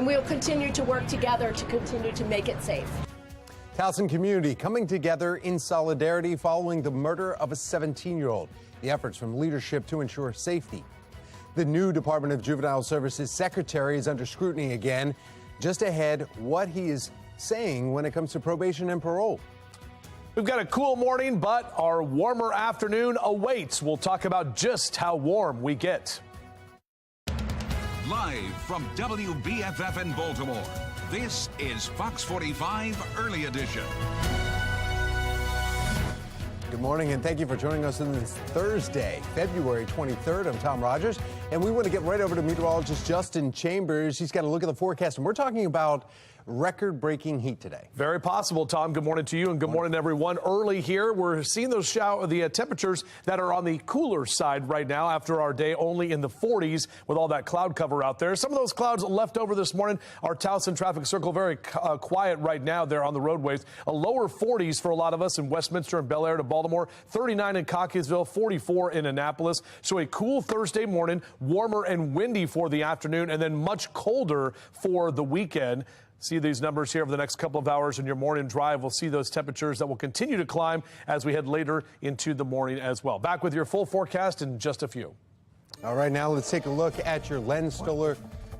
And we'll continue to work together to continue to make it safe. Towson community coming together in solidarity following the murder of a 17-year-old. The efforts from leadership to ensure safety. The new Department of Juvenile Services secretary is under scrutiny again. Just ahead, what he is saying when it comes to probation and parole. We've got a cool morning, but our warmer afternoon awaits. We'll talk about just how warm we get. Live from WBFF in Baltimore, this is Fox 45 Early Edition. Good morning, and thank you for joining us on this Thursday, February 23rd. I'm Tom Rogers, and we want to get right over to meteorologist Justin Chambers. He's got a look at the forecast, and we're talking about record-breaking heat today. Very possible, Tom. Good morning to you, and good morning, everyone. Early here, we're seeing those temperatures that are on the cooler side right now after our day only in the 40s with all that cloud cover out there. Some of those clouds left over this morning. Our Towson traffic circle very quiet right now there on the roadways. A lower 40s for a lot of us in Westminster and Bel Air to Baltimore, 39 in Cockeysville, 44 in Annapolis. So a cool Thursday morning, warmer and windy for the afternoon, and then much colder for the weekend. See these numbers here over the next couple of hours in your morning drive. We'll see those temperatures that will continue to climb as we head later into the morning as well. Back with your full forecast in just a few. All right, now let's take a look at your Len Stoller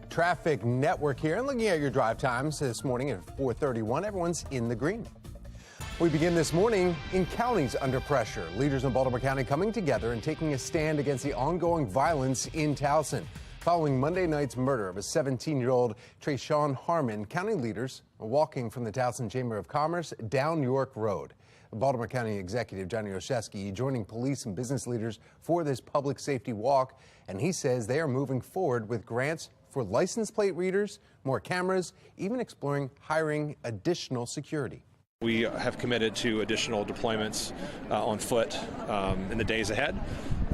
traffic network here. And looking at your drive times this morning at 4:31, everyone's in the green. We begin this morning in counties under pressure. Leaders in Baltimore County coming together and taking a stand against the ongoing violence in Towson. Following Monday night's murder of a 17-year-old Trayshawn Harmon, county leaders are walking from the Towson Chamber of Commerce down York Road. Baltimore County Executive Johnny Olszewski joining police and business leaders for this public safety walk, and he says they are moving forward with grants for license plate readers, more cameras, even exploring hiring additional security. We have committed to additional deployments on foot in the days ahead,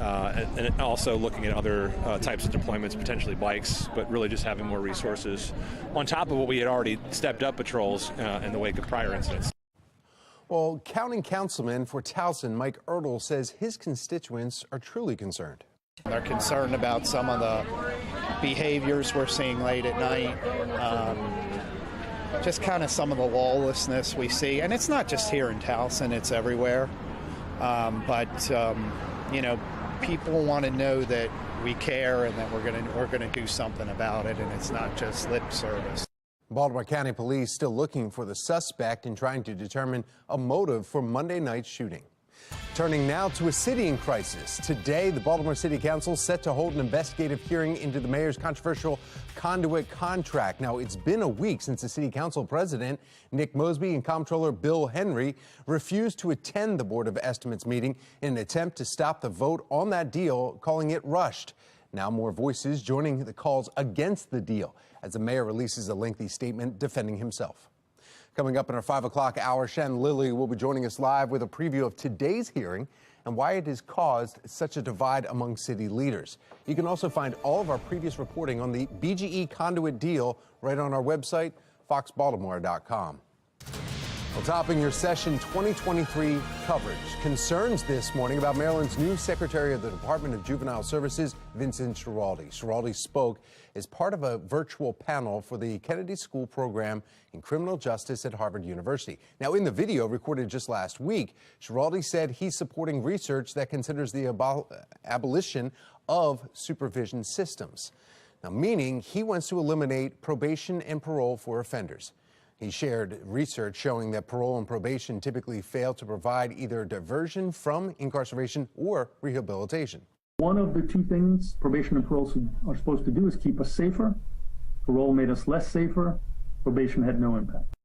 and also looking at other types of deployments, potentially bikes, but really just having more resources on top of what we had already stepped up patrols in the wake of prior incidents. Well, County Councilman for Towson, Mike Ertl, says his constituents are truly concerned. They're concerned about some of the behaviors we're seeing late at night. Just kind of some of the lawlessness we see, and it's not just here in Towson, it's everywhere. You know, people want to know that we care and that we're gonna do something about it, and it's not just lip service. Baltimore County Police still looking for the suspect and trying to determine a motive for Monday night's shooting. Turning now to a city in crisis. Today, the Baltimore City Council set to hold an investigative hearing into the mayor's controversial conduit contract. Now, it's been a week since the city council president, Nick Mosby, and comptroller Bill Henry refused to attend the Board of Estimates meeting in an attempt to stop the vote on that deal, calling it rushed. Now more voices joining the calls against the deal as the mayor releases a lengthy statement defending himself. Coming up in our 5 o'clock hour, Shannon Lilly will be joining us live with a preview of today's hearing and why it has caused such a divide among city leaders. You can also find all of our previous reporting on the BGE conduit deal right on our website, foxbaltimore.com. Well, topping your session 2023 coverage, concerns this morning about Maryland's new Secretary of the Department of Juvenile Services, Vincent Schiraldi. Schiraldi spoke as part of a virtual panel for the Kennedy School Program in Criminal Justice at Harvard University. Now, in the video recorded just last week, Schiraldi said he's supporting research that considers the abolition of supervision systems. Now, meaning he wants to eliminate probation and parole for offenders. He shared research showing that parole and probation typically fail to provide either diversion from incarceration or rehabilitation. One of the two things probation and parole are supposed to do is keep us safer. Parole made us less safer. Probation had no impact.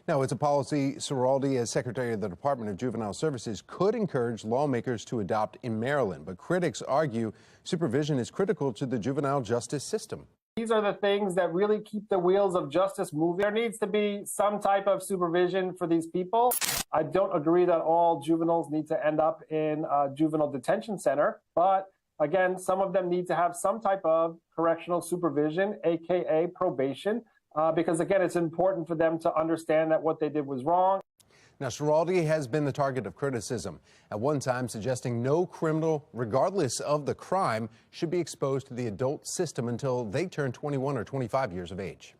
Now, it's a policy Schiraldi, as Secretary of the Department of Juvenile Services, could encourage lawmakers to adopt in Maryland. But critics argue supervision is critical to the juvenile justice system. These are the things that really keep the wheels of justice moving. There needs to be some type of supervision for these people. I don't agree that all juveniles need to end up in a juvenile detention center, but again, some of them need to have some type of correctional supervision, aka probation, because again, it's important for them to understand that what they did was wrong. Now, Schiraldi has been the target of criticism, at one time suggesting no criminal, regardless of the crime, should be exposed to the adult system until they turn 21 or 25 years of age.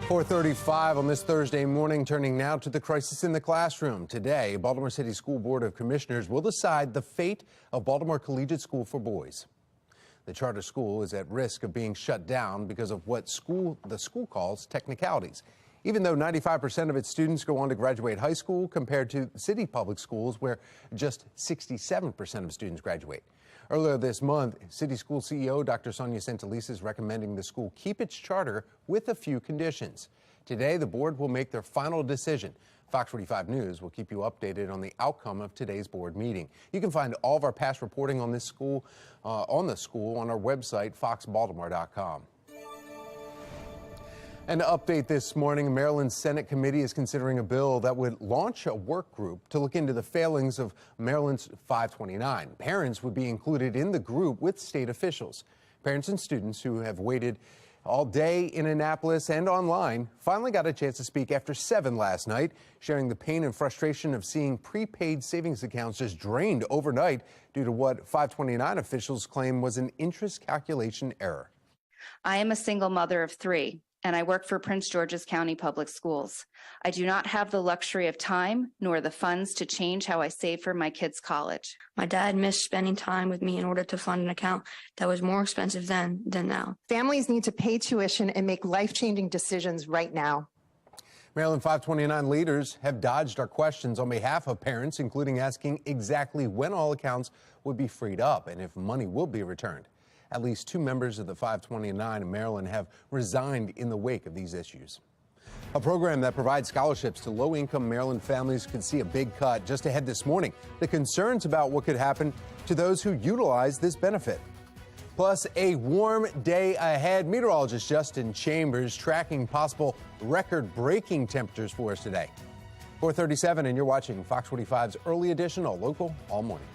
4:35 on this Thursday morning, turning now to the crisis in the classroom. Today, Baltimore City School Board of Commissioners will decide the fate of Baltimore Collegiate School for Boys. The charter school is at risk of being shut down because of what the school calls technicalities. Even though 95% of its students go on to graduate high school, compared to city public schools where just 67% of students graduate. Earlier this month, City School CEO Dr. Sonia Santalisa is recommending the school keep its charter with a few conditions. Today, the board will make their final decision. Fox 45 News will keep you updated on the outcome of today's board meeting. You can find all of our past reporting on this school, on the school on our website, foxbaltimore.com. An update this morning, Maryland's Senate committee is considering a bill that would launch a work group to look into the failings of Maryland's 529. Parents would be included in the group with state officials. Parents and students who have waited all day in Annapolis and online finally got a chance to speak after 7 last night, sharing the pain and frustration of seeing prepaid savings accounts just drained overnight due to what 529 officials claim was an interest calculation error. I am a single mother of 3. And I work for Prince George's County Public Schools. I do not have the luxury of time nor the funds to change how I save for my kids' college. My dad missed spending time with me in order to fund an account that was more expensive then than now. Families need to pay tuition and make life-changing decisions right now. Maryland 529 leaders have dodged our questions on behalf of parents, including asking exactly when all accounts would be freed up and if money will be returned. At least 2 members of the 529 in Maryland have resigned in the wake of these issues. A program that provides scholarships to low-income Maryland families could see a big cut just ahead this morning. The concerns about what could happen to those who utilize this benefit. Plus, a warm day ahead. Meteorologist Justin Chambers tracking possible record-breaking temperatures for us today. 4:37, and you're watching Fox 45's Early Edition, all local, all morning.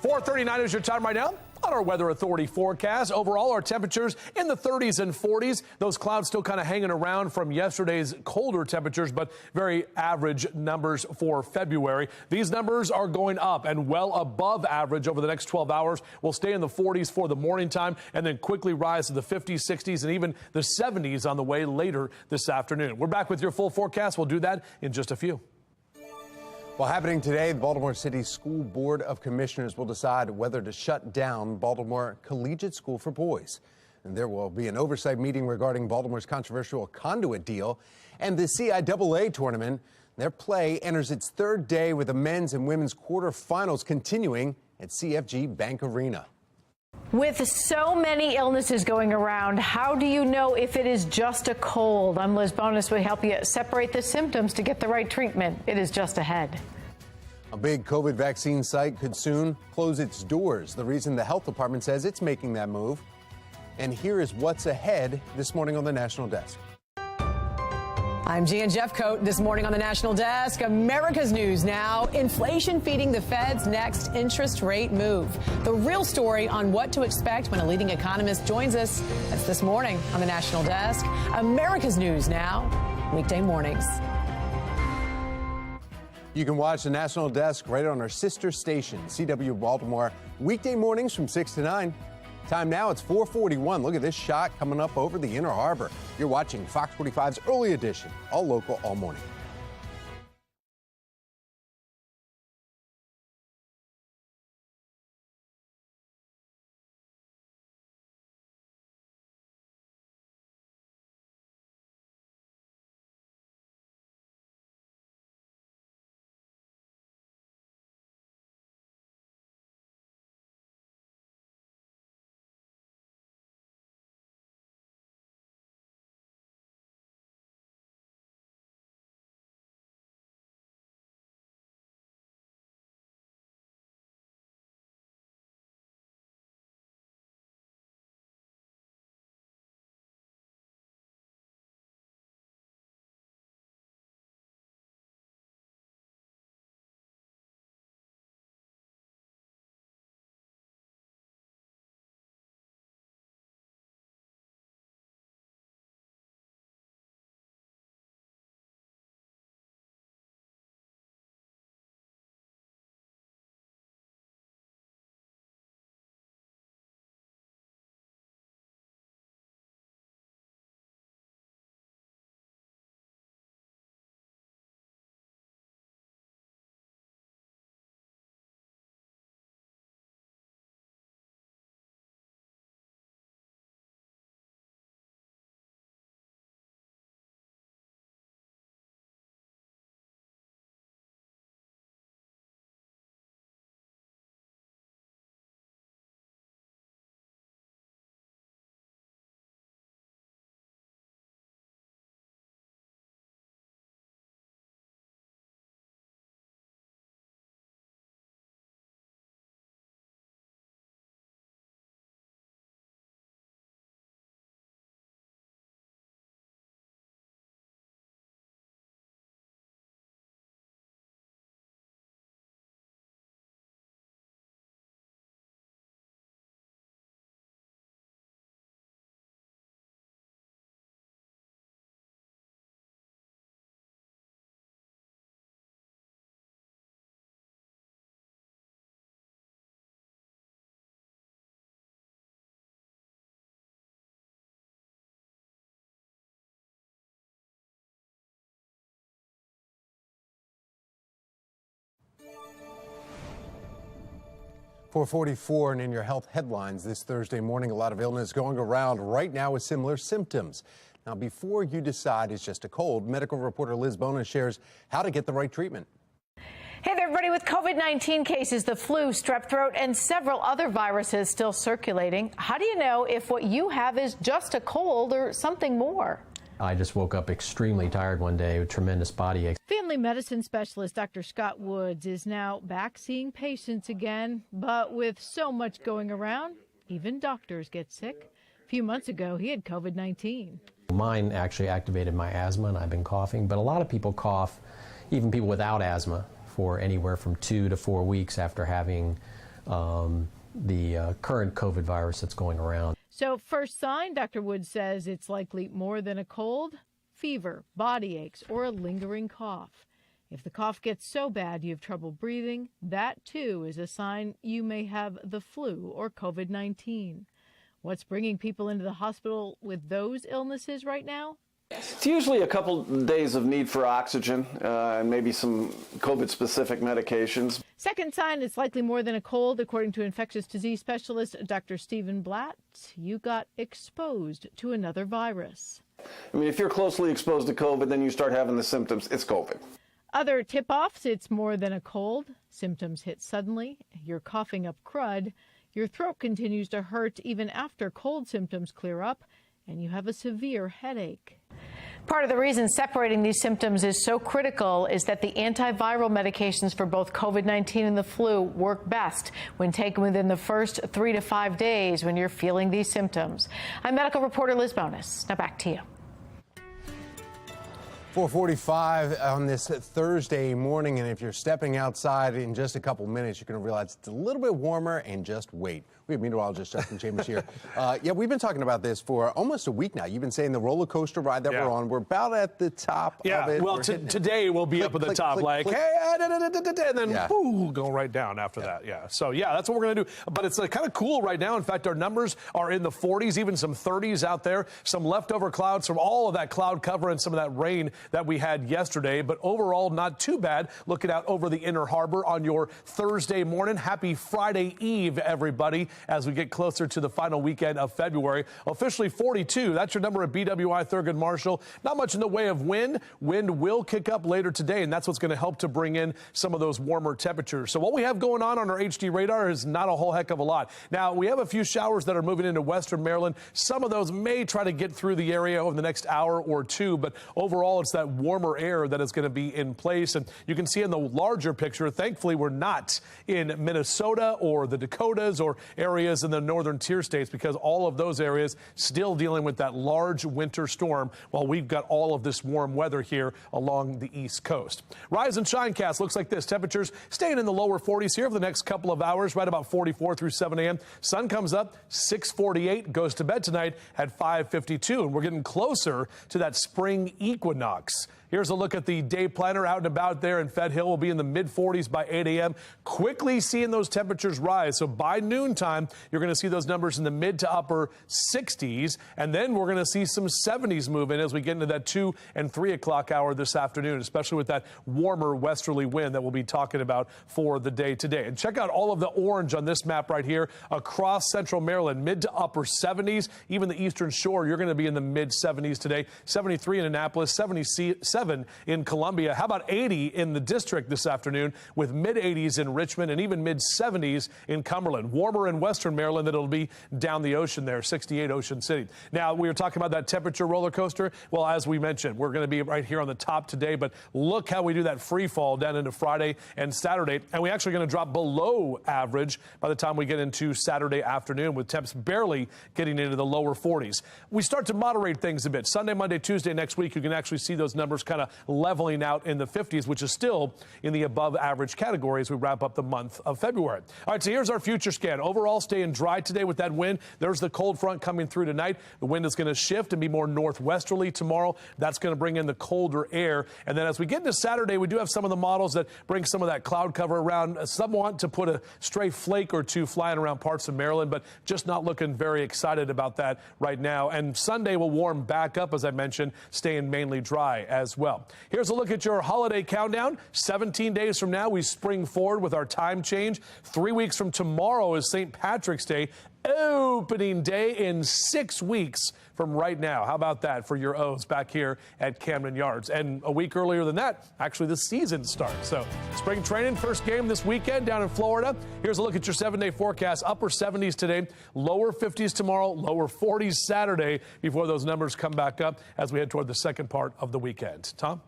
4:39 is your time right now. On our Weather Authority forecast, overall our temperatures in the 30s and 40s. Those clouds still kind of hanging around from yesterday's colder temperatures, but very average numbers for February. These numbers are going up and well above average over the next 12 hours. We'll stay in the 40s for the morning time and then quickly rise to the 50s, 60s, and even the 70s on the way later this afternoon. We're back with your full forecast. We'll do that in just a few. Well, happening today, the Baltimore City School Board of Commissioners will decide whether to shut down Baltimore Collegiate School for Boys. And there will be an oversight meeting regarding Baltimore's controversial conduit deal and the CIAA tournament. Their play enters its third day with the men's and women's quarterfinals continuing at CFG Bank Arena. With so many illnesses going around, how do you know if it is just a cold? I'm Liz Bonus. We help you separate the symptoms to get the right treatment. It is just ahead. A big COVID vaccine site could soon close its doors. The reason the health department says it's making that move. And here is what's ahead this morning on the National Desk. I'm Gian Jeffcoat. This morning on the National Desk, America's News Now. Inflation feeding the Fed's next interest rate move. The real story on what to expect when a leading economist joins us. That's this morning on the National Desk. America's News Now, weekday mornings. You can watch the National Desk right on our sister station, CW Baltimore, weekday mornings from 6 to 9. Time now, it's 4:41. Look at this shot coming up over the Inner Harbor. You're watching Fox 45's Early Edition, all local, all morning. .44 and in your health headlines this Thursday morning, a lot of illness going around right now with similar symptoms. Now, before you decide it's just a cold, medical reporter Liz Bonus shares how to get the right treatment. Hey there, everybody. With COVID-19 cases, the flu, strep throat, and several other viruses still circulating, how do you know if what you have is just a cold or something more? I just woke up extremely tired one day with tremendous body aches. Family medicine specialist Dr. Scott Woods is now back seeing patients again, but with so much going around, even doctors get sick. A few months ago, he had COVID-19. Mine actually activated my asthma, and I've been coughing, but a lot of people cough, even people without asthma, for anywhere from 2 to 4 weeks after having the current COVID virus that's going around. So first sign, Dr. Woods says it's likely more than a cold, fever, body aches, or a lingering cough. If the cough gets so bad you have trouble breathing, that too is a sign you may have the flu or COVID-19. What's bringing people into the hospital with those illnesses right now? It's usually a couple days of need for oxygen and maybe some COVID-specific medications. Second sign, it's likely more than a cold, according to infectious disease specialist Dr. Stephen Blatt. You got exposed to another virus. I mean, if you're closely exposed to COVID, then you start having the symptoms. It's COVID. Other tip-offs, it's more than a cold. Symptoms hit suddenly. You're coughing up crud. Your throat continues to hurt even after cold symptoms clear up, and you have a severe headache. Part of the reason separating these symptoms is so critical is that the antiviral medications for both COVID-19 and the flu work best when taken within the first 3 to 5 days when you're feeling these symptoms. I'm medical reporter Liz Bonus. Now back to you. 4:45 on this Thursday morning, and if you're stepping outside in just a couple minutes, you're going to realize it's a little bit warmer, and just wait. We have meteorologist Justin Chambers here. Yeah, we've been talking about this for almost a week now. You've been saying the roller coaster ride that we're on, we're about at the top of it. Well, today we'll be up at the top, hey, and then whoo, go right down after that. Yeah, so yeah, that's what we're going to do. But it's kind of cool right now. In fact, our numbers are in the 40s, even some 30s out there. Some leftover clouds from all of that cloud cover and some of that rain that we had yesterday. But overall, not too bad. Looking out over the Inner Harbor on your Thursday morning. Happy Friday Eve, everybody, as we get closer to the final weekend of February. Officially 42. That's your number at BWI Thurgood Marshall. Not much in the way of wind. Wind will kick up later today, and that's what's going to help to bring in some of those warmer temperatures. So what we have going on our HD radar is not a whole heck of a lot. Now, we have a few showers that are moving into western Maryland. Some of those may try to get through the area over the next hour or two, but overall, it's that warmer air that is going to be in place. And you can see in the larger picture, thankfully, we're not in Minnesota or the Dakotas or areas in the northern tier states, because all of those areas still dealing with that large winter storm, while we've got all of this warm weather here along the East Coast. Rise and shine cast looks like this. Temperatures staying in the lower 40s here for the next couple of hours, right about 44 through 7 a.m. Sun comes up 6:48, goes to bed tonight at 5:52, and we're getting closer to that spring equinox. Here's a look at the day planner out and about there in Fed Hill. We'll be in the mid-40s by 8 a.m. Quickly seeing those temperatures rise. So by noontime, you're going to see those numbers in the mid to upper 60s. And then we're going to see some 70s move in as we get into that 2 and 3 o'clock hour this afternoon, especially with that warmer westerly wind that we'll be talking about for the day today. And check out all of the orange on this map right here across central Maryland, mid to upper 70s. Even the eastern shore, you're going to be in the mid 70s today. 73 in Annapolis, 77 in Columbia. How about 80 in the district this afternoon, with mid 80s in Richmond and even mid 70s in Cumberland. Warmer in western Maryland than it'll be down the ocean there, 68 Ocean City. Now, we were talking about that temperature roller coaster. Well, as we mentioned, we're going to be right here on the top today, but look how we do that free fall down into Friday and Saturday. And we're actually going to drop below average by the time we get into Saturday afternoon, with temps barely getting into the lower 40s. We start to moderate things a bit. Sunday, Monday, Tuesday next week, you can actually see those numbers kind of leveling out in the 50s, which is still in the above average category as we wrap up the month of February. All right, so here's our future scan. Overall, staying dry today with that wind. There's the cold front coming through tonight. The wind is going to shift and be more northwesterly tomorrow. That's going to bring in the colder air. And then as we get into Saturday, we do have some of the models that bring some of that cloud cover around. Some want to put a stray flake or two flying around parts of Maryland, but just not looking very excited about that right now. And Sunday will warm back up, as I mentioned, staying mainly dry as well. Here's a look at your holiday countdown. 17 days from now, we spring forward with our time change. 3 weeks from tomorrow is St. Patrick's Day. Opening day in 6 weeks from right now. How about that for your O's back here at Camden Yards? And a week earlier than that, actually the season starts. So spring training, first game this weekend down in Florida. Here's a look at your 7-day forecast. Upper 70s today, lower 50s tomorrow, lower 40s Saturday before those numbers come back up as we head toward the second part of the weekend. Tom?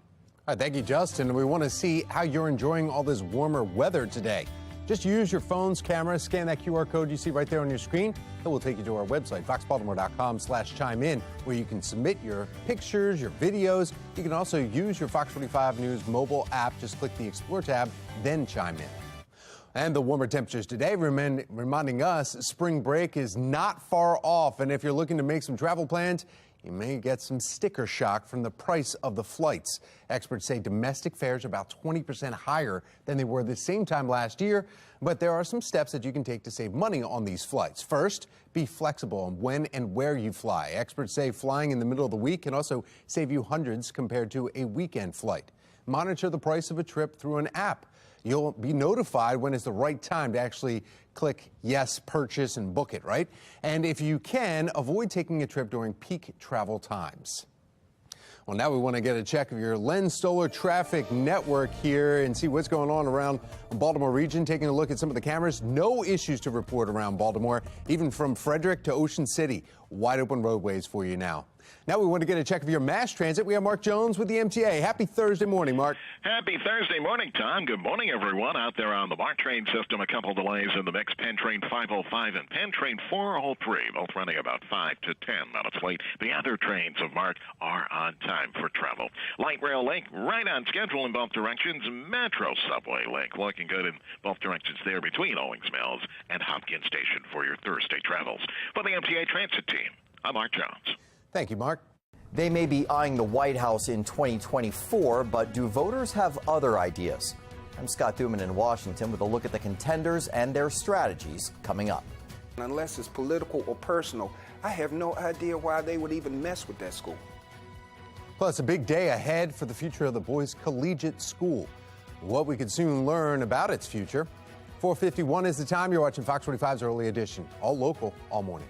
All right, thank you, Justin. We want to see how you're enjoying all this warmer weather today. Just use your phone's camera, scan that QR code you see right there on your screen. It will take you to our website, foxbaltimore.com/chime in, where you can submit your pictures, your videos. You can also use your Fox 45 News mobile app. Just click the Explore tab, then chime in. And the warmer temperatures today reminding us spring break is not far off. And if you're looking to make some travel plans, you may get some sticker shock from the price of the flights. Experts say domestic fares are about 20% higher than they were the same time last year. But there are some steps that you can take to save money on these flights. First, be flexible on when and where you fly. Experts say flying in the middle of the week can also save you hundreds compared to a weekend flight. Monitor the price of a trip through an app. You'll be notified when is the right time to actually click yes, purchase, and book it, right? And if you can, avoid taking a trip during peak travel times. Well, now we want to get a check of your Len Stoller traffic network here and see what's going on around the Baltimore region. Taking a look at some of the cameras, no issues to report around Baltimore, even from Frederick to Ocean City. Wide open roadways for you now. Now we want to get a check of your mass transit. We have Mark Jones with the MTA. Happy Thursday morning, Mark. Happy Thursday morning, Tom. Good morning, everyone. Out there on the MARC train system, a couple delays in the mix. Penn Train 505 and Penn Train 403, both running about 5 to 10 minutes late. The other trains of MARC are on time for travel. Light Rail Link right on schedule in both directions. Metro Subway Link looking good in both directions there between Owings Mills and Hopkins Station for your Thursday travels. For the MTA Transit team, I'm Mark Jones. Thank you, Mark. They may be eyeing the White House in 2024, but do voters have other ideas? I'm Scott Duman in Washington with a look at the contenders and their strategies coming up. Unless it's political or personal, I have no idea why they would even mess with that school. Plus, a big day ahead for the future of the boys' collegiate school. What we could soon learn about its future. 4:51 is the time. You're watching Fox 45's Early Edition. All local, all morning.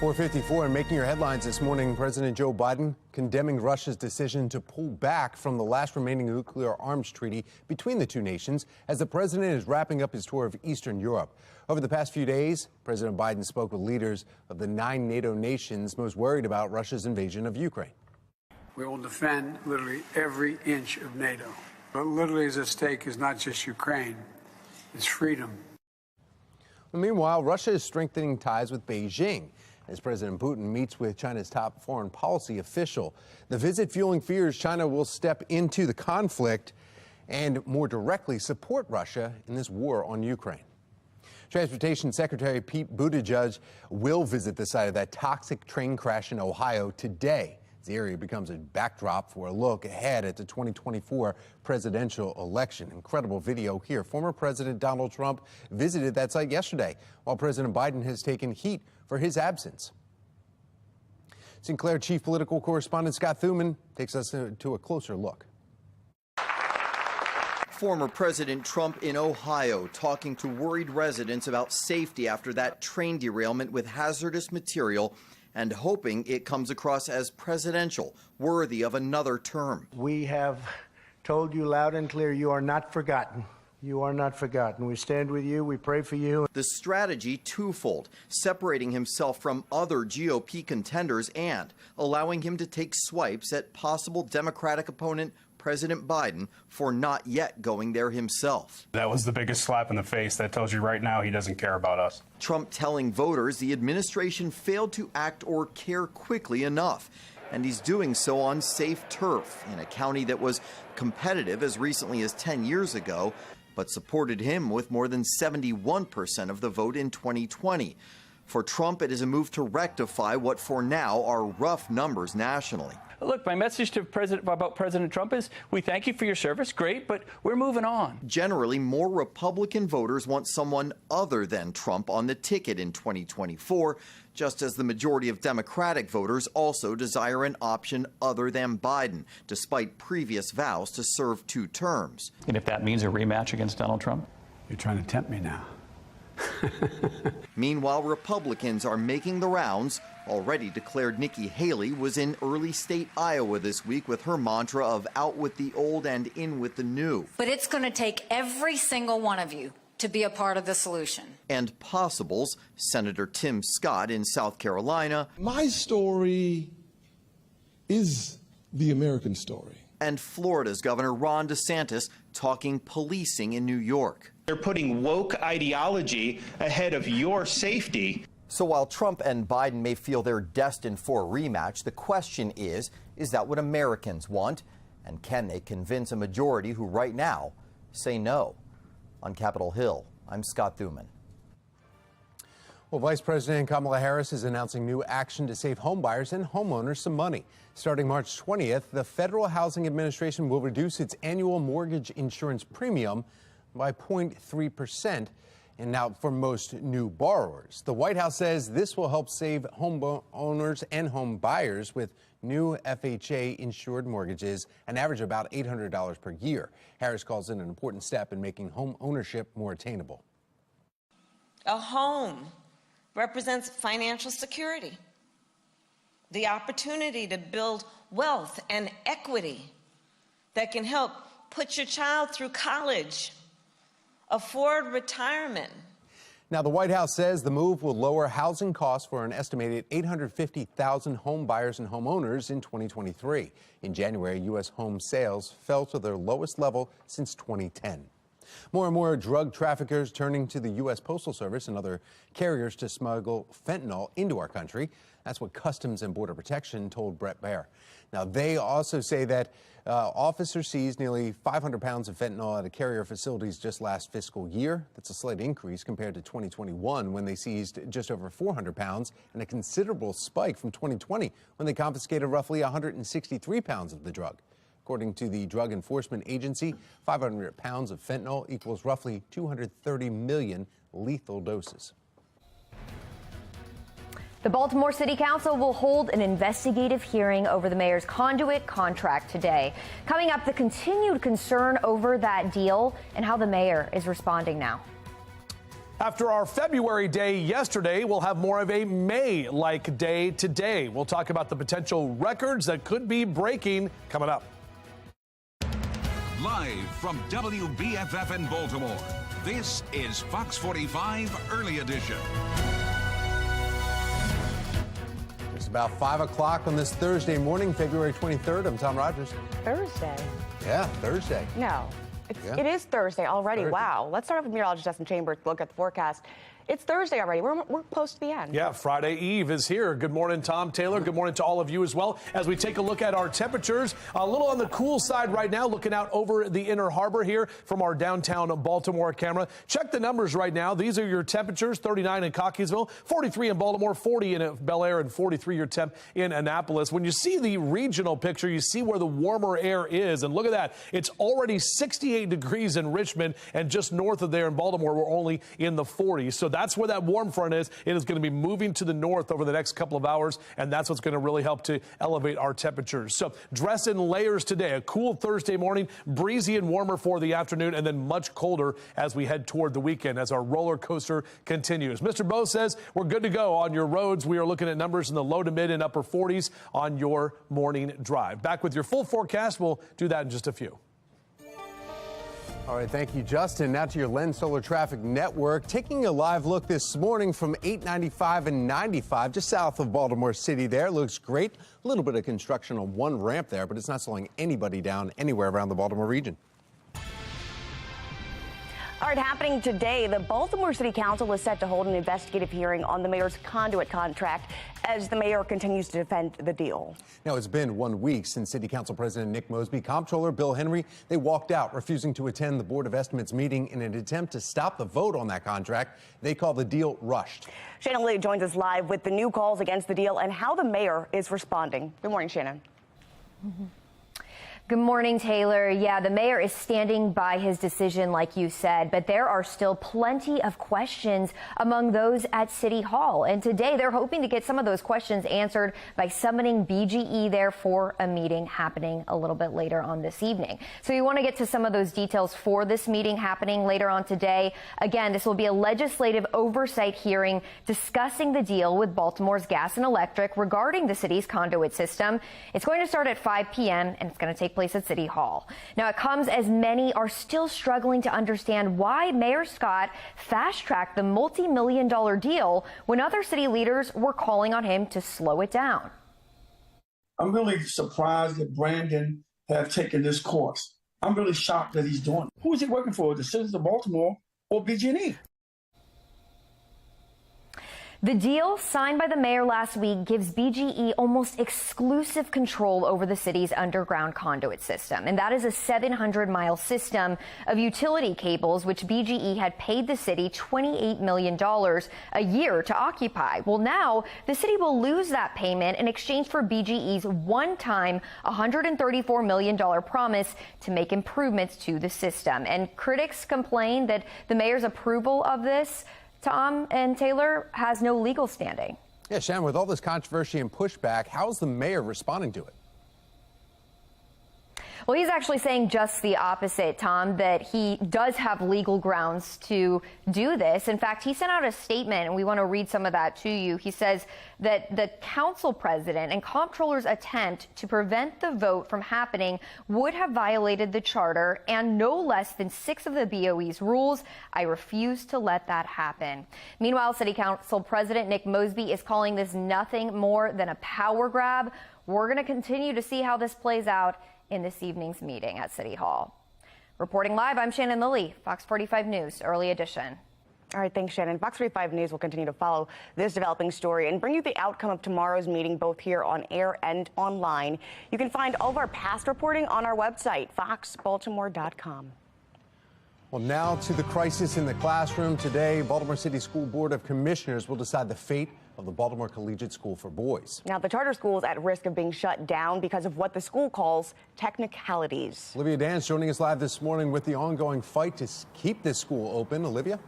.454 and making your headlines this morning, President Joe Biden condemning Russia's decision to pull back from the last remaining nuclear arms treaty between the two nations as the president is wrapping up his tour of Eastern Europe. Over the past few days, President Biden spoke with leaders of the 9 NATO nations most worried about Russia's invasion of Ukraine. We will defend literally every inch of NATO. What literally is at stake is not just Ukraine, it's freedom. Meanwhile, Russia is strengthening ties with Beijing as President Putin meets with China's top foreign policy official. The visit fueling fears China will step into the conflict and more directly support Russia in this war on Ukraine. Transportation Secretary Pete Buttigieg will visit the site of that toxic train crash in Ohio today. The area becomes a backdrop for a look ahead at the 2024 presidential election. Incredible video here. Former President Donald Trump visited that site yesterday, while President Biden has taken heat for his absence. Sinclair Chief Political Correspondent Scott Thuman takes us to a closer look. Former President Trump in Ohio talking to worried residents about safety after that train derailment with hazardous material and hoping it comes across as presidential, worthy of another term. We have told you loud and clear, you are not forgotten. You are not forgotten. We stand with you. We pray for you. The strategy twofold, separating himself from other GOP contenders and allowing him to take swipes at possible Democratic opponent President Biden for not yet going there himself. That was the biggest slap in the face. That tells you right now he doesn't care about us. Trump telling voters the administration failed to act or care quickly enough. And he's doing so on safe turf in a county that was competitive as recently as 10 years ago, but supported him with more than 71% of the vote in 2020. For Trump, it is a move to rectify what for now are rough numbers nationally. Look, my message to President Trump is we thank you for your service, great, but we're moving on. Generally, more Republican voters want someone other than Trump on the ticket in 2024, just as the majority of Democratic voters also desire an option other than Biden, despite previous vows to serve 2 terms. And if that means a rematch against Donald Trump? You're trying to tempt me now. Meanwhile, Republicans are making the rounds. Already declared Nikki Haley was in early state Iowa this week with her mantra of out with the old and in with the new. But it's going to take every single one of you to be a part of the solution. And possibles, Senator Tim Scott in South Carolina. My story is the American story. And Florida's Governor Ron DeSantis talking policing in New York. They're putting woke ideology ahead of your safety. So while Trump and Biden may feel they're destined for a rematch, the question is that what Americans want? And can they convince a majority who right now say no? On Capitol Hill, I'm Scott Thuman. Well, Vice President Kamala Harris is announcing new action to save homebuyers and homeowners some money. Starting March 20th, the Federal Housing Administration will reduce its annual mortgage insurance premium by 0.3%. And now for most new borrowers. The White House says this will help save homeowners and home buyers with new FHA insured mortgages, an average of about $800 per year. Harris calls it an important step in making home ownership more attainable. A home represents financial security, the opportunity to build wealth and equity that can help put your child through college, afford retirement. Now, the White House says the move will lower housing costs for an estimated 850,000 home buyers and homeowners in 2023. In January, U.S. home sales fell to their lowest level since 2010. More and more drug traffickers turning to the U.S. Postal Service and other carriers to smuggle fentanyl into our country. That's what Customs and Border Protection told Brett Baer. Now, they also say that officers seized nearly 500 pounds of fentanyl at a carrier facilities just last fiscal year. That's a slight increase compared to 2021 when they seized just over 400 pounds and a considerable spike from 2020 when they confiscated roughly 163 pounds of the drug. According to the Drug Enforcement Agency, 500 pounds of fentanyl equals roughly 230 million lethal doses. The Baltimore City Council will hold an investigative hearing over the mayor's conduit contract today. Coming up, the continued concern over that deal and how the mayor is responding now. After our February day yesterday, we'll have more of a May-like day today. We'll talk about the potential records that could be breaking coming up. Live from WBFF in Baltimore, this is Fox 45 Early Edition. It's about 5 o'clock on this Thursday morning, February 23rd. I'm Tom Rogers. Thursday? Yeah, Thursday. No. It is Thursday already. Thursday. Wow. Let's start off with meteorologist Justin Chambers to look at the forecast. it's Thursday already. We're close to the end. Yeah, Friday Eve is here. Good morning, Tom Taylor. Good morning to all of you as well. As we take a look at our temperatures, a little on the cool side right now, looking out over the Inner Harbor here from our downtown Baltimore camera. Check the numbers right now. These are your temperatures: 39 in Cockeysville, 43 in Baltimore, 40 in Bel Air, and 43 your temp in Annapolis. When you see the regional picture, you see where the warmer air is. And look at that. It's already 68 degrees in Richmond, and just north of there in Baltimore, we're only in the 40s. So that's where that warm front is. It is going to be moving to the north over the next couple of hours, and that's what's going to really help to elevate our temperatures. So dress in layers today. A cool Thursday morning, breezy and warmer for the afternoon, and then much colder as we head toward the weekend as our roller coaster continues. Mr. Bo says we're good to go on your roads. We are looking at numbers in the low to mid and upper 40s on your morning drive. Back with your full forecast. We'll do that in just a few. All right, thank you, Justin. Now to your Lens Solar Traffic Network. Taking a live look this morning from 895 and 95, just south of Baltimore City there. Looks great. A little bit of construction on one ramp there, but it's not slowing anybody down anywhere around the Baltimore region. All right, happening today, the Baltimore City Council is set to hold an investigative hearing on the mayor's conduit contract as the mayor continues to defend the deal. Now, it's been 1 week since City Council President Nick Mosby, Comptroller Bill Henry, they walked out, refusing to attend the Board of Estimates meeting in an attempt to stop the vote on that contract. They call the deal rushed. Shannon Lee joins us live with the new calls against the deal and how the mayor is responding. Good morning, Shannon. Good morning, Taylor. Yeah, the mayor is standing by his decision, like you said, but there are still plenty of questions among those at City Hall. And today they're hoping to get some of those questions answered by summoning BGE there for a meeting happening a little bit later on this evening. So we want to get to some of those details for this meeting happening later on today. Again, this will be a legislative oversight hearing discussing the deal with Baltimore's Gas and Electric regarding the city's conduit system. It's going to start at 5 p.m. and it's going to take place at City Hall. Now, it comes as many are still struggling to understand why Mayor Scott fast-tracked the multi-million-dollar deal when other city leaders were calling on him to slow it down. I'm really surprised that Brandon have taken this course. I'm really shocked that he's doing it. Who is he working for, the citizens of Baltimore or BG&E? The deal signed by the mayor last week gives BGE almost exclusive control over the city's underground conduit system. And that is a 700-mile system of utility cables, which BGE had paid the city $28 million a year to occupy. Well, now the city will lose that payment in exchange for BGE's one-time $134 million promise to make improvements to the system. And critics complain that the mayor's approval of this, Tom and Taylor, has no legal standing. Yeah, Shannon, with all this controversy and pushback, how's the mayor responding to it? Well, he's actually saying just the opposite, Tom, that he does have legal grounds to do this. In fact, he sent out a statement, and we want to read some of that to you. He says that the council president and comptroller's attempt to prevent the vote from happening would have violated the charter and no less than 6 of the BOE's rules. I refuse to let that happen. Meanwhile, City Council President Nick Mosby is calling this nothing more than a power grab. We're going to continue to see how this plays out in this evening's meeting at City Hall. Reporting live, I'm Shannon Lilly, Fox 45 News, Early Edition. All right, thanks, Shannon. Fox 45 News will continue to follow this developing story and bring you the outcome of tomorrow's meeting, both here on air and online. You can find all of our past reporting on our website, foxbaltimore.com. Well, now to the crisis in the classroom. Today, Baltimore City School Board of Commissioners will decide the fate of the Baltimore Collegiate School for Boys. Now, the charter school is at risk of being shut down because of what the school calls technicalities. Olivia Dance joining us live this morning with the ongoing fight to keep this school open. Olivia?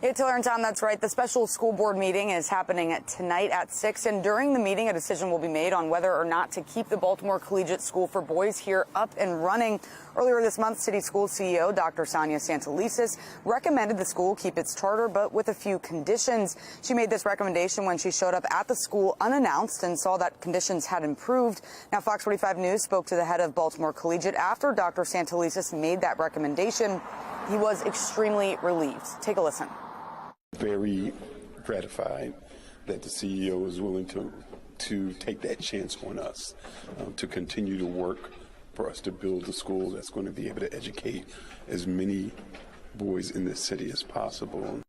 Yeah, Taylor and Tom, that's right. The special school board meeting is happening tonight at 6, and during the meeting, a decision will be made on whether or not to keep the Baltimore Collegiate School for Boys here up and running. Earlier this month, City School CEO Dr. Sonia Santelises recommended the school keep its charter, but with a few conditions. She made this recommendation when she showed up at the school unannounced and saw that conditions had improved. Now, Fox 45 News spoke to the head of Baltimore Collegiate after Dr. Santelises made that recommendation. He was extremely relieved. Take a listen. Very gratified that the CEO is willing to take that chance on us, to continue to work for us to build a school that's going to be able to educate as many boys in this city as possible.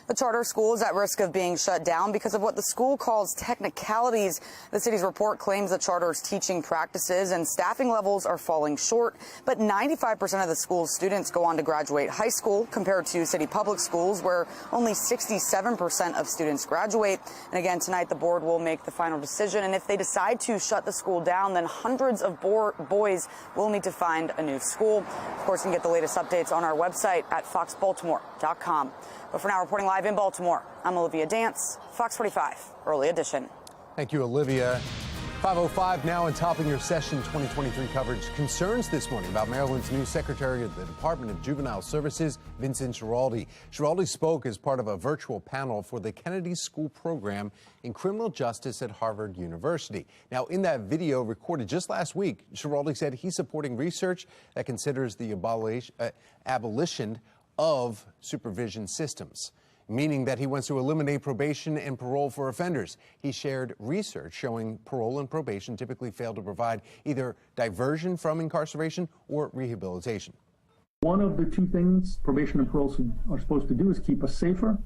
The charter school is at risk of being shut down because of what the school calls technicalities. The city's report claims the charter's teaching practices and staffing levels are falling short, but 95% of the school's students go on to graduate high school compared to city public schools where only 67% of students graduate. And again, tonight the board will make the final decision. And if they decide to shut the school down, then hundreds of boys will need to find a new school. Of course, you can get the latest updates on our website at foxbaltimore.com. But for now, reporting live in Baltimore, I'm Olivia Dance, Fox 45, Early Edition. Thank you, Olivia. 5:05 now and topping your session 2023 coverage. Concerns this morning about Maryland's new Secretary of the Department of Juvenile Services, Vincent Schiraldi. Schiraldi spoke as part of a virtual panel for the Kennedy School Program in Criminal Justice at Harvard University. Now, in that video recorded just last week, Schiraldi said he's supporting research that considers the abolition of supervision systems, meaning that he wants to eliminate probation and parole for offenders. He shared research showing parole and probation typically fail to provide either diversion from incarceration or rehabilitation. One of the two things probation and parole are supposed to do is keep us safer.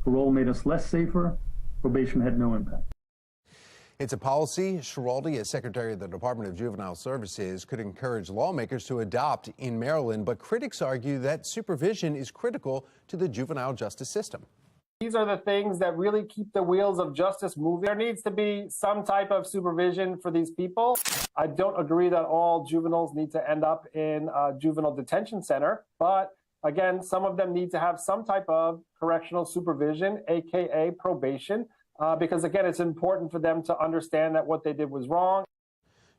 Parole made us less safer. Probation had no impact. It's a policy Schiraldi, as Secretary of the Department of Juvenile Services, could encourage lawmakers to adopt in Maryland, but critics argue that supervision is critical to the juvenile justice system. These are the things that really keep the wheels of justice moving. There needs to be some type of supervision for these people. I don't agree that all juveniles need to end up in a juvenile detention center, but again, some of them need to have some type of correctional supervision, aka probation. Because, again, it's important for them to understand that what they did was wrong.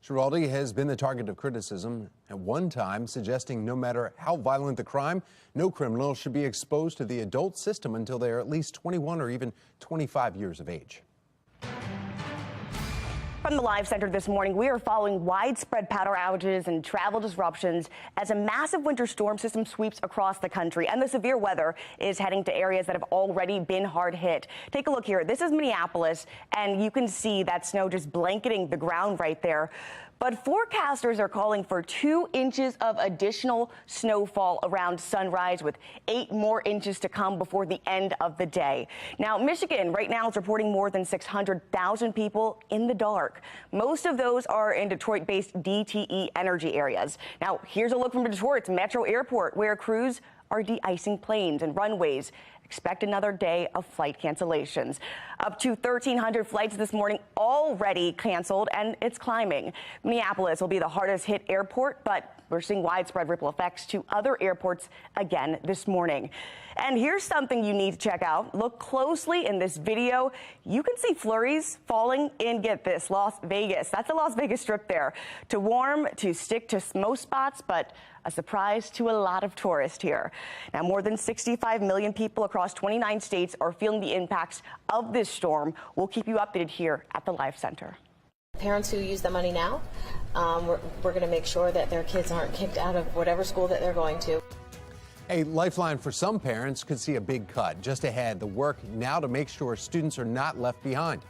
Schiraldi has been the target of criticism at one time, suggesting no matter how violent the crime, no criminal should be exposed to the adult system until they are at least 21 or even 25 years of age. From the Live Center this morning, we are following widespread power outages and travel disruptions as a massive winter storm system sweeps across the country. And the severe weather is heading to areas that have already been hard hit. Take a look here. This is Minneapolis, and you can see that snow just blanketing the ground right there. But forecasters are calling for 2 inches of additional snowfall around sunrise, with 8 more inches to come before the end of the day. Now, Michigan right now is reporting more than 600,000 people in the dark. Most of those are in Detroit-based DTE Energy areas. Now, here's a look from Detroit's Metro Airport, where crews are de-icing planes and runways. Expect another day of flight cancellations. Up to 1,300 flights this morning already canceled, and it's climbing. Minneapolis will be the hardest hit airport, but we're seeing widespread ripple effects to other airports again this morning. And here's something you need to check out. Look closely in this video. You can see flurries falling in, get this, Las Vegas. That's the Las Vegas Strip there. To warm, to stick to most spots, but a surprise to a lot of tourists here. Now, more than 65 million people across 29 states are feeling the impacts of this storm. We'll keep you updated here at the Live Center. Parents who use the money now, we're going to make sure that their kids aren't kicked out of whatever school that they're going to. A lifeline for some parents could see a big cut. Just ahead, the work now to make sure students are not left behind.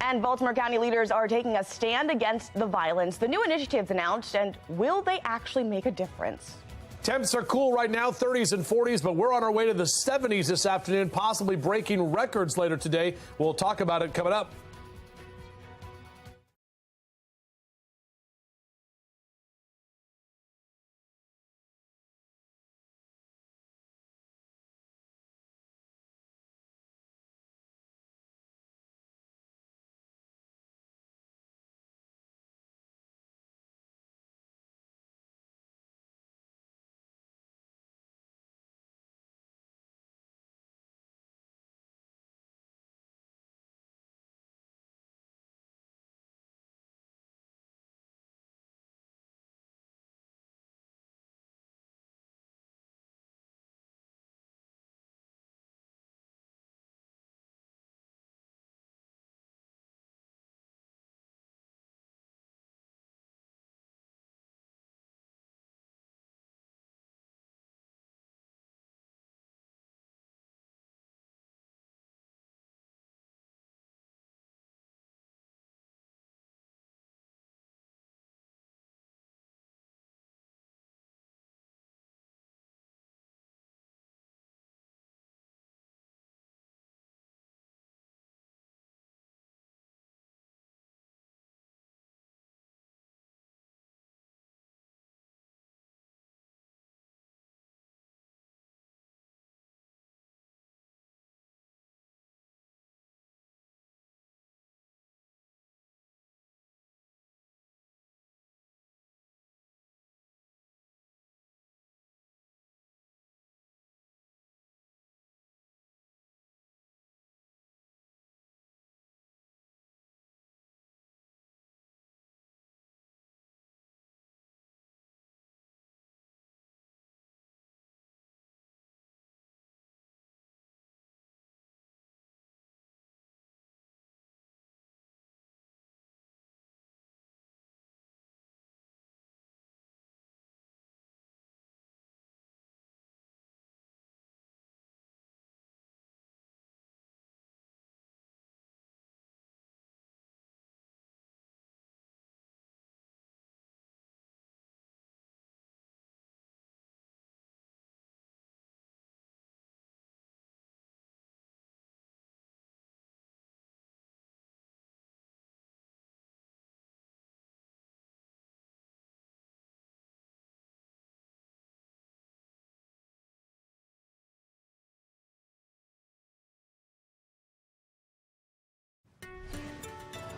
And Baltimore County leaders are taking a stand against the violence. The new initiatives announced, and will they actually make a difference? Temps are cool right now, 30s and 40s, but we're on our way to the 70s this afternoon, possibly breaking records later today. We'll talk about it coming up.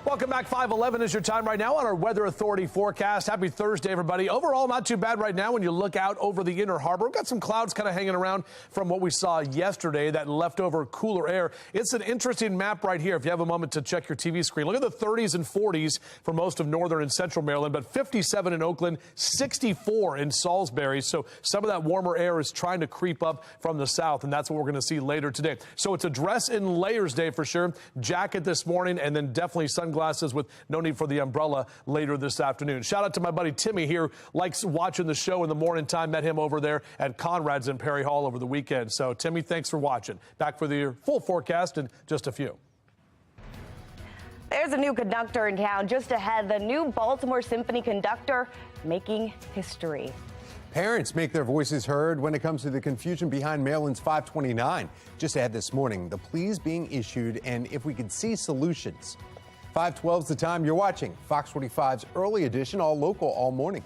Welcome back. 5:11 is your time right now on our Weather Authority forecast. Happy Thursday, everybody. Overall, not too bad right now when you look out over the Inner Harbor. We've got some clouds kind of hanging around from what we saw yesterday, that leftover cooler air. It's an interesting map right here. If you have a moment to check your TV screen, look at the 30s and 40s for most of northern and central Maryland, but 57 in Oakland, 64 in Salisbury. So some of that warmer air is trying to creep up from the south, and that's what we're going to see later today. So it's a dress in layers day for sure. Jacket this morning, and then definitely sunglasses with no need for the umbrella later this afternoon. Shout out to my buddy Timmy here, likes watching the show in the morning time. Met him over there at Conrad's in Perry Hall over the weekend. So Timmy, thanks for watching. Back for the full forecast in just a few. There's a new conductor in town. Just ahead, the new Baltimore Symphony conductor making history. Parents make their voices heard when it comes to the confusion behind Maryland's 529. Just ahead this morning, the pleas being issued and if we could see solutions. 5:12 is the time. You're watching Fox 45's early edition, all local, all morning.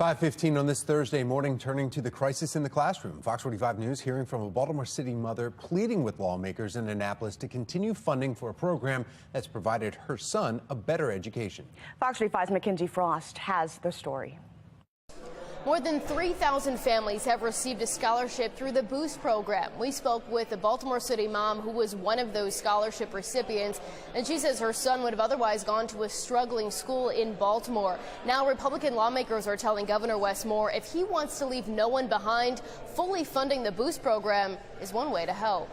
.15 on this Thursday morning, turning to the crisis in the classroom. Fox 45 News hearing from a Baltimore City mother pleading with lawmakers in Annapolis to continue funding for a program that's provided her son a better education. Fox 45's Mackenzie Frost has the story. More than 3,000 families have received a scholarship through the Boost program. We spoke with a Baltimore City mom who was one of those scholarship recipients, and she says her son would have otherwise gone to a struggling school in Baltimore. Now Republican lawmakers are telling Governor Wes Moore if he wants to leave no one behind, fully funding the Boost program is one way to help.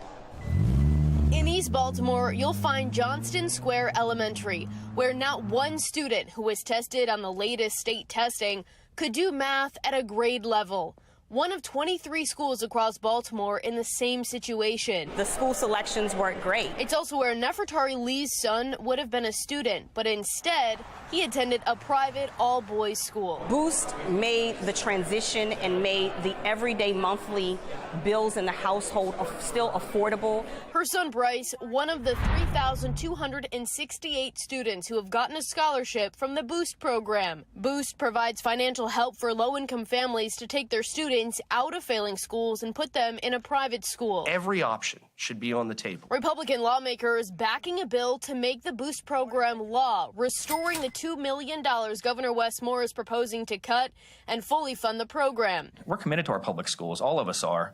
In East Baltimore, you'll find Johnston Square Elementary, where not one student who was tested on the latest state testing could do math at a grade level. One of 23 schools across Baltimore in the same situation. The school selections weren't great. It's also where Nefertari Lee's son would have been a student, but instead, he attended a private all-boys school. Boost made the transition and made the everyday monthly bills in the household still affordable. Her son Bryce, one of the 3,268 students who have gotten a scholarship from the Boost program. Boost provides financial help for low-income families to take their students students out of failing schools and put them in a private school. Every option should be on the table. Republican lawmakers backing a bill to make the Boost program law, restoring the $2 million Governor Wes Moore is proposing to cut and fully fund the program. We're committed to our public schools, all of us are.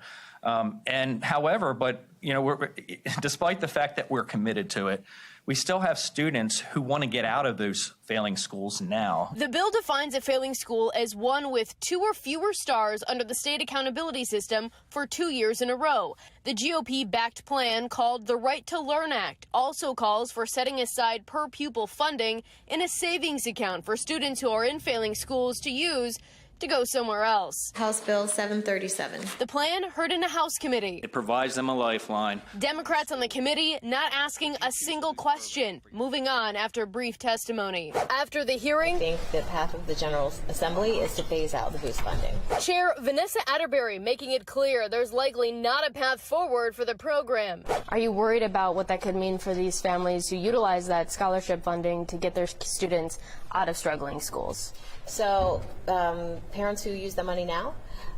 Despite the fact that we're committed to it, we still have students who want to get out of those failing schools now. The bill defines a failing school as one with 2 or fewer stars under the state accountability system for 2 years in a row. The GOP-backed plan, called the Right to Learn Act, also calls for setting aside per pupil funding in a savings account for students who are in failing schools to use to go somewhere else. House Bill 737. The plan heard in a House committee. It provides them a lifeline. Democrats on the committee not asking a single question, moving on after brief testimony. After the hearing, I think the path of the General Assembly is to phase out the Boost funding. Chair Vanessa Atterbury making it clear there's likely not a path forward for the program. Are you worried about what that could mean for these families who utilize that scholarship funding to get their students out of struggling schools? So parents who use the money now,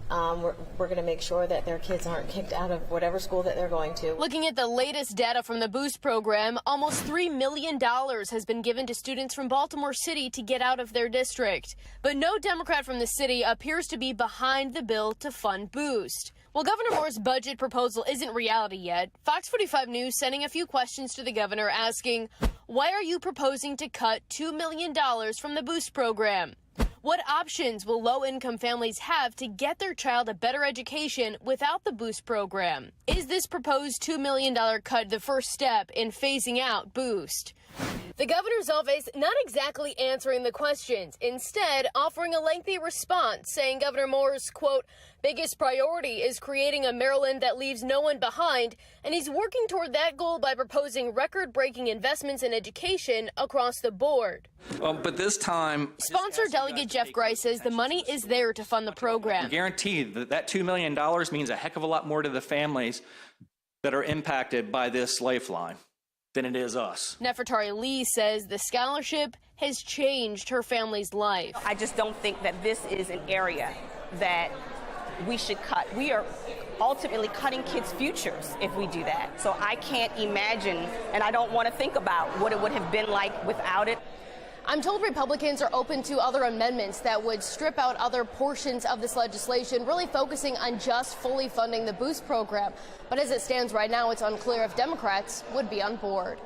we're going to make sure that their kids aren't kicked out of whatever school that they're going to. Looking at the latest data from the Boost program, almost $3 million has been given to students from Baltimore City to get out of their district. But no Democrat from the city appears to be behind the bill to fund Boost. Well, Governor Moore's budget proposal isn't reality yet. Fox 45 News sending a few questions to the governor asking, why are you proposing to cut $2 million from the Boost program? What options will low-income families have to get their child a better education without the Boost program? Is this proposed $2 million cut the first step in phasing out Boost? The governor's office not exactly answering the questions, instead offering a lengthy response, saying Governor Moore's, quote, biggest priority is creating a Maryland that leaves no one behind, and he's working toward that goal by proposing record-breaking investments in education across the board. But this time, Sponsor Delegate Jeff Grice says the money is there to fund the program. Guaranteed that $2 million means a heck of a lot more to the families that are impacted by this lifeline than it is us. Nefertari Lee says the scholarship has changed her family's life. I just don't think that this is an area that we should cut. We are ultimately cutting kids' futures if we do that. So I can't imagine, and I don't want to think about what it would have been like without it. I'm told Republicans are open to other amendments that would strip out other portions of this legislation, really focusing on just fully funding the Boost program. But as it stands right now, it's unclear if Democrats would be on board.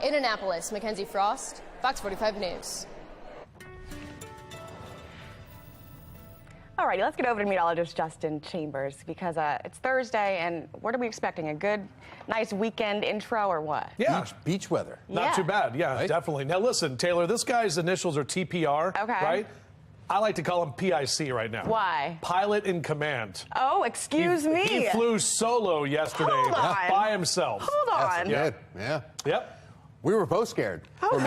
In Annapolis, Mackenzie Frost, Fox 45 News. All righty, let's get over to meteorologist Justin Chambers because it's Thursday, and what are we expecting? A good, nice weekend intro or what? Yeah. Beach weather. Not too bad. Yeah, right? Definitely. Now, listen, Taylor, this guy's initials are TPR, right? I like to call him PIC right now. Why? Pilot in command. Oh, excuse me. He flew solo yesterday by himself. Hold on. That's good. Yeah. Yep. We were both scared. Oh.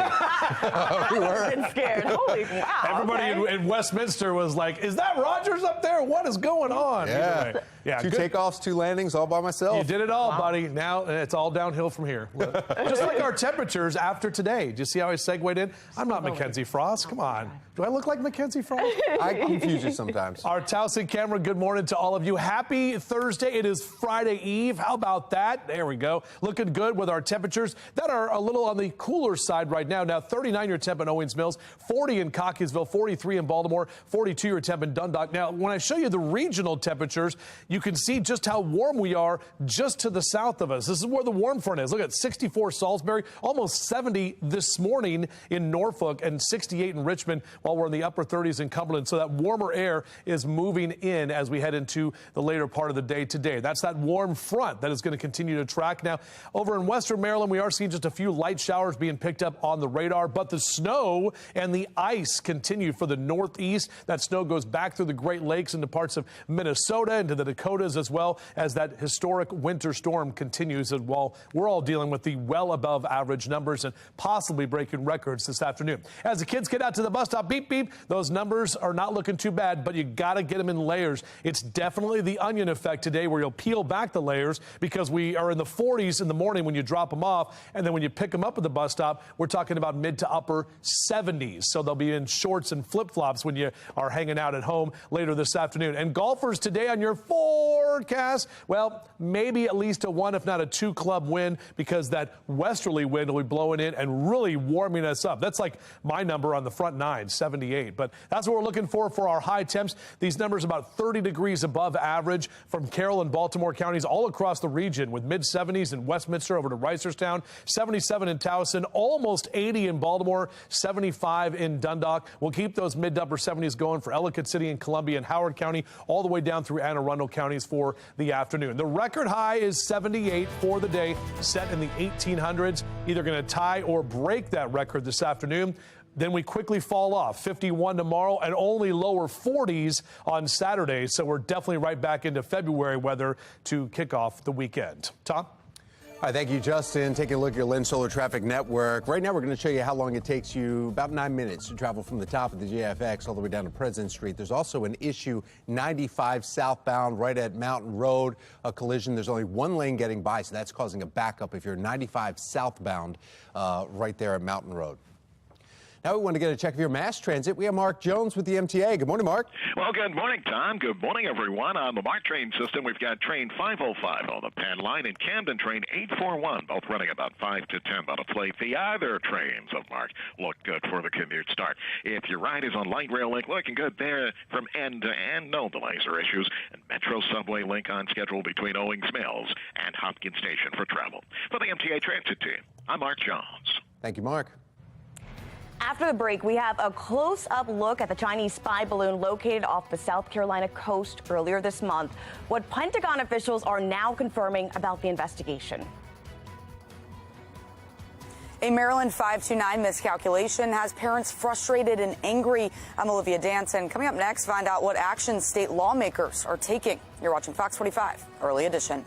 We were. Been scared. Holy wow. Everybody in Westminster was like, is that Rogers up there? What is going on? Yeah. Anyway, yeah, 2 takeoffs, 2 landings, all by myself. You did it all, buddy. Now it's all downhill from here. Just like our temperatures after today. Do you see how I segued in? I'm not Mackenzie Frost. Come on. Do I look like Mackenzie Frost? I confuse you sometimes. Our Towson camera, good morning to all of you. Happy Thursday. It is Friday Eve. How about that? There we go. Looking good with our temperatures that are a little on the cooler side right now. Now 39 your temp in Owings Mills, 40 in Cockeysville, 43 in Baltimore, 42 your temp in Dundalk. Now, when I show you the regional temperatures, you can see just how warm we are just to the south of us. This is where the warm front is. Look at 64 Salisbury, almost 70 this morning in Norfolk, and 68 in Richmond, while we're in the upper 30s in Cumberland. So that warmer air is moving in as we head into the later part of the day today. That's that warm front that is going to continue to track. Now, over in western Maryland, we are seeing just a few light showers being picked up on the radar, but the snow and the ice continue for the northeast. That snow goes back through the Great Lakes into parts of Minnesota, into the Dakota Dakotas, as well as that historic winter storm continues, and while we're all dealing with the well above average numbers and possibly breaking records this afternoon. As the kids get out to the bus stop, beep, beep, those numbers are not looking too bad, but you got to get them in layers. It's definitely the onion effect today, where you'll peel back the layers, because we are in the 40s in the morning when you drop them off, and then when you pick them up at the bus stop, we're talking about mid to upper 70s. So they'll be in shorts and flip-flops when you are hanging out at home later this afternoon. And golfers today on your forecast, well, maybe at least a 1, if not a 2 club win, because that westerly wind will be blowing in and really warming us up. That's like my number on the front 9, 78. But that's what we're looking for our high temps. These numbers about 30 degrees above average from Carroll and Baltimore counties all across the region, with mid-70s in Westminster over to Reisterstown, 77 in Towson, almost 80 in Baltimore, 75 in Dundalk. We'll keep those mid to upper 70s going for Ellicott City and Columbia and Howard County, all the way down through Anne Arundel counties for the afternoon. The record high is 78 for the day, set in the 1800s, either going to tie or break that record this afternoon. Then we quickly fall off, 51 tomorrow and only lower 40s on Saturday. So we're definitely right back into February weather to kick off the weekend. Tom? All right, thank you, Justin. Taking a look at your Lynn Solar Traffic Network. Right now, we're going to show you how long it takes you, about 9 minutes, to travel from the top of the GFX all the way down to President Street. There's also an issue 95 southbound right at Mountain Road, a collision. There's only one lane getting by, so that's causing a backup if you're 95 southbound right there at Mountain Road. Now we want to get a check of your mass transit. We have Mark Jones with the MTA. Good morning, Mark. Well, good morning, Tom. Good morning, everyone. On the MARC train system, we've got train 505 on the Penn line and Camden train 841, both running about 5 to 10 minutes late. The other trains of MARC look good for the commute start. If your ride is on Light Rail Link, looking good there from end to end. No delays or issues. And Metro Subway Link on schedule between Owings Mills and Hopkins Station for travel. For the MTA Transit team, I'm Mark Jones. Thank you, Mark. After the break, we have a close-up look at the Chinese spy balloon located off the South Carolina coast earlier this month. What Pentagon officials are now confirming about the investigation. A Maryland 529 miscalculation has parents frustrated and angry. I'm Olivia Danson. Coming up next, find out what actions state lawmakers are taking. You're watching Fox 45, Early Edition.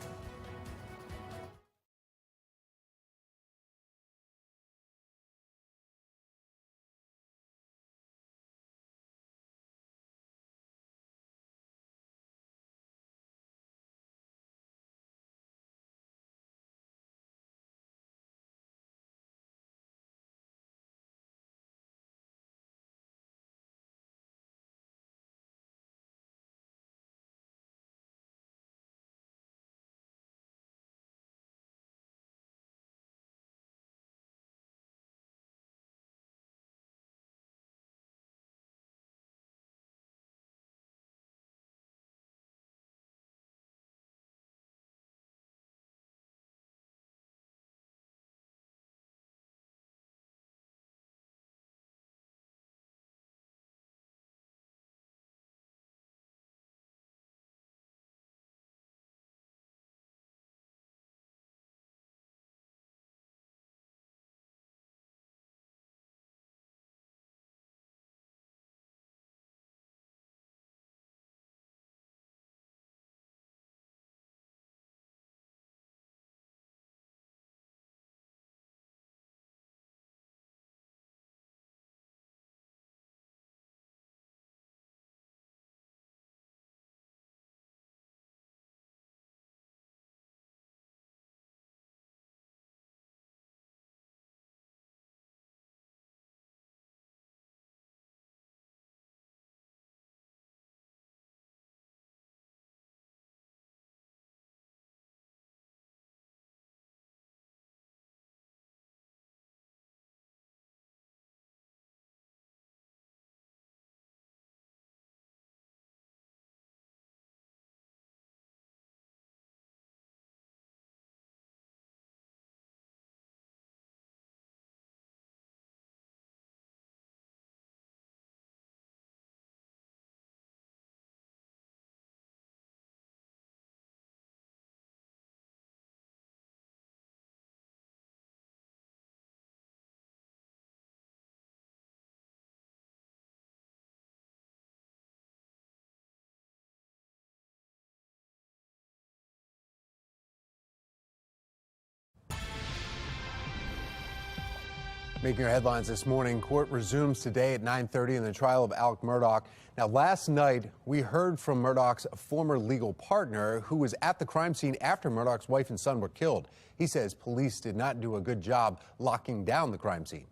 Making your headlines this morning, court resumes today at 9:30 in the trial of Alec Murdaugh. Now, last night, we heard from Murdaugh's former legal partner who was at the crime scene after Murdaugh's wife and son were killed. He says police did not do a good job locking down the crime scene.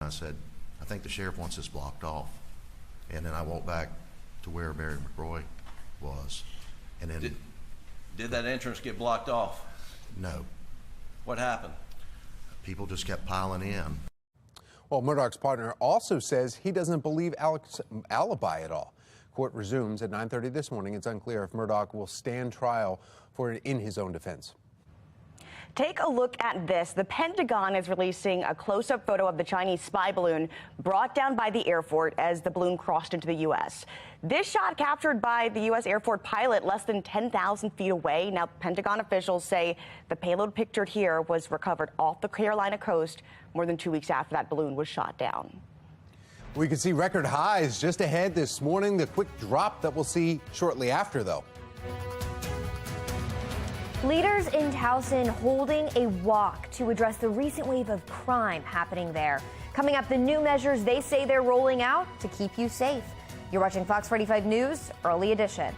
I said, I think the sheriff wants this blocked off. And then I walked back to where Mary McRoy was. And then Did that entrance get blocked off? No. What happened? People just kept piling in. Well, Murdaugh's partner also says he doesn't believe Alec's alibi at all. Court resumes at 9:30 this morning. It's unclear if Murdaugh will stand trial in his own defense. Take a look at this. The Pentagon is releasing a close-up photo of the Chinese spy balloon brought down by the Air Force as the balloon crossed into the U.S. This shot captured by the U.S. Air Force pilot less than 10,000 feet away. Now, Pentagon officials say the payload pictured here was recovered off the Carolina coast more than 2 weeks after that balloon was shot down. We can see record highs just ahead this morning. The quick drop that we'll see shortly after, though. Leaders in Towson holding a walk to address the recent wave of crime happening there. Coming up, the new measures they say they're rolling out to keep you safe. You're watching Fox 45 News, Early Edition.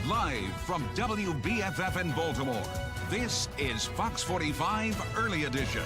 Live from WBFF in Baltimore, this is Fox 45 Early Edition.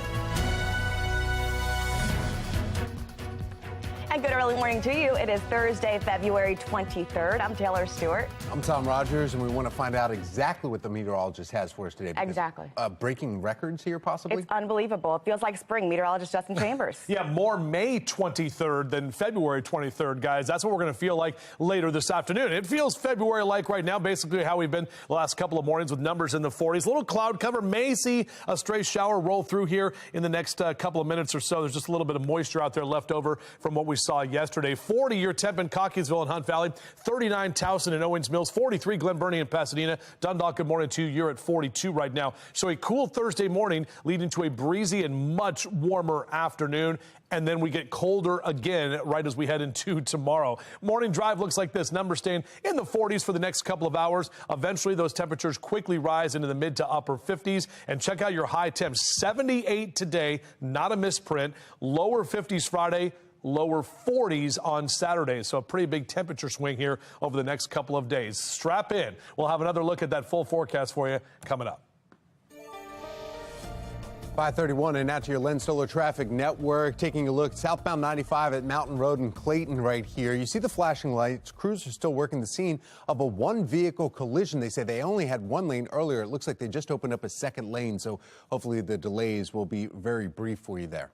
And good early morning to you. It is Thursday, February 23rd. I'm Taylor Stewart. I'm Tom Rogers, and we want to find out exactly what the meteorologist has for us today. Because, exactly. Breaking records here, possibly? It's unbelievable. It feels like spring. Meteorologist Justin Chambers. Yeah, more May 23rd than February 23rd, guys. That's what we're going to feel like later this afternoon. It feels February-like right now, basically how we've been the last couple of mornings with numbers in the 40s. A little cloud cover. May see a stray shower roll through here in the next couple of minutes or so. There's just a little bit of moisture out there left over from what we saw yesterday. 40 your Tempe, Cockeysville, and Hunt Valley. 39 Towson and Owens Mills. 43 Glen Burnie and Pasadena. Dundalk, good morning to you. You're at 42 right now. So a cool Thursday morning leading to a breezy and much warmer afternoon. And then we get colder again right as we head into tomorrow. Morning drive looks like this. Numbers staying in the 40s for the next couple of hours. Eventually, those temperatures quickly rise into the mid to upper 50s. And check out your high temps. 78 today, not a misprint. Lower 50s Friday, lower 40s on Saturday. So a pretty big temperature swing here over the next couple of days. Strap in. We'll have another look at that full forecast for you coming up. 531 and now to your Len Stoller Traffic Network. Taking a look southbound 95 at Mountain Road in Clayton right here. You see the flashing lights. Crews are still working the scene of a one-vehicle collision. They say they only had one lane earlier. It looks like they just opened up a second lane, so hopefully the delays will be very brief for you there.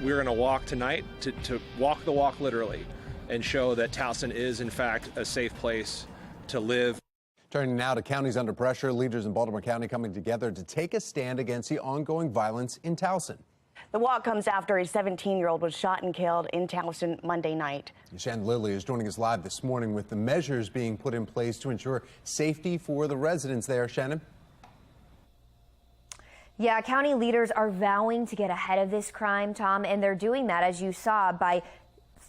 We're going to walk tonight to walk the walk literally and show that Towson is, in fact, a safe place to live. Turning now to counties under pressure, leaders in Baltimore County coming together to take a stand against the ongoing violence in Towson. The walk comes after a 17-year-old was shot and killed in Towson Monday night. Shannon Lilly is joining us live this morning with the measures being put in place to ensure safety for the residents there. Shannon? Yeah, county leaders are vowing to get ahead of this crime, Tom, and they're doing that, as you saw, by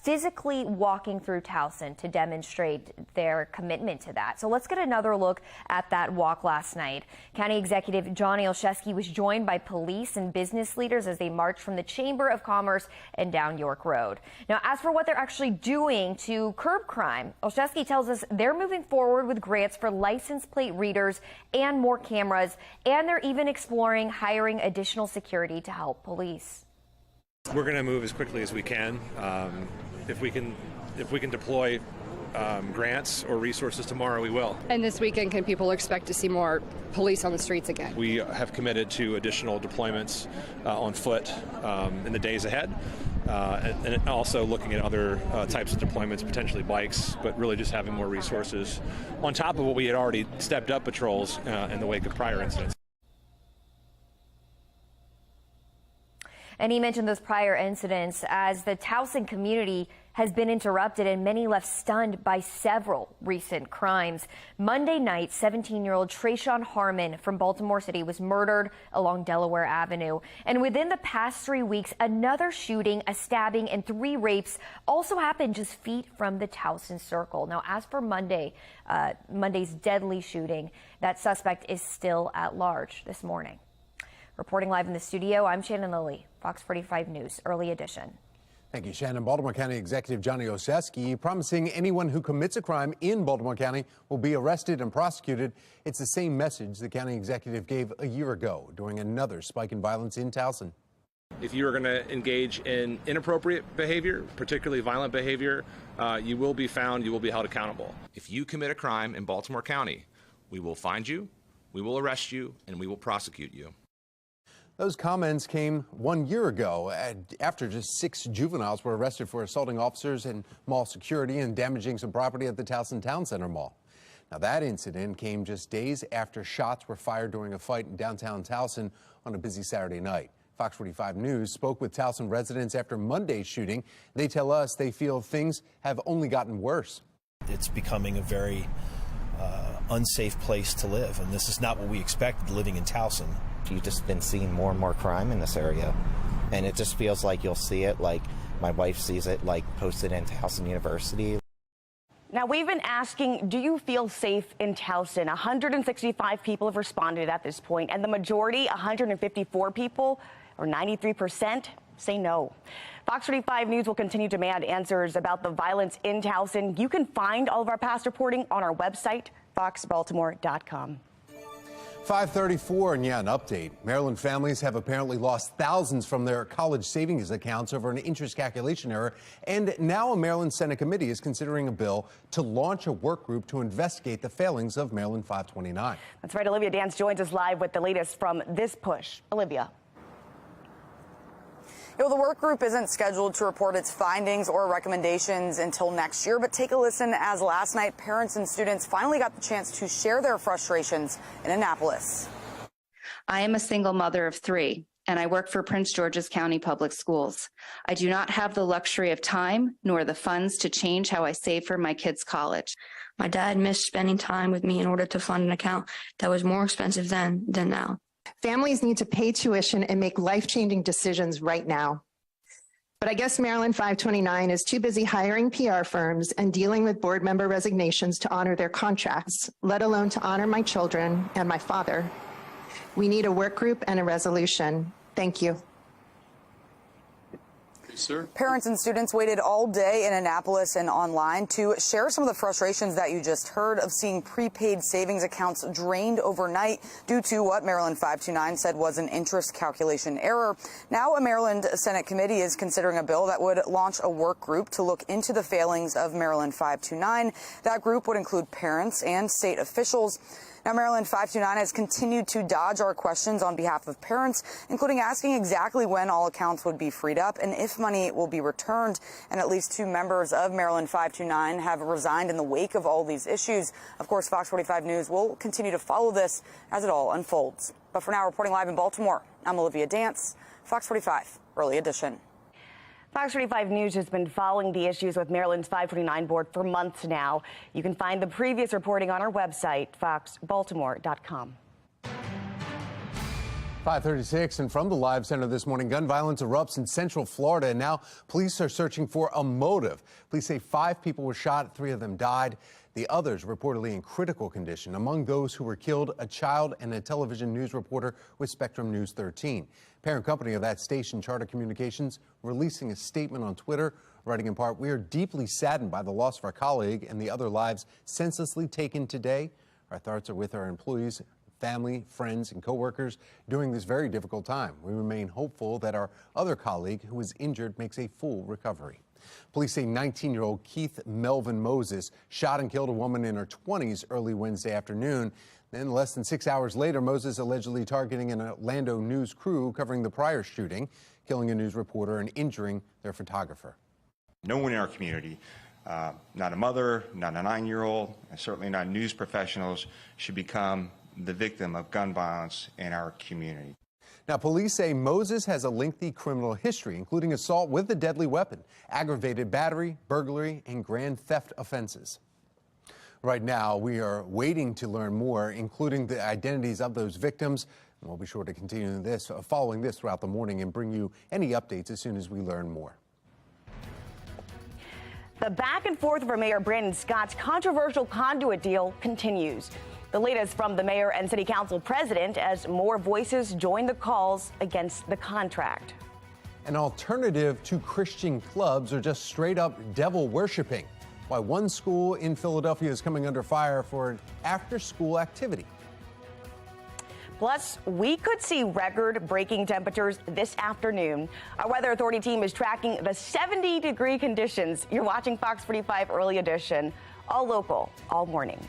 physically walking through Towson to demonstrate their commitment to that. So let's get another look at that walk last night. County Executive Johnny Olszewski was joined by police and business leaders as they marched from the Chamber of Commerce and down York Road. Now, as for what they're actually doing to curb crime, Olszewski tells us they're moving forward with grants for license plate readers and more cameras, and they're even exploring hiring additional security to help police. We're going to move as quickly as we can. If we can deploy grants or resources tomorrow, we will. And this weekend, can people expect to see more police on the streets again? We have committed to additional deployments on foot in the days ahead, and also looking at other types of deployments, potentially bikes, but really just having more resources on top of what we had already stepped up patrols in the wake of prior incidents. And he mentioned those prior incidents as the Towson community has been interrupted and many left stunned by several recent crimes. Monday night, 17-year-old Trayshawn Harmon from Baltimore City was murdered along Delaware Avenue. And within the past 3 weeks, another shooting, a stabbing, and 3 rapes also happened just feet from the Towson Circle. Now, as for Monday's deadly shooting, that suspect is still at large this morning. Reporting live in the studio, I'm Shannon Lilly, Fox 45 News, Early Edition. Thank you, Shannon. Baltimore County Executive Johnny Olszewski promising anyone who commits a crime in Baltimore County will be arrested and prosecuted. It's the same message the county executive gave a year ago during another spike in violence in Towson. If you are going to engage in inappropriate behavior, particularly violent behavior, you will be found, you will be held accountable. If you commit a crime in Baltimore County, we will find you, we will arrest you, and we will prosecute you. Those comments came 1 year ago after just 6 juveniles were arrested for assaulting officers and mall security and damaging some property at the Towson Town Center Mall. Now, that incident came just days after shots were fired during a fight in downtown Towson on a busy Saturday night. Fox 45 News spoke with Towson residents after Monday's shooting. They tell us they feel things have only gotten worse. It's becoming a very unsafe place to live, and this is not what we expected living in Towson. You've just been seeing more and more crime in this area, and it just feels like you'll see it, like my wife sees it, like posted in Towson University. Now, we've been asking, do you feel safe in Towson? 165 people have responded at this point, and the majority, 154 people, or 93%, say no. Fox 45 News will continue to demand answers about the violence in Towson. You can find all of our past reporting on our website, foxbaltimore.com. 534, and an update. Maryland families have apparently lost thousands from their college savings accounts over an interest calculation error. And now a Maryland Senate committee is considering a bill to launch a work group to investigate the failings of Maryland 529. That's right. Olivia Dance joins us live with the latest from this push. Olivia. The work group isn't scheduled to report its findings or recommendations until next year, but take a listen as last night parents and students finally got the chance to share their frustrations in Annapolis. I am a single mother of 3. and I work for Prince George's County Public Schools. I do not have the luxury of time nor the funds to change how I save for my kids' college. My dad missed spending time with me in order to fund an account that was more expensive then than now. Families need to pay tuition and make life-changing decisions right now. But I guess Maryland 529 is too busy hiring PR firms and dealing with board member resignations to honor their contracts, let alone to honor my children and my father. We need a work group and a resolution. Thank you. Sir. Parents and students waited all day in Annapolis and online to share some of the frustrations that you just heard of seeing prepaid savings accounts drained overnight due to what Maryland 529 said was an interest calculation error. Now a Maryland Senate committee is considering a bill that would launch a work group to look into the failings of Maryland 529. That group would include parents and state officials. Now, Maryland 529 has continued to dodge our questions on behalf of parents, including asking exactly when all accounts would be freed up and if money will be returned. And at least 2 members of Maryland 529 have resigned in the wake of all these issues. Of course, Fox 45 News will continue to follow this as it all unfolds. But for now, reporting live in Baltimore, I'm Olivia Dance, Fox 45 Early Edition. Fox 45 News has been following the issues with Maryland's 529 board for months now. You can find the previous reporting on our website, foxbaltimore.com. 5:36, and from the Live Center this morning, gun violence erupts in Central Florida, and now police are searching for a motive. Police say 5 people were shot, 3 of them died. The others reportedly in critical condition. Among those who were killed, a child and a television news reporter with Spectrum News 13. Parent company of that station, Charter Communications, releasing a statement on Twitter, writing in part, "We are deeply saddened by the loss of our colleague and the other lives senselessly taken today. Our thoughts are with our employees, family, friends, and coworkers during this very difficult time. We remain hopeful that our other colleague who was injured makes a full recovery." Police say 19-year-old Keith Melvin Moses shot and killed a woman in her 20s early Wednesday afternoon. Then less than 6 hours later, Moses allegedly targeting an Orlando news crew covering the prior shooting, killing a news reporter and injuring their photographer. No one in our community, not a mother, not a 9-year-old, and certainly not news professionals, should become the victim of gun violence in our community. Now, police say Moses has a lengthy criminal history, including assault with a deadly weapon, aggravated battery, burglary, and grand theft offenses. Right now, we are waiting to learn more, including the identities of those victims. And we'll be sure to continue this, following this throughout the morning and bring you any updates as soon as we learn more. The back and forth over Mayor Brandon Scott's controversial conduit deal continues. The latest from the mayor and city council president as more voices join the calls against the contract. An alternative to Christian clubs or just straight up devil worshiping. Why one school in Philadelphia is coming under fire for an after-school activity. Plus, we could see record-breaking temperatures this afternoon. Our Weather Authority team is tracking the 70-degree conditions. You're watching Fox 45 Early Edition, all local, all morning.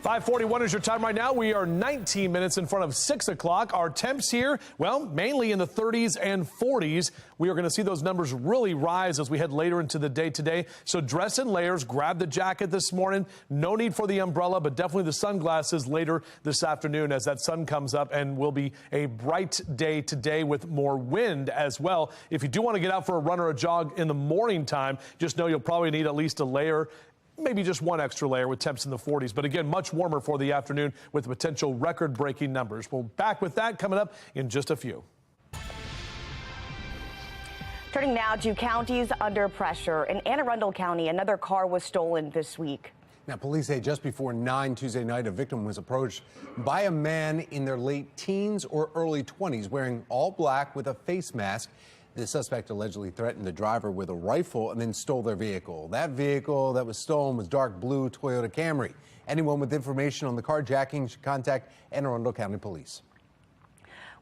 5:41 is your time right now. We are 19 minutes in front of 6 o'clock. Our temps here, well, mainly in the 30s and 40s. We are going to see those numbers really rise as we head later into the day today. So dress in layers, grab the jacket this morning. No need for the umbrella, but definitely the sunglasses later this afternoon as that sun comes up, and will be a bright day today with more wind as well. If you do want to get out for a run or a jog in the morning time, just know you'll probably need at least a layer, maybe just one extra layer, with temps in the 40s. But again, much warmer for the afternoon with potential record-breaking numbers. We'll back with that coming up in just a few. Turning now to counties under pressure. In Anne Arundel County, another car was stolen this week. Now, police say just before 9 Tuesday night, a victim was approached by a man in their late teens or early 20s wearing all black with a face mask. The suspect allegedly threatened the driver with a rifle and then stole their vehicle. That vehicle that was stolen was dark blue Toyota Camry. Anyone with information on the carjacking should contact Anne Arundel County Police.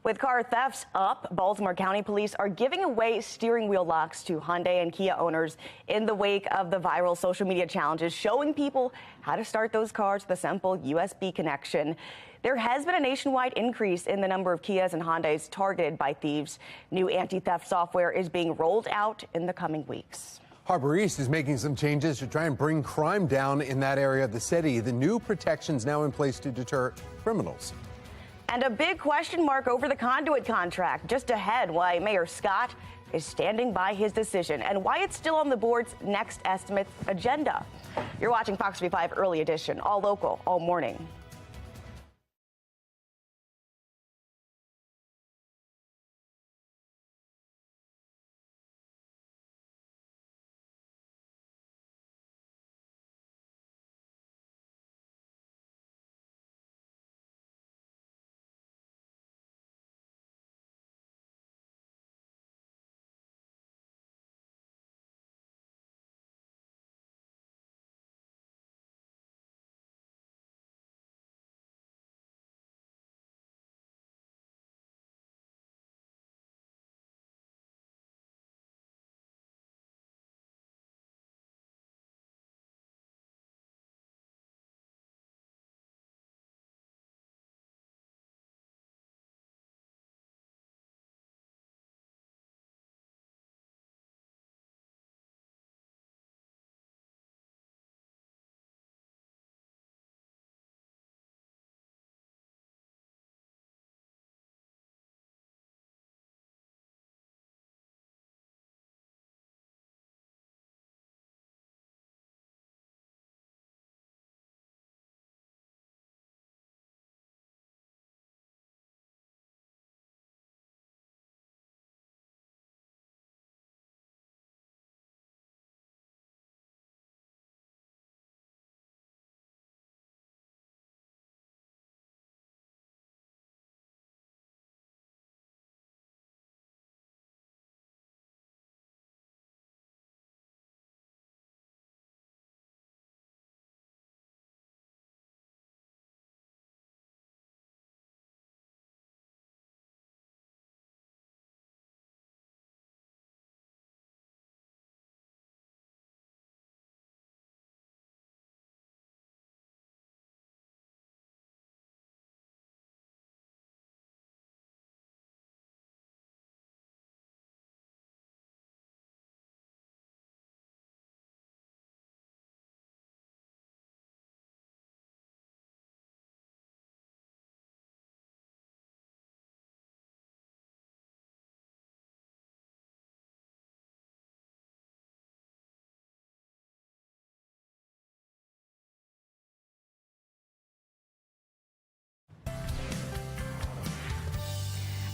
With car thefts up, Baltimore County Police are giving away steering wheel locks to Hyundai and Kia owners in the wake of the viral social media challenges showing people how to start those cars with a simple USB connection. There has been a nationwide increase in the number of Kias and Hyundais targeted by thieves. New anti-theft software is being rolled out in the coming weeks. Harbor East is making some changes to try and bring crime down in that area of the city. The new protections now in place to deter criminals. And a big question mark over the conduit contract. Just ahead, why Mayor Scott is standing by his decision and why it's still on the board's next estimates agenda. You're watching Fox 45 Early Edition, all local, all morning.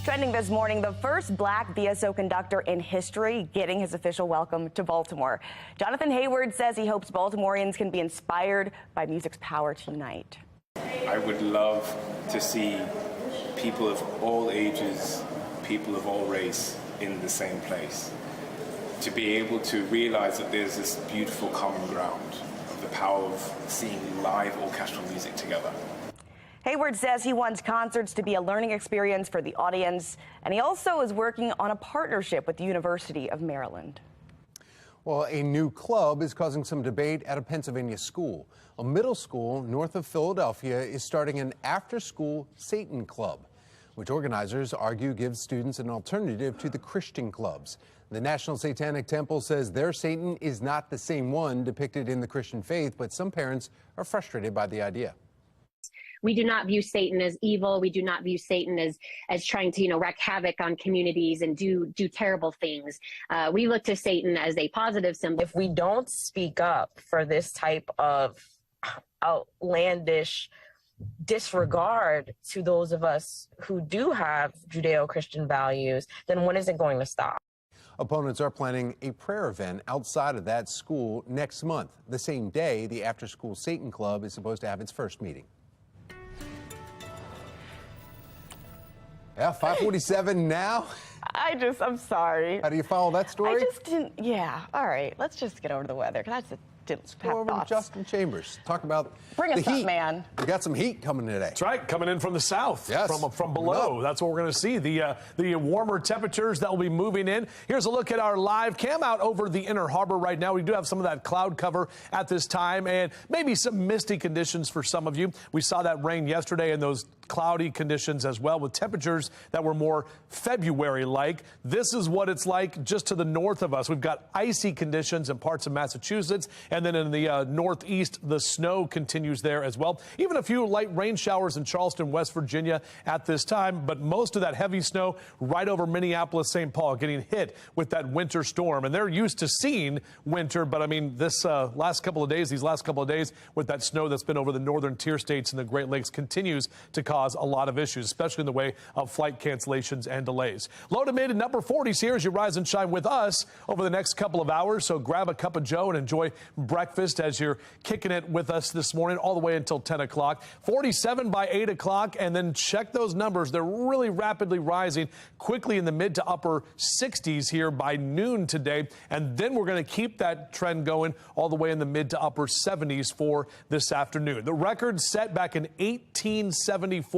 Trending this morning, the first black BSO conductor in history getting his official welcome to Baltimore. Jonathan Hayward says he hopes Baltimoreans can be inspired by music's power to unite. I would love to see people of all ages, people of all race in the same place. To be able to realize that there's this beautiful common ground of the power of seeing live orchestral music together. Hayward says he wants concerts to be a learning experience for the audience, and he also is working on a partnership with the University of Maryland. Well, a new club is causing some debate at a Pennsylvania school. A middle school north of Philadelphia is starting an after-school Satan club, which organizers argue gives students an alternative to the Christian clubs. The National Satanic Temple says their Satan is not the same one depicted in the Christian faith, but some parents are frustrated by the idea. We do not view Satan as evil. We do not view Satan as trying to, wreak havoc on communities and do terrible things. We look to Satan as a positive symbol. If we don't speak up for this type of outlandish disregard to those of us who do have Judeo-Christian values, then when is it going to stop? Opponents are planning a prayer event outside of that school next month, the same day the after-school Satan Club is supposed to have its first meeting. Yeah, 547 now. I'm sorry. How do you follow that story? I just didn't, yeah. All right, let's just get over to the weather, because I didn't have Go over to thoughts. Justin Chambers. Talk about Bring the us up, heat. man. We got some heat coming today. That's right, coming in from the south, yes. from below. That's what we're going to see, the warmer temperatures that will be moving in. Here's a look at our live cam out over the Inner Harbor right now. We do have some of that cloud cover at this time and maybe some misty conditions for some of you. We saw that rain yesterday and those cloudy conditions as well with temperatures that were more February-like. This is what it's like just to the north of us. We've got icy conditions in parts of Massachusetts, and then in the northeast, the snow continues there as well. Even a few light rain showers in Charleston, West Virginia at this time, but most of that heavy snow right over Minneapolis, St. Paul, getting hit with that winter storm. And they're used to seeing winter, but I mean, this last couple of days with that snow that's been over the northern tier states and the Great Lakes continues to cause a lot of issues, especially in the way of flight cancellations and delays. Low to mid and upper 40s here as you rise and shine with us over the next couple of hours. So grab a cup of joe and enjoy breakfast as you're kicking it with us this morning all the way until 10 o'clock. 47 by 8 o'clock, and then check those numbers. They're really rapidly rising quickly in the mid to upper 60s here by noon today. And then we're going to keep that trend going all the way in the mid to upper 70s for this afternoon. The record set back in 1874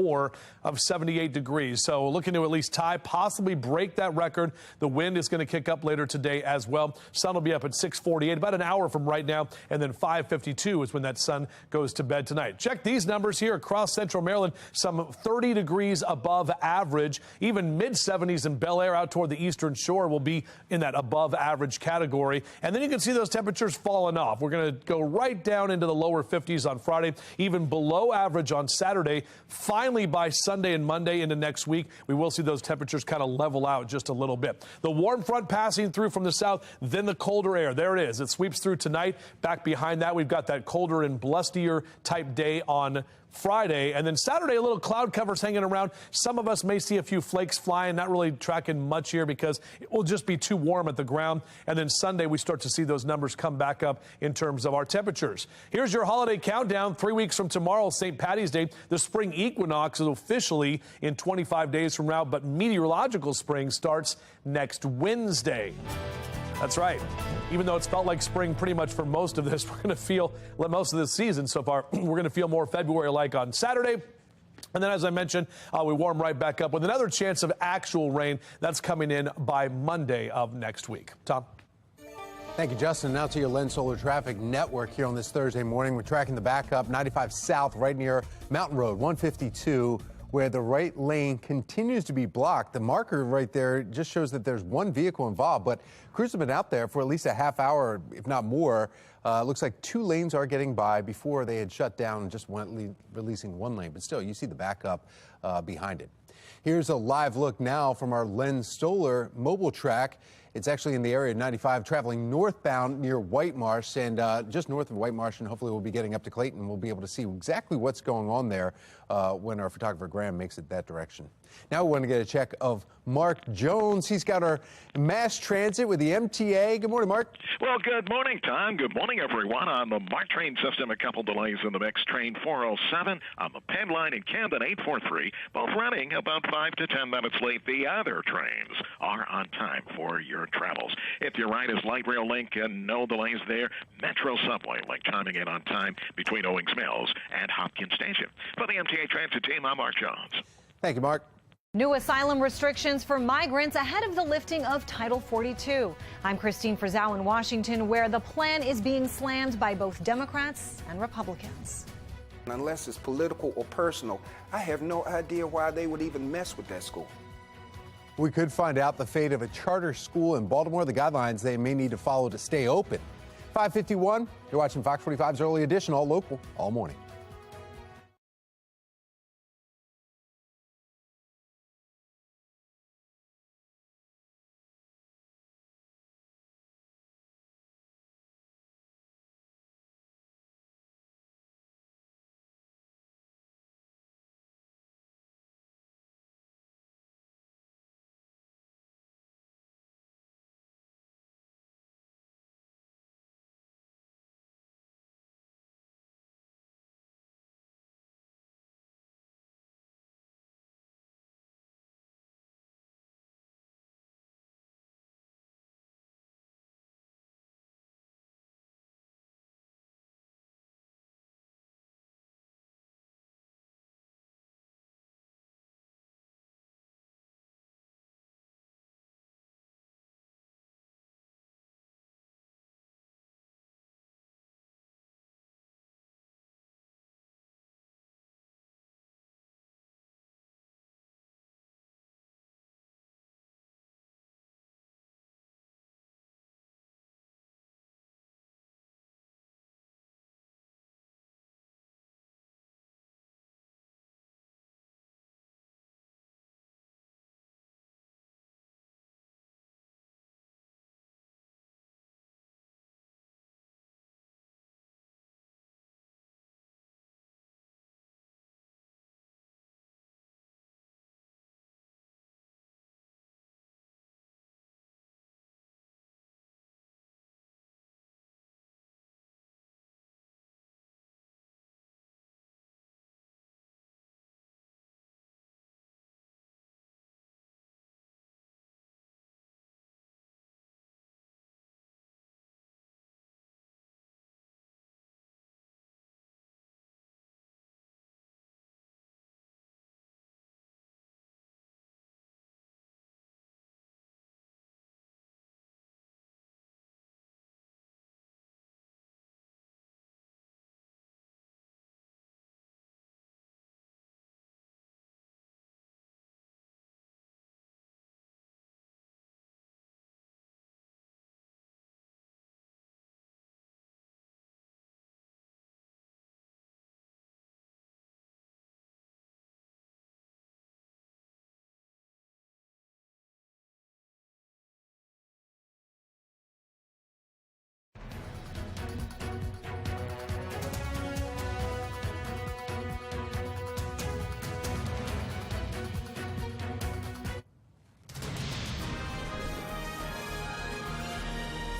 of 78 degrees. So looking to at least tie, possibly break that record. The wind is going to kick up later today as well. Sun will be up at 6:48, about an hour from right now, and then 5:52 is when that sun goes to bed tonight. Check these numbers here across central Maryland, some 30 degrees above average. Even mid-70s in Bel Air out toward the eastern shore will be in that above average category. And then you can see those temperatures falling off. We're going to go right down into the lower 50s on Friday, even below average on Saturday. Finally, by Sunday and Monday into next week, we will see those temperatures kind of level out just a little bit. The warm front passing through from the south, then the colder air. There it is. It sweeps through tonight. Back behind that, we've got that colder and blustier type day on Friday, and then Saturday, a little cloud covers hanging around. Some of us may see a few flakes flying, not really tracking much here because it will just be too warm at the ground. And then Sunday, we start to see those numbers come back up in terms of our temperatures. Here's your holiday countdown. 3 weeks from tomorrow, St. Patty's Day. The spring equinox is officially in 25 days from now, but meteorological spring starts next Wednesday. That's right. Even though it's felt like spring pretty much for most of this, we're going to feel most of this season so far. We're going to feel more February-like on Saturday. And then, as I mentioned, we warm right back up with another chance of actual rain. That's coming in by Monday of next week. Tom? Thank you, Justin. Now to your Lens Solar Traffic Network here on this Thursday morning. We're tracking the backup 95 South right near Mountain Road 152. Where the right lane continues to be blocked. The marker right there just shows that there's one vehicle involved, but crews have been out there for at least a half hour, if not more. Looks like 2 lanes are getting by before they had shut down, just releasing 1 lane. But still, you see the backup behind it. Here's a live look now from our Lens Solar mobile track. It's actually in the area of 95, traveling northbound near White Marsh and just north of White Marsh, and hopefully we'll be getting up to Clayton. We'll be able to see exactly what's going on there when our photographer Graham makes it that direction. Now we want to get a check of Mark Jones. He's got our mass transit with the MTA. Good morning, Mark. Well, good morning, Tom. Good morning, everyone. On the MARC train system, a couple delays in the mix. Train 407 on the Penn line in Camden 843, both running about 5 to 10 minutes late. The other trains are on time for your travels. If your ride is light rail link and no delays there, Metro Subway link chiming in on time between Owings Mills and Hopkins Station. For the MTA Transit team, I'm Mark Jones. Thank you, Mark. New asylum restrictions for migrants ahead of the lifting of Title 42. I'm Christine Frizzau in Washington, where the plan is being slammed by both Democrats and Republicans. Unless it's political or personal, I have no idea why they would even mess with that school. We could find out the fate of a charter school in Baltimore, the guidelines they may need to follow to stay open. 5:51, you're watching Fox 45's Early Edition, all local, all morning.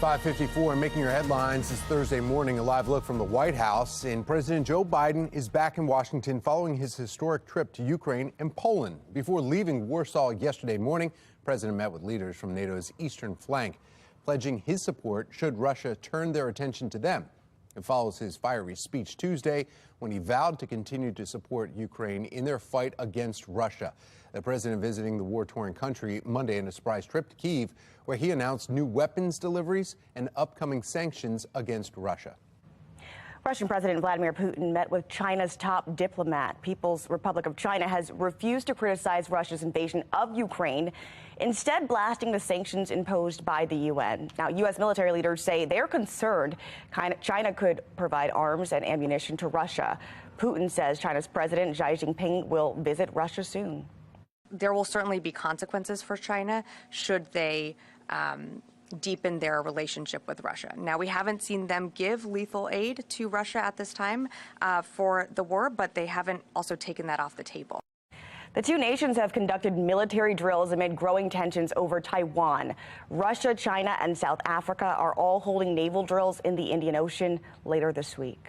.54 and making your headlines this Thursday morning, a live look from the White House. And President Joe Biden is back in Washington following his historic trip to Ukraine and Poland. Before leaving Warsaw yesterday morning, the president met with leaders from NATO's eastern flank, pledging his support should Russia turn their attention to them. It follows his fiery speech Tuesday when he vowed to continue to support Ukraine in their fight against Russia. The president visiting the war-torn country Monday in a surprise trip to Kyiv, where he announced new weapons deliveries and upcoming sanctions against Russia. Russian President Vladimir Putin met with China's top diplomat. People's Republic of China has refused to criticize Russia's invasion of Ukraine, instead blasting the sanctions imposed by the UN. Now, U.S. military leaders say they're concerned China could provide arms and ammunition to Russia. Putin says China's President Xi Jinping will visit Russia soon. There will certainly be consequences for China should they deepen their relationship with Russia. Now, we haven't seen them give lethal aid to Russia at this time for the war, but they haven't also taken that off the table. The two nations have conducted military drills amid growing tensions over Taiwan. Russia, China, and South Africa are all holding naval drills in the Indian Ocean later this week.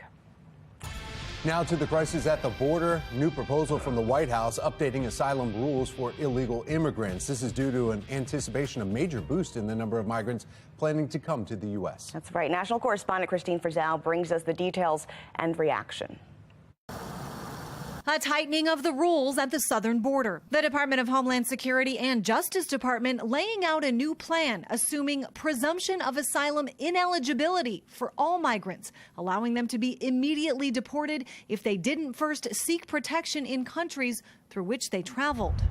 Now to the crisis at the border. New proposal from the White House updating asylum rules for illegal immigrants. This is due to an anticipation of major boost in the number of migrants planning to come to the U.S. That's right. National correspondent Christine Frizzau brings us the details and reaction. A tightening of the rules at the southern border. The Department of Homeland Security and Justice Department laying out a new plan, assuming presumption of asylum ineligibility for all migrants, allowing them to be immediately deported if they didn't first seek protection in countries through which they traveled.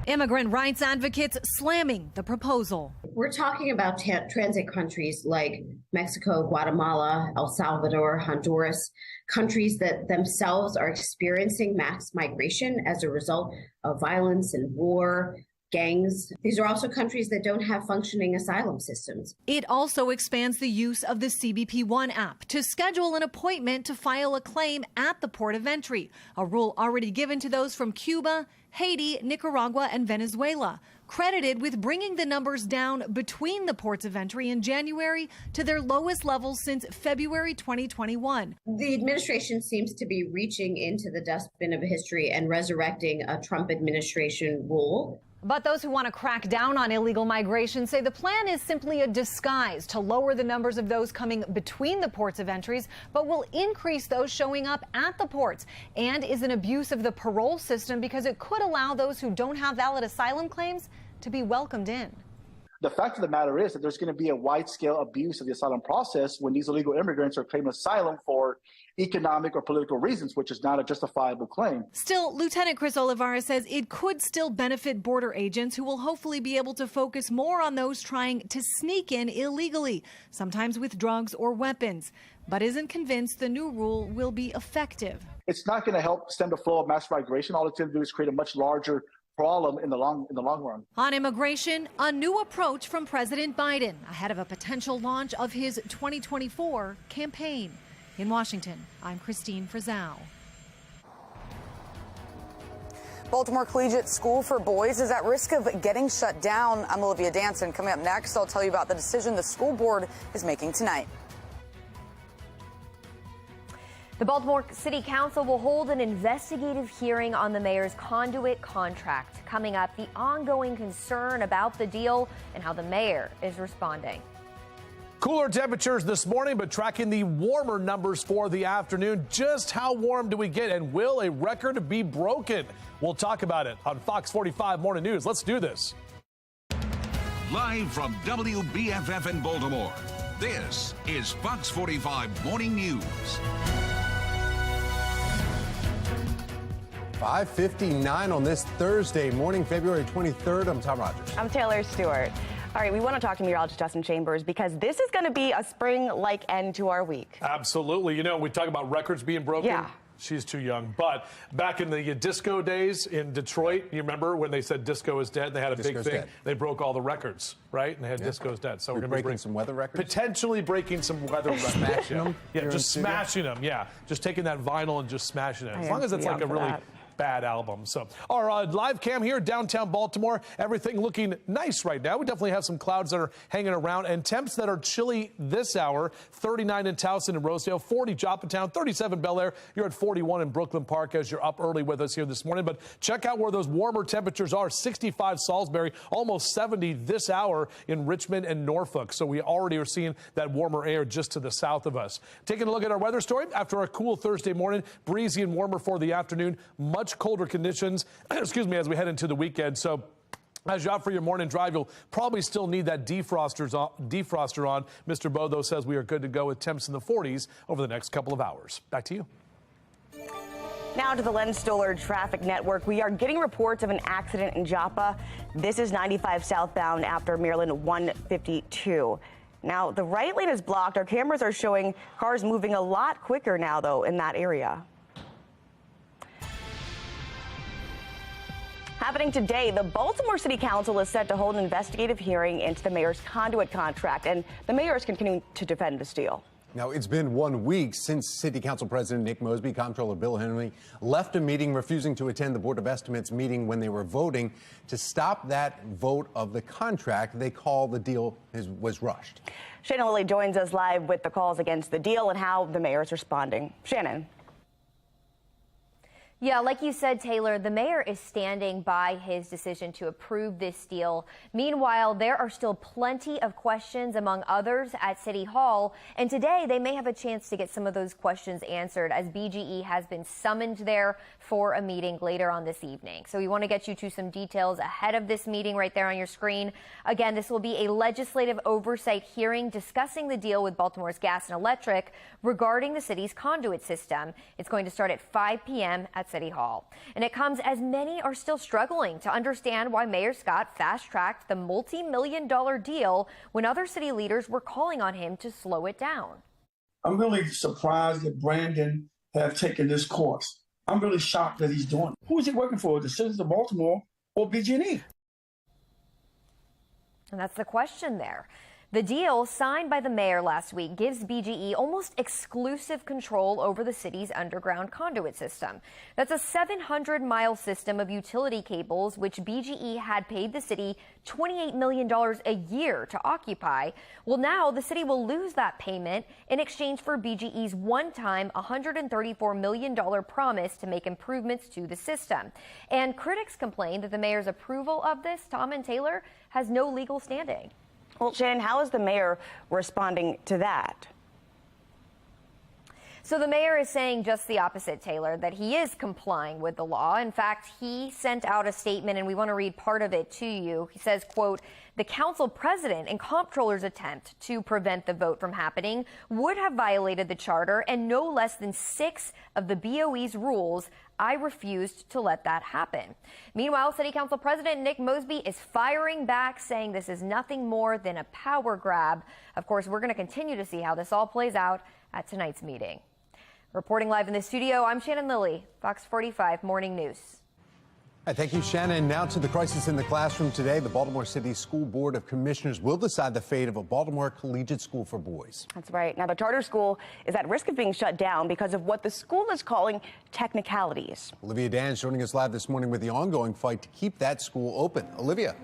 Immigrant rights advocates slamming the proposal. We're talking about transit countries like Mexico, Guatemala, El Salvador, Honduras, countries that themselves are experiencing mass migration as a result of violence and war, gangs. These are also countries that don't have functioning asylum systems. It also expands the use of the CBP One app to schedule an appointment to file a claim at the port of entry, a rule already given to those from Cuba, Haiti, Nicaragua, and Venezuela, credited with bringing the numbers down between the ports of entry in January to their lowest levels since February 2021. The administration seems to be reaching into the dustbin of history and resurrecting a Trump administration rule. But those who want to crack down on illegal migration say the plan is simply a disguise to lower the numbers of those coming between the ports of entries, but will increase those showing up at the ports, and is an abuse of the parole system because it could allow those who don't have valid asylum claims to be welcomed in. The fact of the matter is that there's going to be a wide-scale abuse of the asylum process when these illegal immigrants are claiming asylum for economic or political reasons, which is not a justifiable claim. Still, Lieutenant Chris Olivares says it could still benefit border agents who will hopefully be able to focus more on those trying to sneak in illegally, sometimes with drugs or weapons, but isn't convinced the new rule will be effective. It's not going to help stem the flow of mass migration. All it's going to do is create a much larger problem in the long run. On immigration, a new approach from President Biden ahead of a potential launch of his 2024 campaign. In Washington, I'm Christine Frizzell. Baltimore Collegiate School for Boys is at risk of getting shut down. I'm Olivia Danson. Coming up next, I'll tell you about the decision the school board is making tonight. The Baltimore City Council will hold an investigative hearing on the mayor's conduit contract. Coming up, the ongoing concern about the deal and how the mayor is responding. Cooler temperatures this morning, but tracking the warmer numbers for the afternoon. Just how warm do we get, and will a record be broken? We'll talk about it on Fox 45 Morning News. Let's do this. Live from WBFF in Baltimore, this is Fox 45 Morning News. 5:59 on this Thursday morning, February 23rd. I'm Tom Rogers. I'm Taylor Stewart. All right, we want to talk to meteorologist Justin Chambers because this is going to be a spring-like end to our week. Absolutely. You know, we talk about records being broken. Yeah. She's too young. But back in the disco days in Detroit, you remember when they said disco is dead? They had a big thing. Dead. They broke all the records, right? And they had disco's dead. So we're going to be breaking some weather records? Potentially breaking some weather records. Smashing them? Yeah, just smashing them. Yeah, just taking that vinyl and just smashing it. As long as it's like a really bad album. So our live cam here downtown Baltimore, everything looking nice right now. We definitely have some clouds that are hanging around and temps that are chilly this hour. 39 in Towson and Rosedale, 40 Joppatown, 37 Bel Air. You're at 41 in Brooklyn Park as you're up early with us here this morning. But check out where those warmer temperatures are. 65 Salisbury, almost 70 this hour in Richmond and Norfolk. So we already are seeing that warmer air just to the south of us. Taking a look at our weather story after a cool Thursday morning, breezy and warmer for the afternoon. Much colder conditions, excuse me, as we head into the weekend. So as you're out for your morning drive, you'll probably still need that defroster on. Mr. Bo, though, says we are good to go with temps in the 40s over the next couple of hours. Back to you. Now to the Len Stoller Traffic Network. We are getting reports of an accident in Joppa. This is 95 southbound after Maryland 152. Now, the right lane is blocked. Our cameras are showing cars moving a lot quicker now, though, in that area. Happening today, the Baltimore City Council is set to hold an investigative hearing into the mayor's conduit contract, and the mayor is continuing to defend this deal. Now, it's been 1 week since City Council President Nick Mosby, Comptroller Bill Henry left a meeting refusing to attend the Board of Estimates meeting when they were voting to stop that vote of the contract. They call the deal was rushed. Shannon Lilly joins us live with the calls against the deal and how the mayor is responding. Shannon. Yeah, like you said, Taylor, the mayor is standing by his decision to approve this deal. Meanwhile, there are still plenty of questions, among others, at City Hall. And today, they may have a chance to get some of those questions answered, as BGE has been summoned there for a meeting later on this evening. So we want to get you to some details ahead of this meeting right there on your screen. Again, this will be a legislative oversight hearing discussing the deal with Baltimore's Gas and Electric regarding the city's conduit system. It's going to start at 5 p.m. at City Hall. And it comes as many are still struggling to understand why Mayor Scott fast-tracked the multi-million-dollar deal when other city leaders were calling on him to slow it down. I'm really surprised that Brandon have taken this course. I'm really shocked that he's doing it. Who is he working for, the citizens of Baltimore or BG&E? And that's the question there. The deal signed by the mayor last week gives BGE almost exclusive control over the city's underground conduit system. That's a 700-mile system of utility cables, which BGE had paid the city $28 million a year to occupy. Well, now the city will lose that payment in exchange for BGE's one-time $134 million promise to make improvements to the system. And critics complain that the mayor's approval of this, Tom and Taylor, has no legal standing. Well, Shannon, how is the mayor responding to that? So the mayor is saying just the opposite, Taylor, that he is complying with the law. In fact, he sent out a statement, and we want to read part of it to you. He says, quote, "The council president and comptroller's attempt to prevent the vote from happening would have violated the charter and no less than 6 of the BOE's rules. I refused to let that happen." Meanwhile, City Council President Nick Mosby is firing back, saying this is nothing more than a power grab. Of course, we're going to continue to see how this all plays out at tonight's meeting. Reporting live in the studio, I'm Shannon Lilly, Fox 45 Morning News. Thank you, Shannon. Now to the crisis in the classroom today. The Baltimore City School Board of Commissioners will decide the fate of a Baltimore collegiate school for boys. That's right. Now, the charter school is at risk of being shut down because of what the school is calling technicalities. Olivia Dan joining us live this morning with the ongoing fight to keep that school open. Olivia.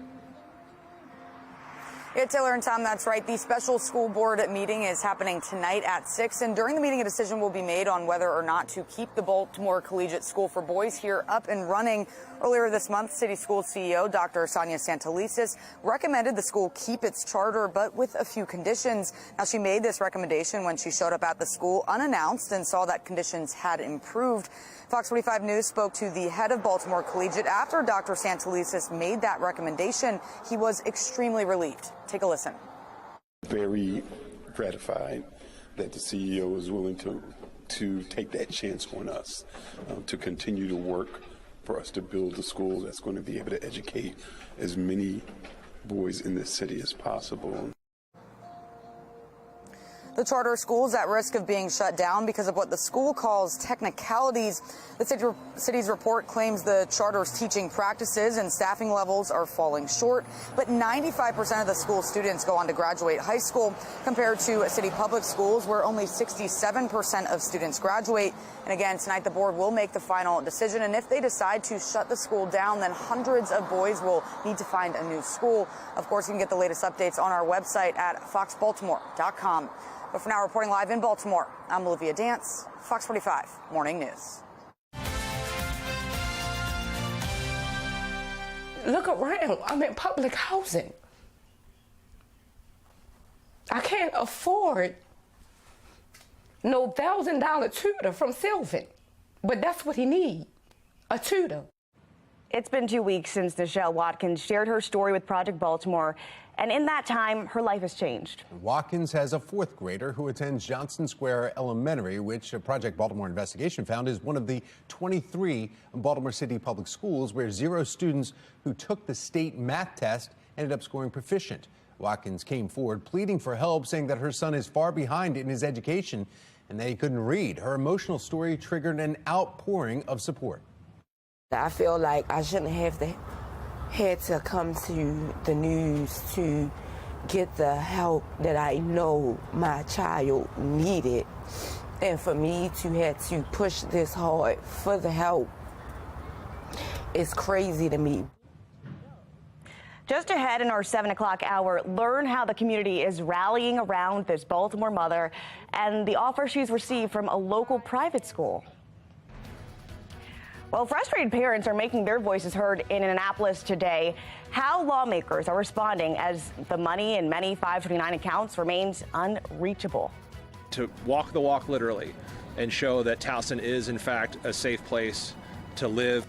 Yeah, Taylor and Tom, that's right. The special school board meeting is happening tonight at 6. And during the meeting, a decision will be made on whether or not to keep the Baltimore Collegiate School for Boys here up and running. Earlier this month, City School CEO Dr. Sonia Santelises recommended the school keep its charter, but with a few conditions. Now, she made this recommendation when she showed up at the school unannounced and saw that conditions had improved. Fox 45 News spoke to the head of Baltimore Collegiate after Dr. Santelises made that recommendation. He was extremely relieved. Take a listen. Very gratified that the CEO is willing to take that chance on us, to continue to work for us to build a school that's going to be able to educate as many boys in this city as possible. The charter school is at risk of being shut down because of what the school calls technicalities. The city's report claims the charter's teaching practices and staffing levels are falling short, but 95% of the school students go on to graduate high school compared to city public schools where only 67% of students graduate. And again, tonight the board will make the final decision, and if they decide to shut the school down, then hundreds of boys will need to find a new school. Of course, you can get the latest updates on our website at foxbaltimore.com. But for now, reporting live in Baltimore, I'm Olivia Dance, Fox 45 Morning News. Look around. I'm in public housing. I can't afford no $1,000 tutor from Sylvan, but that's what he needs, a tutor. It's been 2 weeks since Nichelle Watkins shared her story with Project Baltimore, and in that time, her life has changed. Watkins has a 4th grader who attends Johnson Square Elementary, which a Project Baltimore investigation found is one of the 23 Baltimore City public schools where 0 students who took the state math test ended up scoring proficient. Watkins came forward pleading for help, saying that her son is far behind in his education and that he couldn't read. Her emotional story triggered an outpouring of support. I feel like I shouldn't have had to come to the news to get the help that I know my child needed. And for me to have to push this hard for the help is crazy to me. Just ahead in our 7 o'clock hour, learn how the community is rallying around this Baltimore mother and the offer she's received from a local private school. Well, frustrated parents are making their voices heard in Annapolis today. How lawmakers are responding as the money in many 529 accounts remains unreachable. To walk the walk literally and show that Towson is, in fact, a safe place to live.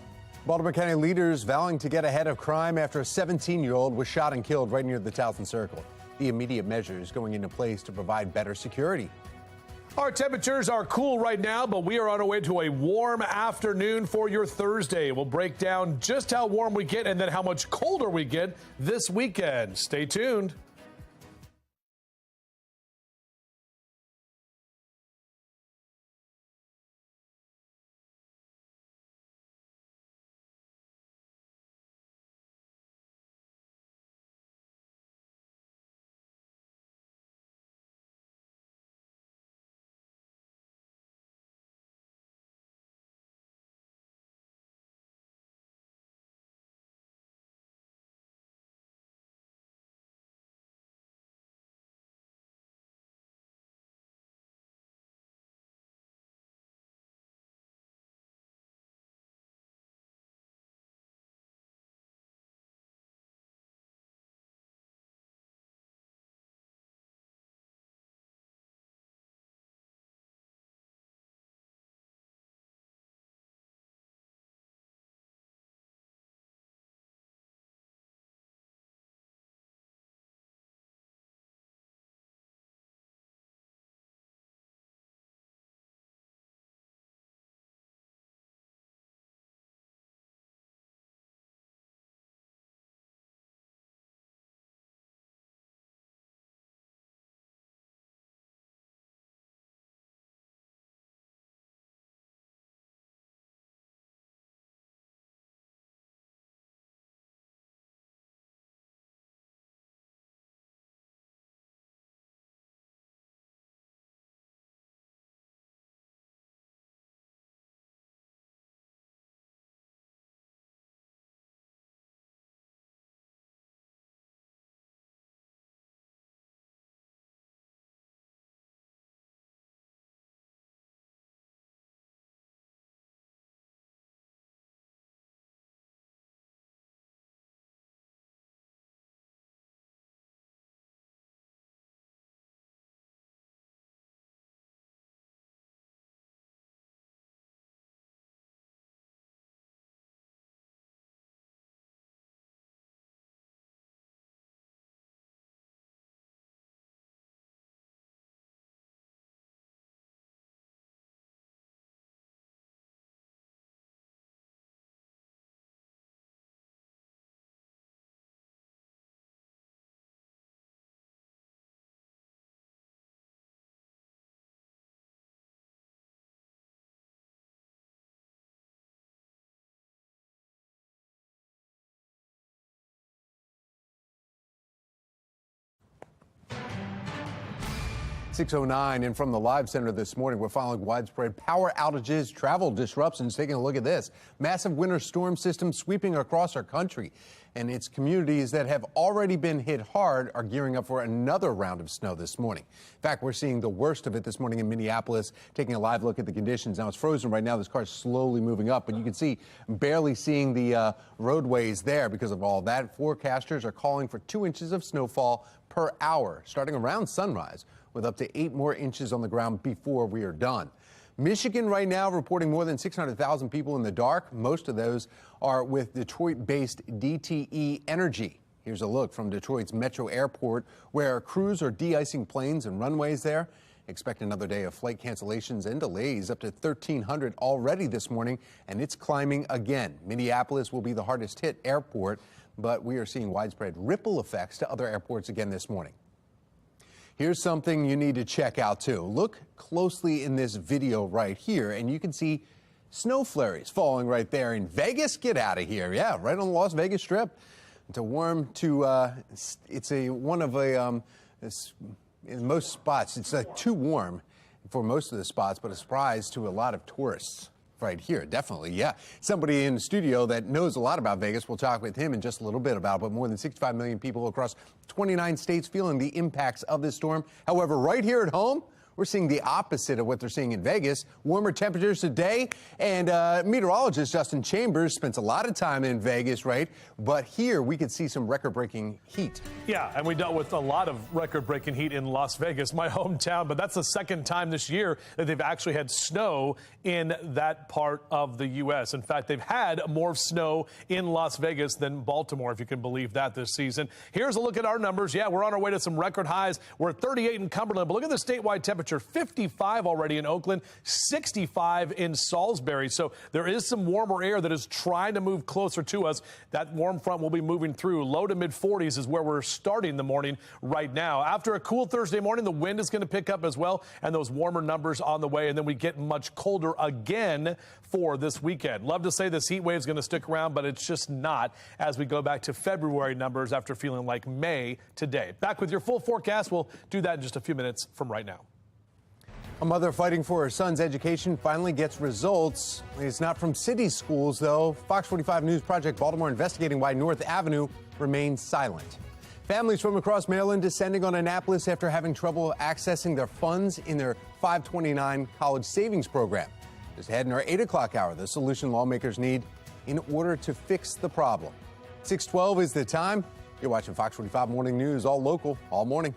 Baltimore County leaders vowing to get ahead of crime after a 17-year-old was shot and killed right near the Towson Circle. The immediate measures going into place to provide better security. Our temperatures are cool right now, but we are on our way to a warm afternoon for your Thursday. We'll break down just how warm we get and then how much colder we get this weekend. Stay tuned. .09 and from the live center this morning, we're following widespread power outages, travel disruptions. Taking a look at this. Massive winter storm system sweeping across our country. And its communities that have already been hit hard are gearing up for another round of snow this morning. In fact, we're seeing the worst of it this morning in Minneapolis. Taking a live look at the conditions. Now it's frozen right now. This car's slowly moving up, but you can see barely seeing the roadways there because of all that. Forecasters are calling for 2 inches of snowfall per hour starting around sunrise, with up to 8 more inches on the ground before we are done. Michigan right now reporting more than 600,000 people in the dark. Most of those are with Detroit-based DTE Energy. Here's a look from Detroit's Metro Airport, where crews are de-icing planes and runways there. Expect another day of flight cancellations and delays, up to 1,300 already this morning, and it's climbing again. Minneapolis will be the hardest hit airport, but we are seeing widespread ripple effects to other airports again this morning. Here's something you need to check out, too. Look closely in this video right here, and you can see snow flurries falling right there in Vegas. Get out of here. Yeah, right on the Las Vegas Strip. It's a warm to, it's a one of a, in most spots, it's like too warm for most of the spots, but a surprise to a lot of tourists. Right here, definitely, yeah. Somebody in the studio that knows a lot about Vegas. We'll talk with him in just a little bit about it, but more than 65 million people across 29 states feeling the impacts of this storm. However, right here at home, we're seeing the opposite of what they're seeing in Vegas. Warmer temperatures today, and meteorologist Justin Chambers spends a lot of time in Vegas, right? But here we could see some record-breaking heat. Yeah, and we dealt with a lot of record-breaking heat in Las Vegas, my hometown, but that's the second time this year that they've actually had snow in that part of the U.S. In fact, they've had more snow in Las Vegas than Baltimore, if you can believe that, this season. Here's a look at our numbers. Yeah, we're on our way to some record highs. We're at 38 in Cumberland, but look at the statewide temperature, 55 already in Oakland, 65 in Salisbury. So there is some warmer air that is trying to move closer to us. That warm front will be moving through. Low to mid 40s is where we're starting the morning right now. After a cool Thursday morning, the wind is going to pick up as well, and those warmer numbers on the way, and then we get much colder again for this weekend. Love to say this heat wave is going to stick around, but it's just not as we go back to February numbers after feeling like May today. Back with your full forecast. We'll do that in just a few minutes from right now. A mother fighting for her son's education finally gets results. It's not from city schools, though. Fox 45 News Project Baltimore investigating why North Avenue remains silent. Families from across Maryland descending on Annapolis after having trouble accessing their funds in their 529 college savings program. Just ahead in our 8 o'clock hour, the solution lawmakers need in order to fix the problem. 6:12 is the time. You're watching Fox 45 Morning News, all local, all morning.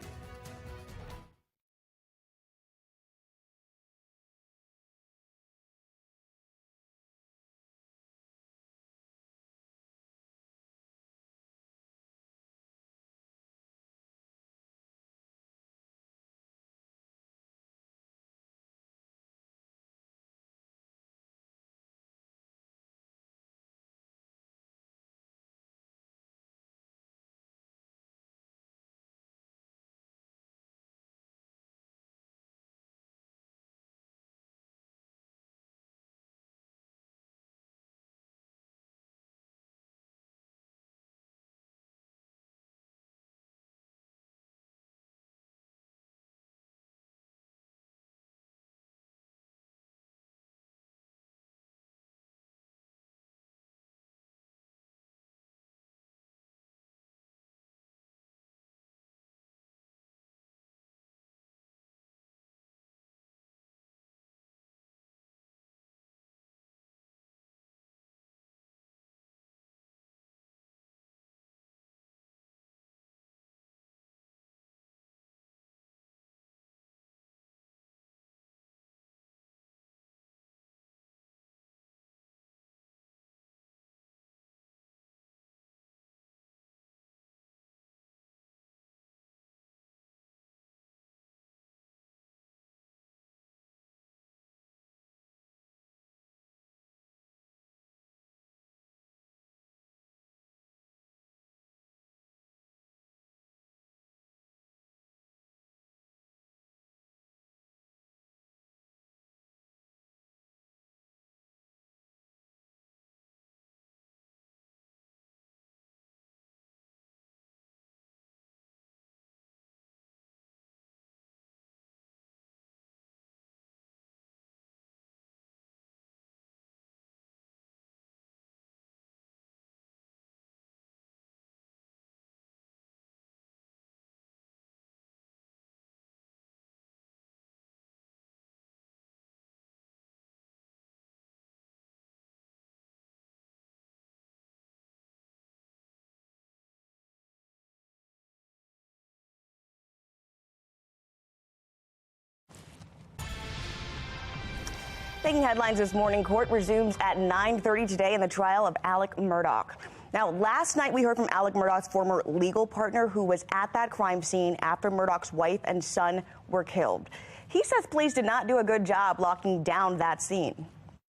Taking headlines this morning, court resumes at 9:30 today in the trial of Alec Murdaugh. Now, last night we heard from Alec Murdaugh's former legal partner who was at that crime scene after Murdaugh's wife and son were killed. He says police did not do a good job locking down that scene.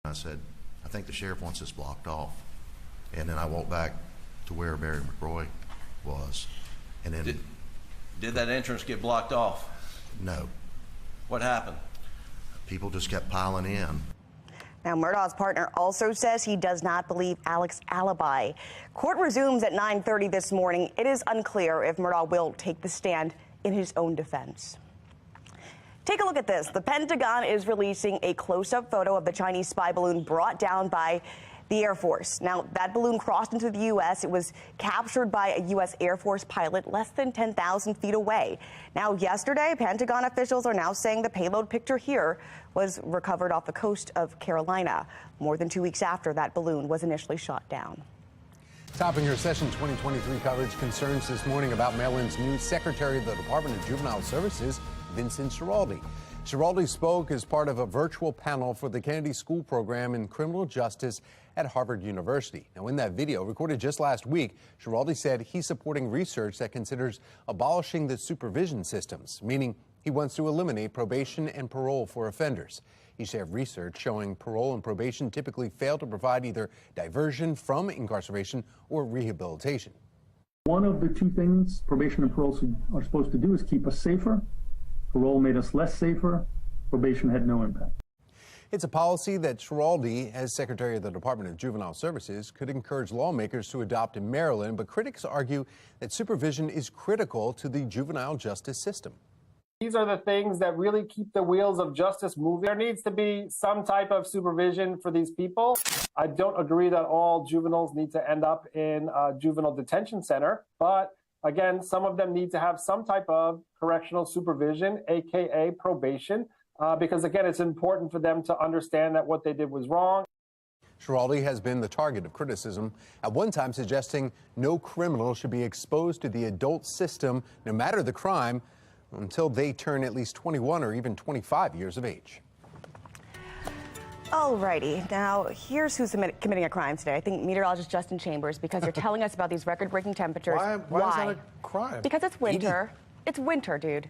I said, I think the sheriff wants this blocked off. And then I walked back to where Barry McRoy was. And then Did that entrance get blocked off? No. What happened? People just kept piling in. Now, Murdaugh's partner also says he does not believe Alec's alibi. Court resumes at 9:30 this morning. It is unclear if Murdaugh will take the stand in his own defense. Take a look at this. The Pentagon is releasing a close-up photo of the Chinese spy balloon brought down by the Air Force. Now, that balloon crossed into the U.S. It was captured by a U.S. Air Force pilot less than 10,000 feet away. Now, yesterday, Pentagon officials are now saying the payload picture here was recovered off the coast of Carolina, more than 2 weeks after that balloon was initially shot down. Topping her session 2023 coverage, concerns this morning about Maryland's new Secretary of the Department of Juvenile Services, Vincent Schiraldi. Schiraldi spoke as part of a virtual panel for the Kennedy School Program in Criminal Justice at Harvard University. Now, in that video recorded just last week, Schiraldi said he's supporting research that considers abolishing the supervision systems, meaning he wants to eliminate probation and parole for offenders. He shared research showing parole and probation typically fail to provide either diversion from incarceration or rehabilitation. One of the two things probation and parole are supposed to do is keep us safer. Parole made us less safer. Probation had no impact. It's a policy that Schiraldi, as Secretary of the Department of Juvenile Services, could encourage lawmakers to adopt in Maryland, but critics argue that supervision is critical to the juvenile justice system. These are the things that really keep the wheels of justice moving. There needs to be some type of supervision for these people. I don't agree that all juveniles need to end up in a juvenile detention center, but again, some of them need to have some type of correctional supervision, aka probation, because again, it's important for them to understand that what they did was wrong. Schiraldi has been the target of criticism, at one time suggesting no criminal should be exposed to the adult system, no matter the crime, until they turn at least 21 or even 25 years of age. Alrighty, now here's who's committing a crime today. I think meteorologist Justin Chambers, because you're telling us about these record-breaking temperatures. Why is that a crime? Because it's winter. 80. It's winter, dude.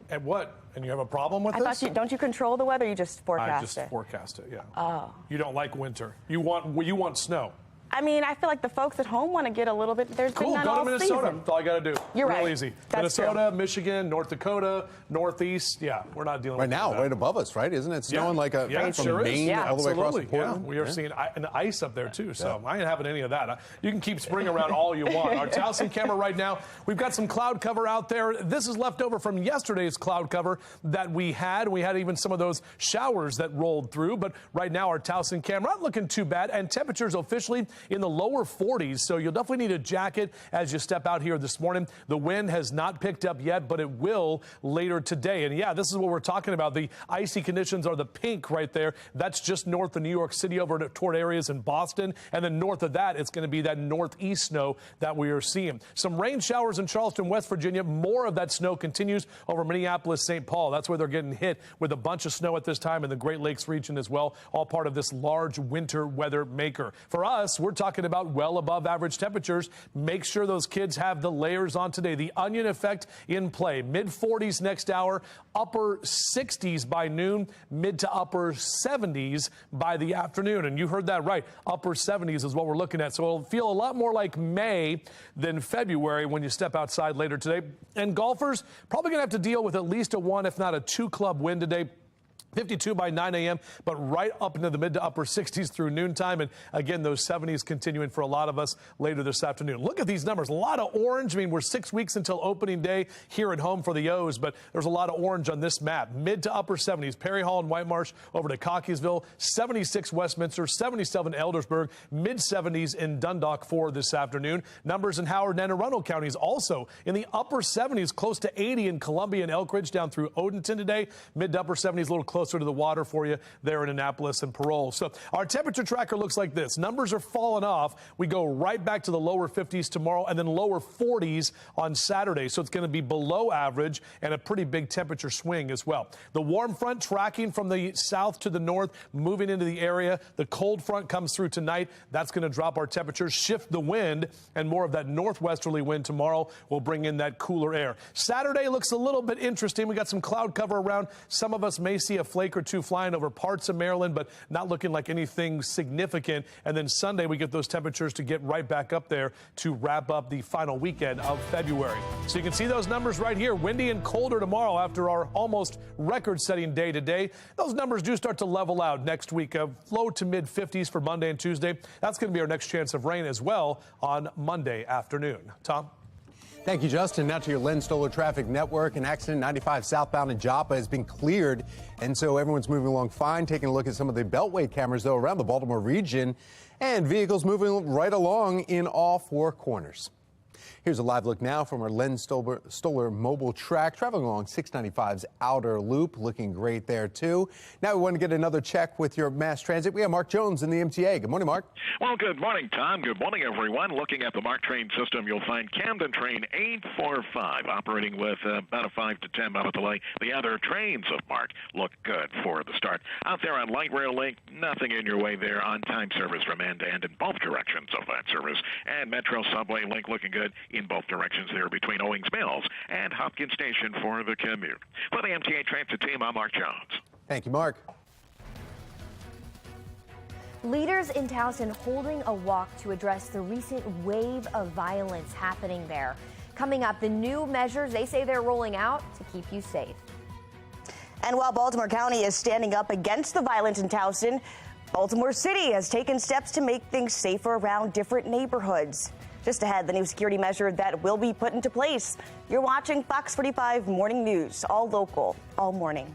And what? And you have a problem with this? Don't you control the weather? You just forecast it. I just forecast it, yeah. Oh. You don't like winter. You want snow. I mean, I feel like the folks at home want to get a little bit. There's cool. been none Go to all Minnesota. season. That's all I got to do. You're real right. easy. That's Minnesota, true. Michigan, North Dakota, Northeast. Yeah, we're not dealing with right now. that. Right above us, right? Isn't it snowing like a from sure Maine all the way across to Portland? Yeah, we are seeing ice up there too. So I ain't having any of that. You can keep spring around all you want. Our Towson camera right now. We've got some cloud cover out there. This is left over from yesterday's cloud cover that we had. We had even some of those showers that rolled through. But right now, our Towson camera not looking too bad, and temperatures officially in the lower 40s. So you'll definitely need a jacket as you step out here this morning. The wind has not picked up yet, but it will later today. And yeah, this is what we're talking about. The icy conditions are the pink right there. That's just north of New York City over toward areas in Boston. And then north of that, it's going to be that northeast snow that we are seeing. Some rain showers in Charleston, West Virginia. More of that snow continues over Minneapolis, St. Paul. That's where they're getting hit with a bunch of snow at this time in the Great Lakes region as well. All part of this large winter weather maker. For us, we're talking about well above average temperatures. Make sure those kids have the layers on today. The onion effect in play. Mid 40s next hour, upper 60s by noon, mid to upper 70s by the afternoon. And you heard that right. Upper 70s is what we're looking at. So it'll feel a lot more like May than February when you step outside later today. And golfers probably going to have to deal with at least a 1, if not a 2 club win today. 52 by 9 a.m., but right up into the mid to upper 60s through noontime. And again, those 70s continuing for a lot of us later this afternoon. Look at these numbers. A lot of orange. I mean, we're 6 weeks until opening day here at home for the O's, but there's a lot of orange on this map. Mid to upper 70s. Perry Hall and White Marsh over to Cockeysville. 76 Westminster. 77 Eldersburg. Mid 70s in Dundalk for this afternoon. Numbers in Howard and Anne Arundel counties also in the upper 70s, close to 80 in Columbia and Elk Ridge down through Odenton today. Mid to upper 70s, a little closer to the water for you there in Annapolis and Parole. So our temperature tracker looks like this. Numbers are falling off. We go right back to the lower 50s tomorrow and then lower 40s on Saturday. So it's going to be below average and a pretty big temperature swing as well. The warm front tracking from the south to the north, moving into the area. The cold front comes through tonight. That's going to drop our temperatures, shift the wind, and more of that northwesterly wind tomorrow will bring in that cooler air. Saturday looks a little bit interesting. We got some cloud cover around. Some of us may see a flake or two flying over parts of Maryland, but not looking like anything significant. And then Sunday, we get those temperatures to get right back up there to wrap up the final weekend of February. So you can see those numbers right here. Windy and colder tomorrow after our almost record-setting day today. Those numbers do start to level out next week. Low to mid 50s for Monday and Tuesday. That's going to be our next chance of rain as well on Monday afternoon. Tom? Thank you, Justin. Now to your Len Stoller Traffic Network. An accident 95 southbound in Joppa has been cleared, and so everyone's moving along fine. Taking a look at some of the Beltway cameras, though, around the Baltimore region. And vehicles moving right along in all four corners. Here's a live look now from our Len Stoller mobile track, traveling along 695's outer loop, looking great there too. Now we want to get another check with your mass transit. We have Mark Jones in the MTA. Good morning, Mark. Well, good morning, Tom. Good morning, everyone. Looking at the MARC train system, you'll find Camden train 845 operating with about a 5 to 10 minute delay. The other trains of MARC look good for the start. Out there on Light Rail Link, nothing in your way there. On-time service from end to end in both directions of that service. And Metro Subway Link looking good in both directions there between Owings Mills and Hopkins Station for the commute. For the MTA Transit team, I'm Mark Jones. Thank you, Mark. Leaders in Towson holding a walk to address the recent wave of violence happening there. Coming up, the new measures they say they're rolling out to keep you safe. And while Baltimore County is standing up against the violence in Towson, Baltimore City has taken steps to make things safer around different neighborhoods. Just ahead, the new security measure that will be put into place. You're watching Fox 45 Morning News, all local, all morning.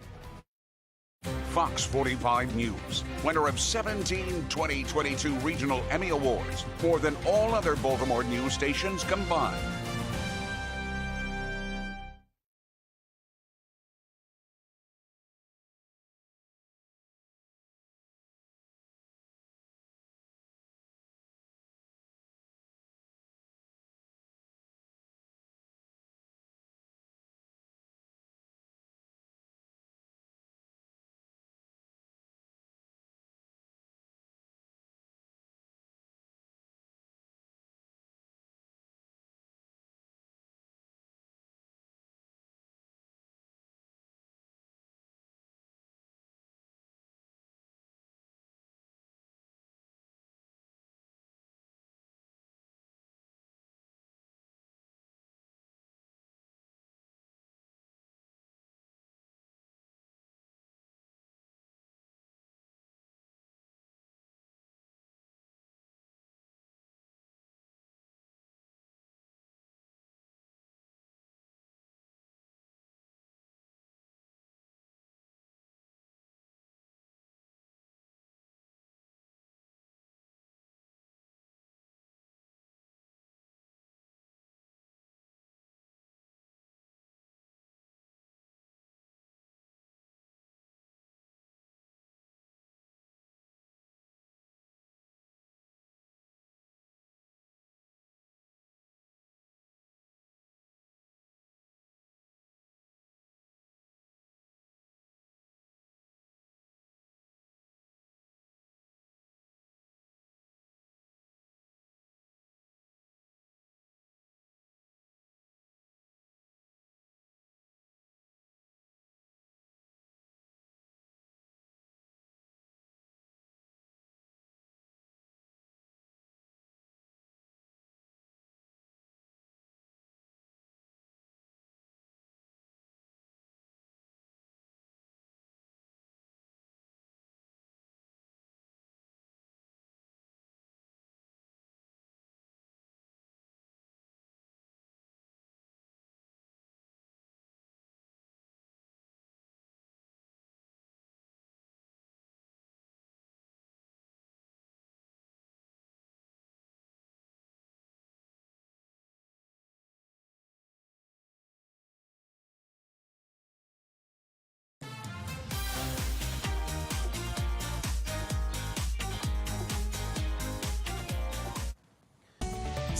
Fox 45 News, winner of 17 2022 Regional Emmy Awards, more than all other Baltimore news stations combined.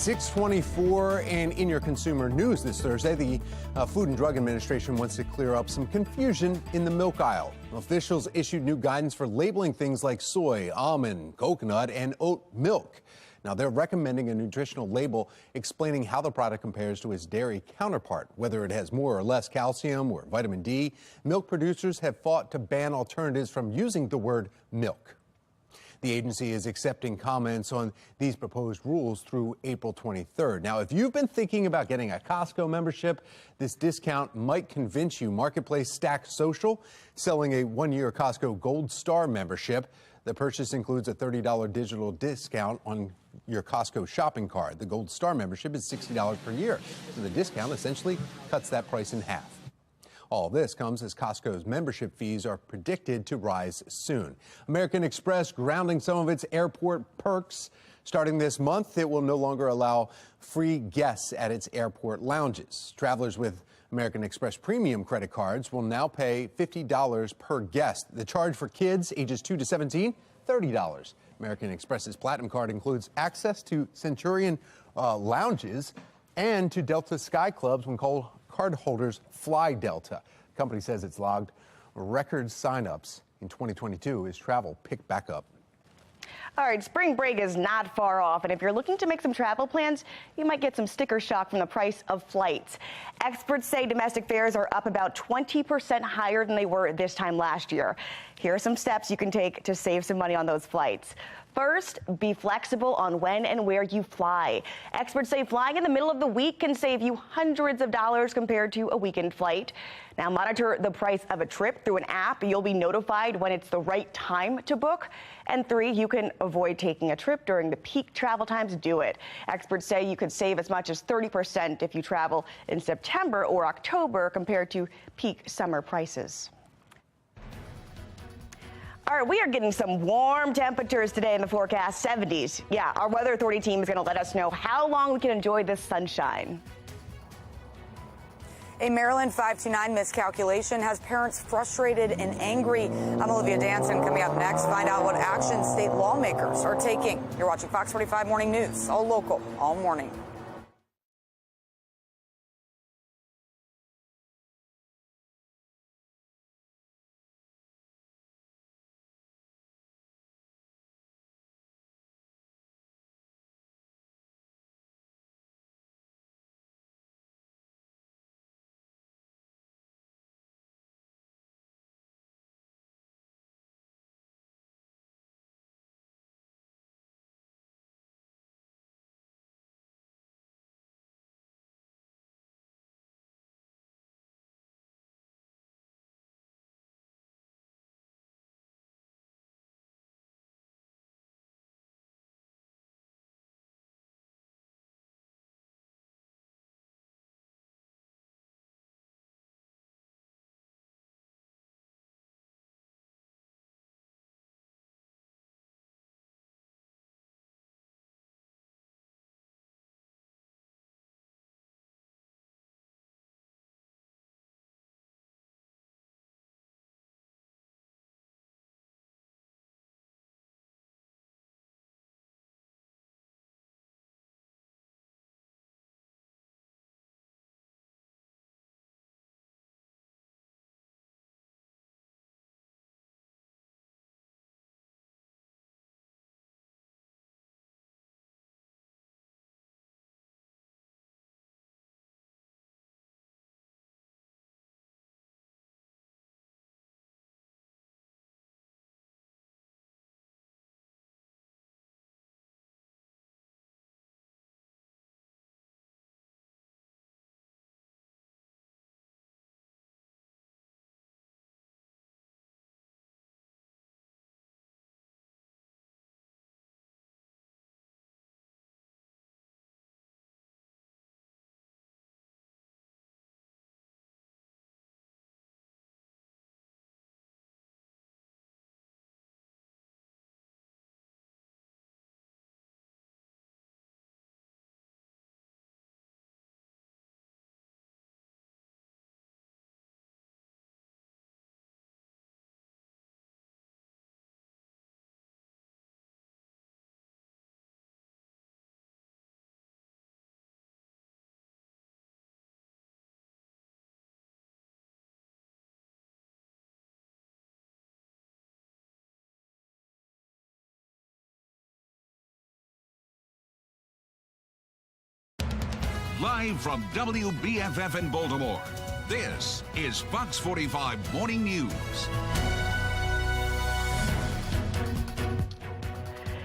.624 and in your consumer news this Thursday, the Food and Drug Administration wants to clear up some confusion in the milk aisle. Officials issued new guidance for labeling things like soy, almond, coconut, and oat milk. Now, they're recommending a nutritional label explaining how the product compares to its dairy counterpart, whether it has more or less calcium or vitamin D. Milk producers have fought to ban alternatives from using the word milk. The agency is accepting comments on these proposed rules through April 23rd. Now, if you've been thinking about getting a Costco membership, this discount might convince you. Marketplace Stack Social, selling a one-year Costco Gold Star membership. The purchase includes a $30 digital discount on your Costco shopping card. The Gold Star membership is $60 per year, so the discount essentially cuts that price in half. All this comes as Costco's membership fees are predicted to rise soon. American Express grounding some of its airport perks. Starting this month, it will no longer allow free guests at its airport lounges. Travelers with American Express premium credit cards will now pay $50 per guest. The charge for kids ages 2 to 17, $30. American Express's Platinum card includes access to Centurion lounges and to Delta Sky Clubs when cardholders fly Delta. The company says it's logged record signups in 2022 as travel picked back up. All right, spring break is not far off, and if you're looking to make some travel plans, you might get some sticker shock from the price of flights. Experts say domestic fares are up about 20% higher than they were this time last year. Here are some steps you can take to save some money on those flights. First, be flexible on when and where you fly. Experts say flying in the middle of the week can save you hundreds of dollars compared to a weekend flight. Now, monitor the price of a trip through an app. You'll be notified when it's the right time to book. And 3, you can avoid taking a trip during the peak travel times. Do it. Experts say you could save as much as 30% if you travel in September or October compared to peak summer prices. All right, we are getting some warm temperatures today in the forecast, 70s. Yeah, our weather authority team is going to let us know how long we can enjoy this sunshine. A Maryland 529 miscalculation has parents frustrated and angry. I'm Olivia Danson. Coming up next, find out what action state lawmakers are taking. You're watching Fox 45 Morning News, all local, all morning. Live from WBFF in Baltimore, this is Fox 45 Morning News.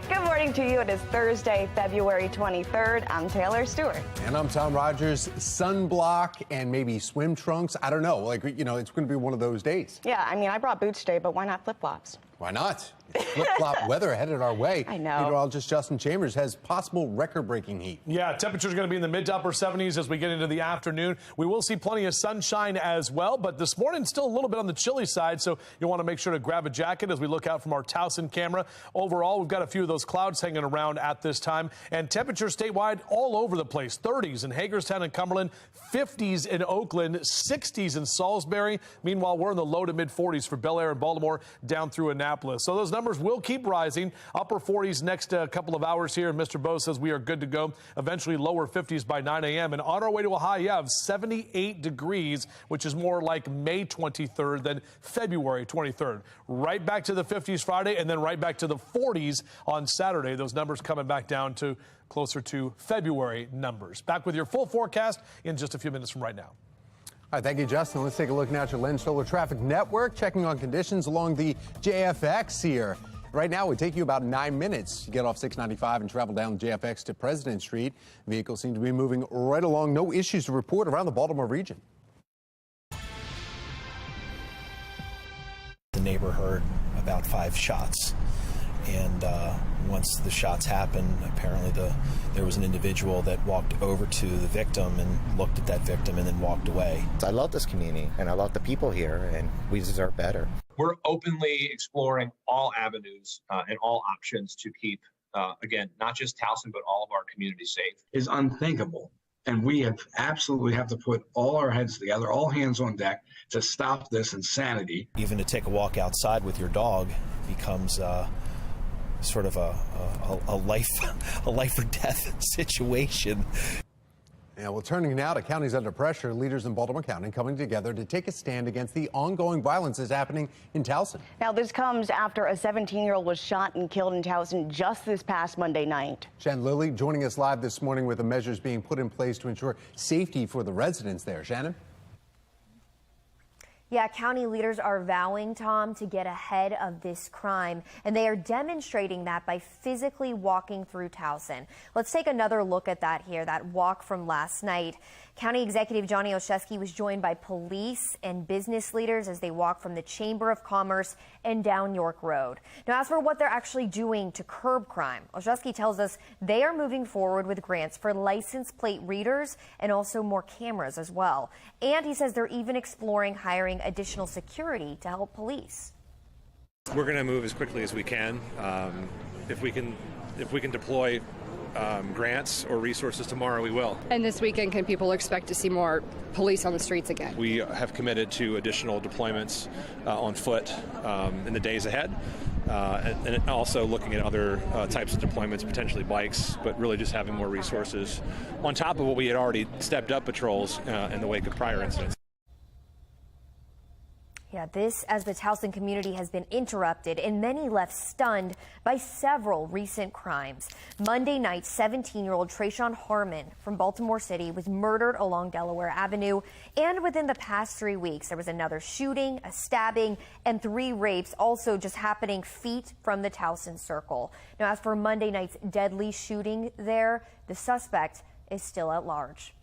Good morning to you. It is Thursday, February 23rd. I'm Taylor Stewart. And I'm Tom Rogers. Sunblock and maybe swim trunks. I don't know. Like, you know, it's going to be one of those days. Yeah, I mean, I brought boots today, but why not flip-flops? Why not? Flip-flop weather headed our way. I know. Meteorologist Justin Chambers has possible record-breaking heat. Yeah, temperatures going to be in the mid to upper 70s as we get into the afternoon. We will see plenty of sunshine as well, but this morning still a little bit on the chilly side, so you'll want to make sure to grab a jacket as we look out from our Towson camera. Overall, we've got a few of those clouds hanging around at this time, and temperatures statewide all over the place. 30s in Hagerstown and Cumberland, 50s in Oakland, 60s in Salisbury. Meanwhile, we're in the low to mid 40s for Bel Air and Baltimore down through Annapolis. So those numbers will keep rising. Upper 40s next couple of hours here. Mr. Bo says we are good to go. Eventually lower 50s by 9 a.m. And on our way to a high of 78 degrees, which is more like May 23rd than February 23rd. Right back to the 50s Friday and then right back to the 40s on Saturday. Those numbers coming back down to closer to February numbers. Back with your full forecast in just a few minutes from right now. All right, thank you, Justin. Let's take a look now at your Lens Solar Traffic Network, checking on conditions along the JFX here. Right now, it would take you about 9 minutes to get off 695 and travel down JFX to President Street. Vehicles seem to be moving right along. No issues to report around the Baltimore region. The neighbor heard about 5 shots. And once the shots happened, apparently there was an individual that walked over to the victim and looked at that victim and then walked away. I love this community and I love the people here, and we deserve better. We're openly exploring all avenues and all options to keep, again, not just Towson, but all of our communities safe. Is unthinkable. And we absolutely have to put all our heads together, all hands on deck to stop this insanity. Even to take a walk outside with your dog becomes sort of a life or death situation. Yeah, well, turning now to counties under pressure, leaders in Baltimore County coming together to take a stand against the ongoing violence that's happening in Towson. Now, this comes after a 17-year-old was shot and killed in Towson just this past Monday night. Shannon Lilly joining us live this morning with the measures being put in place to ensure safety for the residents there. Shannon? Yeah, county leaders are vowing, Tom, to get ahead of this crime, and they are demonstrating that by physically walking through Towson. Let's take another look at that here, that walk from last night. County Executive Johnny Olszewski was joined by police and business leaders as they walked from the Chamber of Commerce and down York Road. Now, as for what they're actually doing to curb crime, Olszewski tells us they are moving forward with grants for license plate readers and also more cameras as well. And he says they're even exploring hiring additional security to help police. We're going to move as quickly as we can. If we can deploy grants or resources tomorrow, we will. And this weekend, can people expect to see more police on the streets again? We have committed to additional deployments on foot in the days ahead, and also looking at other types of deployments, potentially bikes, but really just having more resources on top of what we had already stepped up patrols in the wake of prior incidents. Yeah, this as the Towson community has been interrupted and many left stunned by several recent crimes. Monday night, 17-year-old Trayshawn Harmon from Baltimore City was murdered along Delaware Avenue. And within the past 3 weeks, there was another shooting, a stabbing, and 3 rapes also just happening feet from the Towson Circle. Now, as for Monday night's deadly shooting there, the suspect is still at large.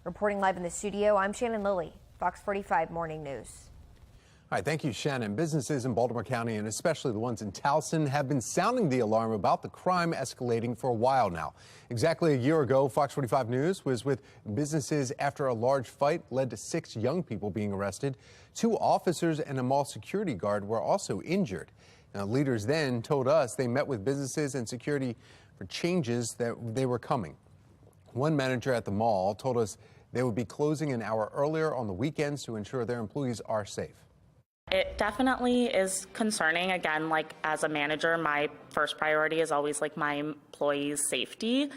Reporting live in the studio, I'm Shannon Lilly, Fox 45 Morning News. All right, thank you, Shannon. Businesses in Baltimore County, and especially the ones in Towson, have been sounding the alarm about the crime escalating for a while now. Exactly a year ago, Fox 45 News was with businesses after a large fight led to 6 young people being arrested. 2 officers and a mall security guard were also injured. Now, leaders then told us they met with businesses and security for changes that they were coming. One manager at the mall told us they would be closing an hour earlier on the weekends to ensure their employees are safe. It definitely is concerning. Again, like as a manager, my first priority is always like my employees' safety.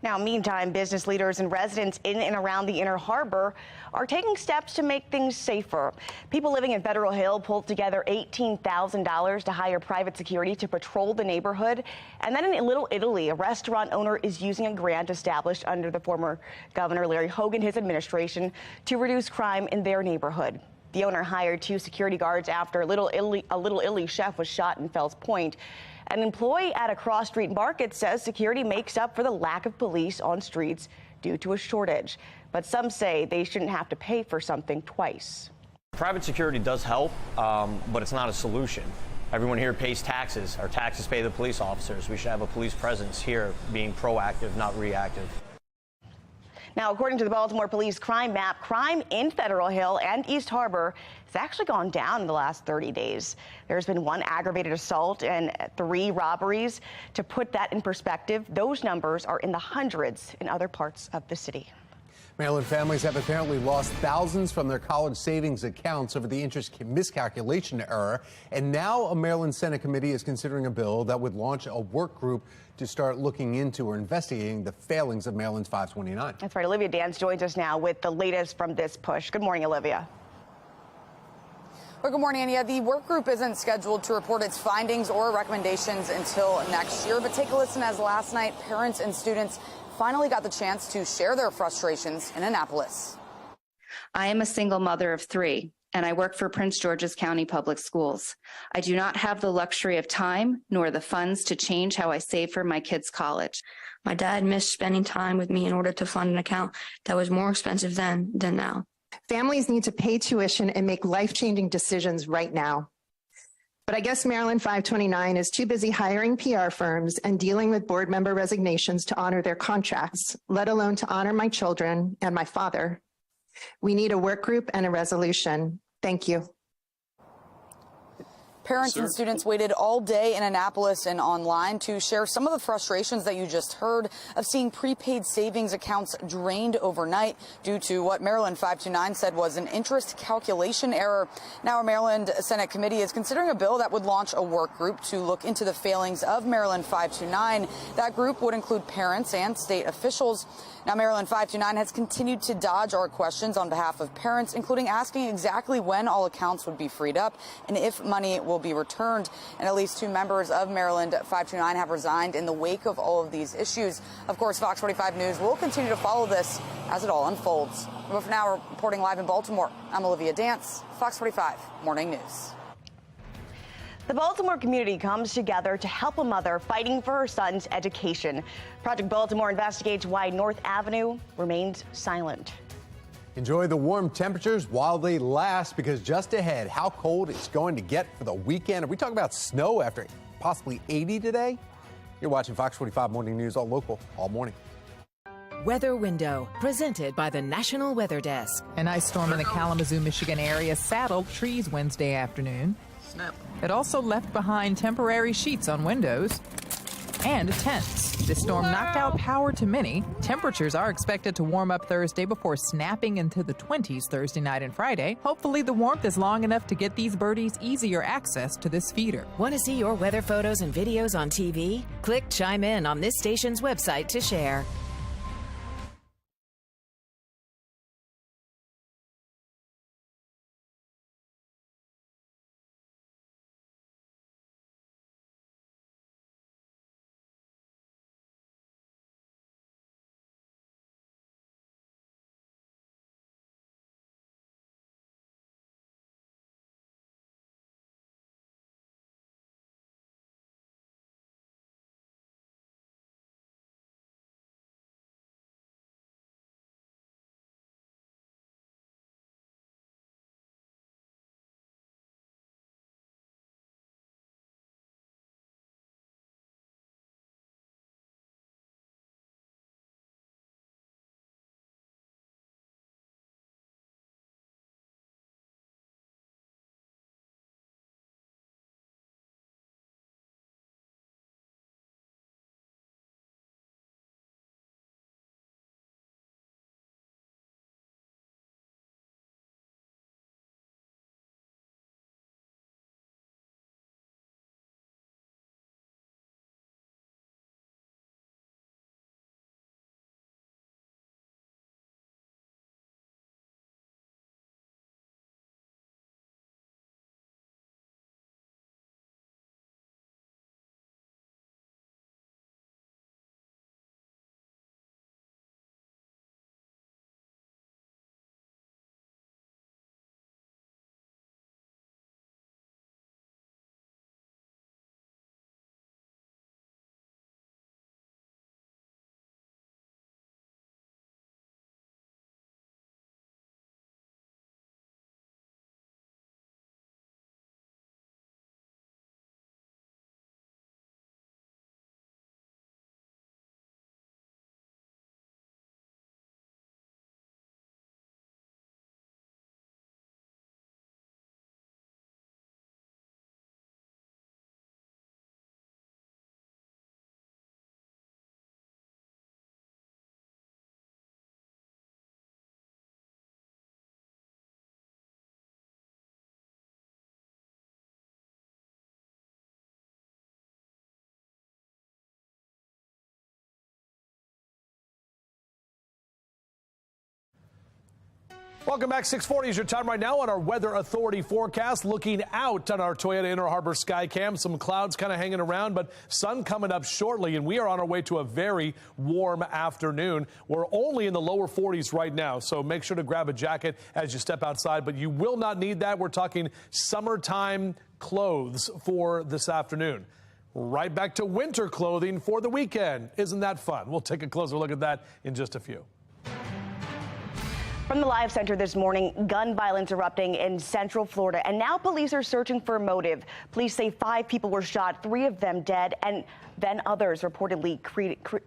Now, meantime, business leaders and residents in and around the Inner Harbor are taking steps to make things safer. People living in Federal Hill pulled together $18,000 to hire private security to patrol the neighborhood. And then in Little Italy, a restaurant owner is using a grant established under the former Governor Larry Hogan, his administration, to reduce crime in their neighborhood. The owner hired 2 security guards after a Little Italy chef was shot in Fells Point. An employee at a cross-street market says security makes up for the lack of police on streets due to a shortage. But some say they shouldn't have to pay for something twice. Private security does help, but it's not a solution. Everyone here pays taxes. Our taxes pay the police officers. We should have a police presence here being proactive, not reactive. Now, according to the Baltimore Police crime map, crime in Federal Hill and East Harbor has actually gone down in the last 30 days. There's been 1 aggravated assault and 3 robberies. To put that in perspective, those numbers are in the hundreds in other parts of the city. Maryland families have apparently lost thousands from their college savings accounts over the interest miscalculation error. And now a Maryland Senate committee is considering a bill that would launch a work group to start looking into or investigating the failings of Maryland's 529. That's right. Olivia Dance joins us now with the latest from this push. Good morning, Olivia. Well, good morning, Anya. The work group isn't scheduled to report its findings or recommendations until next year. But take a listen as last night parents and students finally got the chance to share their frustrations in Annapolis. I am a single mother of 3, and I work for Prince George's County Public Schools. I do not have the luxury of time nor the funds to change how I save for my kids' college. My dad missed spending time with me in order to fund an account that was more expensive then than now. Families need to pay tuition and make life-changing decisions right now. But I guess Maryland 529 is too busy hiring PR firms and dealing with board member resignations to honor their contracts, let alone to honor my children and my father. We need a work group and a resolution. Thank you. Parents and students waited all day in Annapolis and online to share some of the frustrations that you just heard of seeing prepaid savings accounts drained overnight due to what Maryland 529 said was an interest calculation error. Now, a Maryland Senate committee is considering a bill that would launch a work group to look into the failings of Maryland 529. That group would include parents and state officials. Now, Maryland 529 has continued to dodge our questions on behalf of parents, including asking exactly when all accounts would be freed up and if money will be returned. And at least 2 members of Maryland 529 have resigned in the wake of all of these issues. Of course, Fox 45 News will continue to follow this as it all unfolds. But for now, reporting live in Baltimore, I'm Olivia Dance, Fox 45 Morning News. The Baltimore community comes together to help a mother fighting for her son's education. Project Baltimore investigates why North Avenue remains silent. Enjoy the warm temperatures while they last, because just ahead, how cold it's going to get for the weekend. Are we talking about snow after possibly 80 today? You're watching Fox 45 Morning News, all local, all morning. Weather Window, presented by the National Weather Desk. An ice storm in the Kalamazoo, Michigan area saddled trees Wednesday afternoon. Snap. It also left behind temporary sheets on windows and tents. This storm knocked out power to many. Temperatures are expected to warm up Thursday before snapping into the 20s Thursday night and Friday. Hopefully the warmth is long enough to get these birdies easier access to this feeder. Want to see your weather photos and videos on TV? Click Chime In on this station's website to share. Welcome back. 6:40 is your time right now on our Weather Authority forecast. Looking out on our Toyota Inner Harbor Skycam, some clouds kind of hanging around, but sun coming up shortly, and we are on our way to a very warm afternoon. We're only in the lower 40s right now, so make sure to grab a jacket as you step outside, but you will not need that. We're talking summertime clothes for this afternoon. Right back to winter clothing for the weekend. Isn't that fun? We'll take a closer look at that in just a few. From the Live Center this morning, gun violence erupting in Central Florida, and now police are searching for a motive. Police say 5 people were shot, 3 of them dead, and then others reportedly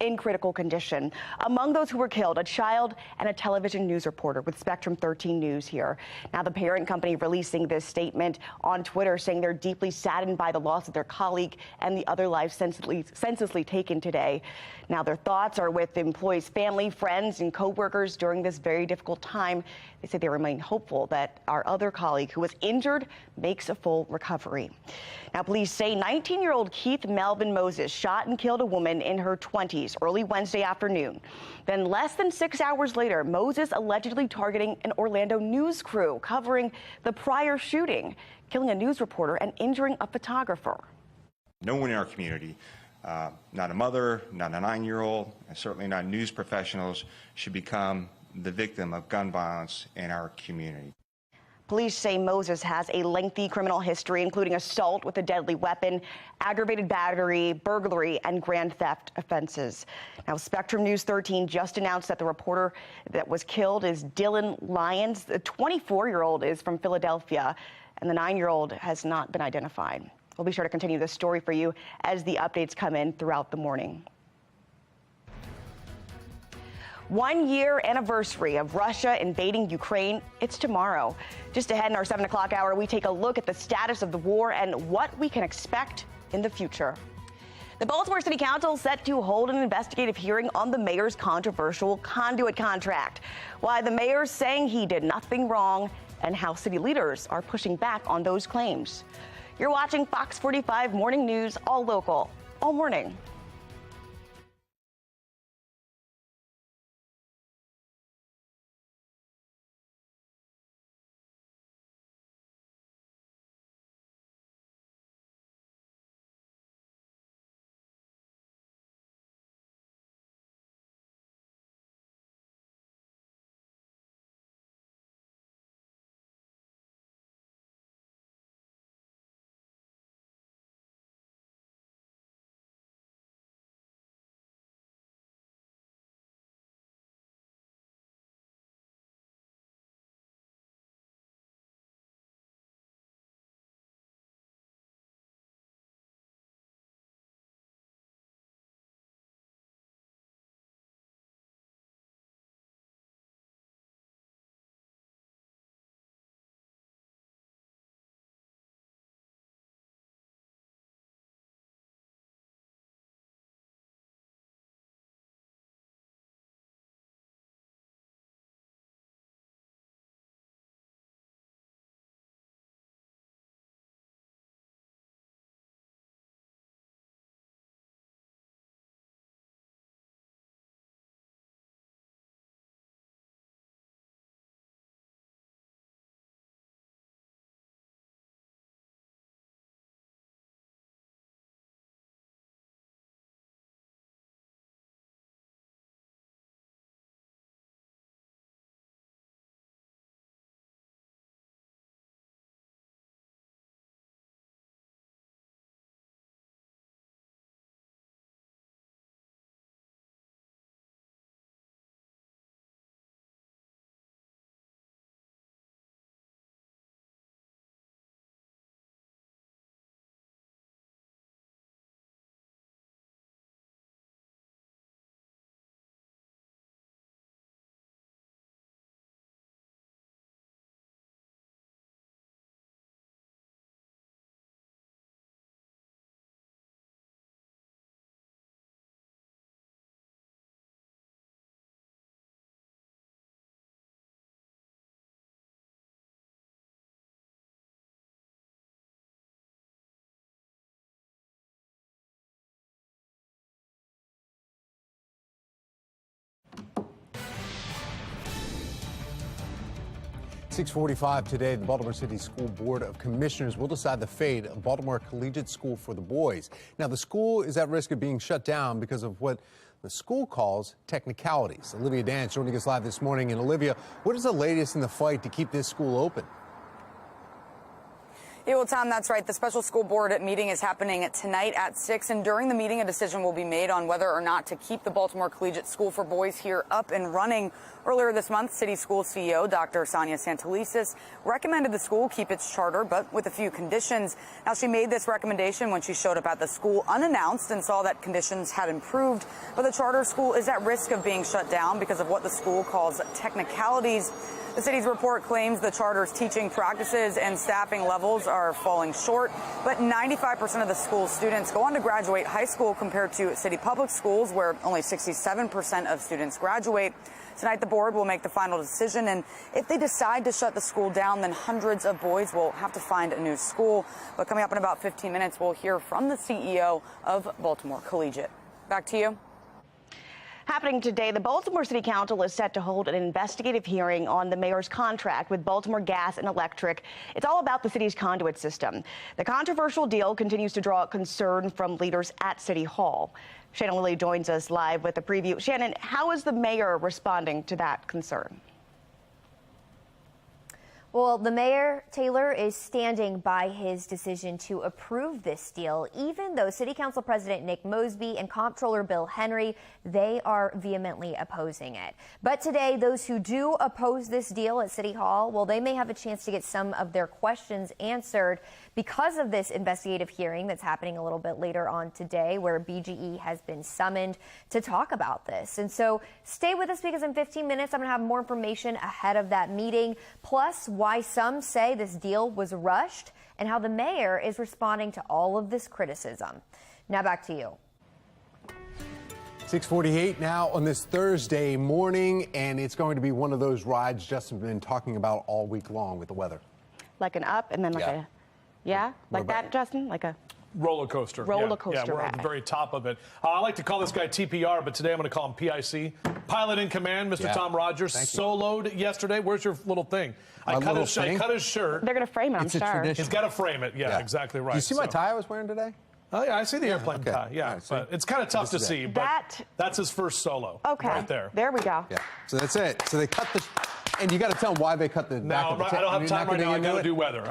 in critical condition. Among those who were killed, a child and a television news reporter with Spectrum 13 News here. Now, the parent company releasing this statement on Twitter saying they're deeply saddened by the loss of their colleague and the other lives senselessly taken today. Now, their thoughts are with the employee's family, friends, and co-workers during this very difficult time. They say they remain hopeful that our other colleague who was injured makes a full recovery. Now, police say 19-year-old Keith Melvin Moses shot and killed a woman in her 20s early Wednesday afternoon. Then less than 6 hours later, Moses allegedly targeting an Orlando news crew covering the prior shooting, killing a news reporter and injuring a photographer. No one in our community, not a mother, not a 9-year-old, and certainly not news professionals, should become the victim of gun violence in our community. Police say Moses has a lengthy criminal history, including assault with a deadly weapon, aggravated battery, burglary, and grand theft offenses. Now, Spectrum News 13 just announced that the reporter that was killed is Dylan Lyons. The 24-year-old is from Philadelphia, and the 9-year-old has not been identified. We'll be sure to continue this story for you as the updates come in throughout the morning. 1-year anniversary of Russia invading Ukraine. It's tomorrow. Just ahead in our 7 o'clock hour, we take a look at the status of the war and what we can expect in the future. The Baltimore City Council set to hold an investigative hearing on the mayor's controversial conduit contract. Why the mayor's saying he did nothing wrong and how city leaders are pushing back on those claims. You're watching Fox 45 Morning News, all local, all morning. 6:45 today, the Baltimore City School Board of Commissioners will decide the fate of Baltimore Collegiate School for the Boys. Now, the school is at risk of being shut down because of what the school calls technicalities. Olivia Dance joining us live this morning. And Olivia, what is the latest in the fight to keep this school open? Yeah, well, Tom, that's right. The special school board meeting is happening tonight at 6, and during the meeting, a decision will be made on whether or not to keep the Baltimore Collegiate School for Boys here up and running. Earlier this month, City School CEO Dr. Sonia Santelises recommended the school keep its charter, but with a few conditions. Now, she made this recommendation when she showed up at the school unannounced and saw that conditions had improved, but the charter school is at risk of being shut down because of what the school calls technicalities. The city's report claims the charter's teaching practices and staffing levels are falling short, but 95% of the school's students go on to graduate high school compared to city public schools, where only 67% of students graduate. Tonight, the board will make the final decision, and if they decide to shut the school down, then hundreds of boys will have to find a new school. But coming up in about 15 minutes, we'll hear from the CEO of Baltimore Collegiate. Back to you. Happening today, the Baltimore City Council is set to hold an investigative hearing on the mayor's contract with Baltimore Gas and Electric. It's all about the city's conduit system. The controversial deal continues to draw concern from leaders at City Hall. Shannon Lilly joins us live with a preview. Shannon, how is the mayor responding to that concern? Well, the mayor, Taylor, is standing by his decision to approve this deal, even though City Council President Nick Mosby and Comptroller Bill Henry, they are vehemently opposing it. But today, those who do oppose this deal at City Hall, well, they may have a chance to get some of their questions answered because of this investigative hearing that's happening a little bit later on today, where BGE has been summoned to talk about this. And so stay with us, because in 15 minutes, I'm going to have more information ahead of that meeting, plus why some say this deal was rushed and how the mayor is responding to all of this criticism. Now back to you. 6:48 now on this Thursday morning, and it's going to be one of those rides Justin's been talking about all week long with the weather. Like an up and then like like that, Justin? Like a roller coaster. Roller coaster. Yeah, we're at the very top of it. I like to call this guy TPR, but today I'm going to call him PIC. Pilot in command, Mr. Tom Rogers, soloed yesterday. Where's your little thing? I cut his shirt. They're going to frame it, I'm sure. He's got to frame it. Yeah, exactly right. You see my tie I was wearing today? Oh, yeah, I see the airplane tie. Yeah, right, but it's kind of tough to see. But that's his first solo. Okay. Right there. There we go. Yeah. So that's it. So they cut the... And you got to tell them why they cut the back of the I don't have time right now. I got to do weather.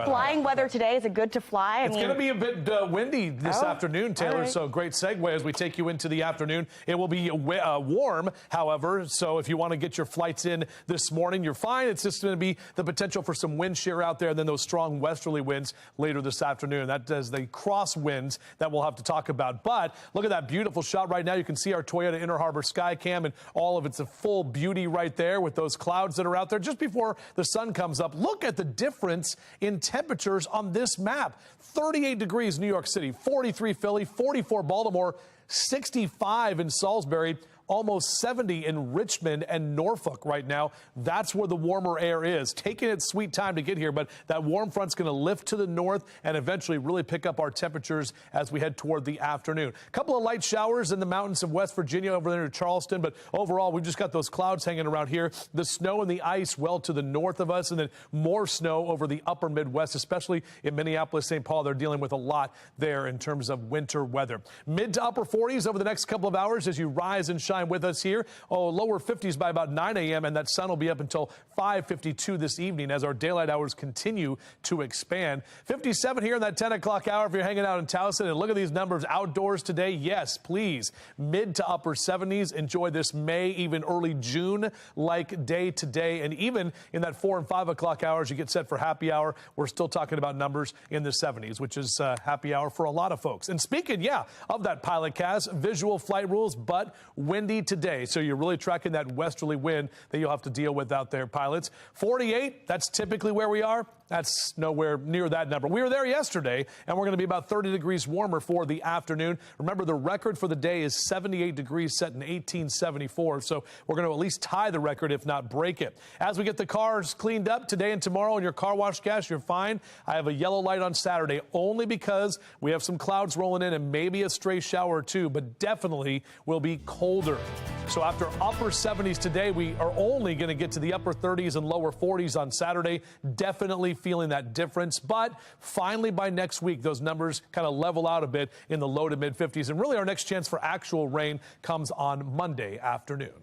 Flying weather today, is it good to fly? It's going to be a bit windy this afternoon, Taylor. Right. So great segue as we take you into the afternoon. It will be warm, however. So if you want to get your flights in this morning, you're fine. It's just going to be the potential for some wind shear out there, and then those strong westerly winds later this afternoon. That is the crosswinds that we'll have to talk about. But look at that beautiful shot right now. You can see our Toyota Inner Harbor Skycam and all of its full beauty right there with those clouds that are out there just before the sun comes up. Look at the difference in temperatures on this map. 38 degrees New York City, 43 Philly, 44 Baltimore, 65 in Salisbury, almost 70 in Richmond and Norfolk right now. That's where the warmer air is. Taking its sweet time to get here, but that warm front's going to lift to the north and eventually really pick up our temperatures as we head toward the afternoon. A couple of light showers in the mountains of West Virginia over there to Charleston, but overall, we've just got those clouds hanging around here. The snow and the ice well to the north of us, and then more snow over the upper Midwest, especially in Minneapolis, St. Paul. They're dealing with a lot there in terms of winter weather. Mid to upper 40s over the next couple of hours as you rise and shine with us here. Lower 50s by about 9 a.m. and that sun will be up until 5:52 this evening as our daylight hours continue to expand. 57 here in that 10 o'clock hour if you're hanging out in Towson. And look at these numbers outdoors today. Yes, please. Mid to upper 70s. Enjoy this May, even early June like day today. And even in that 4 and 5 o'clock hours, you get set for happy hour. We're still talking about numbers in the 70s, which is happy hour for a lot of folks. And speaking, of that pilot cast, visual flight rules, but windy today. So you're really tracking that westerly wind that you'll have to deal with out there, pilots. 48, that's typically where we are. That's nowhere near that number. We were there yesterday, and we're going to be about 30 degrees warmer for the afternoon. Remember, the record for the day is 78 degrees set in 1874, so we're going to at least tie the record, if not break it. As we get the cars cleaned up today and tomorrow, and your car wash gas, you're fine. I have a yellow light on Saturday only because we have some clouds rolling in and maybe a stray shower or two, but definitely will be colder. So after upper 70s today, we are only going to get to the upper 30s and lower 40s on Saturday. Definitely feeling that difference. But finally, by next week, those numbers kind of level out a bit in the low to mid 50s. And really, our next chance for actual rain comes on Monday afternoon.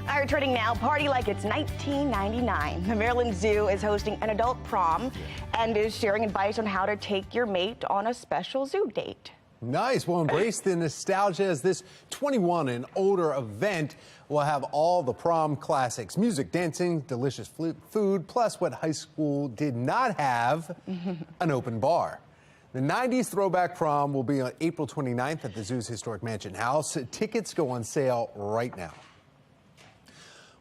All right, trading now. Party like it's 1999. The Maryland Zoo is hosting an adult prom and is sharing advice on how to take your mate on a special zoo date. Nice. Well, embrace the nostalgia as this 21 and older event will have all the prom classics, music, dancing, delicious food, plus what high school did not have, an open bar. The 90s throwback prom will be on April 29th at the zoo's historic Mansion House. Tickets go on sale right now.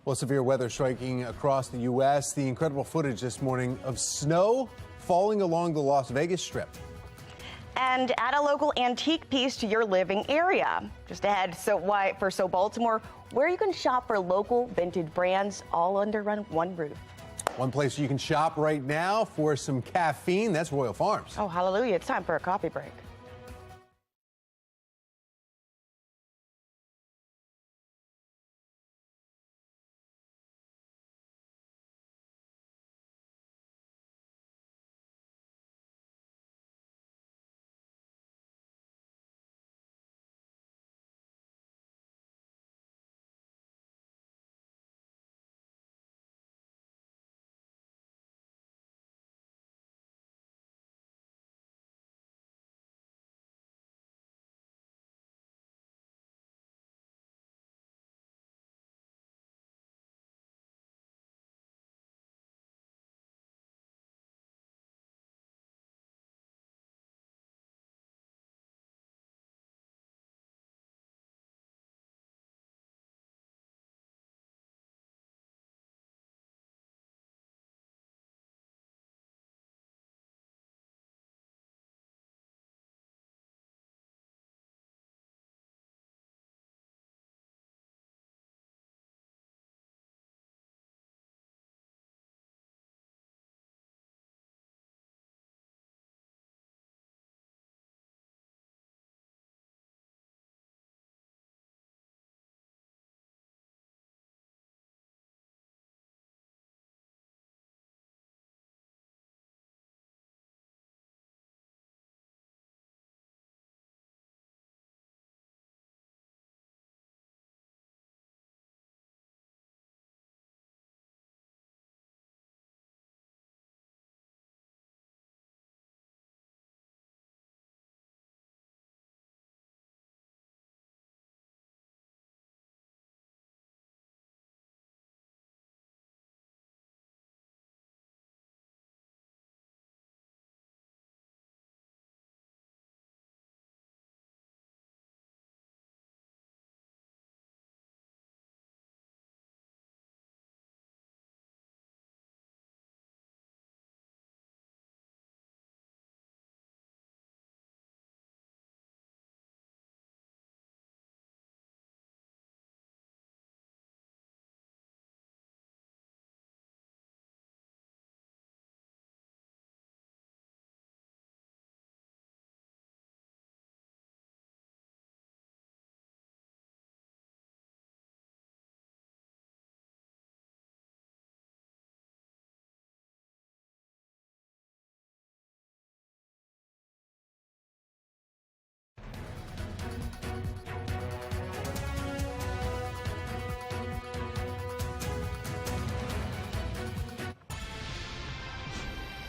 Well, severe weather striking across the U.S. The incredible footage this morning of snow falling along the Las Vegas Strip. And add a local antique piece to your living area. Just ahead, for Baltimore, where you can shop for local vintage brands all under one roof. One place you can shop right now for some caffeine, that's Royal Farms. Oh, hallelujah. It's time for a coffee break.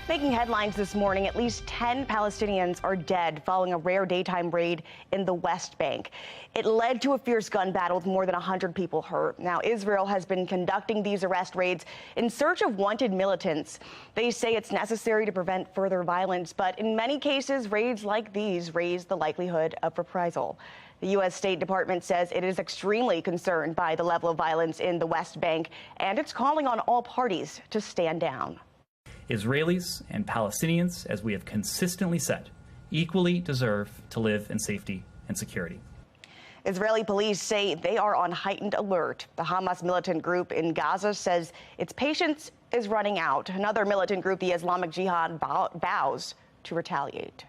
Making headlines this morning, at least 10 Palestinians are dead following a rare daytime raid in the West Bank. It led to a fierce gun battle with more than 100 people hurt. Now, Israel has been conducting these arrest raids in search of wanted militants. They say it's necessary to prevent further violence, but in many cases, raids like these raise the likelihood of reprisal. The U.S. State Department says it is extremely concerned by the level of violence in the West Bank, and it's calling on all parties to stand down. Israelis and Palestinians, as we have consistently said, equally deserve to live in safety and security. Israeli police say they are on heightened alert. The Hamas militant group in Gaza says its patience is running out. Another militant group, the Islamic Jihad, vows to retaliate.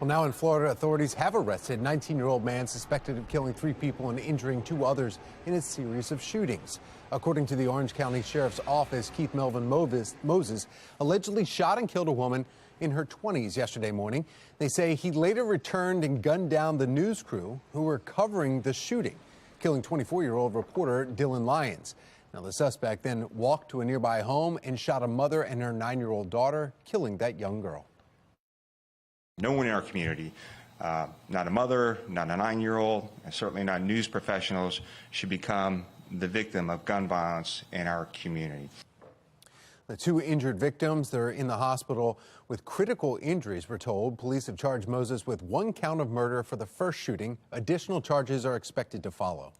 Well, now in Florida, authorities have arrested a 19-year-old man suspected of killing 3 people and injuring 2 others in a series of shootings. According to the Orange County Sheriff's Office, Keith Melvin Moses allegedly shot and killed a woman in her 20s yesterday morning. They say he later returned and gunned down the news crew who were covering the shooting, killing 24-year-old reporter Dylan Lyons. Now, the suspect then walked to a nearby home and shot a mother and her 9-year-old daughter, killing that young girl. No one in our community, not a mother, not a 9-year-old, and certainly not news professionals, should become the victim of gun violence in our community. The 2 injured victims, they're in the hospital with critical injuries, we're told. Police have charged Moses with 1 count of murder for the first shooting. Additional charges are expected to follow.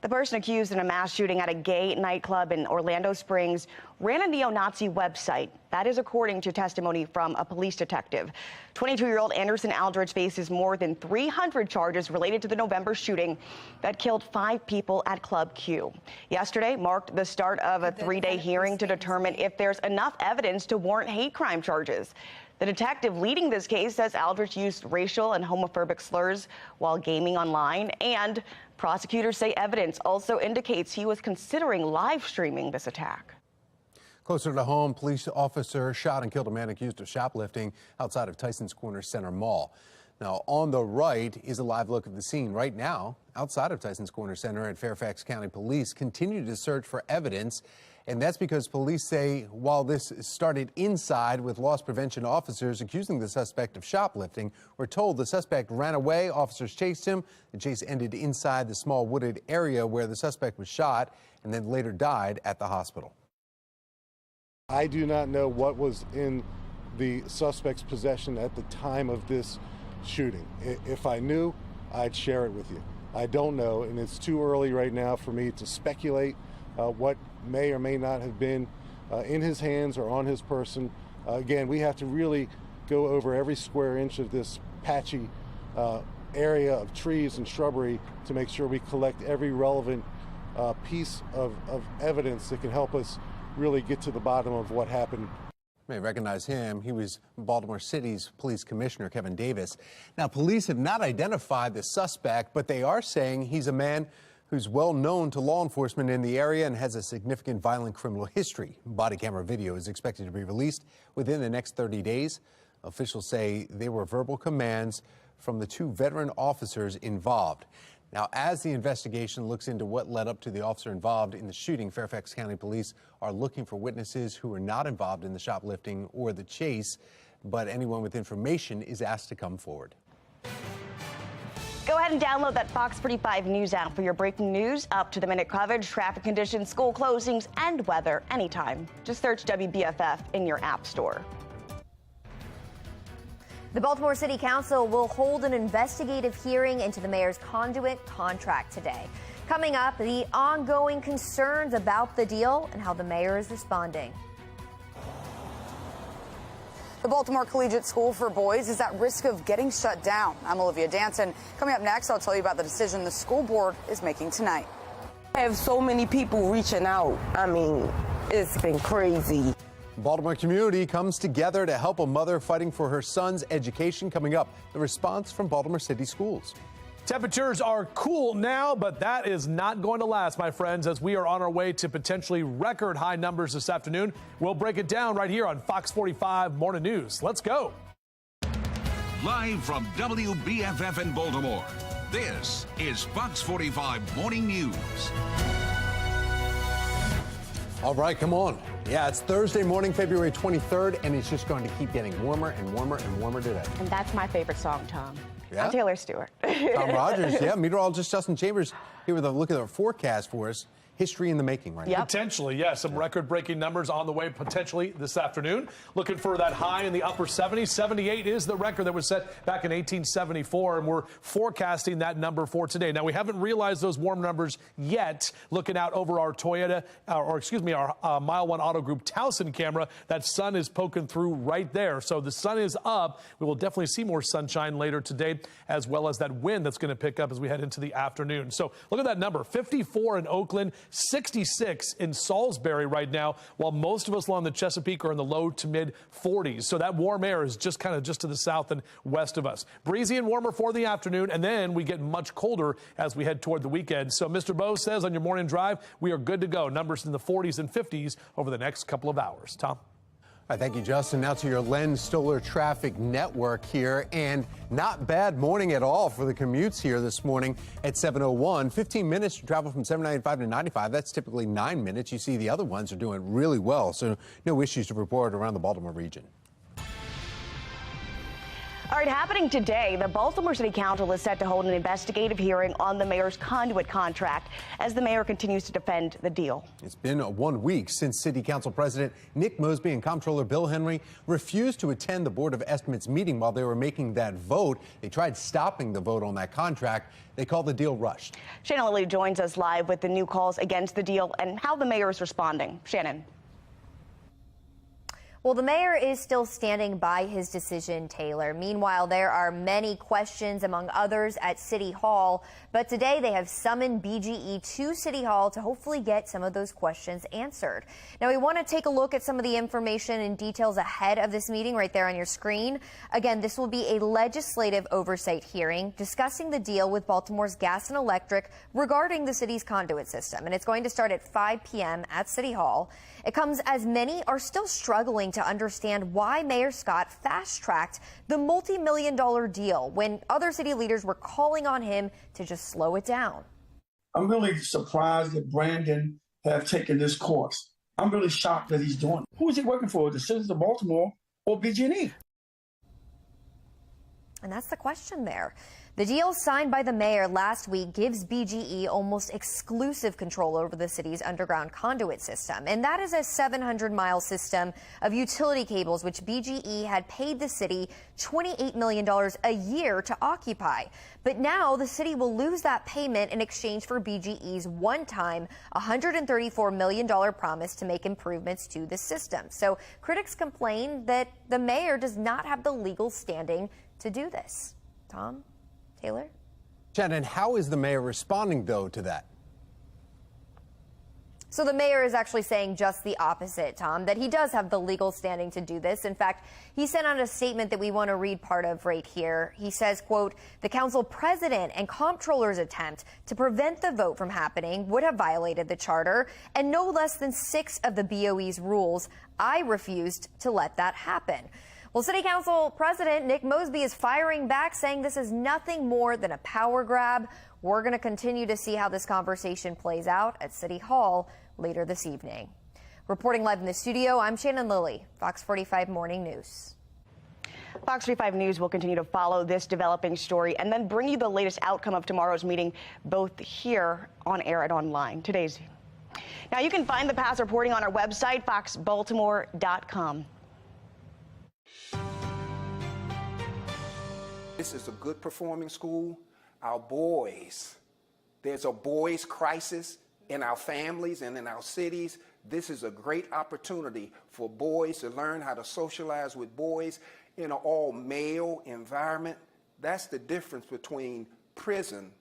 The person accused in a mass shooting at a gay nightclub in Orlando Springs ran a neo-Nazi website. That is according to testimony from a police detective. 22-year-old Anderson Aldridge faces more than 300 charges related to the November shooting that killed 5 people at Club Q. Yesterday marked the start of a 3-day hearing to determine if there's enough evidence to warrant hate crime charges. The detective leading this case says Aldridge used racial and homophobic slurs while gaming online, and prosecutors say evidence also indicates he was considering live streaming this attack. Closer to home, police officer shot and killed a man accused of shoplifting outside of Tyson's Corner Center Mall. Now, on the right is a live look of the scene right now. Outside of Tyson's Corner Center at Fairfax County Police continue to search for evidence. And that's because police say while this started inside with loss prevention officers accusing the suspect of shoplifting, we're told the suspect ran away. Officers chased him. The chase ended inside the small wooded area where the suspect was shot and then later died at the hospital. I do not know what was in the suspect's possession at the time of this shooting. If I knew, I'd share it with you. I don't know, and it's too early right now for me to speculate what may or may not have been in his hands or on his person. Again, we have to really go over every square inch of this patchy area of trees and shrubbery to make sure we collect every relevant piece of evidence that can help us really get to the bottom of what happened. You may recognize him. He was Baltimore City's police commissioner, Kevin Davis. Now, police have not identified the suspect, but they are saying he's a man who's well known to law enforcement in the area and has a significant violent criminal history. Body camera video is expected to be released within the next 30 days. Officials say they were verbal commands from the 2 veteran officers involved. Now, as the investigation looks into what led up to the officer involved in the shooting, Fairfax County Police are looking for witnesses who are not involved in the shoplifting or the chase, but anyone with information is asked to come forward. Go ahead and download that FOX45 News app for your breaking news, up-to-the-minute coverage, traffic conditions, school closings, and weather anytime. Just search WBFF in your app store. The Baltimore City Council will hold an investigative hearing into the mayor's conduit contract today. Coming up, the ongoing concerns about the deal and how the mayor is responding. The Baltimore Collegiate School for Boys is at risk of getting shut down. I'm Olivia Danson. Coming up next, I'll tell you about the decision the school board is making tonight. I have so many people reaching out. I mean, it's been crazy. Baltimore community comes together to help a mother fighting for her son's education. Coming up, the response from Baltimore City schools. Temperatures are cool now, but that is not going to last, my friends, as we are on our way to potentially record high numbers this afternoon. We'll break it down right here on Fox 45 Morning News. Let's go. Live from WBFF in Baltimore, this is Fox 45 Morning News. All right, come on. Yeah, it's Thursday morning, February 23rd, and it's just going to keep getting warmer and warmer and warmer today. And that's my favorite song, Tom. Yeah? Taylor Stewart. Tom Rogers, yeah. Meteorologist Justin Chambers here with a look at our forecast for us. History in the making right now. Potentially, yes. Some record-breaking numbers on the way potentially this afternoon. Looking for that high in the upper 70s. 78 is the record that was set back in 1874, and we're forecasting that number for today. Now, we haven't realized those warm numbers yet. Looking out over our Toyota, our Mile 1 Auto Group Towson camera, that sun is poking through right there. So the sun is up. We will definitely see more sunshine later today, as well as that wind that's going to pick up as we head into the afternoon. So look at that number, 54 in Oakland, 66 in Salisbury right now, while most of us along the Chesapeake are in the low to mid 40s. So that warm air is just to the south and west of us. Breezy and warmer for the afternoon, and then we get much colder as we head toward the weekend. So Mr. Bowe says on your morning drive, we are good to go. Numbers in the 40s and 50s over the next couple of hours. Tom? All right, thank you, Justin. Now to your Len Stoller traffic network here, and not bad morning at all for the commutes here this morning at 7:01. 15 minutes to travel from 795 to 95. That's typically 9 minutes. You see the other ones are doing really well, so no issues to report around the Baltimore region. All right, happening today, the Baltimore City Council is set to hold an investigative hearing on the mayor's conduit contract as the mayor continues to defend the deal. It's been 1 week since City Council President Nick Mosby and Comptroller Bill Henry refused to attend the Board of Estimates meeting while they were making that vote. They tried stopping the vote on that contract. They called the deal rushed. Shannon Lilly joins us live with the new calls against the deal and how the mayor is responding. Shannon. Well, the mayor is still standing by his decision, Taylor. Meanwhile, there are many questions, among others, at City Hall. But today they have summoned BGE to City Hall to hopefully get some of those questions answered. Now, we want to take a look at some of the information and details ahead of this meeting right there on your screen. Again, this will be a legislative oversight hearing discussing the deal with Baltimore's Gas and Electric regarding the city's conduit system. And it's going to start at 5 p.m. at City Hall. It comes as many are still struggling to understand why Mayor Scott fast-tracked the multi-million-dollar deal when other city leaders were calling on him to just slow it down. I'm really surprised that Brandon have taken this course. I'm really shocked that he's doing it. Who is he working for, the citizens of Baltimore or BG&E? And that's the question there. The deal signed by the mayor last week gives BGE almost exclusive control over the city's underground conduit system. And that is a 700-mile system of utility cables, which BGE had paid the city $28 million a year to occupy. But now the city will lose that payment in exchange for BGE's one-time $134 million promise to make improvements to the system. So critics complain that the mayor does not have the legal standing to do this. Tom? Taylor? Shannon, how is the mayor responding, though, to that? So the mayor is actually saying just the opposite, Tom, that he does have the legal standing to do this. In fact, he sent out a statement that we want to read part of right here. He says, quote, the council president and comptroller's attempt to prevent the vote from happening would have violated the charter and no less than 6 of the BOE's rules. I refused to let that happen. Well, City Council President Nick Mosby is firing back, saying this is nothing more than a power grab. We're going to continue to see how this conversation plays out at City Hall later this evening. Reporting live in the studio, I'm Shannon Lilly, Fox 45 Morning News. Fox 45 News will continue to follow this developing story and then bring you the latest outcome of tomorrow's meeting, both here on air and online. Now, you can find the past reporting on our website, foxbaltimore.com. This is a good performing school. Our boys, there's a boys crisis in our families and in our cities. This is a great opportunity for boys to learn how to socialize with boys in an all-male environment. That's the difference between prison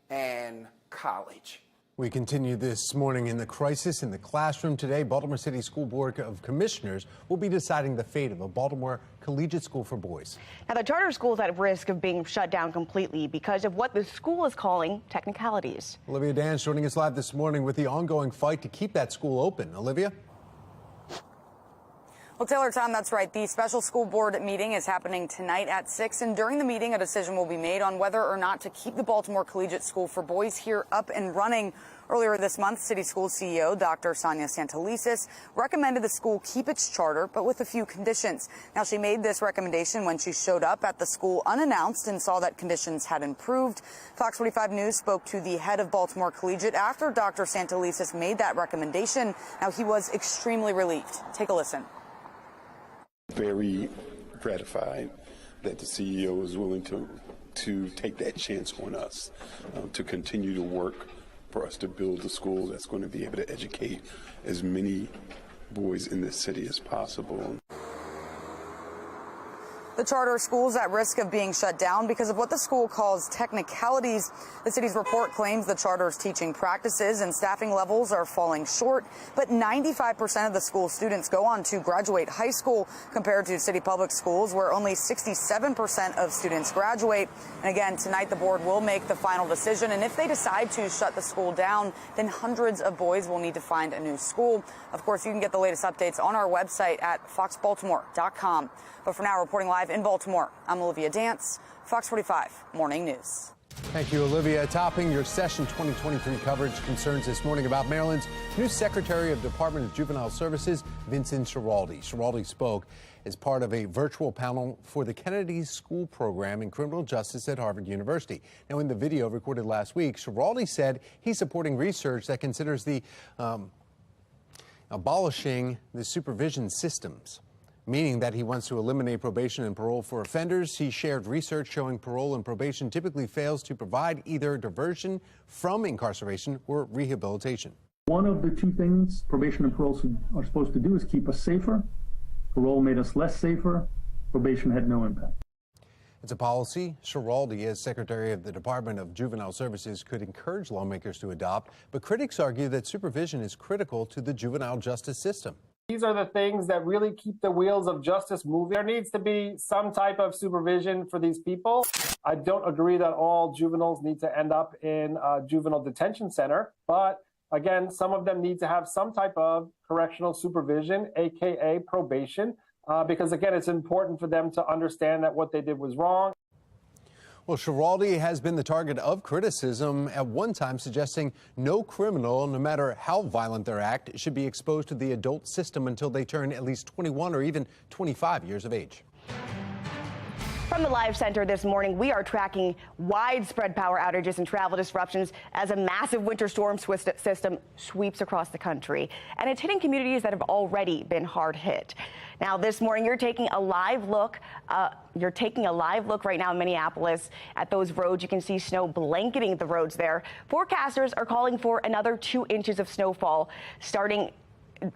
and college. We continue this morning in the crisis in the classroom. Today, Baltimore City School Board of Commissioners will be deciding the fate of a Baltimore collegiate school for boys. Now, the charter school is at risk of being shut down completely because of what the school is calling technicalities. Olivia Danz joining us live this morning with the ongoing fight to keep that school open. Olivia? Well, Taylor, Tom, that's right. The special school board meeting is happening tonight at 6, and during the meeting, a decision will be made on whether or not to keep the Baltimore Collegiate School for Boys here up and running. Earlier this month, City School CEO Dr. Sonia Santelises recommended the school keep its charter, but with a few conditions. Now, she made this recommendation when she showed up at the school unannounced and saw that conditions had improved. Fox 45 News spoke to the head of Baltimore Collegiate after Dr. Santelises made that recommendation. Now, he was extremely relieved. Take a listen. Very gratified that the CEO is willing to take that chance on us, to continue to work for us to build a school that's going to be able to educate as many boys in this city as possible. The charter school's at risk of being shut down because of what the school calls technicalities. The city's report claims the charter's teaching practices and staffing levels are falling short, but 95% of the school students go on to graduate high school compared to city public schools where only 67% of students graduate. And again, tonight the board will make the final decision, and if they decide to shut the school down, then hundreds of boys will need to find a new school. Of course, you can get the latest updates on our website at foxbaltimore.com. But for now, reporting live in Baltimore, I'm Olivia Dance, Fox 45 Morning News. Thank you, Olivia. Topping your session 2023 coverage, concerns this morning about Maryland's new Secretary of Department of Juvenile Services, Vincent Schiraldi. Schiraldi spoke as part of a virtual panel for the Kennedy School Program in Criminal Justice at Harvard University. Now, in the video recorded last week, Schiraldi said he's supporting research that considers the abolishing the supervision systems, meaning that he wants to eliminate probation and parole for offenders. He shared research showing parole and probation typically fails to provide either diversion from incarceration or rehabilitation. One of the two things probation and parole are supposed to do is keep us safer. Parole made us less safer. Probation had no impact. It's a policy Schiraldi, as Secretary of the Department of Juvenile Services, could encourage lawmakers to adopt, but critics argue that supervision is critical to the juvenile justice system. These are the things that really keep the wheels of justice moving. There needs to be some type of supervision for these people. I don't agree that all juveniles need to end up in a juvenile detention center, but again, some of them need to have some type of correctional supervision, aka probation, because again, it's important for them to understand that what they did was wrong. Well, Schiraldi has been the target of criticism, at one time suggesting no criminal, no matter how violent their act, should be exposed to the adult system until they turn at least 21 or even 25 years of age. From the Live Center this morning, we are tracking widespread power outages and travel disruptions as a massive winter storm system sweeps across the country. And it's hitting communities that have already been hard hit. Now, this morning, you're taking a live look right now in Minneapolis at those roads. You can see snow blanketing the roads there. Forecasters are calling for another 2 inches of snowfall starting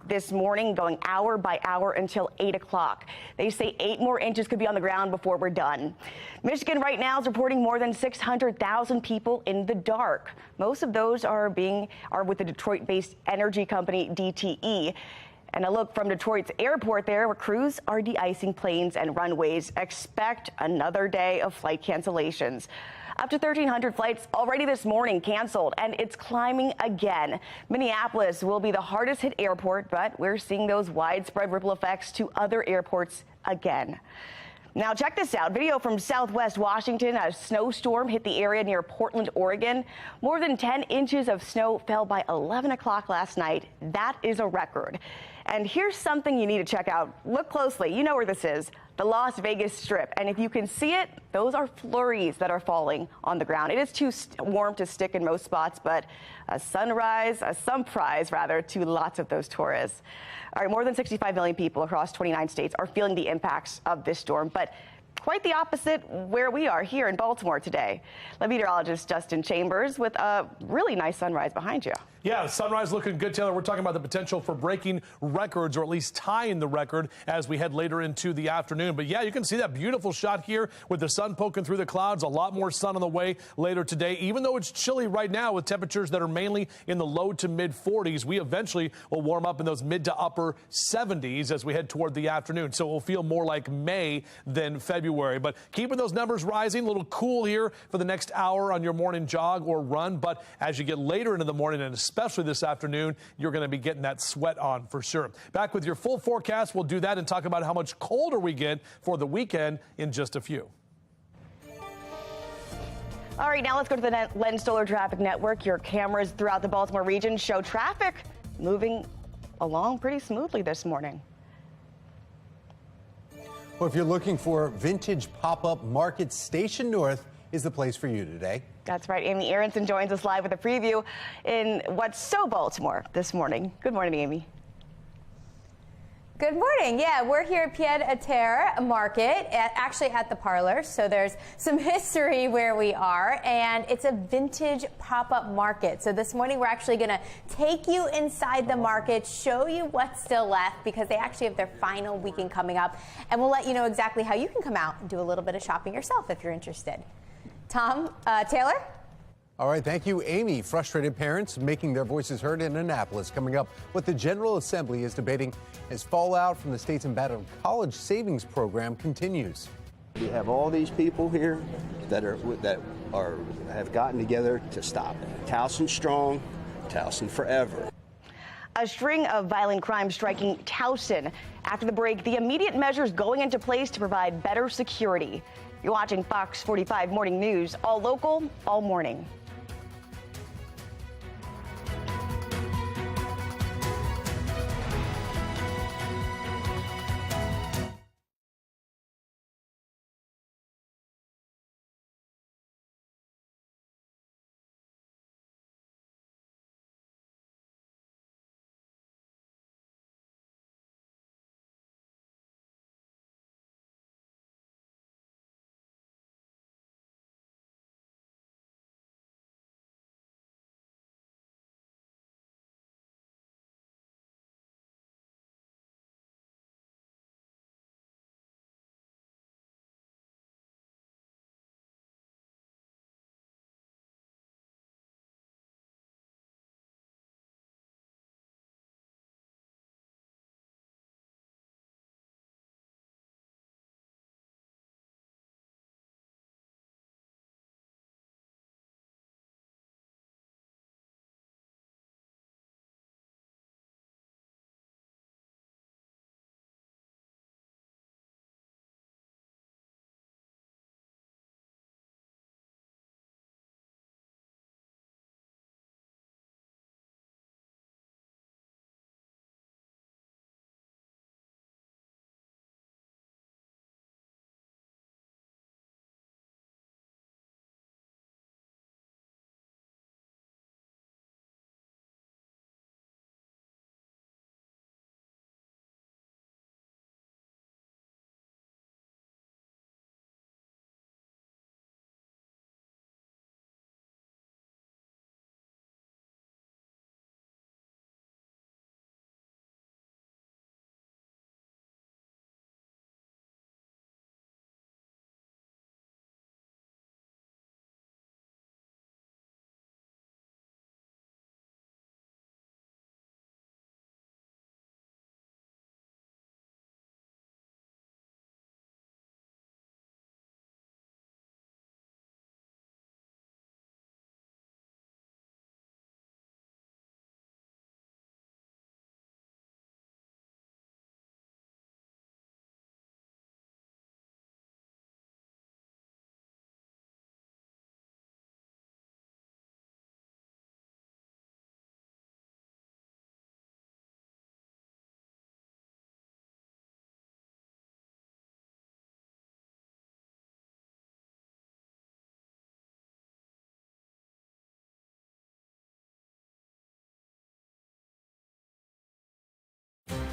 this morning, going hour by hour until 8 o'clock. They say 8 more inches could be on the ground before we're done. Michigan right now is reporting more than 600,000 people in the dark. Most of those are with the Detroit-based energy company DTE. And a look from Detroit's airport there, where crews are de-icing planes and runways. Expect another day of flight cancellations. Up to 1,300 flights already this morning canceled, and it's climbing again. Minneapolis will be the hardest hit airport, but we're seeing those widespread ripple effects to other airports again. Now, check this out. Video from Southwest Washington. A snowstorm hit the area near Portland, Oregon. More than 10 inches of snow fell by 11 o'clock last night. That is a record. And here's something you need to check out. Look closely. You know where this is, the Las Vegas Strip. And if you can see it, those are flurries that are falling on the ground. It is too warm to stick in most spots, but a surprise rather, to lots of those tourists. All right, more than 65 million people across 29 states are feeling the impacts of this storm, but quite the opposite where we are here in Baltimore today. Meteorologist Justin Chambers with a really nice sunrise behind you. Yeah, the sunrise looking good, Taylor. We're talking about the potential for breaking records, or at least tying the record as we head later into the afternoon. But yeah, you can see that beautiful shot here with the sun poking through the clouds. A lot more sun on the way later today. Even though it's chilly right now with temperatures that are mainly in the low to mid 40s, we eventually will warm up in those mid to upper 70s as we head toward the afternoon. So it will feel more like May than February. But keeping those numbers rising, a little cool here for the next hour on your morning jog or run. But as you get later into the morning, and especially this afternoon, you're going to be getting that sweat on for sure. Back with your full forecast. We'll do that and talk about how much colder we get for the weekend in just a few. All right, now let's go to the Len Stoller Traffic Network. Your cameras throughout the Baltimore region show traffic moving along pretty smoothly this morning. Well, if you're looking for vintage pop-up market, Station North is the place for you today. That's right. Amy Aronson joins us live with a preview in what's so Baltimore this morning. Good morning, Amy. Good morning. Yeah, we're here at Pied-à-Terre Market, actually at the Parlor. So there's some history where we are, and it's a vintage pop-up market. So this morning we're actually going to take you inside the market, show you what's still left, because they actually have their final weekend coming up, and we'll let you know exactly how you can come out and do a little bit of shopping yourself if you're interested. Tom, Taylor? All right, thank you, Amy. Frustrated parents making their voices heard in Annapolis. Coming up, what the General Assembly is debating as fallout from the state's embattled college savings program continues. We have all these people here that have gotten together to stop it. Towson strong, Towson forever. A string of violent crimes striking Towson. After the break, the immediate measures going into place to provide better security. You're watching Fox 45 Morning News, all local, all morning.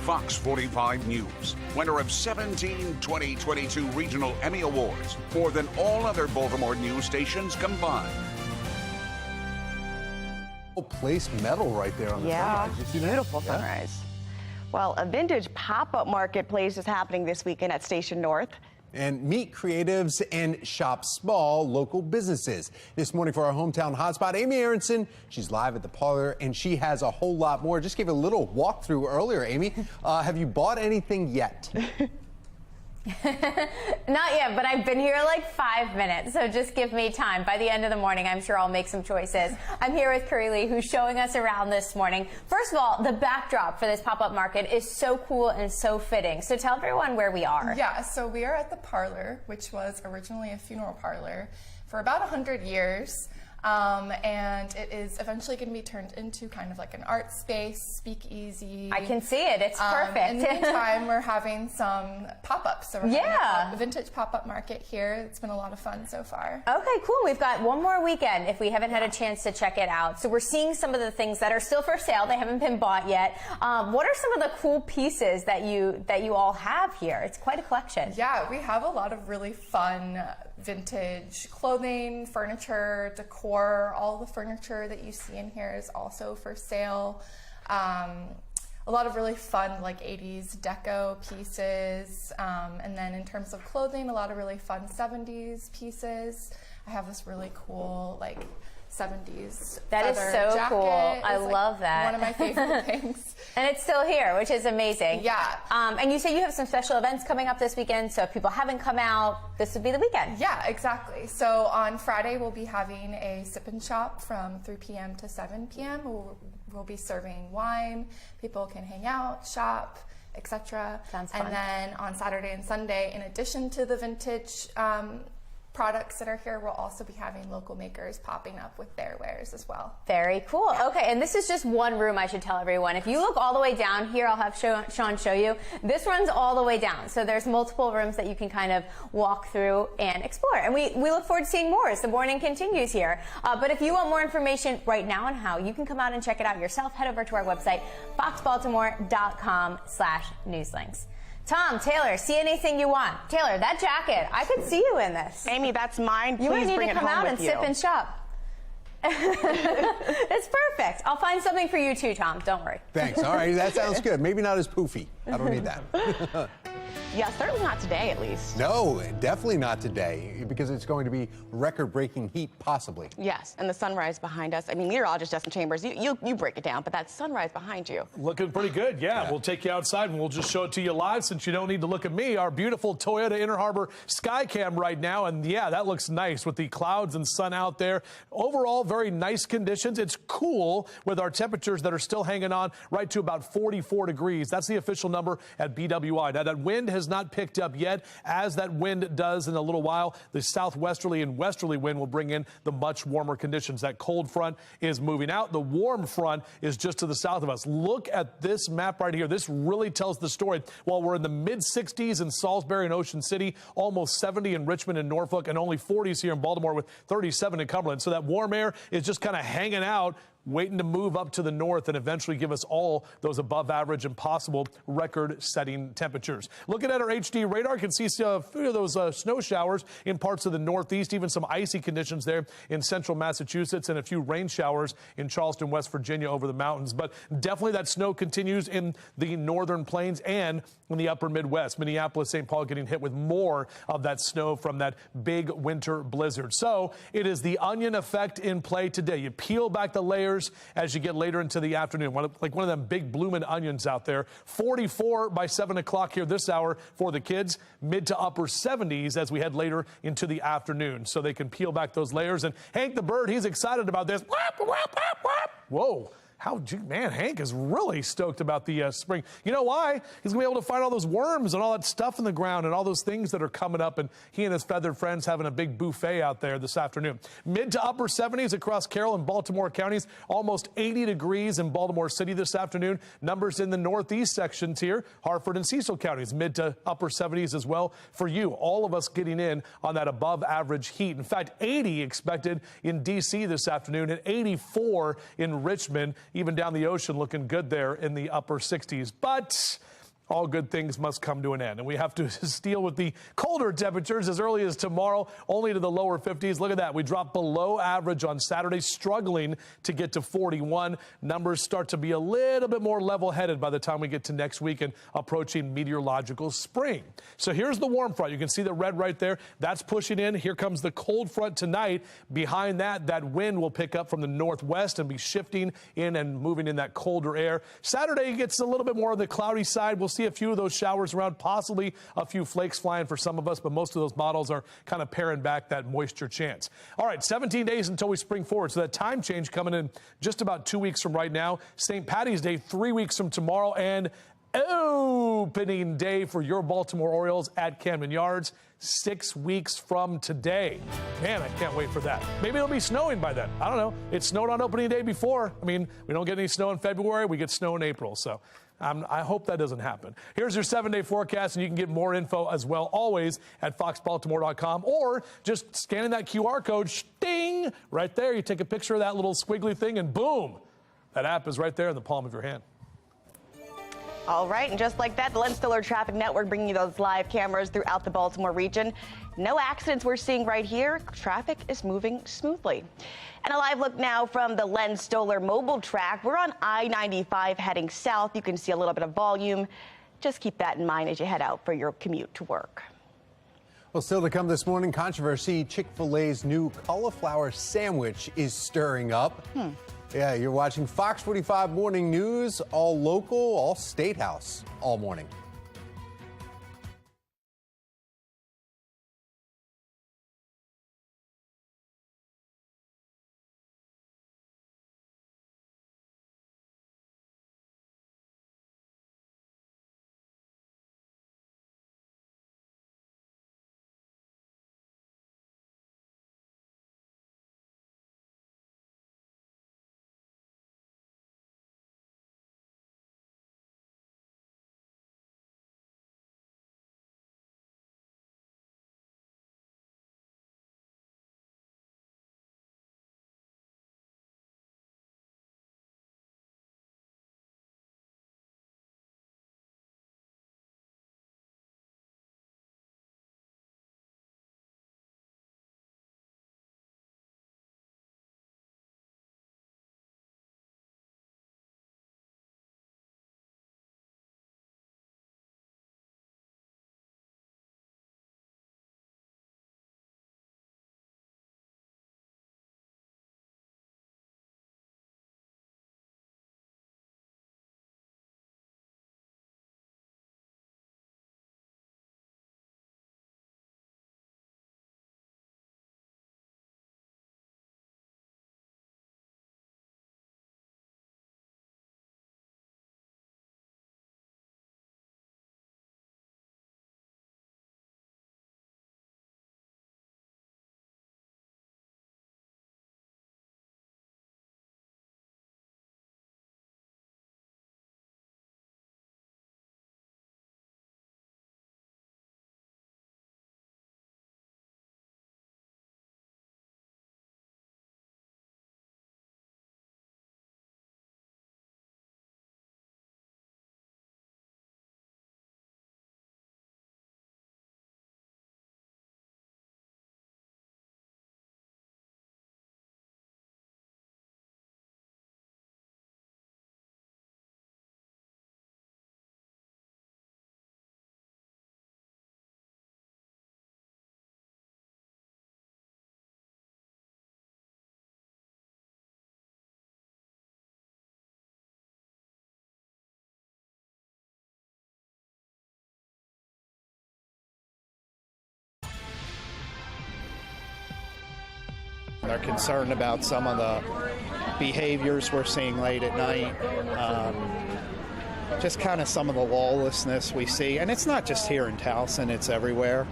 Fox 45 News, winner of 17 2022 Regional Emmy Awards, more than all other Baltimore news stations combined. Place medal right there on the sunrise. Beautiful sunrise. Well, a vintage pop-up marketplace is happening this weekend at Station North. And meet creatives and shop small local businesses. This morning for our hometown hotspot, Amy Aronson, she's live at the Parlor, and she has a whole lot more. Just gave a little walkthrough earlier, Amy. Have you bought anything yet? Not yet, but I've been here like 5 minutes, so just give me time. By the end of the morning, I'm sure I'll make some choices. I'm here with Curry Lee, who's showing us around this morning. First of all, the backdrop for this pop-up market is so cool and so fitting. So tell everyone where we are. Yeah, so we are at the Parlor, which was originally a funeral parlor for about 100 years. And it is eventually going to be turned into kind of like an art space, speakeasy. I can see it. It's perfect. In the meantime, we're having some pop-ups. So we're having a vintage pop-up market here. It's been a lot of fun so far. Okay, cool. We've got one more weekend if we haven't had a chance to check it out. So we're seeing some of the things that are still for sale. They haven't been bought yet. What are some of the cool pieces that you all have here? It's quite a collection. Yeah, we have a lot of really fun vintage clothing, furniture, decor. All the furniture that you see in here is also for sale. A lot of really fun like 80s deco pieces. And then in terms of clothing, a lot of really fun 70s pieces. I have this really cool like 70s That is feather so jacket. cool. I It's, like, love that. One of my favorite things. And it's still here, which is amazing. Yeah. And you say you have some special events coming up this weekend, so if people haven't come out, this would be the weekend. Yeah, exactly. So on Friday, we'll be having a sip and shop from 3 p.m. to 7 p.m. We'll be serving wine. People can hang out, shop, etc. Sounds fun. And then on Saturday and Sunday, in addition to the vintage products that are here, we'll also be having local makers popping up with their wares as well. Very cool. Okay, and this is just one room, I should tell everyone. If you look all the way down here, I'll have Sean show you. This runs all the way down. So there's multiple rooms that you can kind of walk through and explore. And we look forward to seeing more as the morning continues here. But if you want more information right now on how you can come out and check it out yourself, head over to our website, foxbaltimore.com/newslinks. Tom, Taylor, see anything you want. Taylor, that jacket, I could see you in this. Amy, that's mine. You might Please need bring to it come home out with and you. sip and shop. It's perfect. I'll find something for you too, Tom. Don't worry. Thanks. All right, that sounds good. Maybe not as poofy. I don't need that. Yeah, certainly not today, at least. No, definitely not today, because it's going to be record-breaking heat, possibly. Yes, and the sunrise behind us. I mean, meteorologist Justin Chambers, you break it down, but that sunrise behind you. Looking pretty good, yeah. We'll take you outside and we'll just show it to you live since you don't need to look at me. Our beautiful Toyota Inner Harbor Skycam right now, and yeah, that looks nice with the clouds and sun out there. Overall, very nice conditions. It's cool with our temperatures that are still hanging on right to about 44 degrees. That's the official number at BWI. Now, that wind has not picked up yet. As that wind does in a little while, the southwesterly and westerly wind will bring in the much warmer conditions. That cold front is moving out. The warm front is just to the south of us. Look at this map right here. This really tells the story. While we're in the mid-60s in Salisbury and Ocean City, almost 70 in Richmond and Norfolk, and only 40s here in Baltimore with 37 in Cumberland. So that warm air is just kind of hanging out, waiting to move up to the north and eventually give us all those above average and possible record-setting temperatures. Looking at our HD radar, you can see a few of those snow showers in parts of the northeast, even some icy conditions there in central Massachusetts, and a few rain showers in Charleston, West Virginia over the mountains. But definitely that snow continues in the northern plains and in the upper Midwest. Minneapolis, St. Paul getting hit with more of that snow from that big winter blizzard. So it is the onion effect in play today. You peel back the layers as you get later into the afternoon, like one of them big bloomin' onions out there. 44 by 7 o'clock here this hour for the kids, mid to upper 70s as we head later into the afternoon, so they can peel back those layers. And Hank the bird, he's excited about this. Whoa. Man, Hank is really stoked about the spring. You know why? He's going to be able to find all those worms and all that stuff in the ground and all those things that are coming up, and he and his feathered friends having a big buffet out there this afternoon. Mid to upper 70s across Carroll and Baltimore counties, almost 80 degrees in Baltimore City this afternoon. Numbers in the northeast sections here, Hartford and Cecil counties, mid to upper 70s as well for you. All of us getting in on that above average heat. In fact, 80 expected in D.C. this afternoon and 84 in Richmond. Even down the ocean looking good there in the upper 60s. But all good things must come to an end, and we have to deal with the colder temperatures as early as tomorrow, only to the lower 50s. Look at that. We dropped below average on Saturday, struggling to get to 41. Numbers start to be a little bit more level-headed by the time we get to next week and approaching meteorological spring. So here's the warm front. You can see the red right there. That's pushing in. Here comes the cold front tonight. Behind that, that wind will pick up from the northwest and be shifting in and moving in that colder air. Saturday gets a little bit more on the cloudy side. We'll see a few of those showers around, possibly a few flakes flying for some of us, but most of those models are kind of paring back that moisture chance. All right, 17 days until we spring forward. So that time change coming in just about 2 weeks from right now. St. Patty's Day, 3 weeks from tomorrow, and opening day for your Baltimore Orioles at Camden Yards 6 weeks from today. Man, I can't wait for that. Maybe it'll be snowing by then. I don't know. It snowed on opening day before. I mean, we don't get any snow in February. We get snow in April. So I hope that doesn't happen. Here's your 7-day forecast, and you can get more info as well, always at foxbaltimore.com, or just scanning that QR code, ding, right there. You take a picture of that little squiggly thing, and boom, that app is right there in the palm of your hand. All right, and just like that, the Len Stiller Traffic Network bringing you those live cameras throughout the Baltimore region. No accidents we're seeing right here. Traffic is moving smoothly. And a live look now from the Len Stoller mobile track. We're on I-95 heading south. You can see a little bit of volume. Just keep that in mind as you head out for your commute to work. Well, still to come this morning, controversy. Chick-fil-A's new cauliflower sandwich is stirring up. Yeah, you're watching Fox 45 Morning News, all local, all State House, all morning. They're concerned about some of the behaviors we're seeing late at night, just kind of some of the lawlessness we see. And it's not just here in Towson, it's everywhere.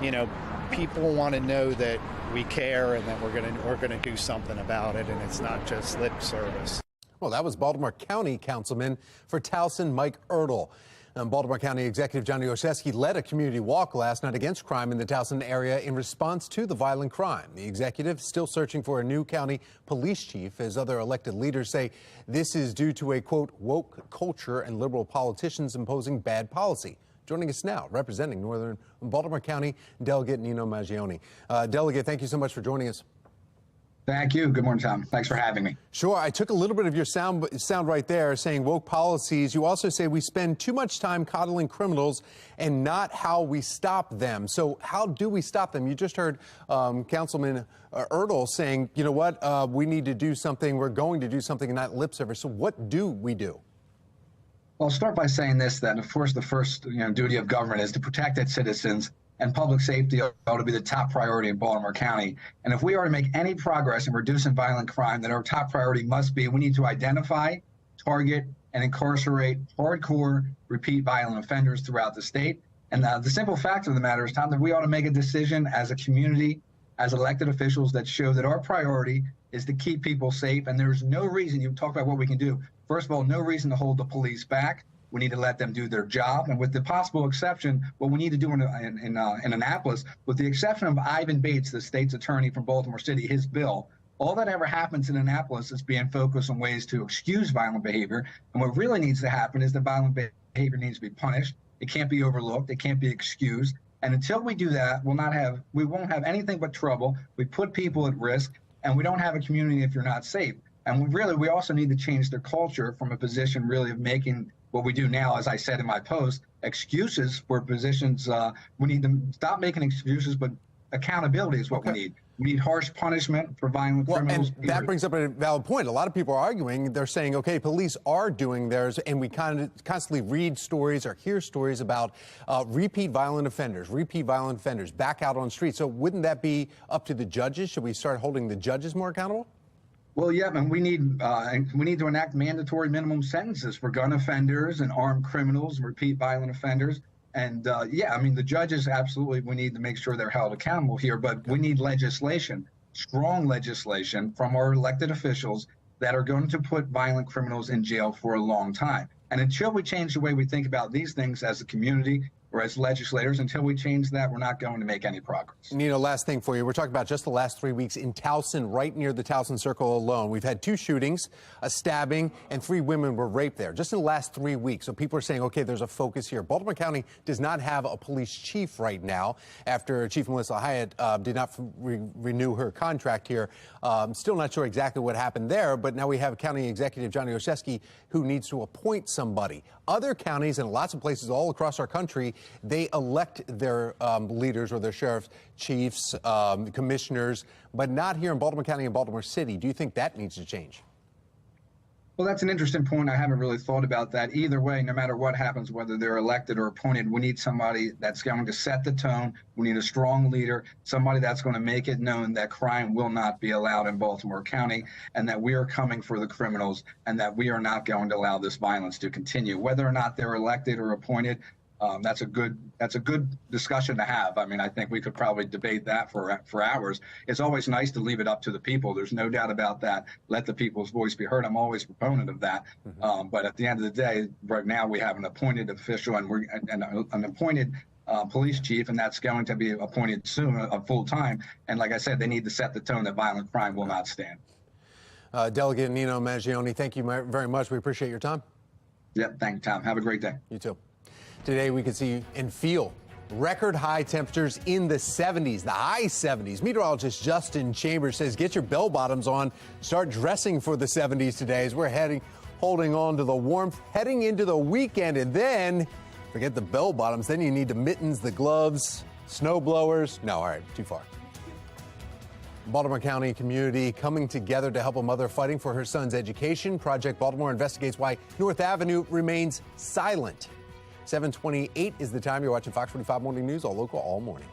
You know, people want to know that we care and that we're gonna do something about it, and it's not just lip service. Well, that was Baltimore County Councilman for Towson, Mike Ertl. Baltimore County Executive Johnny Olszewski led a community walk last night against crime in the Towson area in response to the violent crime. The executive still searching for a new county police chief, as other elected leaders say this is due to a, quote, woke culture and liberal politicians imposing bad policy. Joining us now, representing Northern Baltimore County, Delegate Nino Maggioni. Delegate, thank you so much for joining us. Thank you. Good morning, Tom. Thanks for having me. Sure. I took a little bit of your sound right there saying woke policies. You also say we spend too much time coddling criminals and not how we stop them. So how do we stop them? You just heard Councilman Ertl saying, you know what, we need to do something. We're going to do something and not lip service. So what do we do? Well, I'll start by saying this, that of course the first duty of government is to protect its citizens, and public safety ought to be the top priority in Baltimore County. And if we are to make any progress in reducing violent crime, then our top priority must be we need to identify, target and incarcerate hardcore repeat violent offenders throughout the state. And the simple fact of the matter is, Tom, that we ought to make a decision as a community, as elected officials, that show that our priority is to keep people safe. And there's no reason, you talk about what we can do. First of all, no reason to hold the police back. We need to let them do their job. And with the possible exception, what we need to do in Annapolis, with the exception of Ivan Bates, the state's attorney from Baltimore City, his bill, all that ever happens in Annapolis is being focused on ways to excuse violent behavior. And what really needs to happen is that violent behavior needs to be punished. It can't be overlooked. It can't be excused. And until we do that, we won't have anything but trouble. We put people at risk, and we don't have a community if you're not safe. And we also need to change their culture from a position really of making what we do now, as I said in my post, excuses for positions. We need to stop making excuses, but accountability is what we need. We need harsh punishment for violent criminals. And that brings up a valid point. A lot of people are arguing. They're saying, okay, police are doing theirs, and we constantly read stories or hear stories about repeat violent offenders back out on streets. So wouldn't that be up to the judges? Should we start holding the judges more accountable? Well, yeah, and we need to enact mandatory minimum sentences for gun offenders and armed criminals and repeat violent offenders. And yeah, I mean, the judges, absolutely, we need to make sure they're held accountable here, but we need legislation, strong legislation from our elected officials that are going to put violent criminals in jail for a long time. And until we change the way we think about these things as a community or as legislators, until we change that, we're not going to make any progress. Nino, last thing for you. We're talking about just the last 3 weeks in Towson, right near the Towson Circle alone. We've had 2 shootings, a stabbing, and 3 women were raped there just in the last 3 weeks. So people are saying, okay, there's a focus here. Baltimore County does not have a police chief right now after Chief Melissa Hyatt did not renew her contract here. Still not sure exactly what happened there, but now we have County Executive Johnny Olszewski who needs to appoint somebody. Other counties and lots of places all across our country, they elect their leaders or their sheriffs, chiefs, commissioners, but not here in Baltimore County and Baltimore City. Do you think that needs to change? Well, that's an interesting point. I haven't really thought about that. Either way, no matter what happens, whether they're elected or appointed, we need somebody that's going to set the tone. We need a strong leader, somebody that's going to make it known that crime will not be allowed in Baltimore County and that we are coming for the criminals and that we are not going to allow this violence to continue. Whether or not they're elected or appointed, that's a good discussion to have. I mean, I think we could probably debate that for hours. It's always nice to leave it up to the people. There's no doubt about that. Let the people's voice be heard. I'm always a proponent of that. But at the end of the day, right now we have an appointed official and an appointed police chief, and that's going to be appointed soon, full time. And like I said, they need to set the tone that violent crime will not stand. Delegate Nino Mangione, thank you very much. We appreciate your time. Yep, thank you, Tom. Have a great day. You too. Today, we can see and feel record high temperatures in the 70s, the high 70s. Meteorologist Justin Chambers says get your bell bottoms on, start dressing for the 70s today as we're holding on to the warmth, heading into the weekend. And then, forget the bell bottoms, then you need the mittens, the gloves, snow blowers. No, all right, too far. Baltimore County community coming together to help a mother fighting for her son's education. Project Baltimore investigates why North Avenue remains silent. 7:28 is the time. You're watching Fox 45 Morning News, all local, all morning.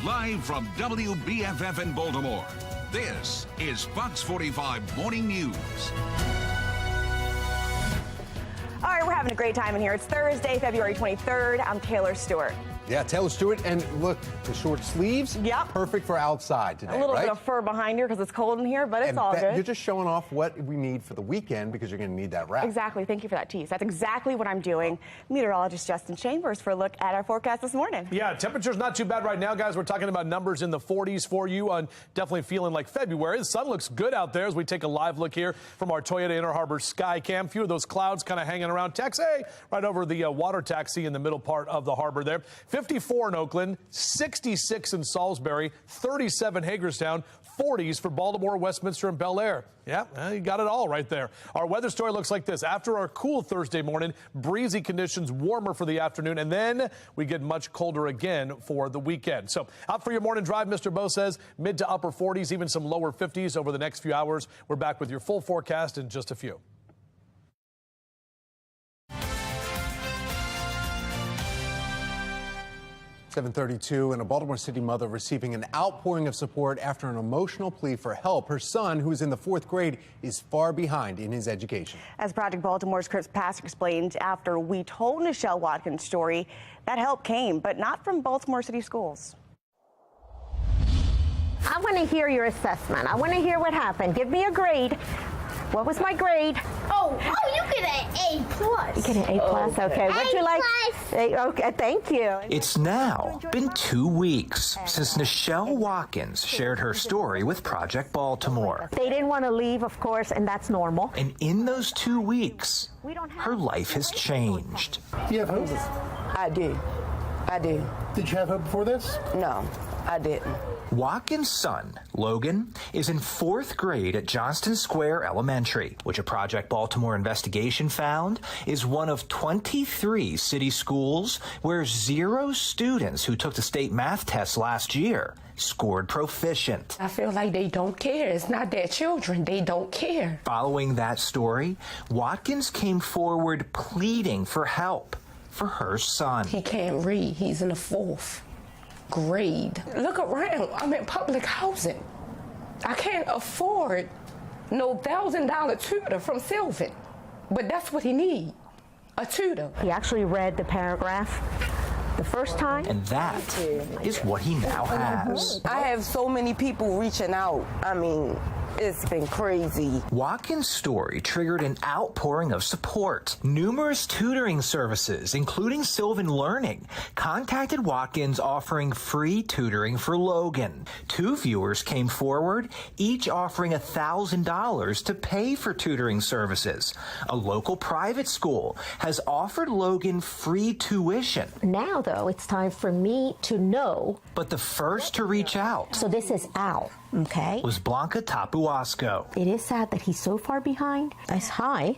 Live from WBFF in Baltimore, this is Fox 45 Morning News. All right, we're having a great time in here. It's Thursday, February 23rd. I'm Taylor Stewart. Yeah, Taylor Stewart, and look, the short sleeves, yep, perfect for outside today, a little right? bit of fur behind here because it's cold in here, but it's all good. You're just showing off what we need for the weekend because you're going to need that wrap. Exactly. Thank you for that tease. That's exactly what I'm doing. Meteorologist Justin Chambers for a look at our forecast this morning. Yeah, temperature's not too bad right now, guys. We're talking about numbers in the 40s for you, on definitely feeling like February. The sun looks good out there as we take a live look here from our Toyota Inner Harbor sky cam. Few of those clouds kind of hanging around taxi right over the water taxi in the middle part of the harbor there. 54 in Oakland, 66 in Salisbury, 37 Hagerstown, 40s for Baltimore, Westminster, and Bel Air. Yeah, you got it all right there. Our weather story looks like this. After our cool Thursday morning, breezy conditions, warmer for the afternoon, and then we get much colder again for the weekend. So out for your morning drive, Mr. Bo says mid to upper 40s, even some lower 50s over the next few hours. We're back with your full forecast in just a few. 7:32, and a Baltimore City mother receiving an outpouring of support after an emotional plea for help. Her son, who is in the 4th grade, is far behind in his education. As Project Baltimore's Chris Pass explained, after we told Nichelle Watkins' story, that help came, but not from Baltimore City schools. I want to hear your assessment. I want to hear what happened. Give me a grade. What was my grade? Oh, you get an A+. You get an A+, okay. What'd you like? Okay, thank you. It's now been 2 weeks since Nichelle Watkins shared her story with Project Baltimore. They didn't want to leave, of course, and that's normal. And in those 2 weeks, her life has changed. You have hope? I do. Did you have hope before this? No, I didn't. Watkins' son, Logan, is in 4th grade at Johnston Square Elementary, which a Project Baltimore investigation found is one of 23 city schools where 0 students who took the state math test last year scored proficient. I feel like they don't care. It's not their children. They don't care. Following that story, Watkins came forward pleading for help for her son. He can't read. He's in the 4th grade. Look around. I'm in public housing. I can't afford no $1,000 tutor from Sylvan, but that's what he needs, a tutor. He actually read the paragraph the first time. And that is what he now has. I have so many people reaching out. I mean, it's been crazy. Watkins' story triggered an outpouring of support. Numerous tutoring services, including Sylvan Learning, contacted Watkins offering free tutoring for Logan. 2 viewers came forward, each offering $1,000 to pay for tutoring services. A local private school has offered Logan free tuition. Now, though, it's time for me to know. But the first to reach out. So this is Al. Okay. Was Blanca Tapuasco. It is sad that he's so far behind. As high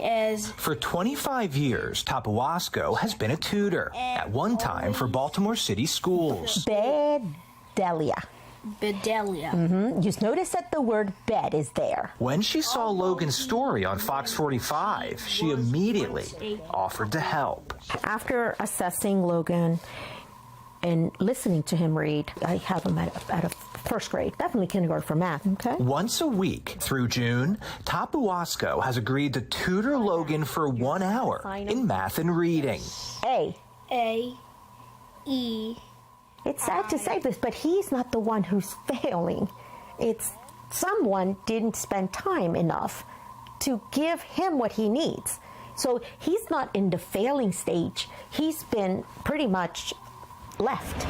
as... For 25 years, Tapuasco has been a tutor, at one time for Baltimore City schools. Bedelia. Just notice that the word bed is there. When she saw Logan's story on Fox 45, she immediately offered to help. After assessing Logan and listening to him read, I have him at a 1st grade, definitely kindergarten for math, okay? Once a week through June, Tapuasco has agreed to tutor Logan for 1 hour in math and reading. A. E. It's sad to say this, but he's not the one who's failing. It's someone didn't spend time enough to give him what he needs. So he's not in the failing stage. He's been pretty much left.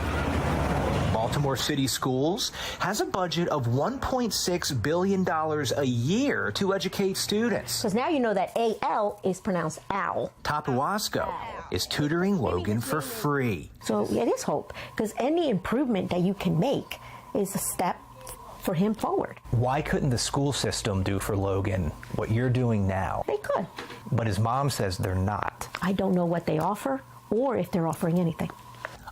Baltimore City Schools has a budget of $1.6 billion a year to educate students. Because now you know that A-L is pronounced owl. Tapuasco is tutoring Logan for free. So it is hope, because any improvement that you can make is a step for him forward. Why couldn't the school system do for Logan what you're doing now? They could. But his mom says they're not. I don't know what they offer or if they're offering anything.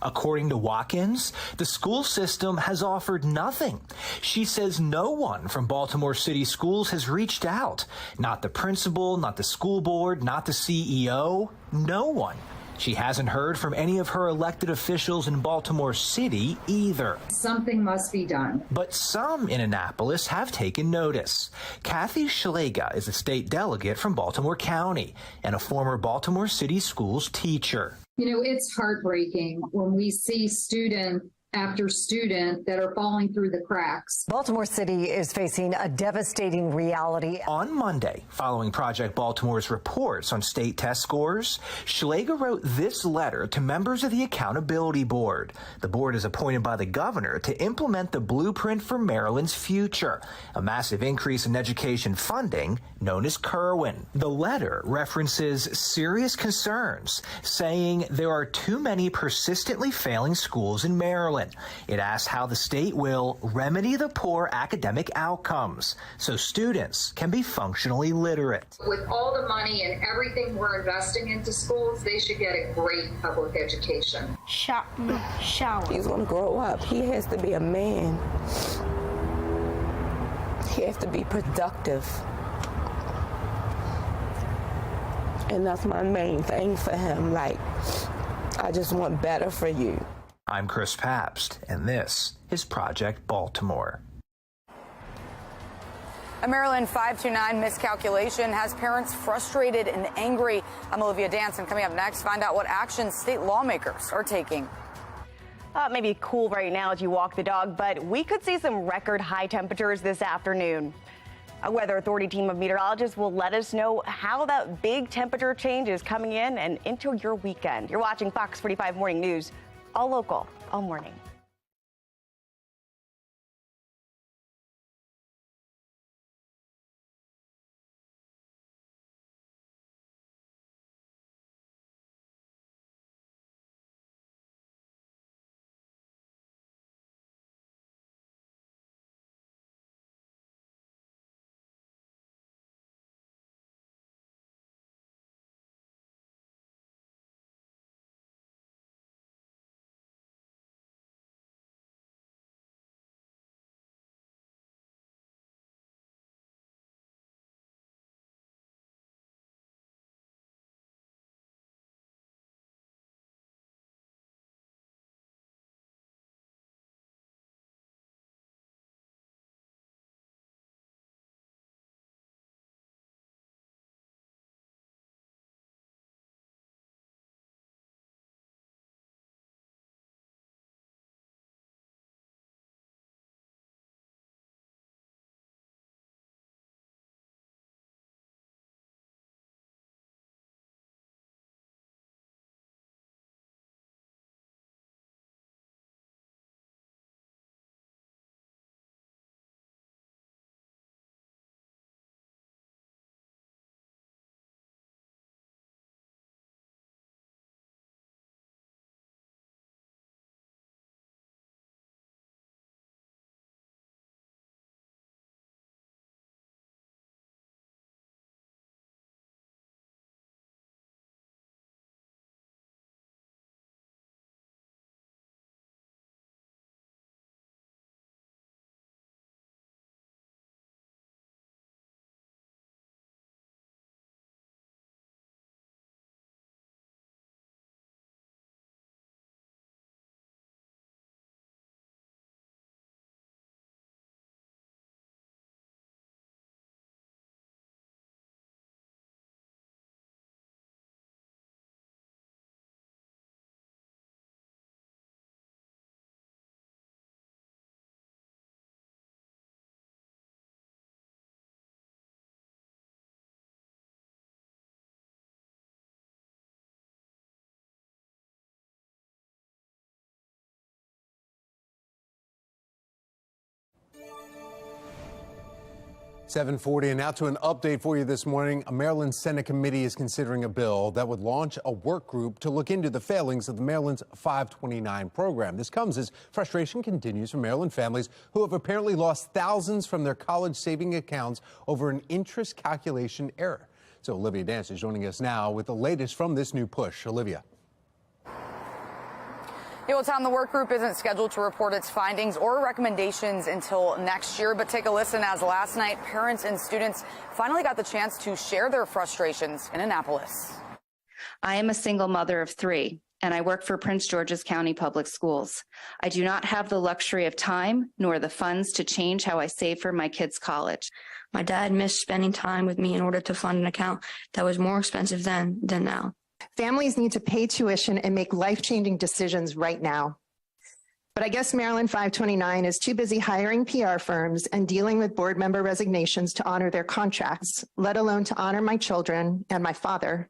According to Watkins, the school system has offered nothing. She says no one from Baltimore City Schools has reached out. Not the principal, not the school board, not the CEO, no one. She hasn't heard from any of her elected officials in Baltimore City either. Something must be done. But some in Annapolis have taken notice. Kathy Schlega is a state delegate from Baltimore County and a former Baltimore City Schools teacher. You know, it's heartbreaking when we see student after student that are falling through the cracks. Baltimore City is facing a devastating reality. On Monday, following Project Baltimore's reports on state test scores, Schlega wrote this letter to members of the Accountability Board. The board is appointed by the governor to implement the blueprint for Maryland's future, a massive increase in education funding known as Kerwin. The letter references serious concerns, saying there are too many persistently failing schools in Maryland. It asks how the state will remedy the poor academic outcomes so students can be functionally literate. With all the money and everything we're investing into schools, they should get a great public education. Shower. He's going to grow up. He has to be a man. He has to be productive. And that's my main thing for him. Like, I just want better for you. I'm Chris Pabst, and this is Project Baltimore. A Maryland 529 miscalculation has parents frustrated and angry. I'm Olivia Danson. Coming up next, find out what actions state lawmakers are taking. It may be cool right now as you walk the dog, but we could see some record high temperatures this afternoon. A Weather Authority team of meteorologists will let us know how that big temperature change is coming in and into your weekend. You're watching Fox 45 Morning News. All local, all morning. .40 and now to an update for you this morning. A Maryland Senate committee is considering a bill that would launch a work group to look into the failings of the Maryland's 529 program. This comes as frustration continues for Maryland families who have apparently lost thousands from their college saving accounts over an interest calculation error. So Olivia Dance is joining us now with the latest from this new push. Olivia. Yeah, well, Tom, the work group isn't scheduled to report its findings or recommendations until next year. But take a listen as last night, parents and students finally got the chance to share their frustrations in Annapolis. I am a single mother of 3, and I work for Prince George's County Public Schools. I do not have the luxury of time nor the funds to change how I save for my kids' college. My dad missed spending time with me in order to fund an account that was more expensive then than now. Families need to pay tuition and make life-changing decisions right now. But I guess Maryland 529 is too busy hiring PR firms and dealing with board member resignations to honor their contracts, let alone to honor my children and my father.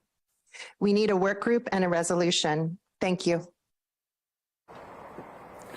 We need a work group and a resolution. Thank you.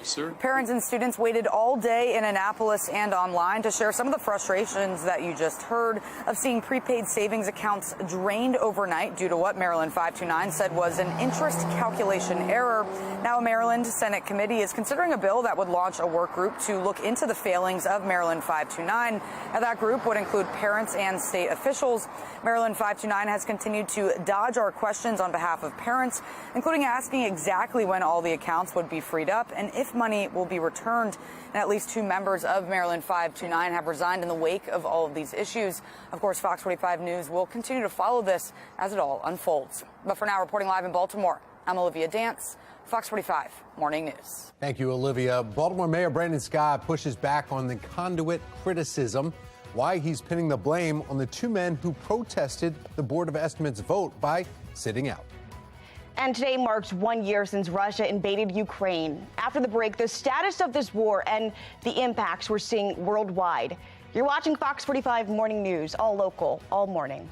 Sir. Parents and students waited all day in Annapolis and online to share some of the frustrations that you just heard of seeing prepaid savings accounts drained overnight due to what Maryland 529 said was an interest calculation error. Now, a Maryland Senate committee is considering a bill that would launch a work group to look into the failings of Maryland 529. Now, that group would include parents and state officials. Maryland 529 has continued to dodge our questions on behalf of parents, including asking exactly when all the accounts would be freed up and if money will be returned. And at least 2 members of Maryland 529 have resigned in the wake of all of these issues. Of course, Fox 45 News will continue to follow this as it all unfolds. But for now, reporting live in Baltimore, I'm Olivia Dance, Fox 45 Morning News. Thank you, Olivia. Baltimore Mayor Brandon Scott pushes back on the conduit criticism. Why he's pinning the blame on the 2 men who protested the Board of Estimates vote by sitting out. And today marks 1 year since Russia invaded Ukraine. After the break, the status of this war and the impacts we're seeing worldwide. You're watching Fox 45 Morning News, all local, all morning.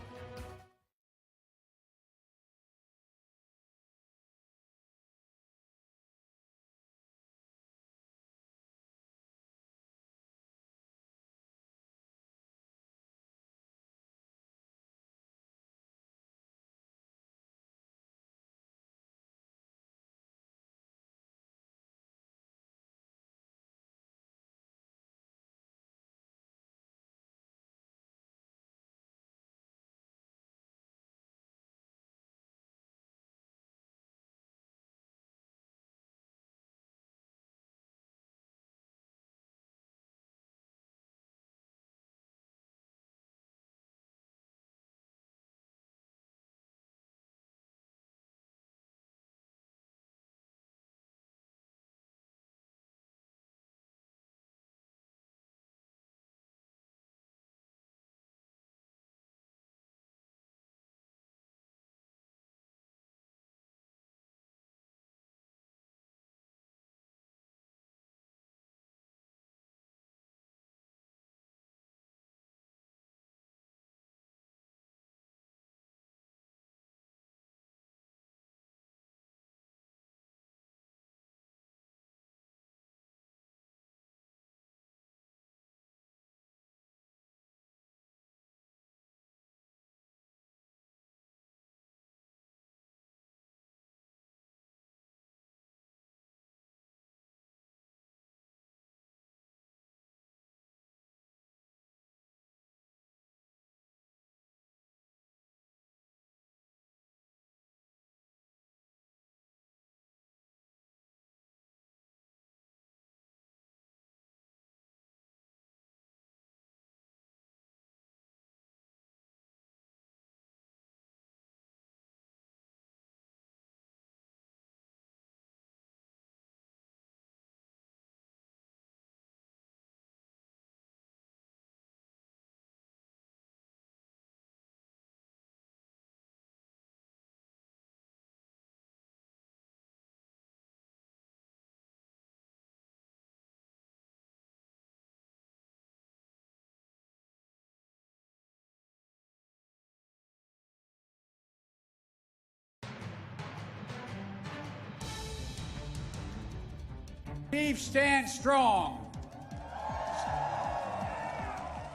Keith stands strong.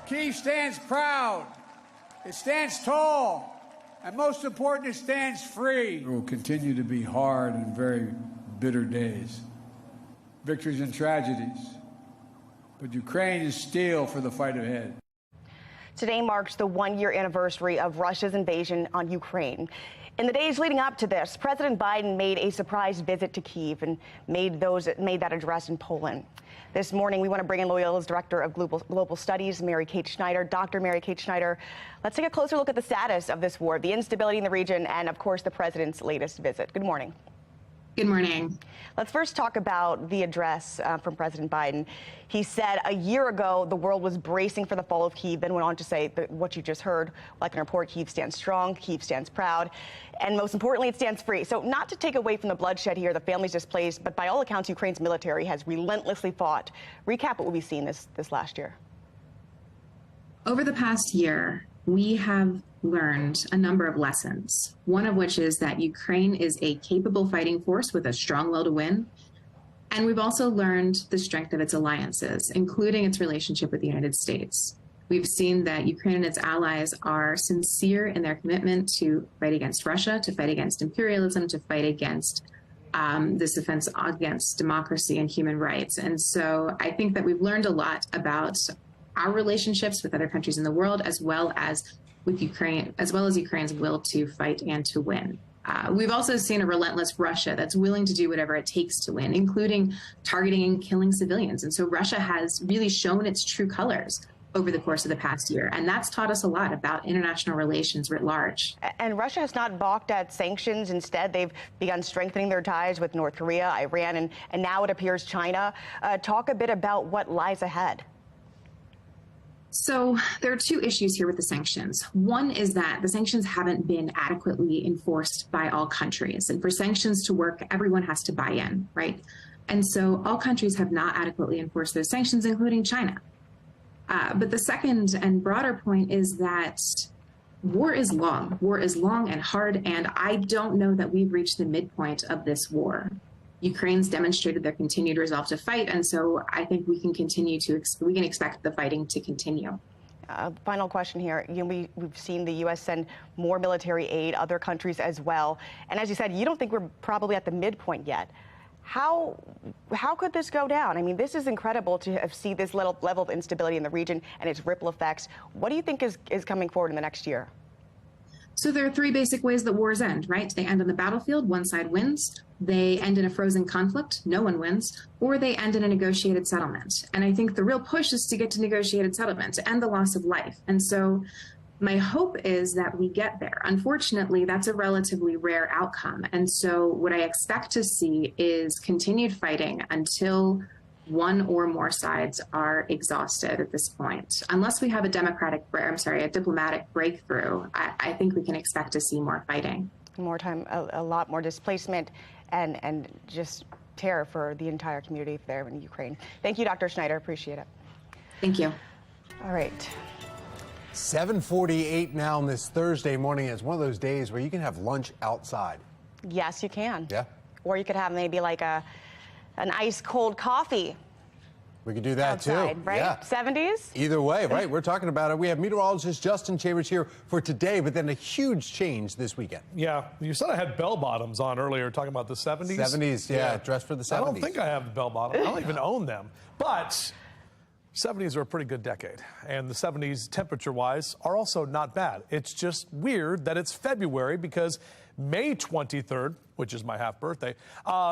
Keith stands proud. It stands tall. And most important, it stands free. It will continue to be hard and very bitter days. Victories and tragedies. But Ukraine is steel for the fight ahead. Today marks the one-year anniversary of Russia's invasion on Ukraine. In the days leading up to this, President Biden made a surprise visit to Kyiv and made that address in Poland. This morning, we want to bring in Loyola's Director of Global Studies, Mary Kate Schneider. Dr. Mary Kate Schneider, let's take a closer look at the status of this war, the instability in the region, and, of course, the president's latest visit. Good morning. Good morning. Let's first talk about the address from President Biden. He said a year ago the world was bracing for the fall of Kyiv, then went on to say that what you just heard, like an report, Kyiv stands strong, Kyiv stands proud, and most importantly, it stands free. So not to take away from the bloodshed here, the families displaced, but by all accounts, Ukraine's military has relentlessly fought. Recap what we've seen this last year. Over the past year, we have learned a number of lessons, one of which is that Ukraine is a capable fighting force with a strong will to win. And we've also learned the strength of its alliances, including its relationship with the United States. We've seen that Ukraine and its allies are sincere in their commitment to fight against Russia, to fight against imperialism, to fight against this offense against democracy and human rights. And so I think that we've learned a lot about our relationships with other countries in the world, as well as with Ukraine, as well as Ukraine's will to fight and to win. We've also seen a relentless Russia that's willing to do whatever it takes to win, including targeting and killing civilians. And so Russia has really shown its true colors over the course of the past year. And that's taught us a lot about international relations writ large. And Russia has not balked at sanctions. Instead, they've begun strengthening their ties with North Korea, Iran, and now it appears China. Talk a bit about what lies ahead. So there are two issues here with the sanctions. One is that the sanctions haven't been adequately enforced by all countries. And for sanctions to work, everyone has to buy in, right? And so all countries have not adequately enforced those sanctions, including China. But the second and broader point is that war is long. War is long and hard, and I don't know that we've reached the midpoint of this war. Ukraine's demonstrated their continued resolve to fight, and so I think we can expect the fighting to continue. Final question here. We've seen the U.S. send more military aid, other countries as well. And as you said, you don't think we're probably at the midpoint yet. How could this go down? I mean, this is incredible to see this level of instability in the region and its ripple effects. What do you think is coming forward in the next year? So there are three basic ways that wars end, right? They end on the battlefield, one side wins. They end in a frozen conflict, no one wins, or they end in a negotiated settlement. And I think the real push is to get to negotiated settlement, to end the loss of life. And so my hope is that we get there. Unfortunately, that's a relatively rare outcome. And so what I expect to see is continued fighting until one or more sides are exhausted at this point. Unless we have a diplomatic breakthrough, I think we can expect to see more fighting. More time, a lot more displacement, and just terror for the entire community there in Ukraine. Thank you, Dr. Schneider. Appreciate it. Thank you. All right. 7:48 now on this Thursday morning. It's one of those days where you can have lunch outside. Yes, you can. Yeah. Or you could have maybe like an ice cold coffee. We could do that outside, too. Right? Yeah. 70s? Either way, right? We're talking about it. We have meteorologist Justin Chambers here for today, but then a huge change this weekend. Yeah. You said I had bell bottoms on earlier, talking about the 70s. 70s, yeah. Dressed for the 70s. I don't think I have the bell bottoms. I don't even own them. But 70s are a pretty good decade. And the 70s, temperature-wise, are also not bad. It's just weird that it's February because May 23rd, which is my half birthday,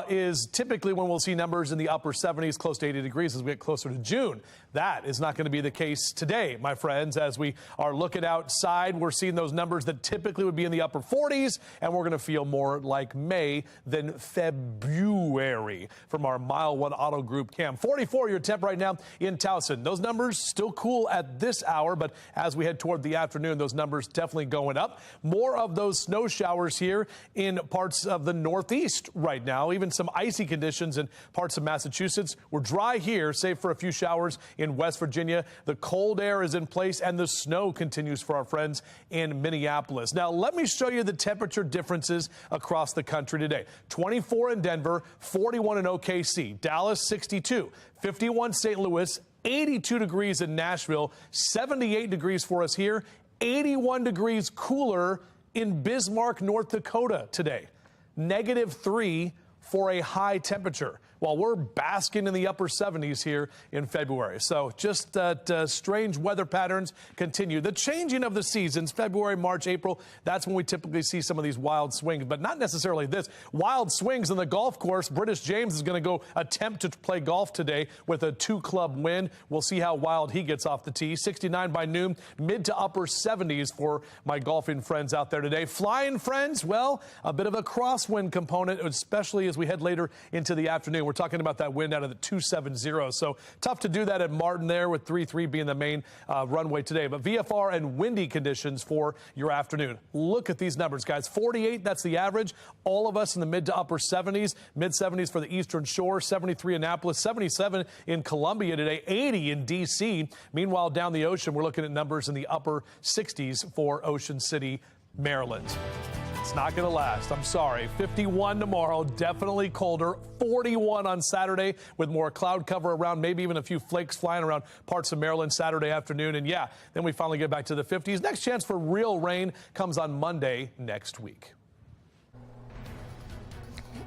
is typically when we'll see numbers in the upper 70s, close to 80 degrees as we get closer to June. That is not going to be the case today, my friends. As we are looking outside, we're seeing those numbers that typically would be in the upper 40s, and we're going to feel more like May than February from our Mile 1 Auto Group cam. 44 your temp right now in Towson. Those numbers still cool at this hour, but as we head toward the afternoon, those numbers definitely going up. More of those snow showers here in parts of the Northeast right now. Even some icy conditions in parts of Massachusetts. We're dry here, save for a few showers in West Virginia. The cold air is in place and the snow continues for our friends in Minneapolis. Now, let me show you the temperature differences across the country today. 24 in Denver, 41 in OKC, Dallas 62, 51 St. Louis, 82 degrees in Nashville, 78 degrees for us here, 81 degrees cooler in Bismarck, North Dakota today. -3 for a high temperature. Well, while we're basking in the upper 70s here in February. So just that strange weather patterns continue. The changing of the seasons, February, March, April, that's when we typically see some of these wild swings, but not necessarily this. Wild swings in the golf course. British James is going to go attempt to play golf today with a 2-club win. We'll see how wild he gets off the tee. 69 by noon, mid to upper 70s for my golfing friends out there today. Flying friends, well, a bit of a crosswind component, especially as we head later into the afternoon. We're talking about that wind out of the 270. So tough to do that at Martin there with 3-3 being the main runway today. But VFR and windy conditions for your afternoon. Look at these numbers, guys. 48, that's the average. All of us in the mid to upper 70s, mid 70s for the Eastern Shore, 73 Annapolis, 77 in Columbia today, 80 in D.C. Meanwhile, down the ocean, we're looking at numbers in the upper 60s for Ocean City, Maryland. It's not going to last. I'm sorry. 51 tomorrow, definitely colder. 41 on Saturday with more cloud cover around, maybe even a few flakes flying around parts of Maryland Saturday afternoon. And yeah, then we finally get back to the 50s. Next chance for real rain comes on Monday next week.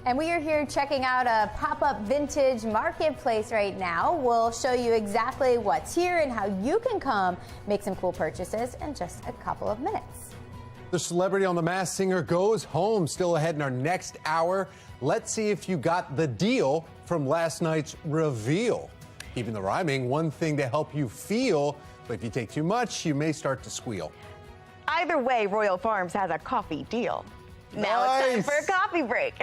And we are here checking out a pop-up vintage marketplace right now. We'll show you exactly what's here and how you can come make some cool purchases in just a couple of minutes. The celebrity on The Masked Singer goes home. Still ahead in our next hour. Let's see if you got the deal from last night's reveal. Even the rhyming, one thing to help you feel, but if you take too much, you may start to squeal. Either way, Royal Farms has a coffee deal. Now it's time for a coffee break.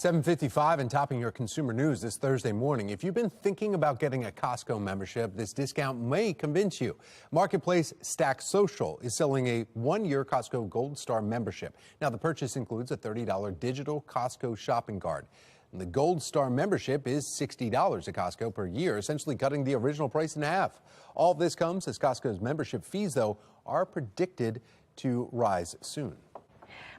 7:55 and topping your consumer news this Thursday morning. If you've been thinking about getting a Costco membership, this discount may convince you. Marketplace Stack Social is selling a one-year Costco Gold Star membership. Now, the purchase includes a $30 digital Costco shopping card. And the Gold Star membership is $60 at Costco per year, essentially cutting the original price in half. All this comes as Costco's membership fees, though, are predicted to rise soon.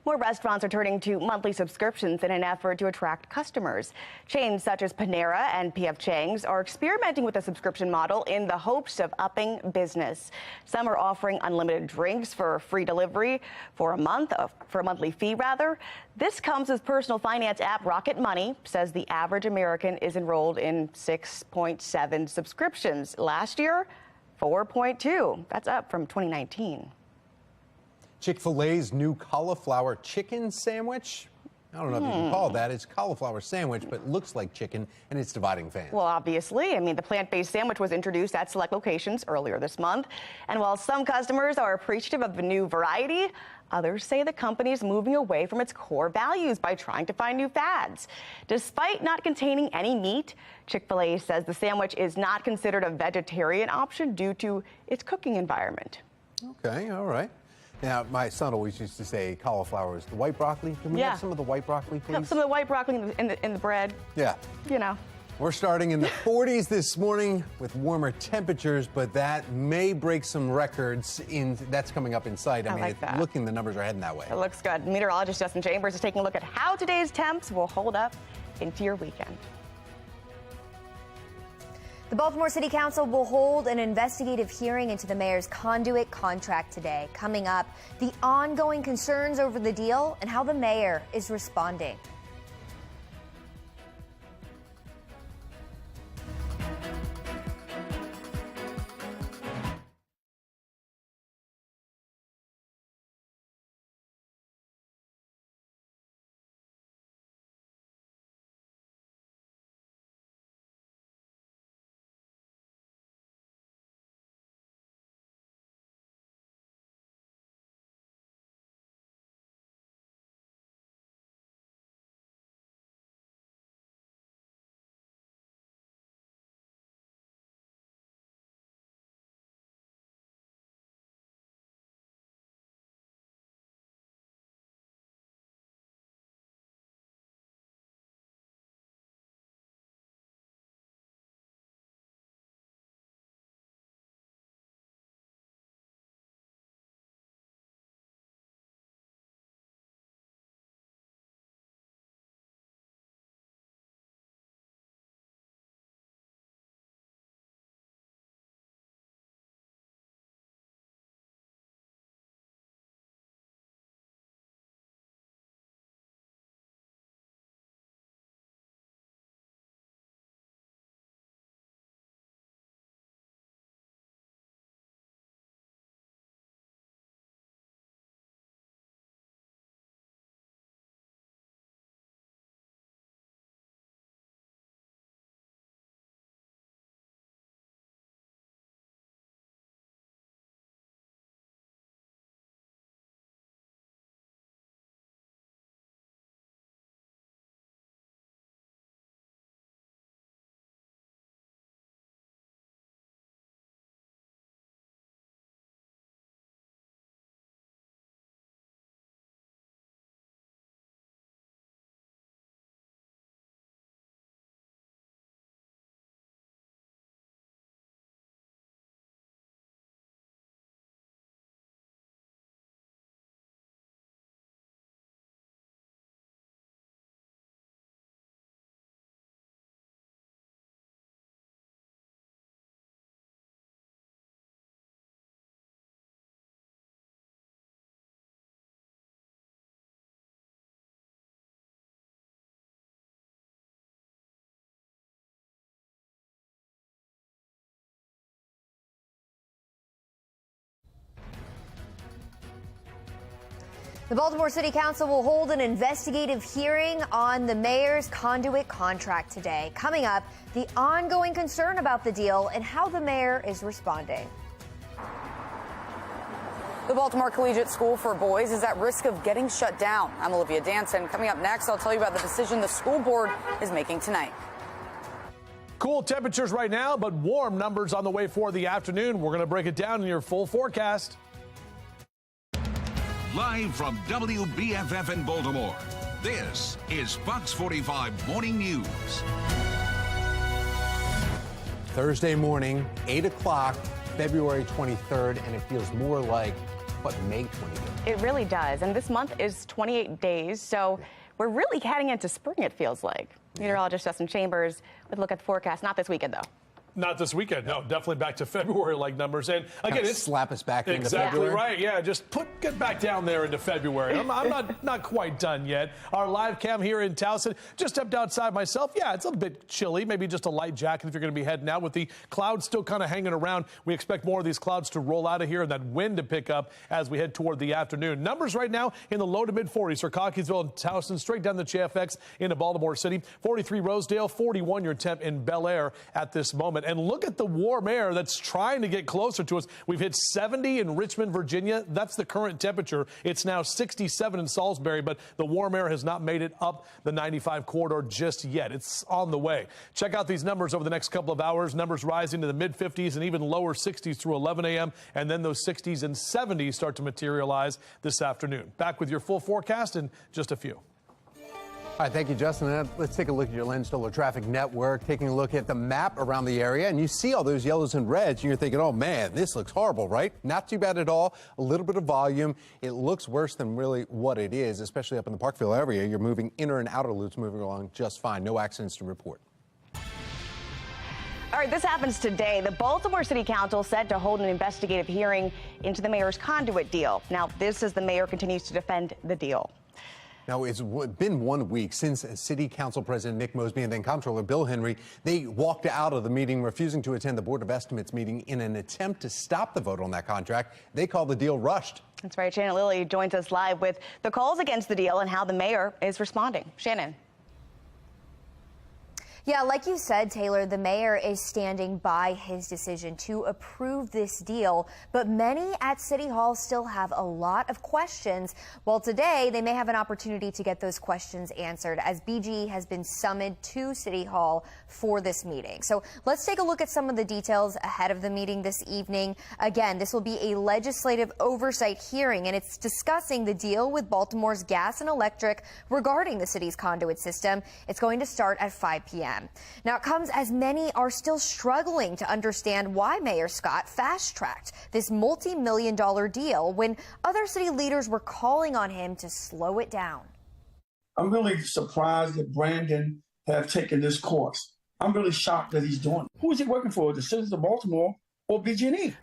More restaurants are turning to monthly subscriptions in an effort to attract customers. Chains such as Panera and P.F. Chang's are experimenting with a subscription model in the hopes of upping business. Some are offering unlimited drinks for free delivery for a monthly fee rather. This comes as personal finance app Rocket Money says the average American is enrolled in 6.7 subscriptions. Last year, 4.2. That's up from 2019. Chick-fil-A's new cauliflower chicken sandwich. I don't know if you can call it that. It's a cauliflower sandwich, but looks like chicken, and it's dividing fans. Well, obviously. I mean, the plant-based sandwich was introduced at select locations earlier this month. And while some customers are appreciative of the new variety, others say the company is moving away from its core values by trying to find new fads. Despite not containing any meat, Chick-fil-A says the sandwich is not considered a vegetarian option due to its cooking environment. Okay, all right. Now, my son always used to say cauliflower is the white broccoli. Can we have some of the white broccoli, please? Some of the white broccoli in the bread. Yeah. You know. We're starting in the 40s this morning with warmer temperatures, but that may break some records. That's coming up in sight. I mean, looking, the numbers are heading that way. It looks good. Meteorologist Justin Chambers is taking a look at how today's temps will hold up into your weekend. The Baltimore City Council will hold an investigative hearing into the mayor's conduit contract today. Coming up, the ongoing concerns over the deal and how the mayor is responding. The Baltimore City Council will hold an investigative hearing on the mayor's conduit contract today. Coming up, the ongoing concern about the deal and how the mayor is responding. The Baltimore Collegiate School for Boys is at risk of getting shut down. I'm Olivia Danson. Coming up next, I'll tell you about the decision the school board is making tonight. Cool temperatures right now, but warm numbers on the way for the afternoon. We're going to break it down in your full forecast. Live from WBFF in Baltimore, this is Fox 45 Morning News. Thursday morning, 8 o'clock, February 23rd, and it feels more like, what, May 23rd? It really does. And this month is 28 days, so we're really heading into spring, it feels like. Meteorologist Justin Chambers with a look at the forecast. Not this weekend, though. Not this weekend, no. Definitely back to February-like numbers. And again, it's slap us back into exactly February. Right. Yeah, just get back down there into February. I'm not quite done yet. Our live cam here in Towson. Just stepped outside myself. Yeah, it's a bit chilly. Maybe just a light jacket if you're going to be heading out. With the clouds still kind of hanging around, we expect more of these clouds to roll out of here and that wind to pick up as we head toward the afternoon. Numbers right now in the low to mid 40s for Cockeysville and Towson, straight down the JFX into Baltimore City. 43 Rosedale, 41 your temp in Bel Air at this moment. And look at the warm air that's trying to get closer to us. We've hit 70 in Richmond, Virginia. That's the current temperature. It's now 67 in Salisbury, but the warm air has not made it up the 95 corridor just yet. It's on the way. Check out these numbers over the next couple of hours. Numbers rising to the mid 50s and even lower 60s through 11 a.m. And then those 60s and 70s start to materialize this afternoon. Back with your full forecast in just a few. All right, thank you, Justin. Let's take a look at your Lens Stoller Traffic Network, taking a look at the map around the area, and you see all those yellows and reds, and you're thinking, oh, man, this looks horrible, right? Not too bad at all. A little bit of volume. It looks worse than really what it is, especially up in the Parkville area. You're moving inner and outer loops moving along just fine. No accidents to report. All right, this happens today. The Baltimore City Council set to hold an investigative hearing into the mayor's conduit deal. Now, this as the mayor continues to defend the deal. Now, it's been 1 week since City Council President Nick Mosby and then Comptroller Bill Henry, they walked out of the meeting, refusing to attend the Board of Estimates meeting in an attempt to stop the vote on that contract. They call the deal rushed. That's right. Shannon Lilly joins us live with the calls against the deal and how the mayor is responding. Shannon. Yeah, like you said, Taylor, the mayor is standing by his decision to approve this deal, but many at City Hall still have a lot of questions. Well, today they may have an opportunity to get those questions answered as BGE has been summoned to City Hall for this meeting. So let's take a look at some of the details ahead of the meeting this evening. Again, this will be a legislative oversight hearing, and it's discussing the deal with Baltimore's gas and electric regarding the city's conduit system. It's going to start at 5 p.m. Now, it comes as many are still struggling to understand why Mayor Scott fast-tracked this multi-million-dollar deal when other city leaders were calling on him to slow it down. I'm really surprised that Brandon have taken this course. I'm really shocked that he's doing it. Who is he working for, the citizens of Baltimore or BG&E?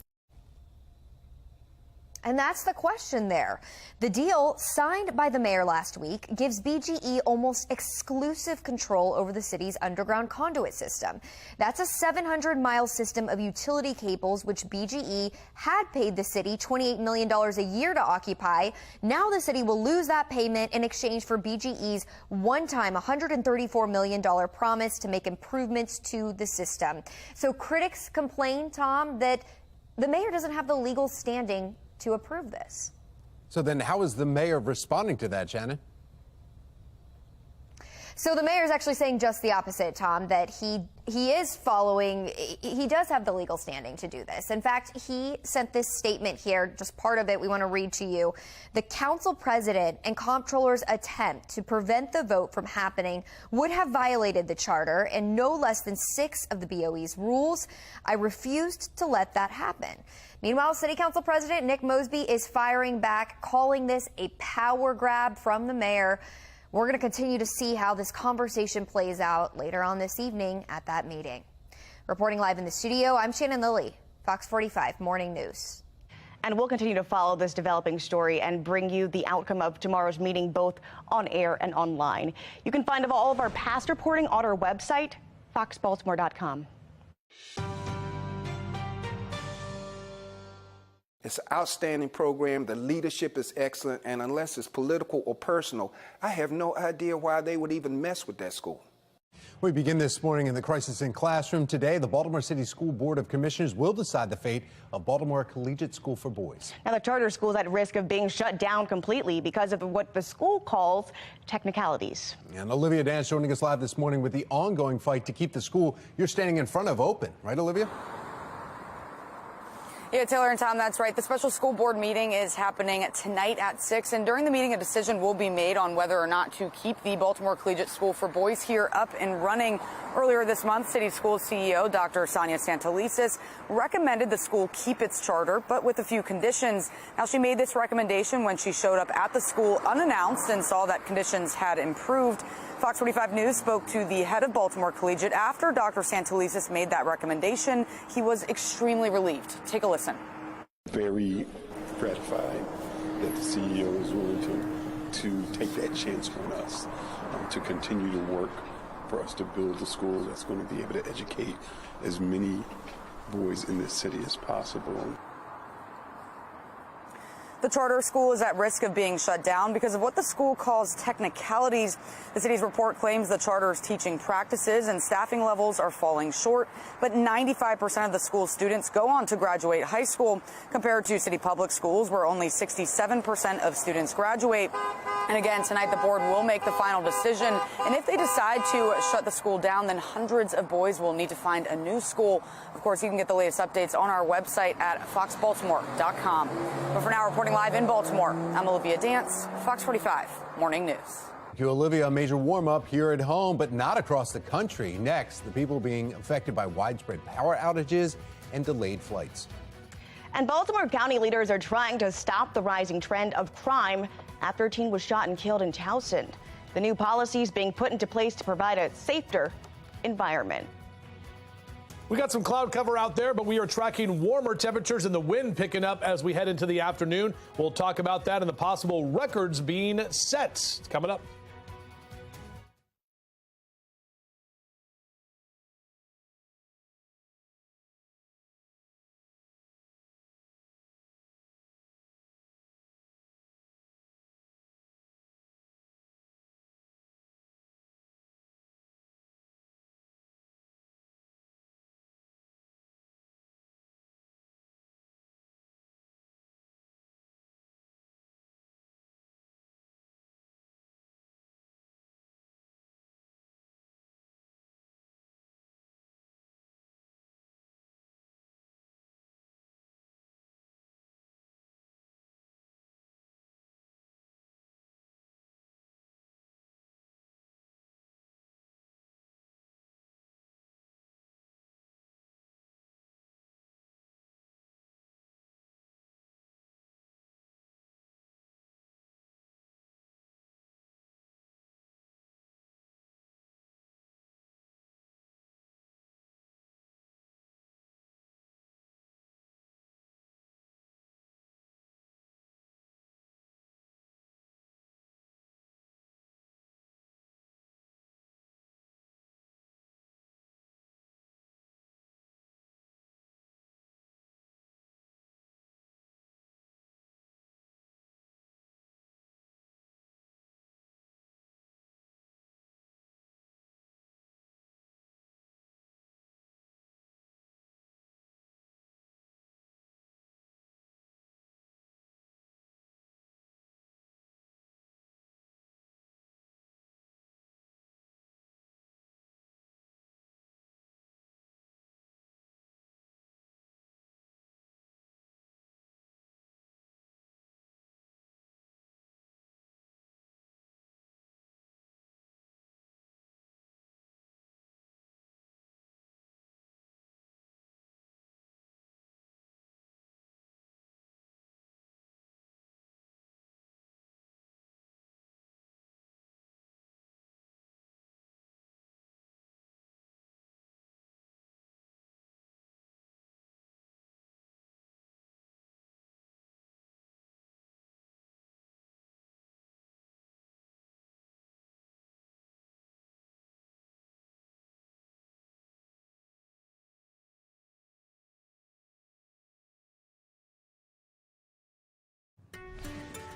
And that's the question there. The deal signed by the mayor last week gives BGE almost exclusive control over the city's underground conduit system. That's a 700-mile system of utility cables, which BGE had paid the city $28 million a year to occupy. Now the city will lose that payment in exchange for BGE's one-time $134 million promise to make improvements to the system. So critics complain, Tom, that the mayor doesn't have the legal standing to approve this. So then how is the mayor responding to that, Shannon? So the mayor is actually saying just the opposite, Tom, that he is following, he does have the legal standing to do this. In fact, he sent this statement here, just part of it we want to read to you. The council president and comptroller's attempt to prevent the vote from happening would have violated the charter and no less than 6 of the BOE's rules. I refused to let that happen. Meanwhile, City Council President Nick Mosby is firing back, calling this a power grab from the mayor. We're going to continue to see how this conversation plays out later on this evening at that meeting. Reporting live in the studio, I'm Shannon Lilly, Fox 45 Morning News. And we'll continue to follow this developing story and bring you the outcome of tomorrow's meeting both on air and online. You can find all of our past reporting on our website, foxbaltimore.com. It's an outstanding program. The leadership is excellent. And unless it's political or personal, I have no idea why they would even mess with that school. We begin this morning in the crisis in classroom. Today, the Baltimore City School Board of Commissioners will decide the fate of Baltimore Collegiate School for Boys. Now, the charter school is at risk of being shut down completely because of what the school calls technicalities. And Olivia Dance joining us live this morning with the ongoing fight to keep the school you're standing in front of open. Right, Olivia? Yeah, Taylor and Tom, that's right. The special school board meeting is happening tonight at 6. And during the meeting, a decision will be made on whether or not to keep the Baltimore Collegiate School for Boys here up and running. Earlier this month, City Schools CEO Dr. Sonia Santelises recommended the school keep its charter, but with a few conditions. Now, she made this recommendation when she showed up at the school unannounced and saw that conditions had improved. Fox 45 News spoke to the head of Baltimore Collegiate after Dr. Santelises made that recommendation. He was extremely relieved. Take a listen. Very gratified that the CEO is willing to take that chance on us, to continue to work for us to build a school that's going to be able to educate as many boys in this city as possible. The charter school is at risk of being shut down because of what the school calls technicalities. The city's report claims the charter's teaching practices and staffing levels are falling short, but 95% of the school students go on to graduate high school, compared to city public schools where only 67% of students graduate. And again, tonight the board will make the final decision. And if they decide to shut the school down, then hundreds of boys will need to find a new school. Of course, you can get the latest updates on our website at foxbaltimore.com. But for now, reporting live in Baltimore, I'm Olivia Dance, Fox 45 Morning News. Thank you, Olivia. A major warm-up here at home, but not across the country. Next, the people being affected by widespread power outages and delayed flights. And Baltimore County leaders are trying to stop the rising trend of crime after a teen was shot and killed in Towson. The new policies being put into place to provide a safer environment. We got some cloud cover out there, but we are tracking warmer temperatures and the wind picking up as we head into the afternoon. We'll talk about that and the possible records being set. It's coming up.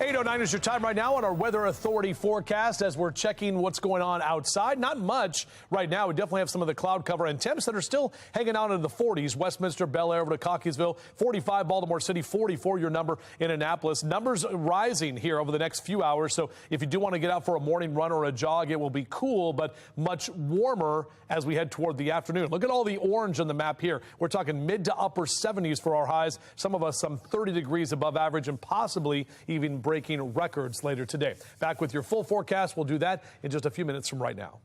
8:09 is your time right now on our Weather Authority forecast as we're checking what's going on outside. Not much right now. We definitely have some of the cloud cover and temps that are still hanging out in the 40s. Westminster, Bel Air, over to Cockeysville, 45, Baltimore City, 44, your number in Annapolis. Numbers rising here over the next few hours. So if you do want to get out for a morning run or a jog, it will be cool, but much warmer as we head toward the afternoon. Look at all the orange on the map here. We're talking mid to upper 70s for our highs. Some of us some 30 degrees above average and possibly even breaking records later today. Back with your full forecast. We'll do that in just a few minutes from right now.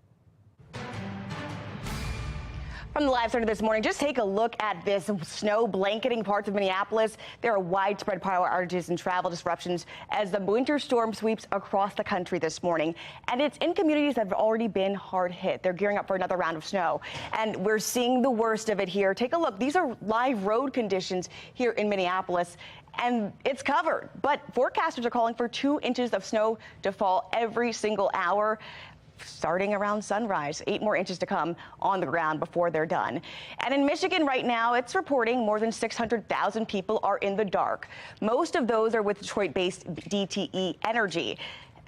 From the live center this morning, just take a look at this snow blanketing parts of Minneapolis. There are widespread power outages and travel disruptions as the winter storm sweeps across the country this morning. And it's in communities that have already been hard hit. They're gearing up for another round of snow. And we're seeing the worst of it here. Take a look. These are live road conditions here in Minneapolis. And it's covered. But forecasters are calling for 2 inches of snow to fall every single hour, starting around sunrise. 8 more inches to come on the ground before they're done. And in Michigan right now, it's reporting more than 600,000 people are in the dark. Most of those are with Detroit-based DTE Energy.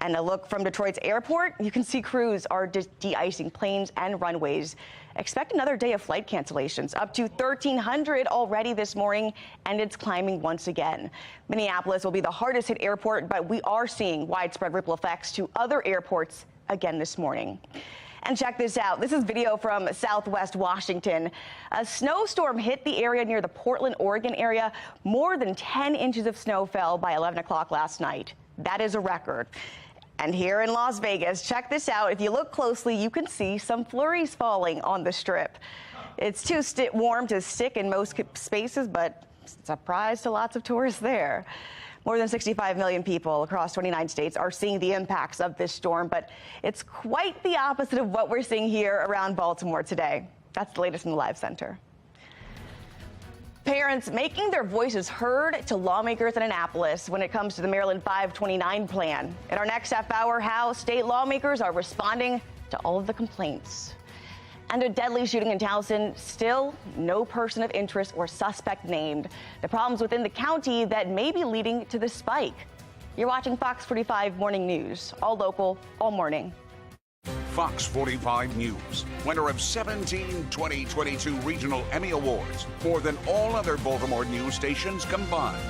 And a look from Detroit's airport, you can see crews are de-icing planes and runways. Expect another day of flight cancellations, up to 1,300 already this morning, and it's climbing once again. Minneapolis will be the hardest hit airport, but we are seeing widespread ripple effects to other airports again this morning. And check this out. This is video from Southwest Washington. A snowstorm hit the area near the Portland, Oregon area. More than 10 inches of snow fell by 11 o'clock last night. That is a record. And here in Las Vegas, check this out. If you look closely, you can see some flurries falling on the Strip. It's too warm to stick in most spaces, but surprise to lots of tourists there. More than 65 million people across 29 states are seeing the impacts of this storm, but it's quite the opposite of what we're seeing here around Baltimore today. That's the latest in the Live Center. Parents making their voices heard to lawmakers in Annapolis when it comes to the Maryland 529 plan. In our next half hour, how state lawmakers are responding to all of the complaints. And a deadly shooting in Towson, still no person of interest or suspect named. The problems within the county that may be leading to the spike. You're watching Fox 45 Morning News, all local, all morning. Fox 45 News, winner of 17 2022 Regional Emmy Awards, more than all other Baltimore news stations combined.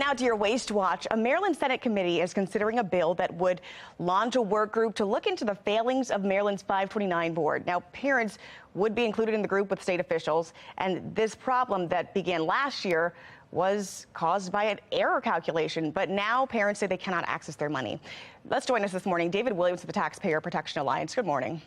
Now to your Waste Watch. A Maryland Senate committee is considering a bill that would launch a work group to look into the failings of Maryland's 529 board. Now, parents would be included in the group with state officials, and this problem that began last year was caused by an error calculation, but now parents say they cannot access their money. Let's join us this morning, David Williams of the Taxpayer Protection Alliance. Good morning.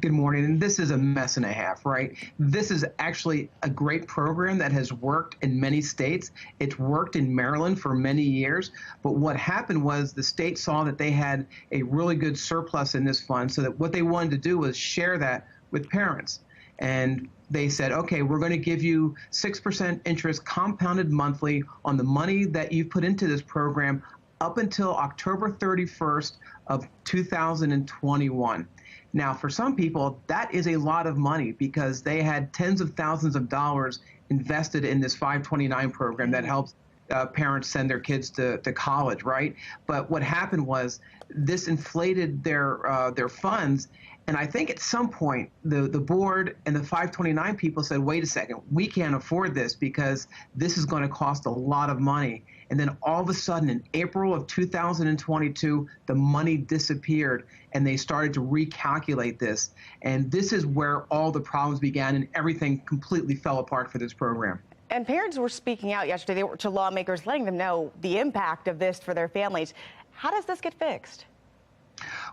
Good morning. And this is a mess and a half, right? This is actually a great program that has worked in many states. It's worked in Maryland for many years. But what happened was the state saw that they had a really good surplus in this fund, so that what they wanted to do was share that with parents. And they said, okay, we're going to give you 6% interest compounded monthly on the money that you've put into this program up until October 31st of 2021. Now, for some people, that is a lot of money because they had tens of thousands of dollars invested in this 529 program that helps parents send their kids to college, right? But what happened was this inflated their funds. And I think at some point, the board and the 529 people said, wait a second, we can't afford this because this is going to cost a lot of money. And then all of a sudden, in April of 2022, the money disappeared and they started to recalculate this. And this is where all the problems began and everything completely fell apart for this program. And parents were speaking out yesterday to lawmakers, letting them know the impact of this for their families. How does this get fixed?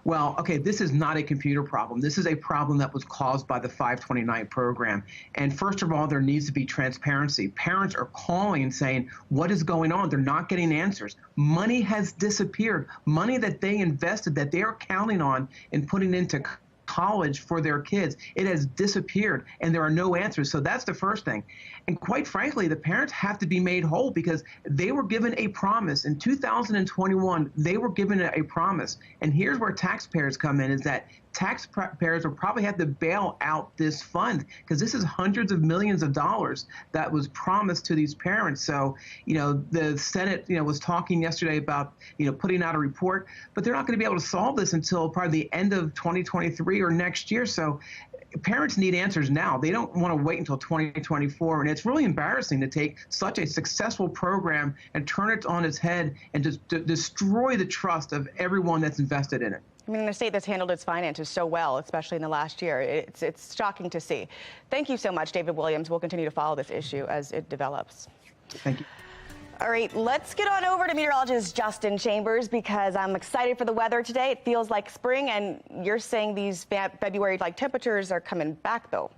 Well, okay, this is not a computer problem. This is a problem that was caused by the 529 program. And first of all, there needs to be transparency. Parents are calling and saying, what is going on? They're not getting answers. Money has disappeared. Money that they invested, that they are counting on and putting into college for their kids, it has disappeared and there are no answers. So that's the first thing. And quite frankly, the parents have to be made whole because they were given a promise. In 2021, they were given a promise. And here's where taxpayers come in, is that taxpayers will probably have to bail out this fund because this is hundreds of millions of dollars that was promised to these parents. So, the Senate, was talking yesterday about, putting out a report, but they're not going to be able to solve this until probably the end of 2023 or next year. So parents need answers now. They don't want to wait until 2024. And it's really embarrassing to take such a successful program and turn it on its head and just destroy the trust of everyone that's invested in it. I mean, in a state that's handled its finances so well, especially in the last year, it's shocking to see. Thank you so much, David Williams. We'll continue to follow this issue as it develops. Thank you. All right, let's get on over to meteorologist Justin Chambers because I'm excited for the weather today. It feels like spring, and you're saying these February-like temperatures are coming back, though.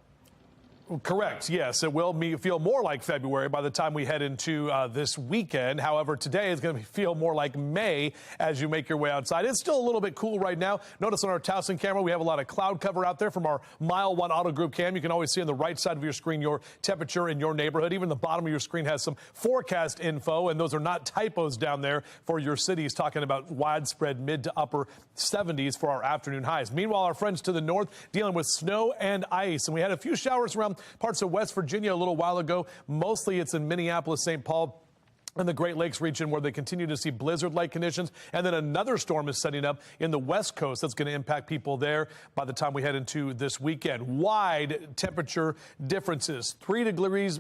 Correct. Yes, it will feel more like February by the time we head into this weekend. However, today is going to feel more like May as you make your way outside. It's still a little bit cool right now. Notice on our Towson camera, we have a lot of cloud cover out there from our Mile 1 Auto Group cam. You can always see on the right side of your screen your temperature in your neighborhood. Even the bottom of your screen has some forecast info, and those are not typos down there for your cities, talking about widespread mid to upper 70s for our afternoon highs. Meanwhile, our friends to the north dealing with snow and ice, and we had a few showers around parts of West Virginia a little while ago. Mostly it's in Minneapolis, St. Paul, and the Great Lakes region where they continue to see blizzard-like conditions. And then another storm is setting up in the West Coast that's going to impact people there by the time we head into this weekend. Wide temperature differences, 3 degrees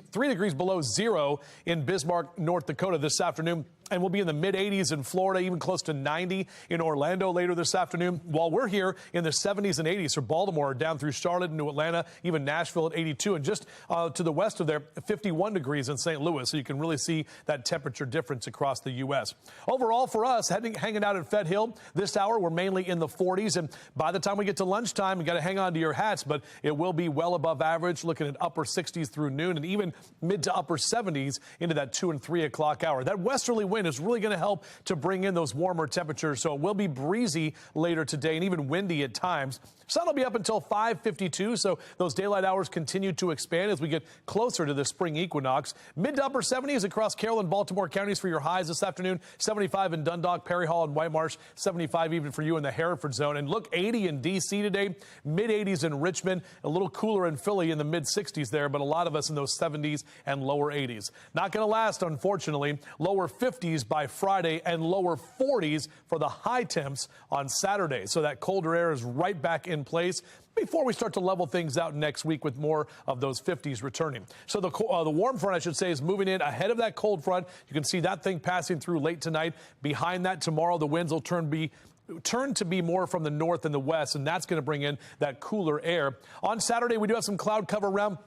below zero in Bismarck, North Dakota this afternoon. And we'll be in the mid-80s in Florida, even close to 90 in Orlando later this afternoon. While we're here in the 70s and 80s for Baltimore, down through Charlotte and New Atlanta, even Nashville at 82. And just to the west of there, 51 degrees in St. Louis. So you can really see that temperature difference across the U.S. Overall, for us, hanging out at Fed Hill this hour, we're mainly in the 40s. And by the time we get to lunchtime, you got to hang on to your hats, but it will be well above average, looking at upper 60s through noon and even mid to upper 70s into that 2 and 3 o'clock hour. That westerly wind is really going to help to bring in those warmer temperatures. So it will be breezy later today and even windy at times. Sun will be up until 5:52. So those daylight hours continue to expand as we get closer to the spring equinox. Mid to upper 70s across Carroll and Baltimore counties for your highs this afternoon. 75 in Dundalk, Perry Hall, and White Marsh. 75 even for you in the Hereford zone. And look, 80 in D.C. today. Mid 80s in Richmond. A little cooler in Philly in the mid 60s there, but a lot of us in those 70s and lower 80s. Not going to last, unfortunately. Lower 50s by Friday and lower 40s for the high temps on Saturday. So that colder air is right back in place. before we start to level things out next week with more of those 50s returning. So the warm front, I should say, is moving in ahead of that cold front. You can see that thing passing through late tonight. Behind that, tomorrow, the winds will turn to be more from the north and the west, and that's going to bring in that cooler air. On Saturday, we do have some cloud cover around.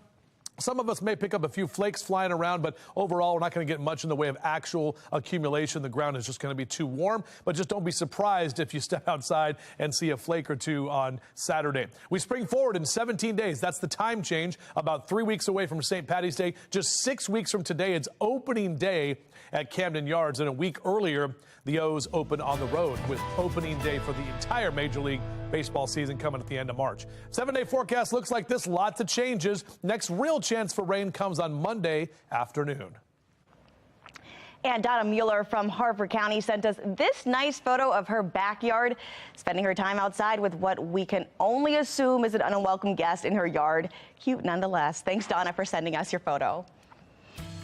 Some of us may pick up a few flakes flying around, but overall, we're not going to get much in the way of actual accumulation. The ground is just going to be too warm, but just don't be surprised if you step outside and see a flake or two on Saturday. We spring forward in 17 days. That's the time change, about 3 weeks away from St. Patty's Day. Just 6 weeks from today, it's opening day at Camden Yards, and a week earlier, the O's open on the road with opening day for the entire Major League Baseball season coming at the end of March. 7-day forecast looks like this. Lots of changes. Next real chance for rain comes on Monday afternoon. And Donna Mueller from Harford County sent us this nice photo of her backyard, spending her time outside with what we can only assume is an unwelcome guest in her yard. Cute nonetheless. Thanks, Donna, for sending us your photo.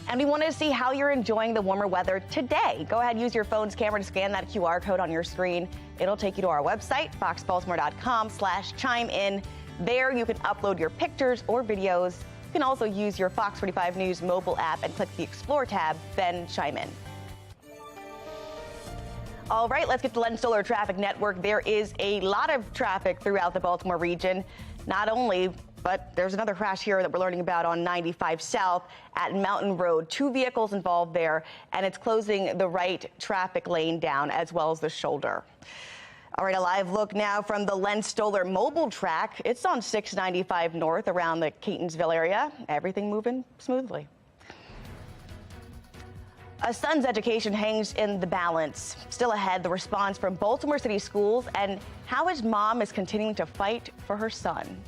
And we want to see how you're enjoying the warmer weather today. Go ahead, use your phone's camera to scan that QR code on your screen. It'll take you to our website, foxbaltimore.com/chime-in. There you can upload your pictures or videos. You can also use your Fox 45 News mobile app and click the Explore tab, then chime in. All right, let's get to Len Stoller Traffic Network. There is a lot of traffic throughout the Baltimore region. But there's another crash here that we're learning about on 95 South at Mountain Road. 2 vehicles involved there, and it's closing the right traffic lane down as well as the shoulder. All right, a live look now from the Len Stoller mobile track. It's on 695 North around the Catonsville area. Everything moving smoothly. A son's education hangs in the balance. Still ahead, the response from Baltimore City schools and how his mom is continuing to fight for her son.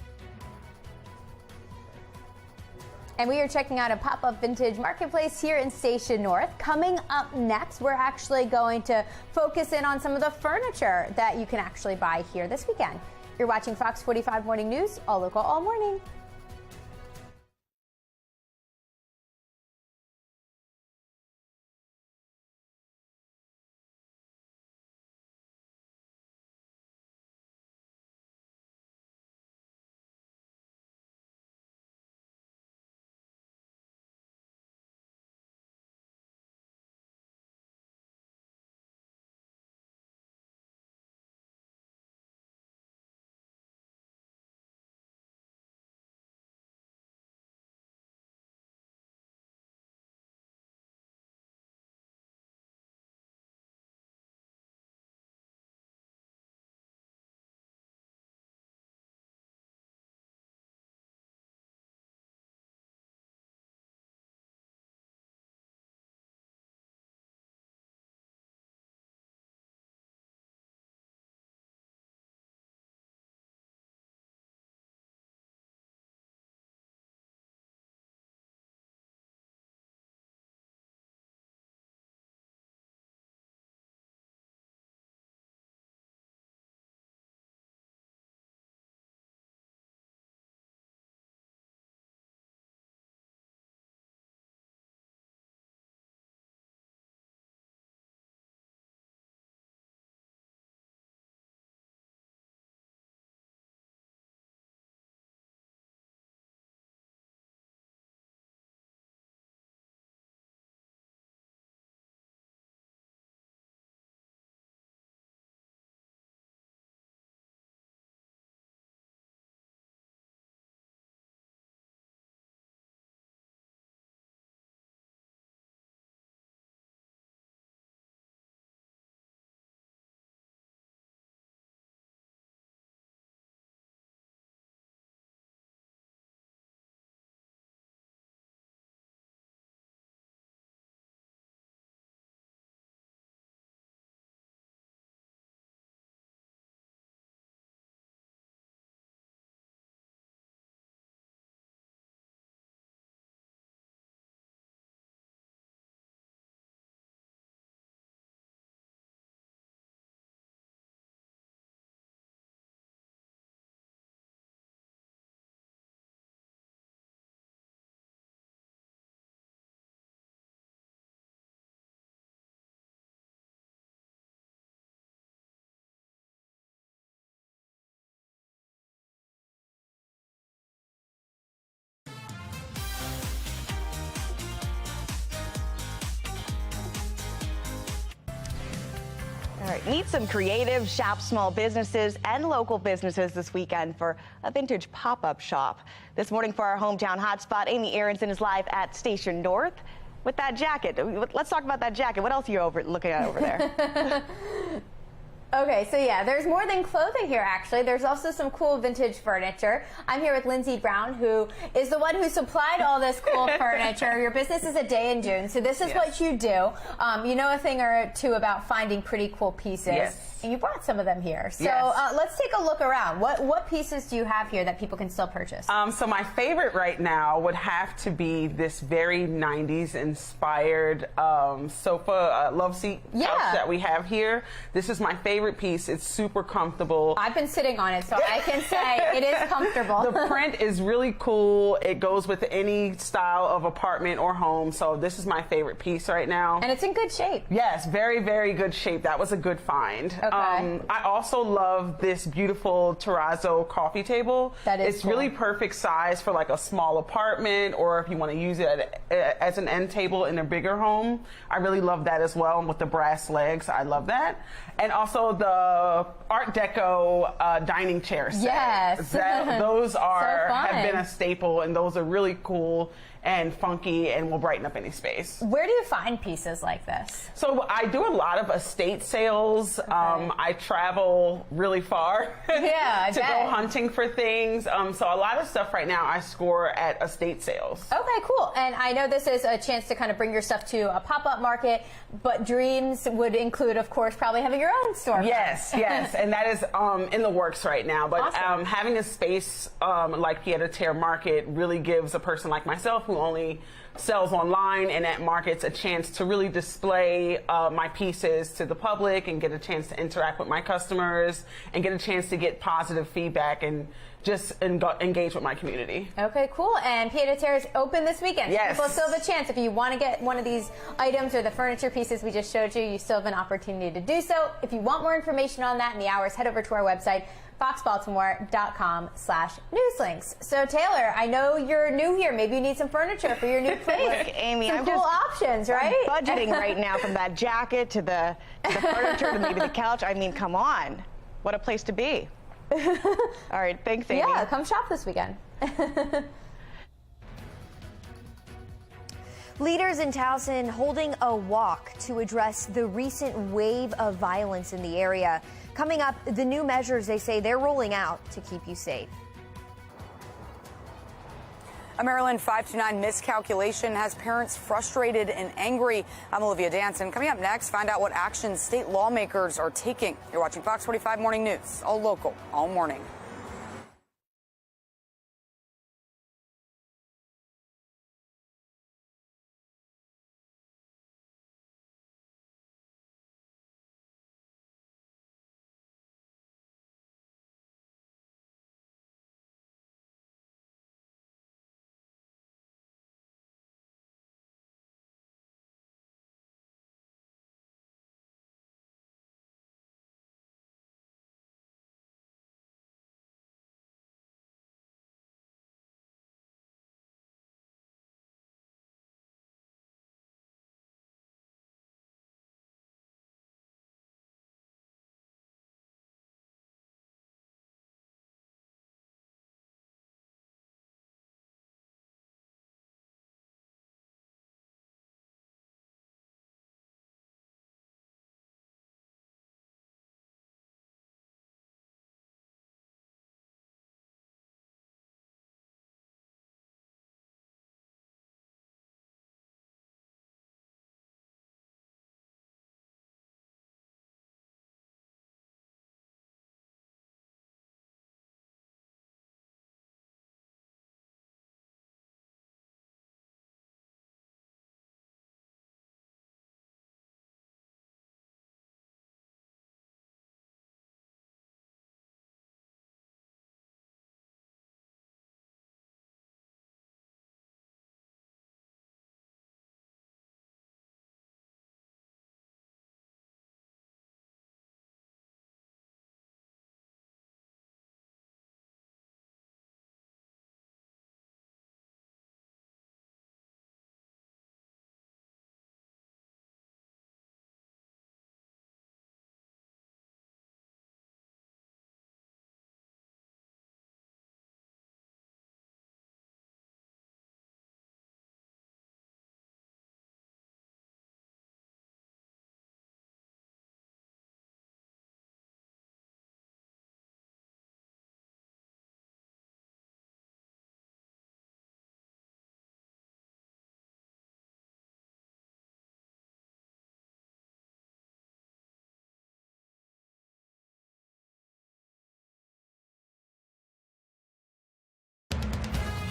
And we are checking out a pop-up vintage marketplace here in Station North. Coming up next, we're actually going to focus in on some of the furniture that you can actually buy here this weekend. You're watching Fox 45 Morning News, all local, all morning. All right, meet some creative, shop small businesses and local businesses this weekend for a vintage pop-up shop. This morning for our hometown hotspot, Amy Aronson is live at Station North with that jacket. Let's talk about that jacket. What else are you looking at over there? Okay, so yeah, there's more than clothing here, actually. There's also some cool vintage furniture. I'm here with Lindsay Brown, who is the one who supplied all this cool furniture. Your business is A Day in June, so this is what you do. You know a thing or two about finding pretty cool pieces. Yes. And you brought some of them here. So let's take a look around. What pieces do you have here that people can still purchase? So my favorite right now would have to be this very 90s inspired sofa love seat couch that we have here. This is my favorite piece. It's super comfortable. I've been sitting on it, so I can say it is comfortable. The print is really cool. It goes with any style of apartment or home. So this is my favorite piece right now. And it's in good shape. Yes, very, very good shape. That was a good find. Okay. I also love this beautiful terrazzo coffee table. That is It's cool. really perfect size for like a small apartment, or if you want to use it as an end table in a bigger home. I really love that as well, with the brass legs. I love that. And also the Art Deco dining chair set. Yes. Those are So fun. have been a staple, and those are really cool and funky and will brighten up any space. Where do you find pieces like this? So I do a lot of estate sales. I travel really far I to bet. go hunting for things. So a lot of stuff right now I score at estate sales. Okay, cool. And I know this is a chance to kind of bring your stuff to a pop-up market, but dreams would include, of course, probably having your own store. Yes, yes, and that is in the works right now. But Awesome. having a space like Pied-à-Terre Market really gives a person like myself who only sells online and at markets a chance to really display my pieces to the public and get a chance to interact with my customers and get a chance to get positive feedback and just engage with my community. Okay, cool. And Pied-à-Terre is open this weekend. Yes. People still have a chance. If you want to get one of these items or the furniture pieces we just showed you, you still have an opportunity to do so. If you want more information on that and the hours, head over to our website, foxbaltimore.com/newslinks. So Taylor, I know you're new here. Maybe you need some furniture for your new place. Look, Amy, some I'm cool just options, right? I'm budgeting right now, from that jacket to the furniture to maybe the couch. I mean, come on. What a place to be. All right, thanks, Amy. Yeah, come shop this weekend. Leaders in Towson holding a walk to address the recent wave of violence in the area. Coming up, the new measures they say they're rolling out to keep you safe. A Maryland 529 miscalculation has parents frustrated and angry. I'm Olivia Danson. Coming up next, find out what actions state lawmakers are taking. You're watching Fox 45 Morning News, all local, all morning.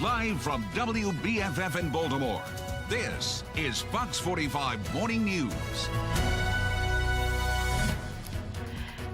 Live from WBFF in Baltimore, this is Fox 45 Morning News.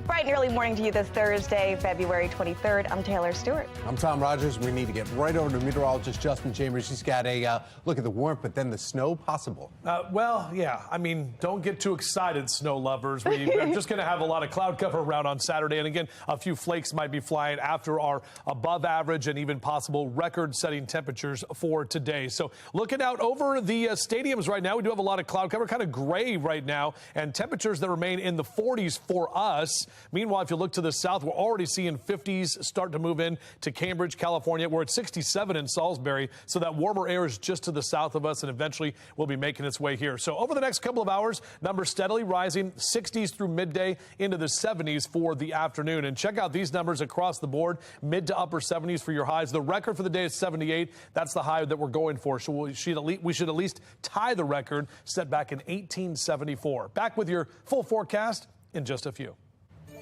Bright and early morning to you this Thursday, February 23rd. I'm Taylor Stewart. I'm Tom Rogers. We need to get right over to meteorologist Justin Chambers. He's got a look at the warmth, but then the snow possible. Well, yeah. I mean, don't get too excited, snow lovers. We're just going to have a lot of cloud cover around on Saturday. And again, a few flakes might be flying after our above average and even possible record-setting temperatures for today. So looking out over the stadiums right now, we do have a lot of cloud cover, kind of gray right now, and temperatures that remain in the 40s for us. Meanwhile, if you look to the south, we're already seeing 50s start to move in to Cambridge, California. We're at 67 in Salisbury, so that warmer air is just to the south of us and eventually will be making its way here. So over the next couple of hours, numbers steadily rising, 60s through midday into the 70s for the afternoon. And check out these numbers across the board, mid to upper 70s for your highs. The record for the day is 78. That's the high that we're going for. So we should at least tie the record set back in 1874. Back with your full forecast in just a few.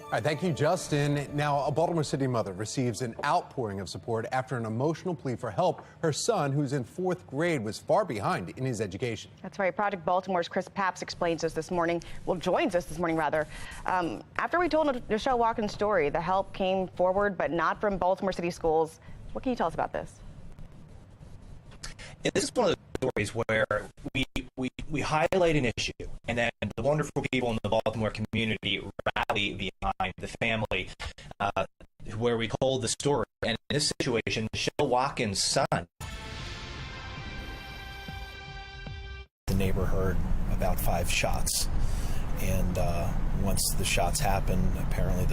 All right, thank you, Justin. Now, a Baltimore City mother receives an outpouring of support after an emotional plea for help. Her son, who's in 4th grade, was far behind in his education. That's right. Project Baltimore's Chris Papps explains us this morning. Well, joins us this morning, rather. After we told Michelle Walken's story, the help came forward, but not from Baltimore City schools. What can you tell us about this? This is one of the stories where we highlight an issue, and then the wonderful people in the Baltimore community rally behind the family, where we told the story. And in this situation, Michelle Walken's son. The neighbor heard about 5 shots, and once the shots happened, apparently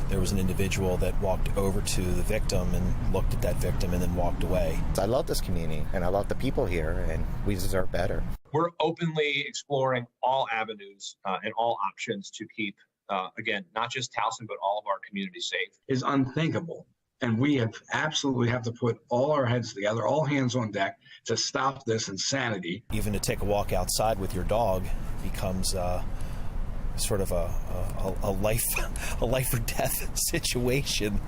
there was an individual that walked over to the victim and looked at that victim and then walked away. I love this community, and I love the people here, and we deserve better. We're openly exploring all avenues and all options to keep, again, not just Towson, but all of our community safe. Is unthinkable. And we absolutely have to put all our heads together, all hands on deck to stop this insanity. Even to take a walk outside with your dog becomes sort of a life or death situation.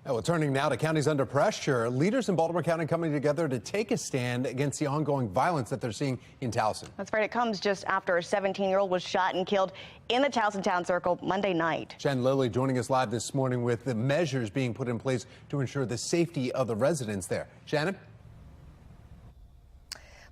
Well, turning now to counties under pressure, leaders in Baltimore County coming together to take a stand against the ongoing violence that they're seeing in Towson. That's right. It comes just after a 17-year-old was shot and killed in the Towson Town Circle Monday night. Jen Lilly joining us live this morning with the measures being put in place to ensure the safety of the residents there. Shannon?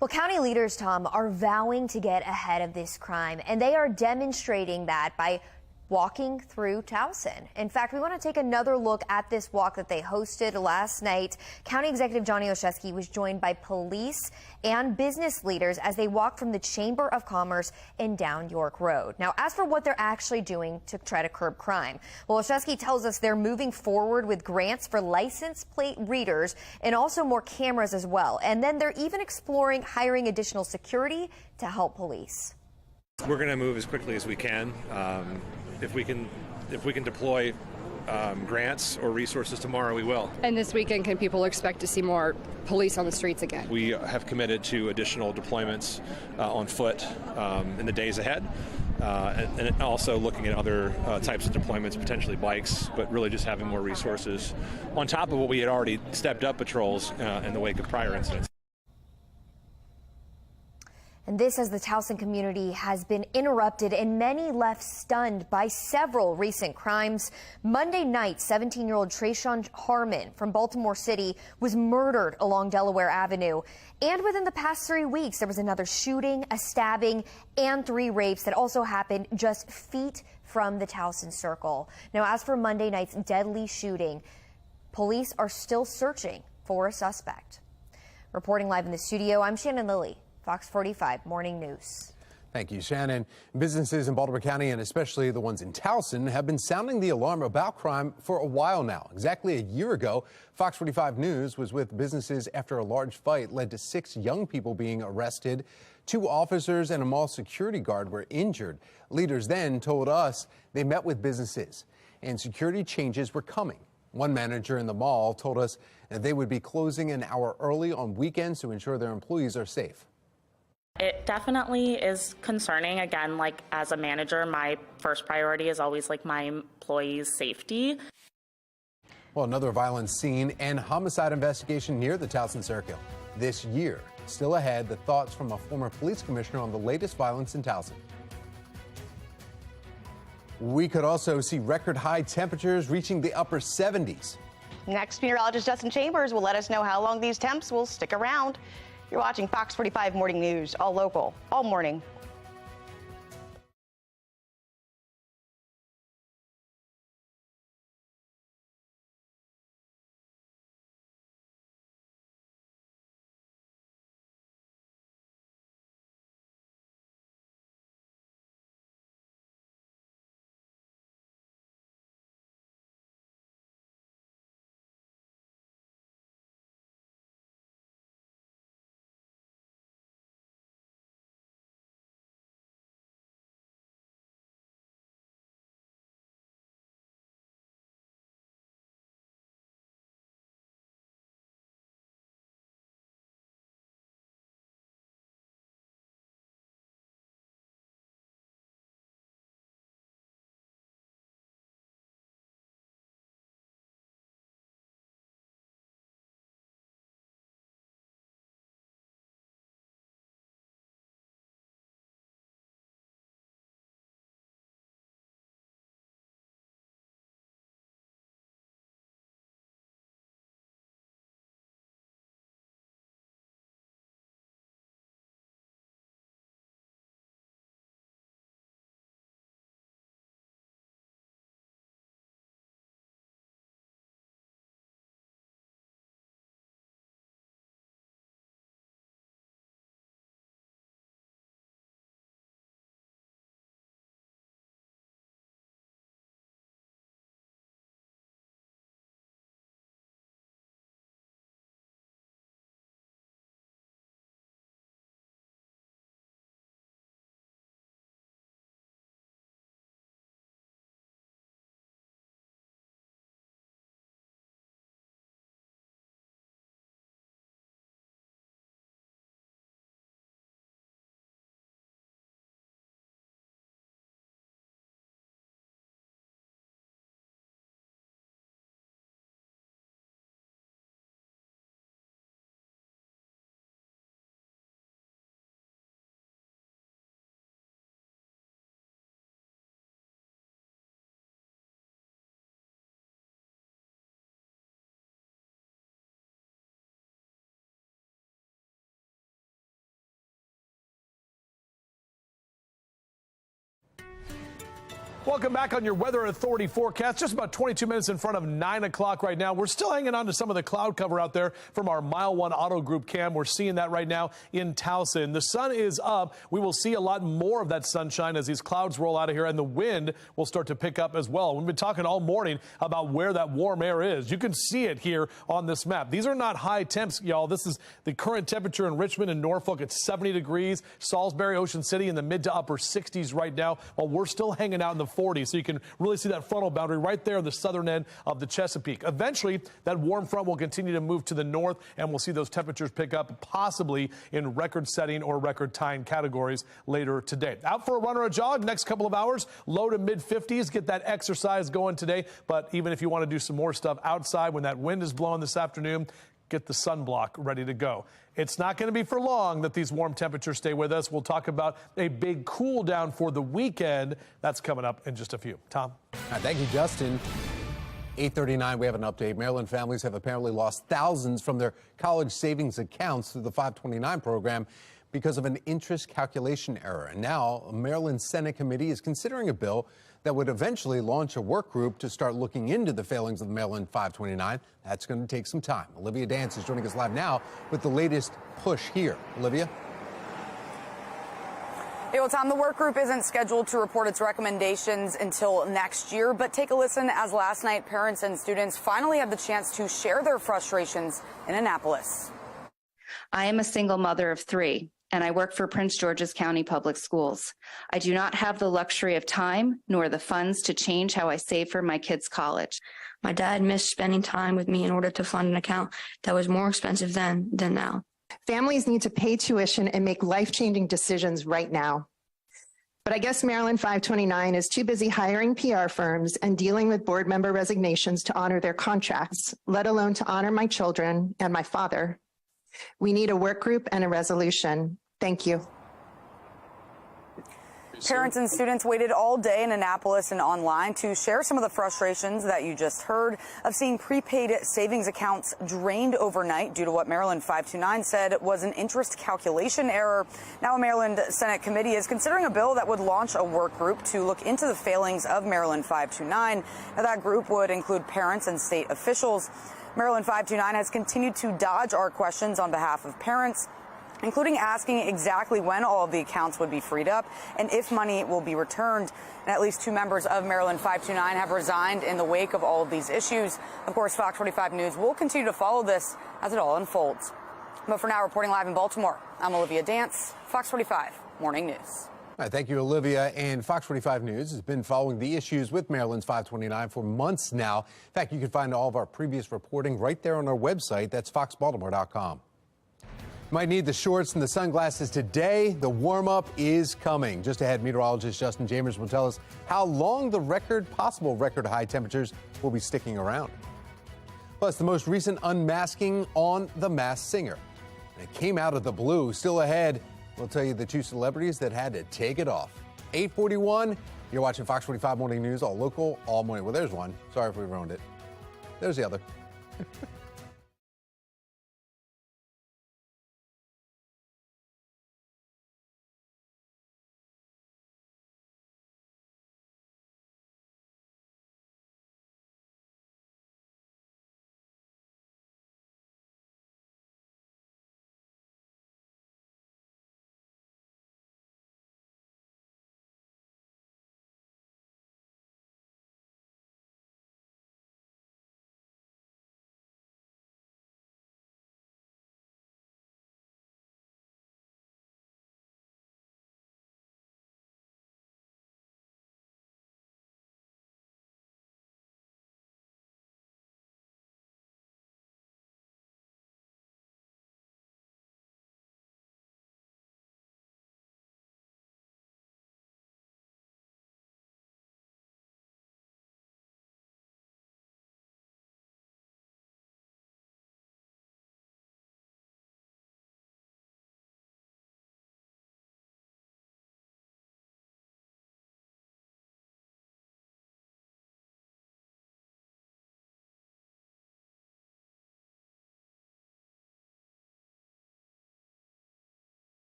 Well, county leaders, Tom, are vowing to get ahead of this crime, and they are demonstrating that by walking through Towson. In fact, we want to take another look at this walk that they hosted last night. County Executive Johnny Olszewski was joined by police and business leaders as they walked from the Chamber of Commerce and down York Road. Now, as for what they're actually doing to try to curb crime, well, Olszewski tells us they're moving forward with grants for license plate readers and also more cameras as well. And then they're even exploring hiring additional security to help police. We're going to move as quickly as we can. If we can deploy grants or resources tomorrow, we will. And this weekend, can people expect to see more police on the streets again? We have committed to additional deployments on foot in the days ahead, and also looking at other types of deployments, potentially bikes, but really just having more resources on top of what we had already stepped up patrols in the wake of prior incidents. And this as the Towson community has been interrupted and many left stunned by several recent crimes. Monday night, 17-year-old Trayshawn Harmon from Baltimore City was murdered along Delaware Avenue. And within the past 3 weeks, there was another shooting, a stabbing, and 3 rapes that also happened just feet from the Towson Circle. Now, as for Monday night's deadly shooting, police are still searching for a suspect. Reporting live in the studio, I'm Shannon Lilly. Fox 45 Morning News. Thank you, Shannon. Businesses in Baltimore County, and especially the ones in Towson, have been sounding the alarm about crime for a while now. Exactly a year ago, Fox 45 News was with businesses after a large fight led to 6 young people being arrested. 2 officers and a mall security guard were injured. Leaders then told us they met with businesses and security changes were coming. One manager in the mall told us that they would be closing an hour early on weekends to ensure their employees are safe. It definitely is concerning. Again, like as a manager, my first priority is always like my employees' safety. Well, another violent scene and homicide investigation near the Towson Circle this year. Still ahead, the thoughts from a former police commissioner on the latest violence in Towson. We could also see record high temperatures reaching the upper 70s. Next, meteorologist Justin Chambers will let us know how long these temps will stick around. You're watching Fox 45 Morning News, all local, all morning. Welcome back on your Weather Authority forecast. Just about 22 minutes in front of 9 o'clock right now. We're still hanging on to some of the cloud cover out there from our Mile 1 Auto Group cam. We're seeing that right now in Towson. The sun is up. We will see a lot more of that sunshine as these clouds roll out of here, and the wind will start to pick up as well. We've been talking all morning about where that warm air is. You can see it here on this map. These are not high temps, y'all. This is the current temperature in Richmond and Norfolk. It's 70 degrees. Salisbury, Ocean City in the mid to upper 60s right now, while we're still hanging out in the 40s. So you can really see that frontal boundary right there on the southern end of the Chesapeake. Eventually, that warm front will continue to move to the north, and we'll see those temperatures pick up possibly in record-setting or record-tying categories later today. Out for a run or a jog next couple of hours, low to mid-50s. Get that exercise going today. But even if you want to do some more stuff outside when that wind is blowing this afternoon, get the sunblock ready to go. It's not going to be for long that these warm temperatures stay with us. We'll talk about a big cool down for the weekend. That's coming up in just a few. Tom? Thank you, Justin. 8:39, we have an update. Maryland families have apparently lost thousands from their college savings accounts through the 529 program because of an interest calculation error. And now a Maryland Senate committee is considering a bill that would eventually launch a work group to start looking into the failings of Maryland 529. That's going to take some time. Olivia Dance is joining us live now with the latest push here. Olivia? Hey, well, Tom, the work group isn't scheduled to report its recommendations until next year, but take a listen as last night parents and students finally had the chance to share their frustrations in Annapolis. I am a single mother of 3, and I work for Prince George's County Public Schools. I do not have the luxury of time nor the funds to change how I save for my kids' college. My dad missed spending time with me in order to fund an account that was more expensive then than now. Families need to pay tuition and make life-changing decisions right now. But I guess Maryland 529 is too busy hiring PR firms and dealing with board member resignations to honor their contracts, let alone to honor my children and my father. We need a work group and a resolution. Thank you. Parents and students waited all day in Annapolis and online to share some of the frustrations that you just heard of seeing prepaid savings accounts drained overnight due to what Maryland 529 said was an interest calculation error. Now a Maryland Senate committee is considering a bill that would launch a work group to look into the failings of Maryland 529. Now that group would include parents and state officials. Maryland 529 has continued to dodge our questions on behalf of parents, including asking exactly when all of the accounts would be freed up and if money will be returned. And at least 2 members of Maryland 529 have resigned in the wake of all of these issues. Of course, Fox 45 News will continue to follow this as it all unfolds. But for now, reporting live in Baltimore, I'm Olivia Dance, Fox 45 Morning News. All right, thank you, Olivia. And Fox 45 News has been following the issues with Maryland's 529 for months now. In fact, you can find all of our previous reporting right there on our website. That's foxbaltimore.com. Might need the shorts and the sunglasses today. The warm-up is coming. Just ahead, meteorologist Justin Chambers will tell us how long the possible record high temperatures will be sticking around. Plus, the most recent unmasking on The Masked Singer. It came out of the blue. Still ahead, we'll tell you the 2 celebrities that had to take it off. 8:41, you're watching Fox 45 Morning News, all local, all morning. Well, there's one. Sorry if we ruined it. There's the other.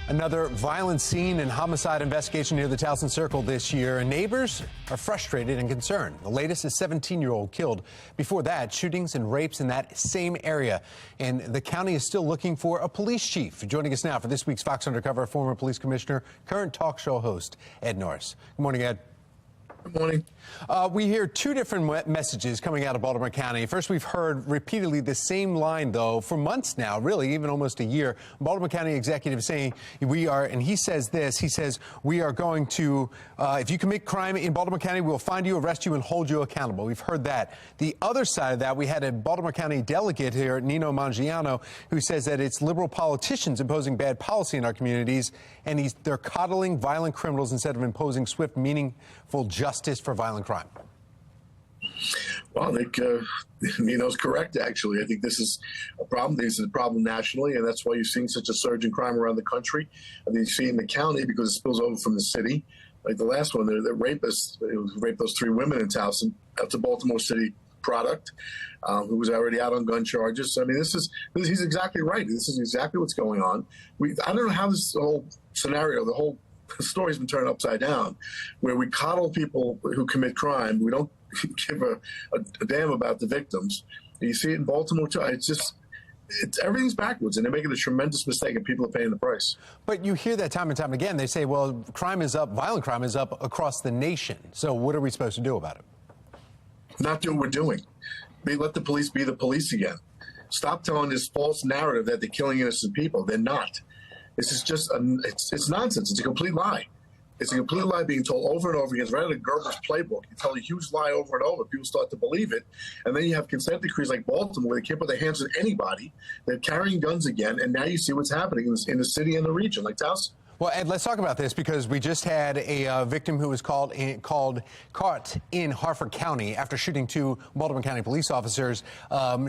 Another violent scene and homicide investigation near the Towson Circle this year, and neighbors are frustrated and concerned. The latest is 17-year-old killed. Before that, shootings and rapes in that same area. And the county is still looking for a police chief. Joining us now for this week's Fox Undercover, former police commissioner, current talk show host, Ed Norris. Good morning, Ed. Good morning. We hear two different messages coming out of Baltimore County. First, we've heard repeatedly the same line, though, for months now, really, even almost a year. Baltimore County executive saying we are, and he says this, he says, we are going to, if you commit crime in Baltimore County, we'll find you, arrest you, and hold you accountable. We've heard that. The other side of that, we had a Baltimore County delegate here, Nino Mangiano, who says that it's liberal politicians imposing bad policy in our communities, and they're coddling violent criminals instead of imposing swift, meaningful justice for violent crime. Well, I think Nino's correct, actually. I think this is a problem. This is a problem nationally, and that's why you're seeing such a surge in crime around the country. I think you see in the county because it spills over from the city. Like the last one, the rapist raped those 3 women in Towson. That's a Baltimore City product who was already out on gun charges. I mean, he's exactly right. This is exactly what's going on. I don't know how this whole scenario, the whole story's been turned upside down, where we coddle people who commit crime. We don't give a damn about the victims. And you see it in Baltimore too. Everything's backwards, and they're making a tremendous mistake, and people are paying the price. But you hear that time and time again. They say, well, crime is up, violent crime is up across the nation. So what are we supposed to do about it? Not do what we're doing. Let the police be the police again. Stop telling this false narrative that they're killing innocent people. They're not. This is just, it's nonsense. It's a complete lie. It's a complete lie being told over and over again. It's right out of Gerber's playbook. You tell a huge lie over and over. People start to believe it. And then you have consent decrees like Baltimore where they can't put their hands on anybody. They're carrying guns again. And now you see what's happening in the city and the region, like Towson. Well, Ed, let's talk about this because we just had a victim who was caught in Harford County after shooting 2 Baltimore County police officers.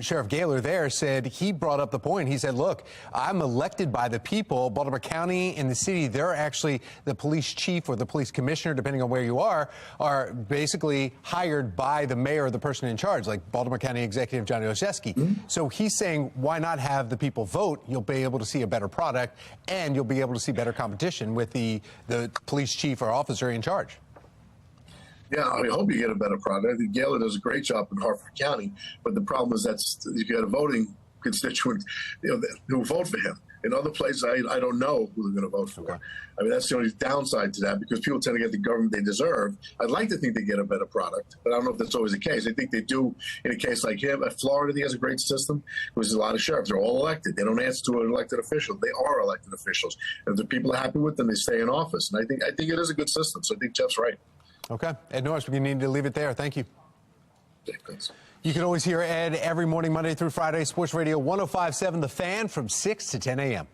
Sheriff Gaylor there said he brought up the point. He said, look, I'm elected by the people. Baltimore County and the city, they're actually the police chief or the police commissioner, depending on where you are basically hired by the mayor or the person in charge, like Baltimore County Executive Johnny Olszewski. Mm-hmm. So he's saying, why not have the people vote? You'll be able to see a better product and you'll be able to see better competition with the police chief or officer in charge. Yeah, I hope you get a better product. I think Gaylor does a great job in Harford County, but the problem is that you got a voting constituent who vote for him. In other places, I don't know who they're going to vote for. Okay. I mean, that's the only downside to that because people tend to get the government they deserve. I'd like to think they get a better product, but I don't know if that's always the case. I think they do in a case like him. Florida, I think, has a great system because there's a lot of sheriffs. They're all elected. They don't answer to an elected official. They are elected officials. And if the people are happy with them, they stay in office. And I think it is a good system. So I think Jeff's right. Okay. Ed Norris, we need to leave it there. Thank you. Yeah, thanks. You can always hear Ed every morning, Monday through Friday, Sports Radio 105.7 The Fan from 6 to 10 a.m.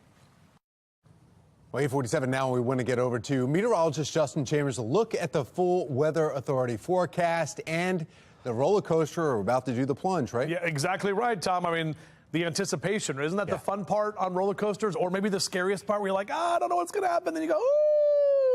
Well, 8:47 now, we want to get over to meteorologist Justin Chambers to look at the full Weather Authority forecast and the roller coaster. We're about to do the plunge, right? Yeah, exactly right, Tom. I mean, the anticipation, isn't that the fun part on roller coasters? Or maybe the scariest part where you're like, I don't know what's going to happen. Then you go,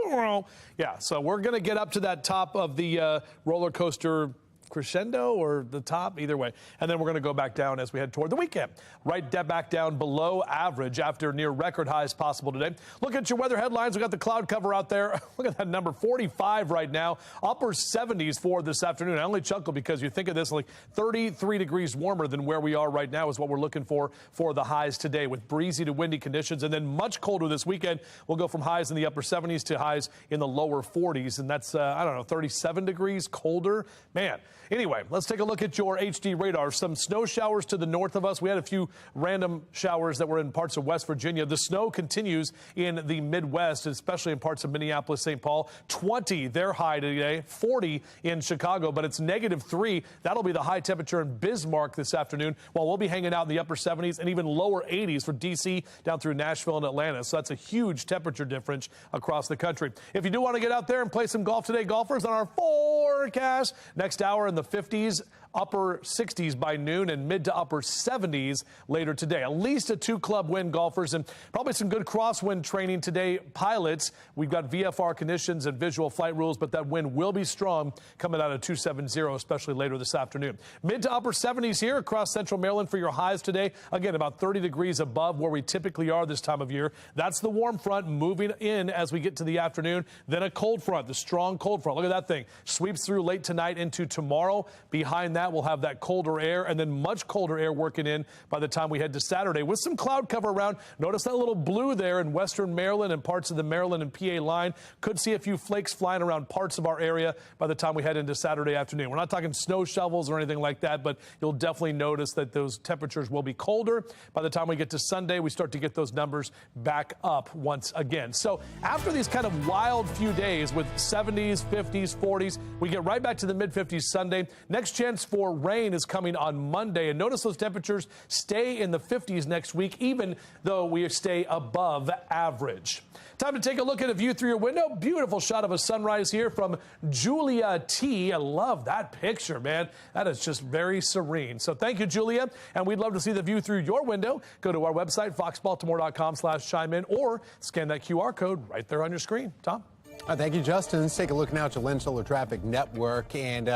ooh. Yeah, so we're going to get up to that top of the roller coaster crescendo or the top, either way. And then we're going to go back down as we head toward the weekend. Right back down below average after near record highs possible today. Look at your weather headlines. We got the cloud cover out there. Look at that number, 45 right now. Upper 70s for this afternoon. I only chuckle because you think of this like 33 degrees warmer than where we are right now is what we're looking for the highs today with breezy to windy conditions. And then much colder this weekend. We'll go from highs in the upper 70s to highs in the lower 40s. And that's, 37 degrees colder. Man. Anyway, let's take a look at your HD radar. Some snow showers to the north of us. We had a few random showers that were in parts of West Virginia. The snow continues in the Midwest, especially in parts of Minneapolis, St. Paul. 20, their high today. 40 in Chicago, but it's -3. That'll be the high temperature in Bismarck this afternoon, while we'll be hanging out in the upper 70s and even lower 80s for D.C. down through Nashville and Atlanta. So that's a huge temperature difference across the country. If you do want to get out there and play some golf today, golfers on our forecast next hour in the 50s, upper 60s by noon, and mid to upper 70s later today. At least a 2-club win, golfers, and probably some good crosswind training today. Pilots, we've got VFR conditions and visual flight rules, but that wind will be strong coming out of 270, especially later this afternoon. Mid to upper 70s here across central Maryland for your highs today. Again, about 30 degrees above where we typically are this time of year. That's the warm front moving in as we get to the afternoon. Then a cold front, the strong cold front. Look at that thing. Sweeps through late tonight into tomorrow. Behind that, that, we'll have that colder air and then much colder air working in by the time we head to Saturday with some cloud cover around. Notice that little blue there in western Maryland and parts of the Maryland and PA line. Could see a few flakes flying around parts of our area by the time we head into Saturday afternoon. We're not talking snow shovels or anything like that, but you'll definitely notice that those temperatures will be colder. By the time we get to Sunday, we start to get those numbers back up once again. So after these kind of wild few days with 70s, 50s, 40s, we get right back to the mid-50s Sunday. Next chance for rain is coming on Monday. And notice those temperatures stay in the 50s next week, even though we stay above average. Time to take a look at a view through your window. Beautiful shot of a sunrise here from Julia T. I love that picture, man. That is just very serene. So thank you, Julia. And we'd love to see the view through your window. Go to our website, foxbaltimore.com/chime in, or scan that QR code right there on your screen. Tom? Thank you, Justin. Let's take a look now at your Lens Solar Traffic Network. And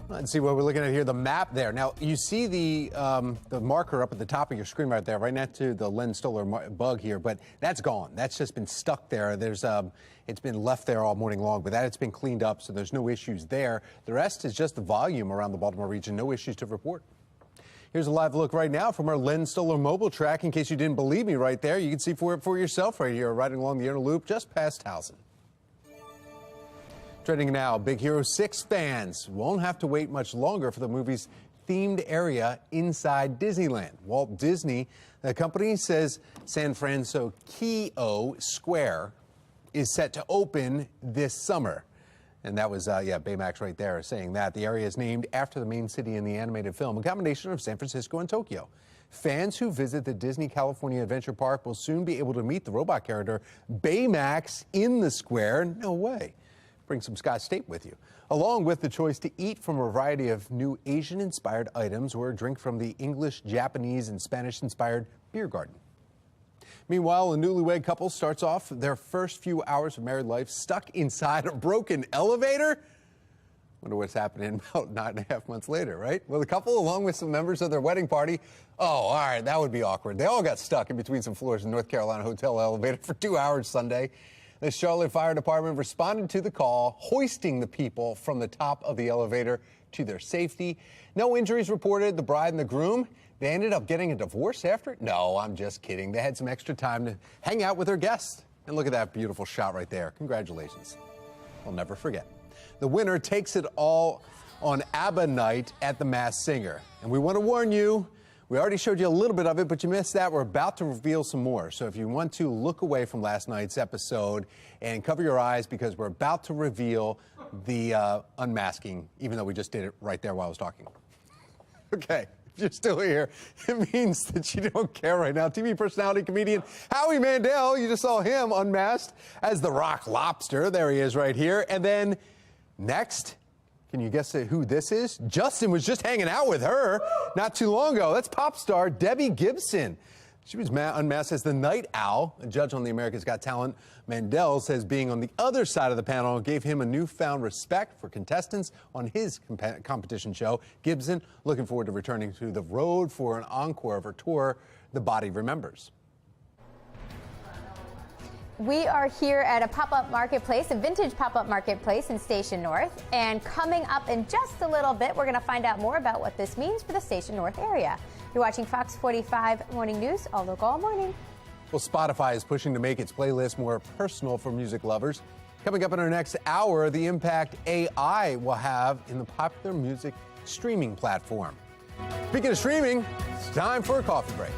let's see what we're looking at here, the map there. Now, you see the marker up at the top of your screen right there, right next to the Lens Solar bug here, but that's gone. That's just been stuck there. There's it's been left there all morning long, but it's been cleaned up, so there's no issues there. The rest is just the volume around the Baltimore region. No issues to report. Here's a live look right now from our Lens Solar mobile track. In case you didn't believe me right there, you can see for it for yourself right here, riding along the inner loop just past Towson. Trending now, Big Hero 6 fans won't have to wait much longer for the movie's themed area inside Disneyland. Walt Disney, the company, says San Francisco Square is set to open this summer. And that was, Baymax right there saying that. The area is named after the main city in the animated film, a combination of San Francisco and Tokyo. Fans who visit the Disney California Adventure Park will soon be able to meet the robot character Baymax in the square. No way. Bring some Scotch tape with you, along with the choice to eat from a variety of new Asian-inspired items or drink from the English, Japanese, and Spanish-inspired beer garden. Meanwhile, a newlywed couple starts off their first few hours of married life stuck inside a broken elevator. Wonder what's happening about 9.5 months later, right? Well, the couple, along with some members of their wedding party, all right, that would be awkward. They all got stuck in between some floors in North Carolina hotel elevator for 2 hours Sunday. The Charlotte Fire Department responded to the call, hoisting the people from the top of the elevator to their safety. No injuries reported. The bride and the groom, they ended up getting a divorce after it? No, I'm just kidding. They had some extra time to hang out with their guests. And look at that beautiful shot right there. Congratulations. I'll never forget. The winner takes it all on ABBA night at the Masked Singer. And we want to warn you, we already showed you a little bit of it, but you missed that. We're about to reveal some more. So if you want to look away from last night's episode and cover your eyes, because we're about to reveal the unmasking, even though we just did it right there while I was talking. Okay, if you're still here, it means that you don't care right now. TV personality, comedian Howie Mandel, you just saw him unmasked as the Rock Lobster. There he is right here. And then next, can you guess who this is? Justin was just hanging out with her not too long ago. That's pop star Debbie Gibson. She was unmasked as the Night Owl. A judge on the America's Got Talent, Mandel, says being on the other side of the panel gave him a newfound respect for contestants on his competition show. Gibson looking forward to returning to the road for an encore of her tour, The Body Remembers. We are here at a pop-up marketplace, a vintage pop-up marketplace in Station North. And coming up in just a little bit, we're going to find out more about what this means for the Station North area. You're watching Fox 45 Morning News, all local, all morning. Well, Spotify is pushing to make its playlist more personal for music lovers. Coming up in our next hour, the impact AI will have in the popular music streaming platform. Speaking of streaming, it's time for a coffee break.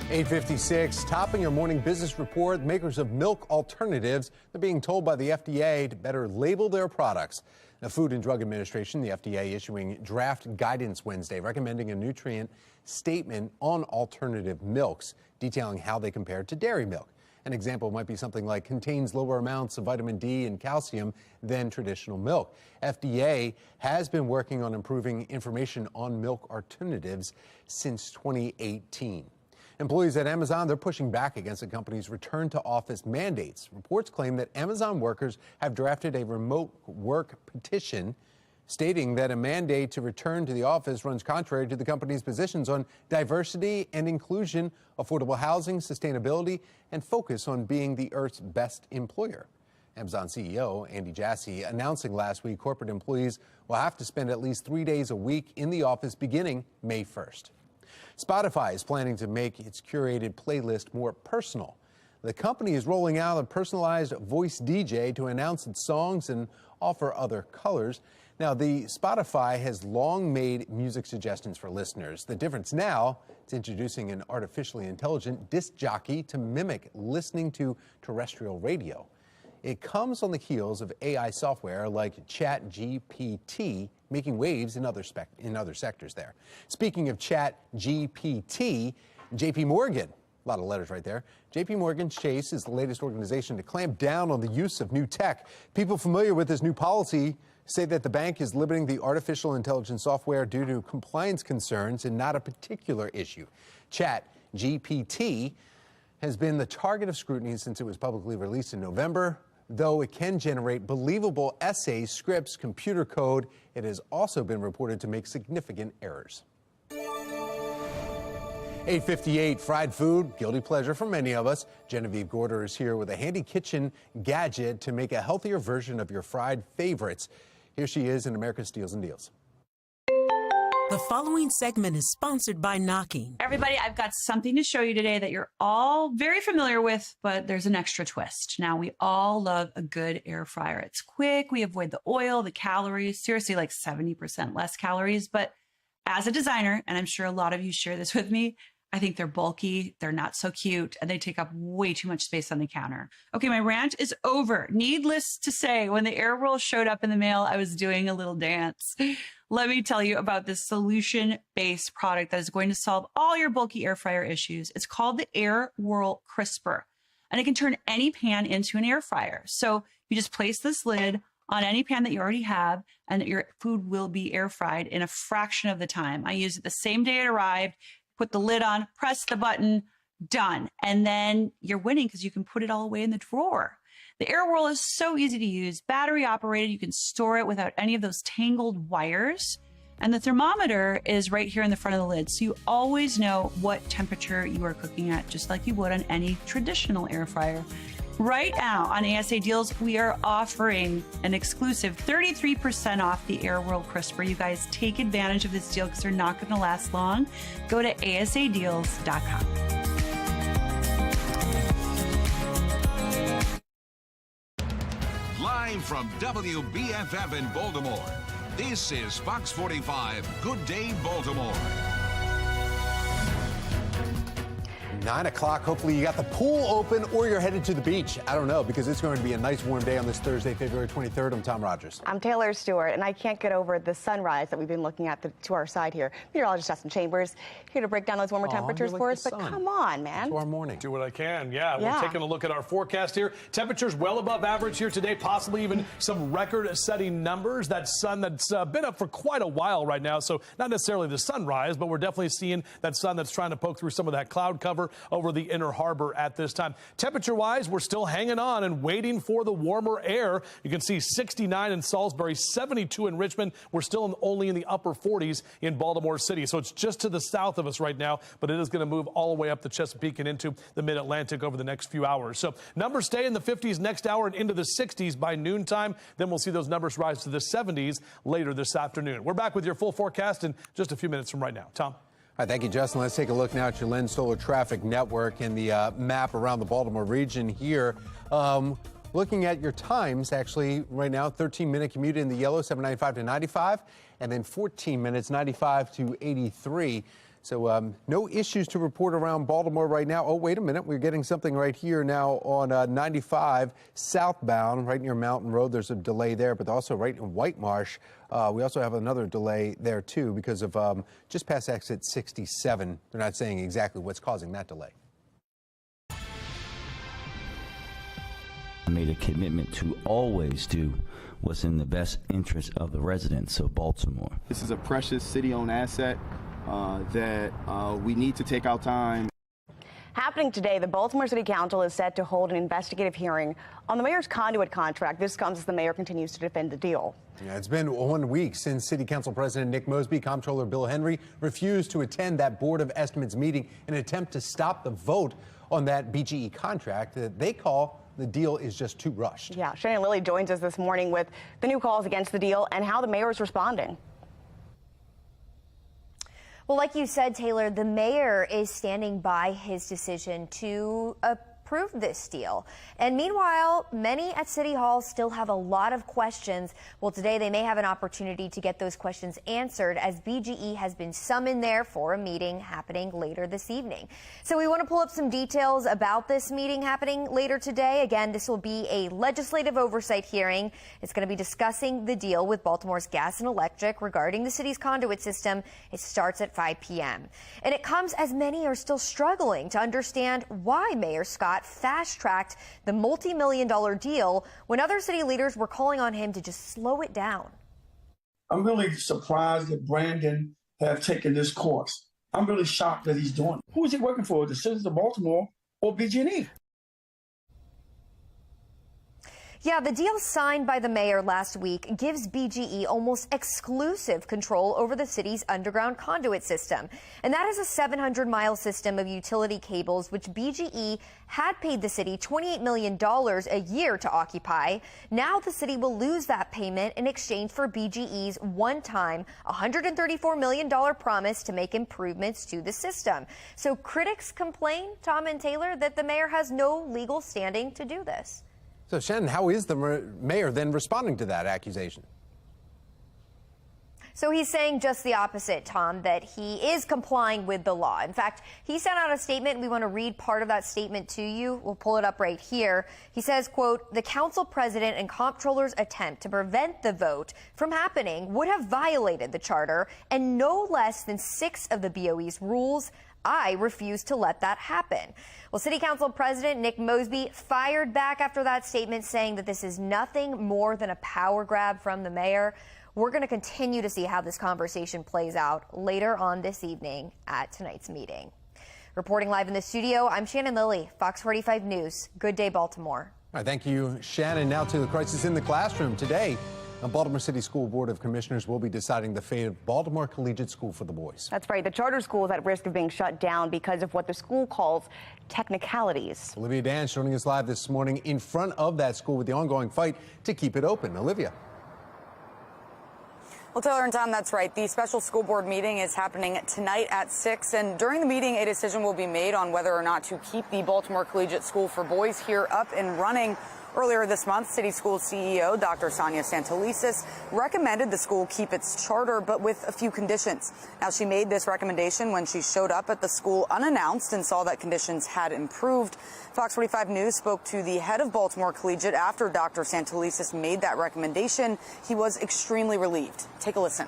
8:56, topping your morning business report, makers of milk alternatives are being told by the FDA to better label their products. The Food and Drug Administration, the FDA, issuing draft guidance Wednesday recommending a nutrient statement on alternative milks, detailing how they compare to dairy milk. An example might be something like contains lower amounts of vitamin D and calcium than traditional milk. FDA has been working on improving information on milk alternatives since 2018. Employees at Amazon, they're pushing back against the company's return to office mandates. Reports claim that Amazon workers have drafted a remote work petition stating that a mandate to return to the office runs contrary to the company's positions on diversity and inclusion, affordable housing, sustainability, and focus on being the Earth's best employer. Amazon CEO Andy Jassy announcing last week corporate employees will have to spend at least 3 days a week in the office beginning May 1st. Spotify is planning to make its curated playlist more personal. The company is rolling out a personalized voice DJ to announce its songs and offer other colors. Now, the Spotify has long made music suggestions for listeners. The difference now, it's introducing an artificially intelligent disc jockey to mimic listening to terrestrial radio. It comes on the heels of AI software like ChatGPT making waves in other sectors there. Speaking of ChatGPT, JP Morgan, a lot of letters right there. JP Morgan Chase is the latest organization to clamp down on the use of new tech. People familiar with this new policy say that the bank is limiting the artificial intelligence software due to compliance concerns and not a particular issue. ChatGPT has been the target of scrutiny since it was publicly released in November. Though it can generate believable essays, scripts, computer code, it has also been reported to make significant errors. 8:58, fried food, guilty pleasure for many of us. Genevieve Gorder is here with a handy kitchen gadget to make a healthier version of your fried favorites. Here she is in America's Steals and Deals. The following segment is sponsored by Knocking. Everybody, I've got something to show you today that you're all very familiar with, but there's an extra twist. Now, we all love a good air fryer. It's quick. We avoid the oil, the calories, seriously, like 70% less calories. But as a designer, and I'm sure a lot of you share this with me, I think they're bulky, they're not so cute, and they take up way too much space on the counter. Okay, my rant is over. Needless to say, when the air roll showed up in the mail, I was doing a little dance. Let me tell you about this solution-based product that is going to solve all your bulky air fryer issues. It's called the Air Whirl Crisper, and it can turn any pan into an air fryer. So you just place this lid on any pan that you already have, and your food will be air fried in a fraction of the time. I used it the same day it arrived. Put the lid on, press the button, done. And then you're winning because you can put it all away in the drawer. The Air Whirl is so easy to use, battery operated. You can store it without any of those tangled wires. And the thermometer is right here in the front of the lid. So you always know what temperature you are cooking at, just like you would on any traditional air fryer. Right now on ASA Deals, we are offering an exclusive 33% off the Air Whirl Crisper. You guys take advantage of this deal because they're not going to last long. Go to asadeals.com. Live from WBFF in Baltimore, this is Fox 45 Good Day Baltimore. 9 o'clock. Hopefully you got the pool open or you're headed to the beach. I don't know, because it's going to be a nice warm day on this Thursday, February 23rd. I'm Tom Rogers. I'm Taylor Stewart, and I can't get over the sunrise that we've been looking at to our side here. Meteorologist Justin Chambers here to break down those warmer temperatures for us. But come on, man. Tomorrow morning. Do what I can. Yeah, we're taking a look at our forecast here. Temperatures well above average here today, possibly even some record-setting numbers. That sun that's been up for quite a while right now, so not necessarily the sunrise, but we're definitely seeing that sun that's trying to poke through some of that cloud cover over the inner harbor at this time. Temperature-wise, we're still hanging on and waiting for the warmer air. You can see 69 in Salisbury, 72 in Richmond. We're still only in the upper 40s in Baltimore City. So it's just to the south of us right now, but it is going to move all the way up the Chesapeake and into the mid-Atlantic over the next few hours. So numbers stay in the 50s next hour and into the 60s by noontime. Then we'll see those numbers rise to the 70s later this afternoon. We're back with your full forecast in just a few minutes from right now. Tom? All right, thank you, Justin. Let's take a look now at your Lens Solar Traffic Network and the map around the Baltimore region here. Looking at your times, actually, right now, 13-minute commute in the yellow, 795 to 95, and then 14 minutes, 95 to 83. So no issues to report around Baltimore right now. Oh, wait a minute. We're getting something right here now on 95 southbound, right near Mountain Road. There's a delay there, but also right in White Marsh. We also have another delay there, too, because of just past exit 67. They're not saying exactly what's causing that delay. I made a commitment to always do what's in the best interest of the residents of Baltimore. This is a precious city-owned asset that we need to take our time. Happening today, the Baltimore City Council is set to hold an investigative hearing on the mayor's conduit contract. This comes as the mayor continues to defend the deal. Yeah, it's been 1 week since City Council President Nick Mosby, Comptroller Bill Henry refused to attend that Board of Estimates meeting in an attempt to stop the vote on that BGE contract that they call the deal is just too rushed. Yeah, Shannon Lilly joins us this morning with the new calls against the deal and how the mayor is responding. Well, like you said, Taylor, the mayor is standing by his decision to approve this deal. And meanwhile, many at City Hall still have a lot of questions. Well, today they may have an opportunity to get those questions answered as BGE has been summoned there for a meeting happening later this evening. So we want to pull up some details about this meeting happening later today. Again, this will be a legislative oversight hearing. It's going to be discussing the deal with Baltimore's Gas and Electric regarding the city's conduit system. It starts at 5 p.m. And it comes as many are still struggling to understand why Mayor Scott fast-tracked the multi-million-dollar deal when other city leaders were calling on him to just slow it down. I'm really surprised that Brandon have taken this course. I'm really shocked that he's doing it. Who is he working for, the citizens of Baltimore or BG&E? Yeah, the deal signed by the mayor last week gives BGE almost exclusive control over the city's underground conduit system. And that is a 700-mile system of utility cables, which BGE had paid the city $28 million a year to occupy. Now the city will lose that payment in exchange for BGE's one-time $134 million promise to make improvements to the system. So critics complain, Tom and Taylor, that the mayor has no legal standing to do this. So, Shannon, how is the mayor then responding to that accusation? So he's saying just the opposite, Tom, that he is complying with the law. In fact, he sent out a statement. We want to read part of that statement to you. We'll pull it up right here. He says, quote, "The council president and comptroller's attempt to prevent the vote from happening would have violated the charter and no less than 6 of the BOE's rules. I refuse to let that happen." Well, City Council President Nick Mosby fired back after that statement, saying that this is nothing more than a power grab from the mayor. We're going to continue to see how this conversation plays out later on this evening at tonight's meeting. Reporting live in the studio, I'm Shannon Lilly, Fox 45 News. Good day, Baltimore. All right, thank you, Shannon. Now to the crisis in the classroom. Today, the Baltimore City School Board of Commissioners will be deciding the fate of Baltimore Collegiate School for the Boys. That's right. The charter school is at risk of being shut down because of what the school calls technicalities. Olivia Dan joining us live this morning in front of that school with the ongoing fight to keep it open. Olivia. Well, Taylor and Tom, that's right. The special school board meeting is happening tonight at 6. And during the meeting, a decision will be made on whether or not to keep the Baltimore Collegiate School for Boys here up and running. Earlier this month, City Schools CEO Dr. Sonia Santelises recommended the school keep its charter, but with a few conditions. Now, she made this recommendation when she showed up at the school unannounced and saw that conditions had improved. Fox 45 News spoke to the head of Baltimore Collegiate after Dr. Santelises made that recommendation. He was extremely relieved. Take a listen.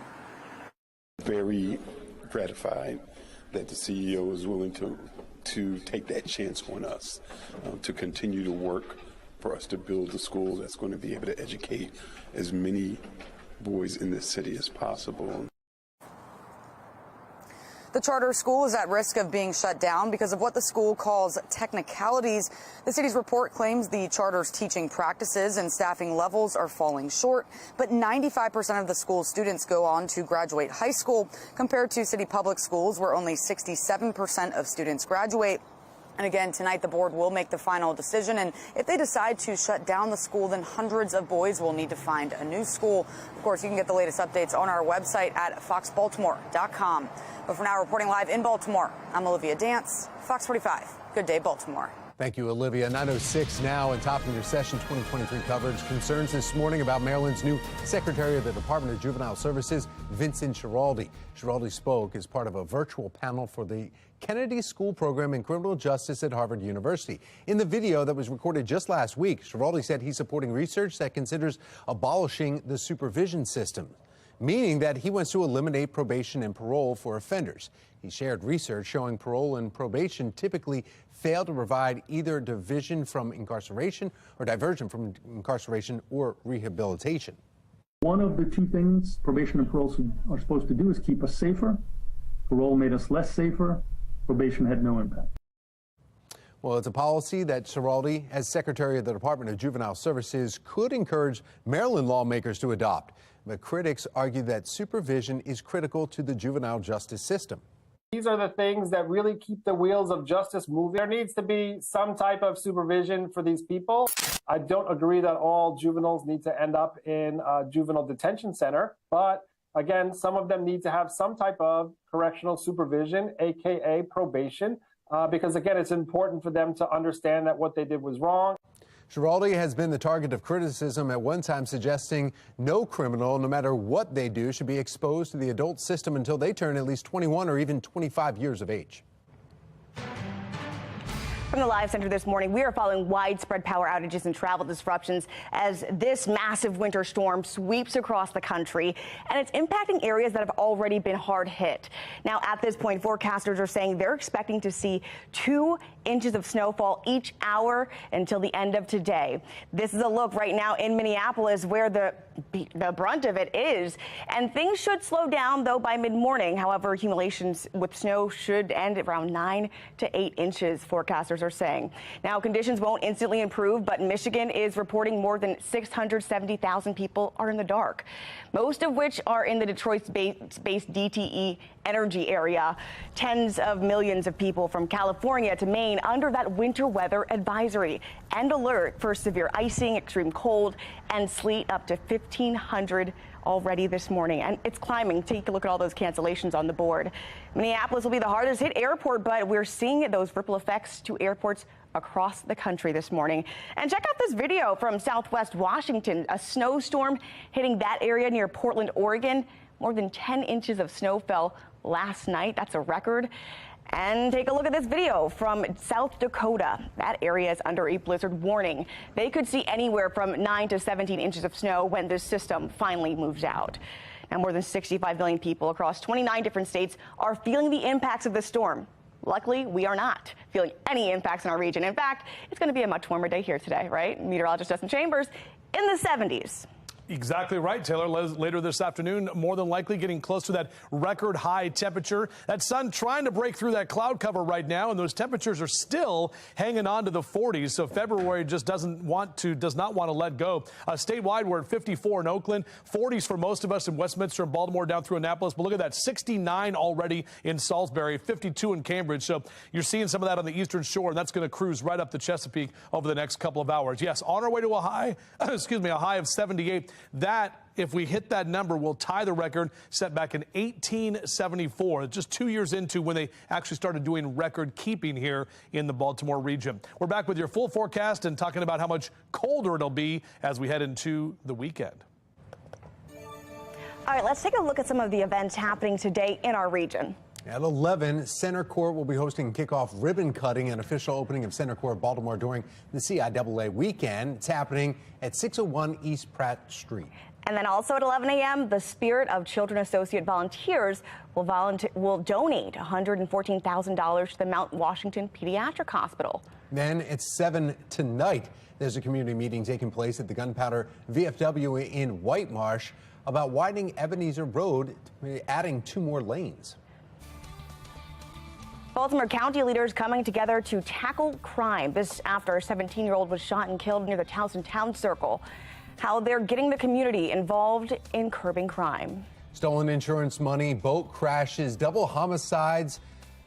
Very gratified that the CEO is willing to take that chance on us, to continue to work for us to build a school that's going to be able to educate as many boys in this city as possible. The charter school is at risk of being shut down because of what the school calls technicalities. The city's report claims the charter's teaching practices and staffing levels are falling short, but 95% of the school's students go on to graduate high school, compared to city public schools where only 67% of students graduate. And again, tonight the board will make the final decision. And if they decide to shut down the school, then hundreds of boys will need to find a new school. Of course, you can get the latest updates on our website at foxbaltimore.com. But for now, reporting live in Baltimore, I'm Olivia Dance, Fox 45. Good day, Baltimore. Thank you, Olivia. 9:06 now, and topping your session 2023 coverage. Concerns this morning about Maryland's new Secretary of the Department of Juvenile Services, Vincent Schiraldi. Schiraldi spoke as part of a virtual panel for the Kennedy School Program in Criminal Justice at Harvard University. In the video that was recorded just last week, Schiraldi said he's supporting research that considers abolishing the supervision system, meaning that he wants to eliminate probation and parole for offenders. He shared research showing parole and probation typically fail to provide either diversion from incarceration or rehabilitation. One of the two things probation and parole are supposed to do is keep us safer. Parole made us less safer. Probation had no impact. Well, it's a policy that Schiraldi, as Secretary of the Department of Juvenile Services, could encourage Maryland lawmakers to adopt. But critics argue that supervision is critical to the juvenile justice system. These are the things that really keep the wheels of justice moving. There needs to be some type of supervision for these people. I don't agree that all juveniles need to end up in a juvenile detention center, but again, some of them need to have some type of correctional supervision, aka probation, because again, it's important for them to understand that what they did was wrong. Schiraldi has been the target of criticism at one time, suggesting no criminal, no matter what they do, should be exposed to the adult system until they turn at least 21 or even 25 years of age. From the Live Center this morning, we are following widespread power outages and travel disruptions as this massive winter storm sweeps across the country, and it's impacting areas that have already been hard hit. Now, at this point, forecasters are saying they're expecting to see 2 inches of snowfall each hour until the end of today. This is a look right now in Minneapolis where the brunt of it is, and things should slow down, though, by mid-morning. However, accumulations with snow should end at around 9 to 8 inches, forecasters are saying. Now, conditions won't instantly improve, but Michigan is reporting more than 670,000 people are in the dark, most of which are in the Detroit-based DTE Energy area. Tens of millions of people from California to Maine under that winter weather advisory and alert for severe icing, extreme cold, and sleet up to 1,500 already this morning, and it's climbing. Take a look at all those cancellations on the board. Minneapolis will be the hardest hit airport, but we're seeing those ripple effects to airports across the country this morning. And check out this video from Southwest Washington. A snowstorm hitting that area near Portland, Oregon. More than 10 inches of snow fell last night. That's a record. And take a look at this video from South Dakota. That area is under a blizzard warning. They could see anywhere from 9 to 17 inches of snow when this system finally moves out. Now, more than 65 million people across 29 different states are feeling the impacts of this storm. Luckily, we are not feeling any impacts in our region. In fact, it's going to be a much warmer day here today, right? Meteorologist Justin Chambers in the 70s. Exactly right, Taylor. Later this afternoon, more than likely getting close to that record high temperature. That sun trying to break through that cloud cover right now, and those temperatures are still hanging on to the 40s. So February just does not want to let go. Statewide, we're at 54 in Oakland, 40s for most of us in Westminster and Baltimore down through Annapolis. But look at that, 69 already in Salisbury, 52 in Cambridge. So you're seeing some of that on the Eastern Shore, and that's going to cruise right up to Chesapeake over the next couple of hours. Yes, on our way to a high, a high of 78. That, if we hit that number, will tie the record set back in 1874, just 2 years into when they actually started doing record keeping here in the Baltimore region. We're back with your full forecast and talking about how much colder it'll be as we head into the weekend. All right, let's take a look at some of the events happening today in our region. At 11, Center Court will be hosting kickoff ribbon cutting and official opening of Center Court Baltimore during the CIAA weekend. It's happening at 601 East Pratt Street. And then also at 11 a.m., the Spirit of Children Associate volunteers will donate $114,000 to the Mount Washington Pediatric Hospital. Then at 7 tonight, there's a community meeting taking place at the Gunpowder VFW in White Marsh about widening Ebenezer Road, adding 2 more lanes. Baltimore County leaders coming together to tackle crime. This after a 17-year-old was shot and killed near the Towson Town Circle. How they're getting the community involved in curbing crime. Stolen insurance money, boat crashes, double homicides.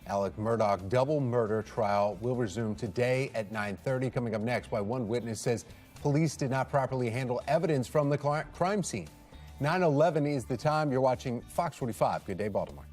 Alec Murdaugh double murder trial will resume today at 9:30. Coming up next, why one witness says police did not properly handle evidence from the crime scene. 9:11 is the time. You're watching Fox 45. Good day, Baltimore.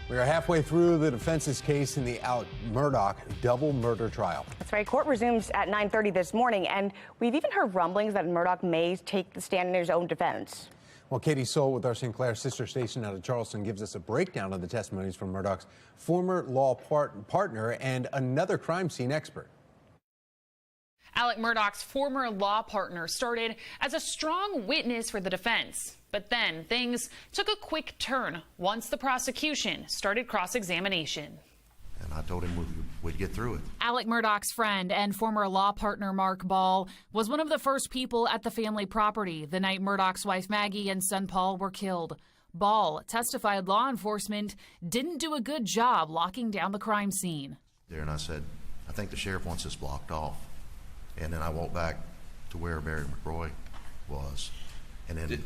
We are halfway through the defense's case in the Alec Murdaugh double murder trial. That's right. Court resumes at 9:30 this morning, and we've even heard rumblings that Murdaugh may take the stand in his own defense. Well, Katie Soule with our St. Clair sister station out of Charleston gives us a breakdown of the testimonies from Murdaugh's former law partner and another crime scene expert. Alec Murdaugh's former law partner started as a strong witness for the defense. But then things took a quick turn once the prosecution started cross-examination. And I told him we'd get through it. Alec Murdaugh's friend and former law partner Mark Ball was one of the first people at the family property the night Murdaugh's wife Maggie and son Paul were killed. Ball testified law enforcement didn't do a good job locking down the crime scene. There, and I said, I think the sheriff wants this blocked off. And then I walked back to where Barry McRoy was. And then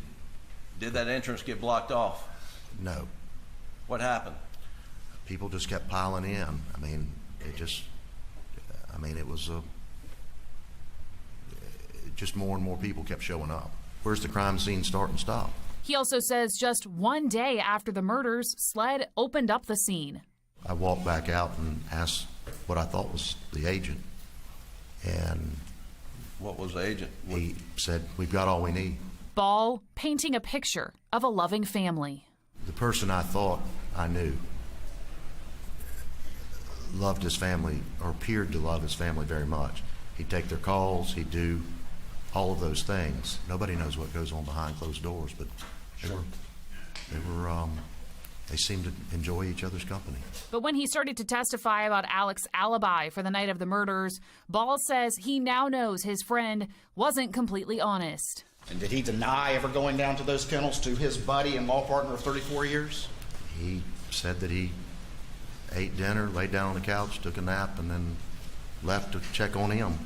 Did that entrance get blocked off? No. What happened? People just kept piling in. I mean, it was just more and more people kept showing up. Where's the crime scene start and stop? He also says just one day after the murders, SLED opened up the scene. I walked back out and asked what I thought was the agent. And what was the agent? He said, we've got all we need. Ball painting a picture of a loving family. The person I thought I knew loved his family, or appeared to love his family very much. He'd take their calls, he'd do all of those things. Nobody knows what goes on behind closed doors, but they seemed to enjoy each other's company. But when he started to testify about Alec's alibi for the night of the murders, Ball says he now knows his friend wasn't completely honest. And did he deny ever going down to those kennels to his buddy and law partner of 34 years? He said that he ate dinner, laid down on the couch, took a nap, and then left to check on him.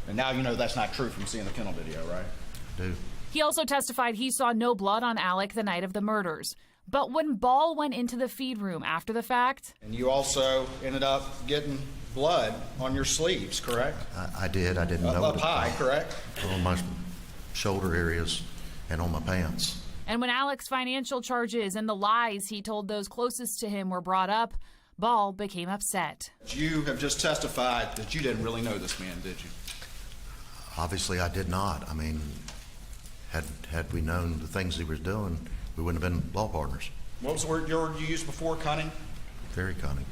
And now you know that's not true from seeing the kennel video, right? I do. He also testified he saw no blood on Alec the night of the murders. But when Ball went into the feed room after the fact... And you also ended up getting blood on your sleeves, correct? I did. I didn't know. Up high, correct? On my shoulder areas and on my pants. And when Alec's financial charges and the lies he told those closest to him were brought up, Ball became upset. You have just testified that you didn't really know this man, did you? Obviously, I did not. I mean, had we known the things he was doing, we wouldn't have been law partners. What was the word you used before, cunning? Very cunning.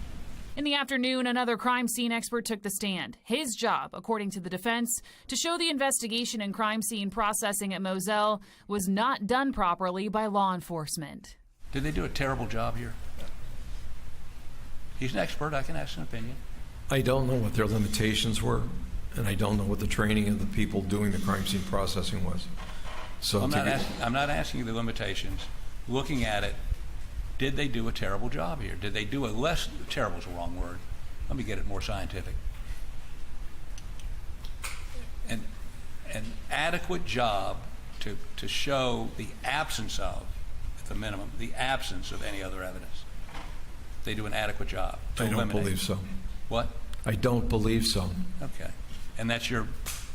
In the afternoon, another crime scene expert took the stand. His job, according to the defense, to show the investigation and crime scene processing at Moselle was not done properly by law enforcement. Did they do a terrible job here? He's an expert. I can ask an opinion. I don't know what their limitations were, and I don't know what the training of the people doing the crime scene processing was. So I'm not asking you the limitations. Looking at it, did they do a terrible job here? Did they do a less, terrible is the wrong word. Let me get it more scientific. An adequate job to show the absence of, at the minimum, the absence of any other evidence. They do an adequate job to I don't eliminate. believe so. What? I don't believe so. Okay. And that's your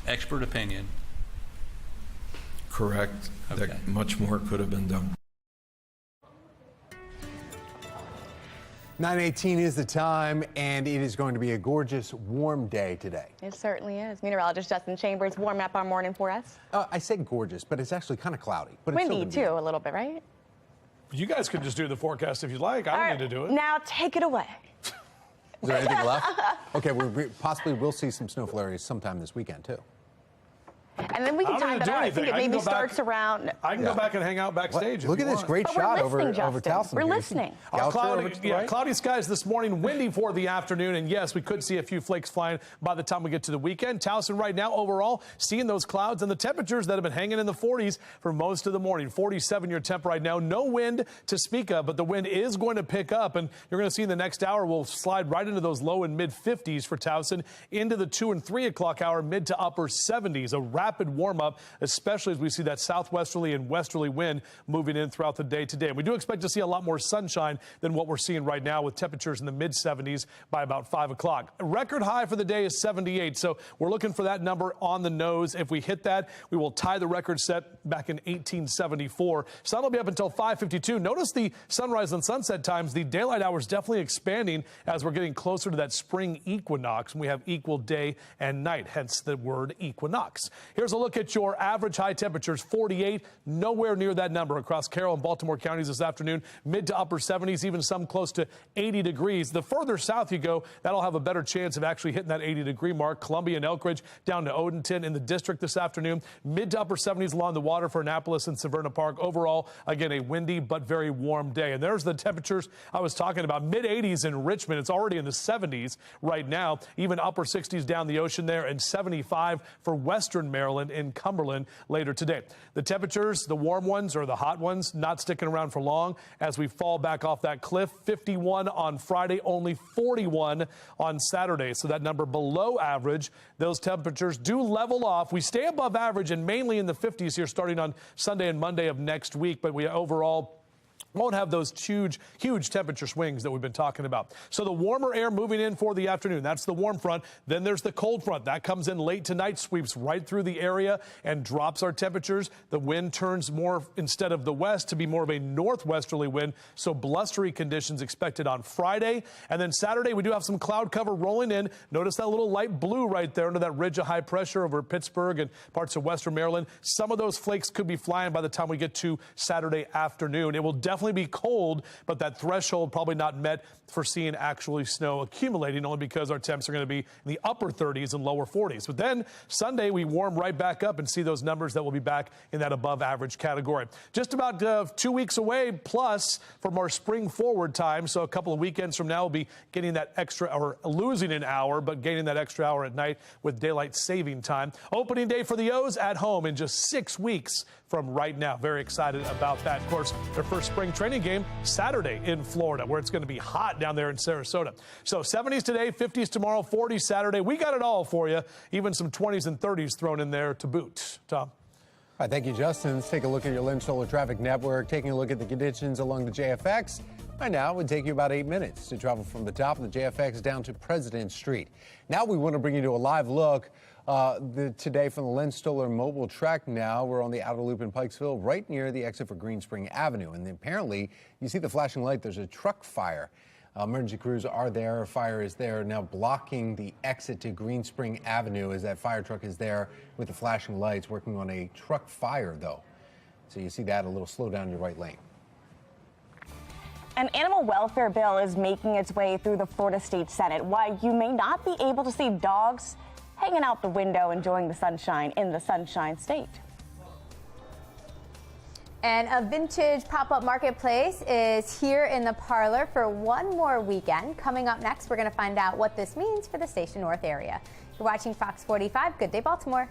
expert opinion. Correct. Okay. That much more could have been done. 9:18 is the time, and it is going to be a gorgeous, warm day today. It certainly is. Meteorologist Justin Chambers warming up our morning for us. I say gorgeous, but it's actually kind of cloudy. But windy, it's still too, a little bit, right? You guys could just do the forecast if you'd like. I don't need to do it. Now take it away. Is there anything left? Okay, we possibly will see some snow flurries sometime this weekend, too. And then we can time it out. I think it maybe starts around. I can go back and hang out backstage. Look at this great shot over Towson. We're listening. Cloudy skies this morning, windy for the afternoon, and yes, we could see a few flakes flying by the time we get to the weekend. Towson right now, overall, seeing those clouds and the temperatures that have been hanging in the 40s for most of the morning. 47 your temp right now. No wind to speak of, but the wind is going to pick up, and you're going to see in the next hour we'll slide right into those low and mid 50s for Towson, into the 2 and 3 o'clock hour, mid to upper 70s. rapid warm up, especially as we see that southwesterly and westerly wind moving in throughout the day today. We do expect to see a lot more sunshine than what we're seeing right now, with temperatures in the mid 70s by about 5 o'clock. A record high for the day is 78. So we're looking for that number on the nose. If we hit that, we will tie the record set back in 1874. Sun will be up until 5:52. Notice the sunrise and sunset times. The daylight hours definitely expanding as we're getting closer to that spring equinox. And we have equal day and night, hence the word equinox. Here's a look at your average high temperatures. 48, nowhere near that number across Carroll and Baltimore counties this afternoon. Mid to upper 70s, even some close to 80 degrees. The further south you go, that'll have a better chance of actually hitting that 80-degree mark. Columbia and Elk Ridge down to Odenton in the district this afternoon. Mid to upper 70s along the water for Annapolis and Severna Park. Overall, again, a windy but very warm day. And there's the temperatures I was talking about. Mid 80s in Richmond. It's already in the 70s right now. Even upper 60s down the ocean there, and 75 for western Maryland and Cumberland later today. The temperatures, the warm ones or the hot ones, not sticking around for long as we fall back off that cliff. 51 on Friday, only 41 on Saturday. So that number below average. Those temperatures do level off. We stay above average and mainly in the 50s here starting on Sunday and Monday of next week, but we overall won't have those huge temperature swings that we've been talking about. So the warmer air moving in for the afternoon. That's the warm front. Then there's the cold front. That comes in late tonight, sweeps right through the area and drops our temperatures. The wind turns more, instead of the west, to be more of a northwesterly wind. So blustery conditions expected on Friday. And then Saturday, we do have some cloud cover rolling in. Notice that little light blue right there under that ridge of high pressure over Pittsburgh and parts of western Maryland. Some of those flakes could be flying by the time we get to Saturday afternoon. It will definitely be cold, but that threshold probably not met for seeing actually snow accumulating, only because our temps are going to be in the upper 30s and lower 40s. But then Sunday, we warm right back up and see those numbers that will be back in that above average category. Just about 2 weeks away plus from our spring forward time. So a couple of weekends from now, we'll be getting that extra, or losing an hour, but gaining that extra hour at night with daylight saving time. Opening day for the O's at home in just 6 weeks from right now. Very excited about that. Of course, their first spring training game Saturday in Florida, where it's going to be hot down there in Sarasota. So 70s today, 50s tomorrow, 40s Saturday. We got it all for you. Even some 20s and 30s thrown in there to boot. Tom? All right, thank you, Justin. Let's take a look at your Lynn Solar Traffic Network. Taking a look at the conditions along the JFX. Right now, it would take you about 8 minutes to travel from the top of the JFX down to President Street. Now we want to bring you to a live look today from the Lynn Stoller Mobile Track. Now we're on the outer loop in Pikesville, right near the exit for Green Spring Avenue. And apparently, you see the flashing light. There's a truck fire. Emergency crews are there. Fire is there now, blocking the exit to Green Spring Avenue as that fire truck is there with the flashing lights, working on a truck fire, though. So you see that, a little slow down your right lane. An animal welfare bill is making its way through the Florida State Senate. Why you may not be able to see dogs hanging out the window enjoying the sunshine in the Sunshine State. And a vintage pop-up marketplace is here in the parlor for one more weekend. Coming up next, we're going to find out what this means for the Station North area. You're watching Fox 45. Good day, Baltimore.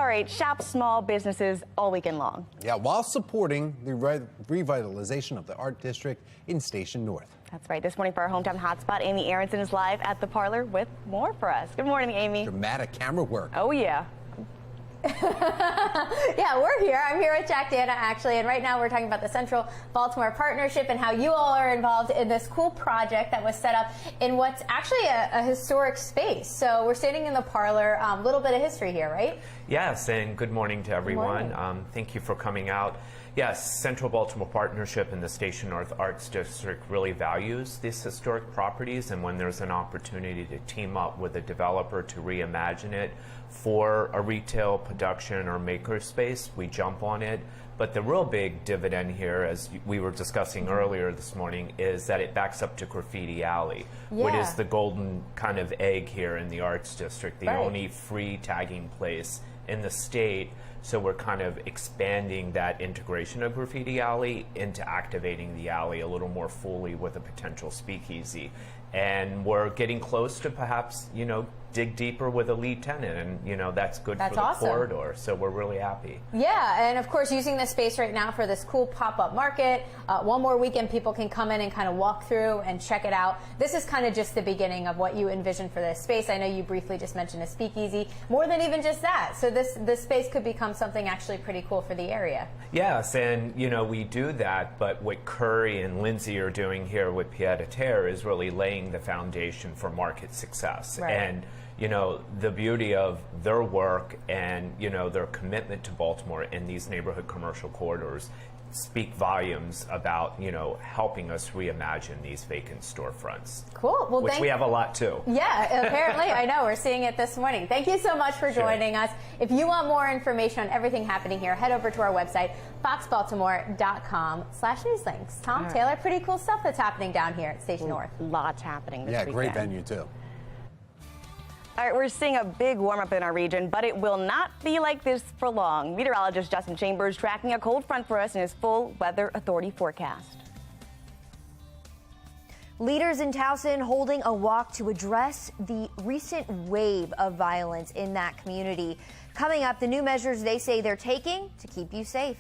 All right, shop small businesses all weekend long. Yeah, while supporting the revitalization of the art district in Station North. That's right. This morning for our hometown hotspot, Amy Aronson is live at the Parlor with more for us. Good morning, Amy. Dramatic camera work. Oh, yeah. Yeah, we're here. I'm here with Jack Dana, actually, and right now we're talking about the Central Baltimore Partnership and how you all are involved in this cool project that was set up in what's actually a historic space. So we're standing in the Parlor. A little bit of history here, right? Yes, and good morning to everyone. Thank you for coming out. Yes, Central Baltimore Partnership and the Station North Arts District really values these historic properties, and when there's an opportunity to team up with a developer to reimagine it for a retail production or maker space, we jump on it. But the real big dividend here, as we were discussing earlier this morning, is that it backs up to Graffiti Alley, which is the golden kind of egg here in the Arts District, the only free tagging place in the state. So we're kind of expanding that integration of Graffiti Alley into activating the alley a little more fully with a potential speakeasy. And we're getting close to perhaps, dig deeper with a lead tenant, and that's good for the corridor. So we're really happy. Yeah, and of course using this space right now for this cool pop-up market. One more weekend people can come in and kind of walk through and check it out. This is kind of just the beginning of what you envision for this space. I know you briefly just mentioned a speakeasy. More than even just that. So this space could become something actually pretty cool for the area. Yes, and we do that, but what Curry and Lindsay are doing here with Pied à Terre is really laying the foundation for market success. Right. And the beauty of their work and their commitment to Baltimore in these neighborhood commercial corridors speak volumes about helping us reimagine these vacant storefronts. Cool. Well, which we have a lot too. Yeah, apparently. I know. We're seeing it this morning. Thank you so much for joining us. If you want more information on everything happening here, head over to our website, foxbaltimore.com/newslinks. Tom, Taylor, pretty cool stuff that's happening down here at Station North. Lots happening this weekend. Great venue too. All right, we're seeing a big warm-up in our region, but it will not be like this for long. Meteorologist Justin Chambers tracking a cold front for us in his full Weather Authority forecast. Leaders in Towson holding a walk to address the recent wave of violence in that community. Coming up, the new measures they say they're taking to keep you safe.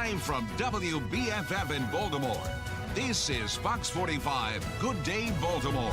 Live from WBFF in Baltimore, this is Fox 45 Good Day Baltimore.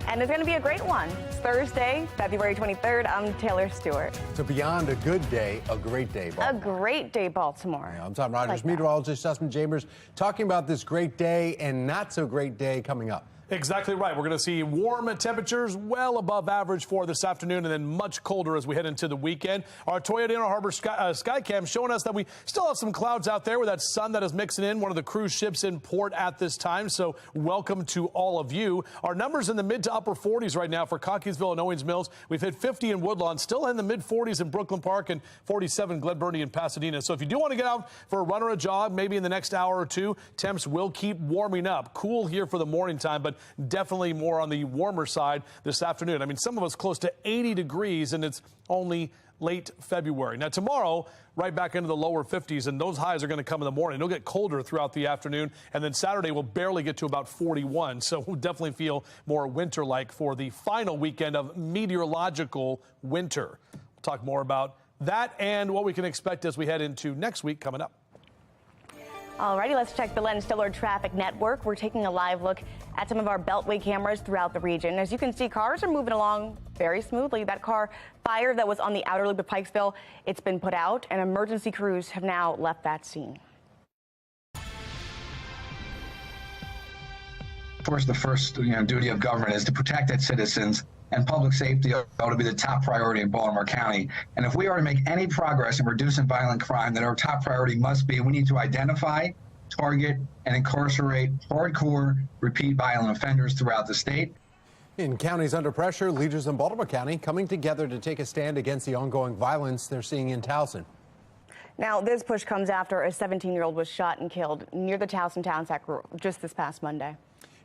And it's going to be a great one. It's Thursday, February 23rd. I'm Taylor Stewart. So beyond a good day, a great day, Baltimore. A great day, Baltimore. Yeah, I'm Tom Rogers, meteorologist Justin Chambers, talking about this great day and not so great day coming up. Exactly right. We're going to see warm temperatures well above average for this afternoon and then much colder as we head into the weekend. Our Toyota Inner Harbor Skycam showing us that we still have some clouds out there with that sun that is mixing in, one of the cruise ships in port at this time. So welcome to all of you. Our numbers in the mid to upper 40s right now for Cockeysville and Owings Mills. We've hit 50 in Woodlawn, still in the mid 40s in Brooklyn Park and 47 Glen Burnie and Pasadena. So if you do want to get out for a run or a jog, maybe in the next hour or two, temps will keep warming up. Cool here for the morning time, but definitely more on the warmer side this afternoon. I mean, some of us close to 80 degrees, and it's only late February. Now, tomorrow, right back into the lower 50s, and those highs are going to come in the morning. It'll get colder throughout the afternoon, and then Saturday will barely get to about 41. So we'll definitely feel more winter-like for the final weekend of meteorological winter. We'll talk more about that and what we can expect as we head into next week coming up. Alrighty, let's check the Len Stiller Traffic Network. We're taking a live look at some of our Beltway cameras throughout the region. As you can see, cars are moving along very smoothly. That car fire that was on the outer loop of Pikesville, it's been put out, and emergency crews have now left that scene. Of course, the first duty of government is to protect its citizens, and public safety ought to be the top priority in Baltimore County. And if we are to make any progress in reducing violent crime, then our top priority must be we need to identify, target, and incarcerate hardcore, repeat violent offenders throughout the state. In counties under pressure, leaders in Baltimore County coming together to take a stand against the ongoing violence they're seeing in Towson. Now, this push comes after a 17-year-old was shot and killed near the Towson Town Center just this past Monday.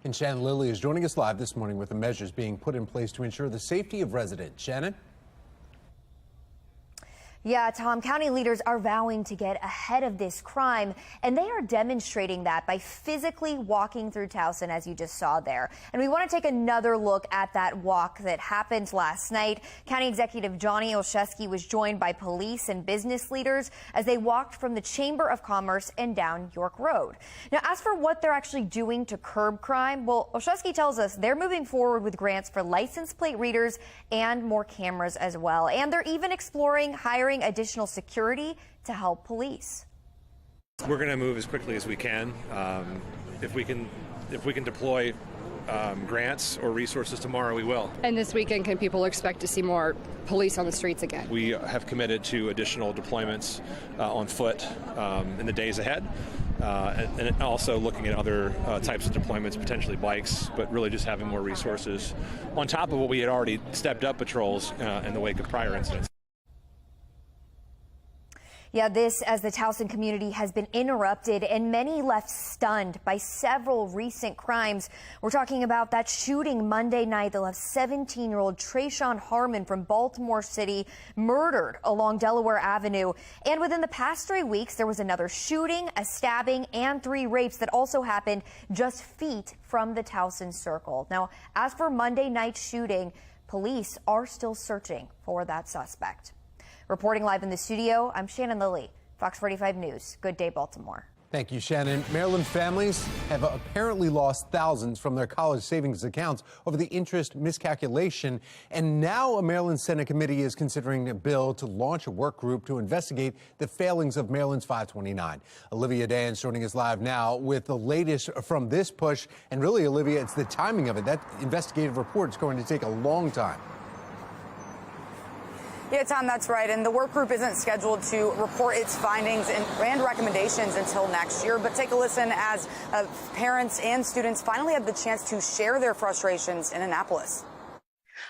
And Shannon Lilly is joining us live this morning with the measures being put in place to ensure the safety of residents. Shannon? Yeah, Tom, county leaders are vowing to get ahead of this crime, and they are demonstrating that by physically walking through Towson, as you just saw there. And we want to take another look at that walk that happened last night. County Executive Johnny Olszewski was joined by police and business leaders as they walked from the Chamber of Commerce and down York Road. Now, as for what they're actually doing to curb crime, well, Olszewski tells us they're moving forward with grants for license plate readers and more cameras as well. And they're even exploring hiring additional security to help police. We're going to move as quickly as we can. If we can deploy grants or resources tomorrow, we will. And this weekend, can people expect to see more police on the streets again? We have committed to additional deployments on foot in the days ahead. And also looking at other types of deployments, potentially bikes, but really just having more resources on top of what we had already stepped up patrols in the wake of prior incidents. Yeah, this as the Towson community has been interrupted and many left stunned by several recent crimes. We're talking about that shooting Monday night that left 17-year-old Trayshawn Harmon from Baltimore City murdered along Delaware Avenue. And within the past 3 weeks, there was another shooting, a stabbing, and 3 rapes that also happened just feet from the Towson Circle. Now, as for Monday night's shooting, police are still searching for that suspect. Reporting live in the studio, I'm Shannon Lilly, Fox 45 News. Good day, Baltimore. Thank you, Shannon. Maryland families have apparently lost thousands from their college savings accounts over the interest miscalculation. And now a Maryland Senate committee is considering a bill to launch a work group to investigate the failings of Maryland's 529. Olivia Dan's joining us live now with the latest from this push. And really, Olivia, it's the timing of it. That investigative report is going to take a long time. Yeah, Tom, that's right. And the work group isn't scheduled to report its findings and recommendations until next year. But take a listen as parents and students finally had the chance to share their frustrations in Annapolis.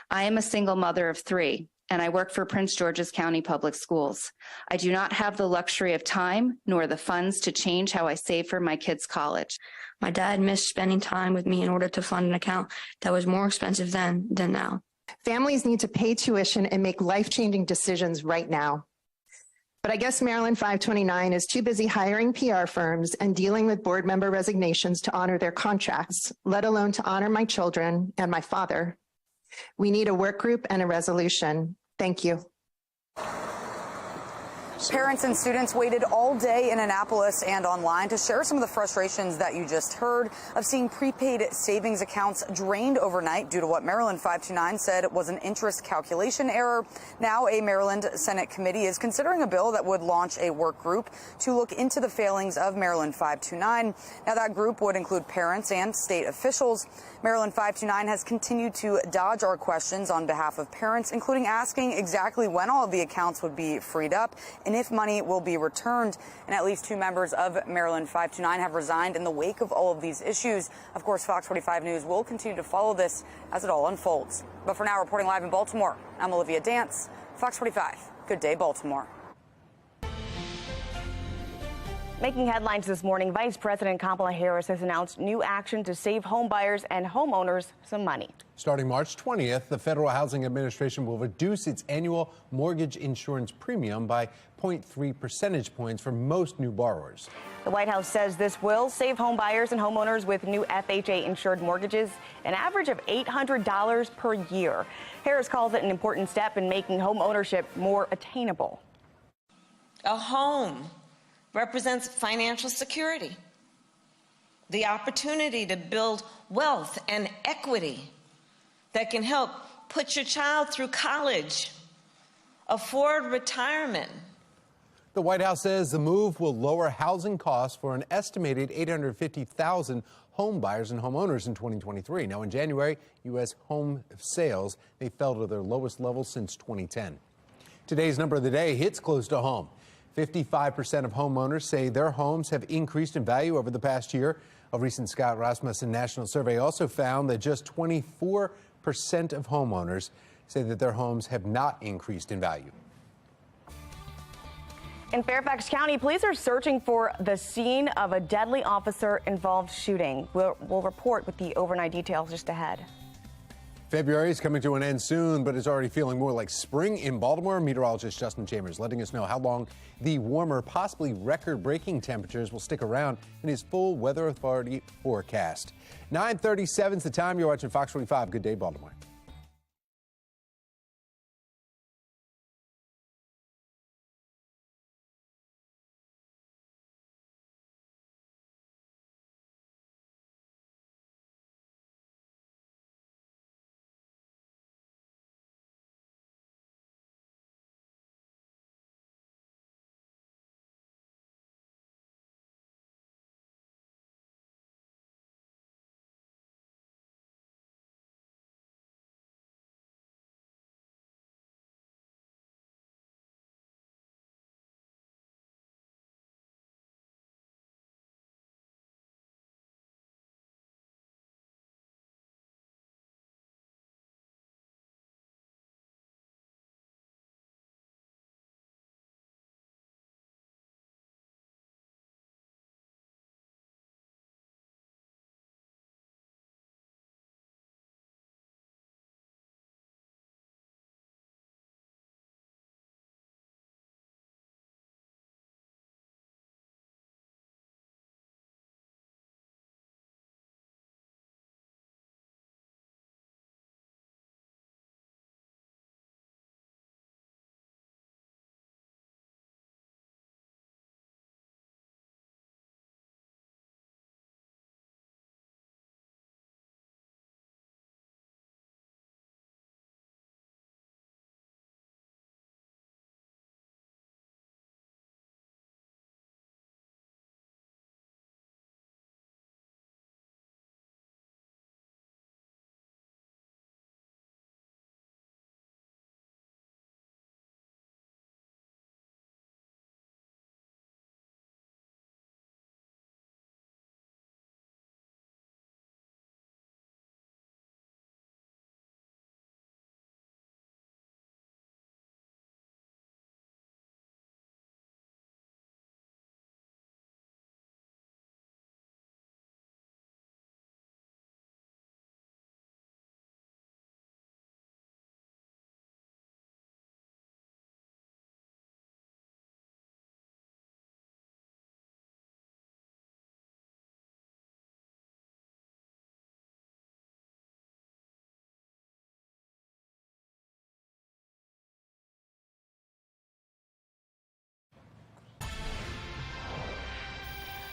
I am a single mother of 3, and I work for Prince George's County Public Schools. I do not have the luxury of time nor the funds to change how I save for my kids' college. My dad missed spending time with me in order to fund an account that was more expensive then than now. Families need to pay tuition and make life-changing decisions right now. But I guess Maryland 529 is too busy hiring PR firms and dealing with board member resignations to honor their contracts, let alone to honor my children and my father. We need a work group and a resolution. Thank you. Parents and students waited all day in Annapolis and online to share some of the frustrations that you just heard of seeing prepaid savings accounts drained overnight due to what Maryland 529 said was an interest calculation error. Now, a Maryland Senate committee is considering a bill that would launch a work group to look into the failings of Maryland 529. Now, that group would include parents and state officials. Maryland 529 has continued to dodge our questions on behalf of parents, including asking exactly when all of the accounts would be freed up and if money will be returned. And at least 2 members of Maryland 529 have resigned in the wake of all of these issues. Of course, Fox 45 News will continue to follow this as it all unfolds. But for now, reporting live in Baltimore, I'm Olivia Dance, Fox 45. Good day, Baltimore. Making headlines this morning, Vice President Kamala Harris has announced new action to save homebuyers and homeowners some money. Starting March 20th, the Federal Housing Administration will reduce its annual mortgage insurance premium by 0.3 percentage points for most new borrowers. The White House says this will save homebuyers and homeowners with new FHA-insured mortgages an average of $800 per year. Harris calls it an important step in making home ownership more attainable. A home represents financial security, the opportunity to build wealth and equity that can help put your child through college, afford retirement. The White House says the move will lower housing costs for an estimated 850,000 home buyers and homeowners in 2023. Now, in January, U.S. home sales, they fell to their lowest level since 2010. Today's number of the day hits close to home. 55% of homeowners say their homes have increased in value over the past year. A recent Scott Rasmussen national survey also found that just 24% of homeowners say that their homes have not increased in value. In Fairfax County, police are searching for the scene of a deadly officer-involved shooting. We'll report with the overnight details just ahead. February is coming to an end soon, but it's already feeling more like spring in Baltimore. Meteorologist Justin Chambers letting us know how long the warmer, possibly record-breaking temperatures will stick around in his full Weather Authority forecast. 9:37 is the time. You're watching Fox 45. Good day, Baltimore.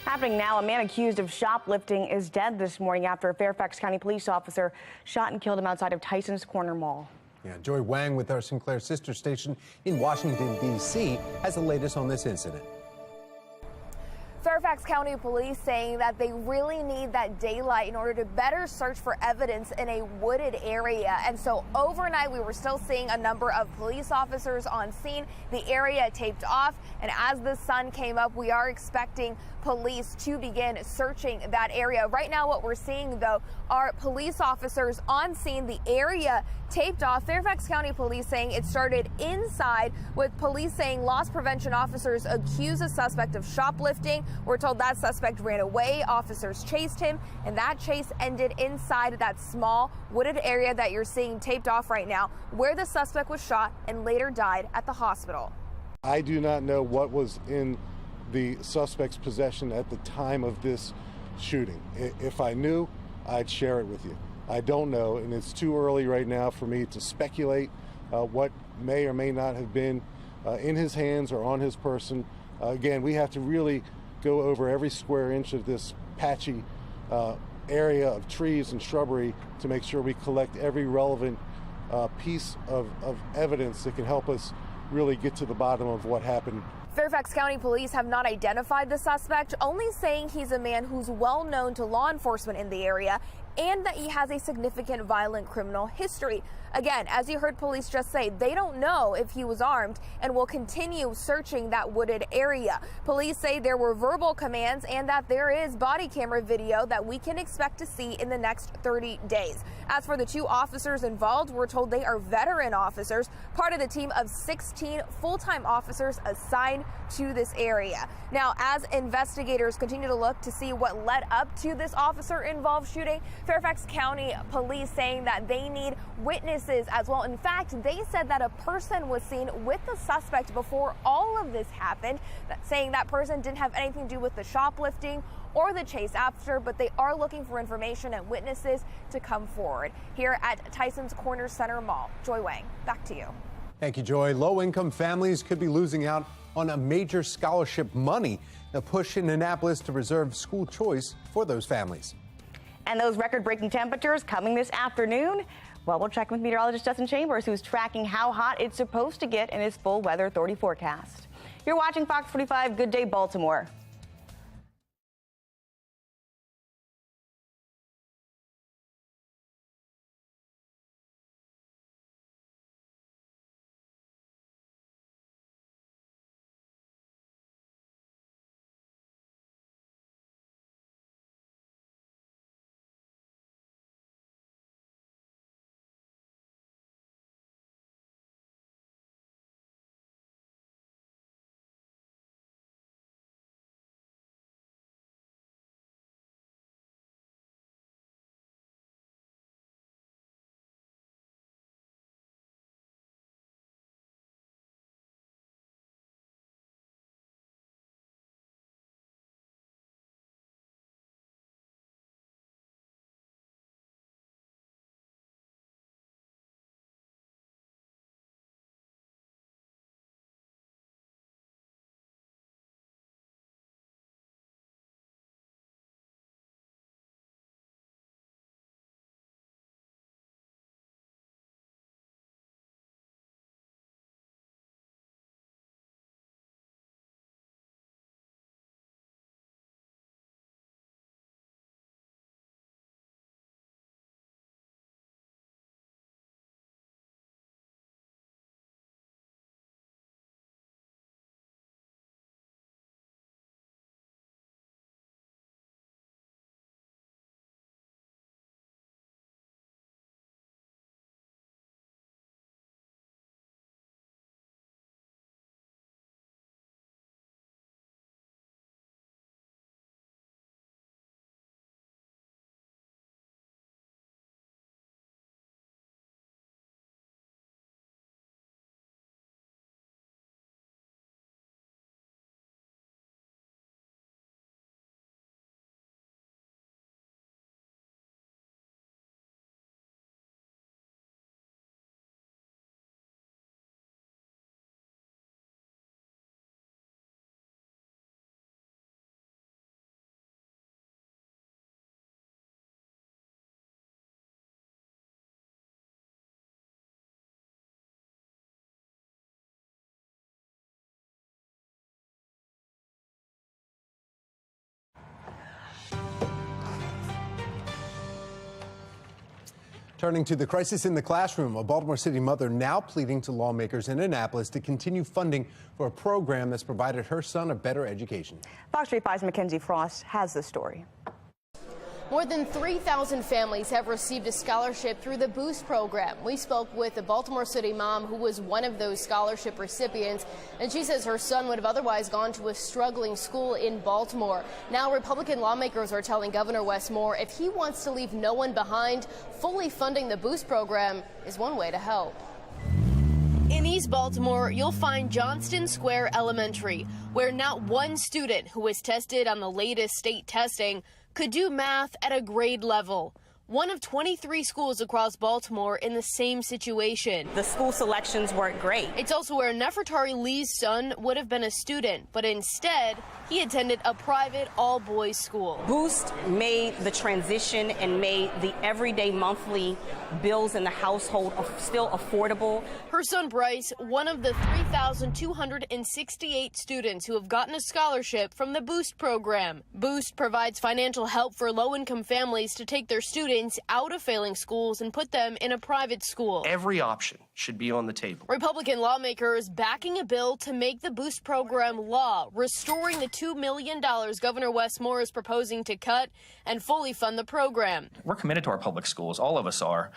Happening now, a man accused of shoplifting is dead this morning after a Fairfax County police officer shot and killed him outside of Tyson's Corner Mall. Yeah, Joy Wang with our Sinclair sister station in Washington, D.C. has the latest on this incident. Fairfax County Police saying that they really need that daylight in order to better search for evidence in a wooded area. And so overnight, we were still seeing a number of police officers on scene, the area taped off. And as the sun came up, we are expecting police to begin searching that area. Right now, what we're seeing, though, are police officers on scene, the area taped off. Fairfax County Police saying it started inside, with police saying loss prevention officers accuse a suspect of shoplifting. We're told that suspect ran away. Officers chased him, and that chase ended inside that small wooded area that you're seeing taped off right now, where the suspect was shot and later died at the hospital. I do not know what was in the suspect's possession at the time of this shooting. If I knew, I'd share it with you. I don't know, and it's too early right now for me to speculate what may or may not have been in his hands or on his person. Again, we have to really go over every square inch of this patchy area of trees and shrubbery to make sure we collect every relevant piece of evidence that can help us really get to the bottom of what happened. Fairfax County Police have not identified the suspect, only saying he's a man who's well known to law enforcement in the area and that he has a significant violent criminal history. Again, as you heard police just say, they don't know if he was armed and will continue searching that wooded area. Police say there were verbal commands and that there is body camera video that we can expect to see in the next 30 days. As for the two officers involved, we're told they are veteran officers, part of the team of 16 full-time officers assigned to this area. Now, as investigators continue to look to see what led up to this officer-involved shooting, Fairfax County Police saying that they need witnesses as well. In fact, they said that a person was seen with the suspect before all of this happened, saying that person didn't have anything to do with the shoplifting or the chase after, but they are looking for information and witnesses to come forward. Here at Tyson's Corner Center Mall, Joy Wang, back to you. Thank you, Joy. Low-income families could be losing out on a major scholarship money, a push in Annapolis to preserve school choice for those families. And those record-breaking temperatures coming this afternoon? Well, we'll check with meteorologist Justin Chambers, who's tracking how hot it's supposed to get in his full weather authority forecast. You're watching Fox 45. Good day, Baltimore. Turning to the crisis in the classroom, a Baltimore City mother now pleading to lawmakers in Annapolis to continue funding for a program that's provided her son a better education. Fox 45's Mackenzie Frost has the story. More than 3,000 families have received a scholarship through the Boost program. We spoke with a Baltimore City mom who was one of those scholarship recipients, and she says her son would have otherwise gone to a struggling school in Baltimore. Now, Republican lawmakers are telling Governor Wes Moore if he wants to leave no one behind, fully funding the Boost program is one way to help. In East Baltimore, you'll find Johnston Square Elementary, where not one student who was tested on the latest state testing could do math at a grade level. One of 23 schools across Baltimore in the same situation. The school selections weren't great. It's also where Nefertari Lee's son would have been a student, but instead he attended a private all-boys school. Boost made the transition and made the everyday monthly bills in the household still affordable. Her son Bryce, one of the 3,268 students who have gotten a scholarship from the Boost program. Boost provides financial help for low-income families to take their students out of failing schools and put them in a private school. Every option should be on the table. Republican lawmakers backing a bill to make the Boost program law, restoring the $2 million Governor Wes Moore is proposing to cut and fully fund the program. We're committed to our public schools. All of us are.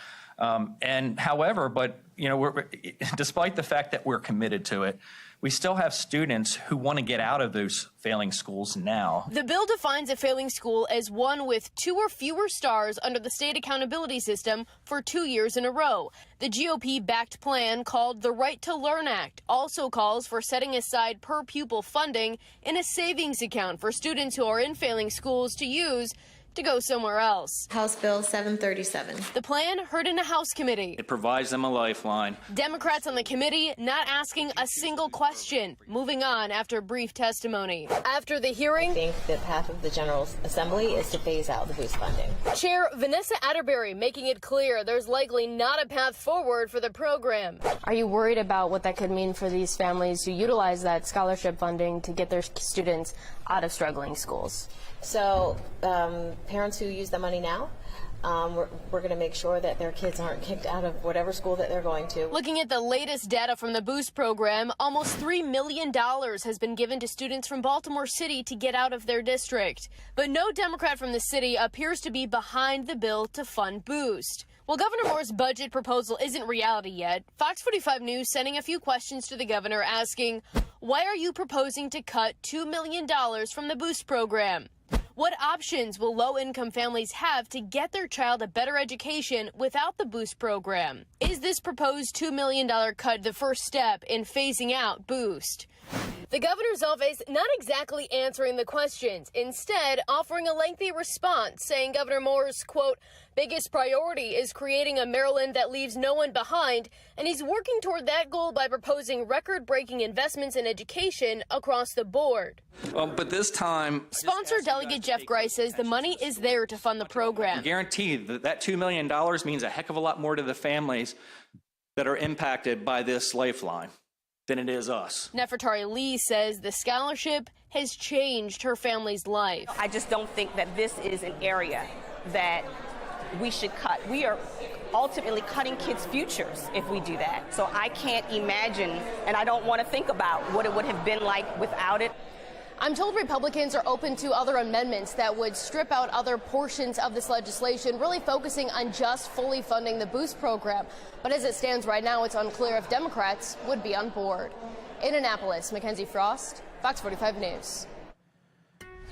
Despite the fact that we're committed to it, we still have students who want to get out of those failing schools now. The bill defines a failing school as one with 2 or fewer stars under the state accountability system for 2 years in a row. The GOP-backed plan, called the Right to Learn Act, also calls for setting aside per pupil funding in a savings account for students who are in failing schools to use to go somewhere else. House Bill 737. The plan heard in a House committee. It provides them a lifeline. Democrats on the committee not asking a single question, moving on after brief testimony. After the hearing, I think the path of the General Assembly is to phase out the Boost funding. Chair Vanessa Atterbury making it clear there's likely not a path forward for the program. Are you worried about what that could mean for these families who utilize that scholarship funding to get their students out of struggling schools? So parents who use the money now, we're going to make sure that their kids aren't kicked out of whatever school that they're going to. Looking at the latest data from the Boost program, almost $3 million has been given to students from Baltimore City to get out of their district. But no Democrat from the city appears to be behind the bill to fund Boost. Well, Governor Moore's budget proposal isn't reality yet. Fox 45 News sending a few questions to the governor asking, why are you proposing to cut $2 million from the Boost program? What options will low-income families have to get their child a better education without the Boost program? Is this proposed $2 million cut the first step in phasing out Boost? The governor's office not exactly answering the questions, instead offering a lengthy response, saying Governor Moore's, quote, biggest priority is creating a Maryland that leaves no one behind, and he's working toward that goal by proposing record-breaking investments in education across the board. But this time, Sponsor Delegate Jeff Grice says the money is there to fund the program. I guarantee that $2 million means a heck of a lot more to the families that are impacted by this lifeline than it is us. Nefertari Lee says the scholarship has changed her family's life. I just don't think that this is an area that we should cut. We are ultimately cutting kids' futures if we do that. So I can't imagine, and I don't want to think about what it would have been like without it. I'm told Republicans are open to other amendments that would strip out other portions of this legislation, really focusing on just fully funding the Boost program. But as it stands right now, it's unclear if Democrats would be on board. In Annapolis, Mackenzie Frost, Fox 45 News.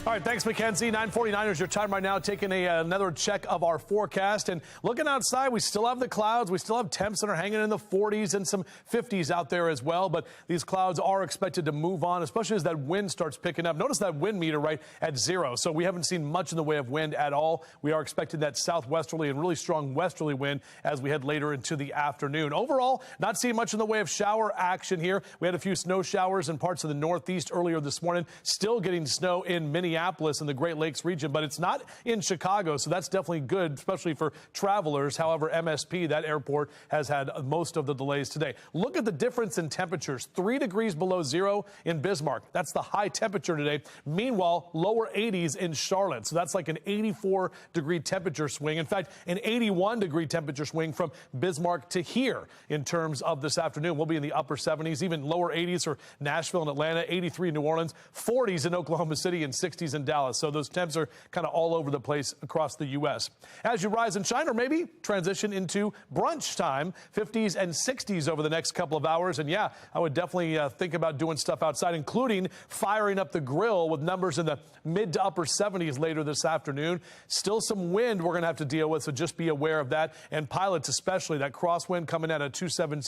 All right, thanks, Mackenzie. 9:49 is your time right now. Taking another check of our forecast and looking outside, we still have the clouds. We still have temps that are hanging in the 40s and some 50s out there as well. But these clouds are expected to move on, especially as that wind starts picking up. Notice that wind meter right at 0. So we haven't seen much in the way of wind at all. We are expecting that southwesterly and really strong westerly wind as we head later into the afternoon. Overall, not seeing much in the way of shower action here. We had a few snow showers in parts of the northeast earlier this morning. Still getting snow in many Minneapolis and the Great Lakes region, but it's not in Chicago, so that's definitely good, especially for travelers. However, MSP, that airport, has had most of the delays today. Look at the difference in temperatures. 3 degrees below zero in Bismarck. That's the high temperature today. Meanwhile, lower 80s in Charlotte. So that's like an 84-degree temperature swing. In fact, an 81-degree temperature swing from Bismarck to here in terms of this afternoon. We'll be in the upper 70s, even lower 80s for Nashville and Atlanta, 83 in New Orleans, 40s in Oklahoma City, and 60s in Dallas. So those temps are kind of all over the place across the U.S. As you rise and shine, or maybe transition into brunch time, 50s and 60s over the next couple of hours. And yeah, I would definitely think about doing stuff outside, including firing up the grill with numbers in the mid to upper 70s later this afternoon. Still some wind we're going to have to deal with, so just be aware of that. And pilots especially, that crosswind coming at a 270.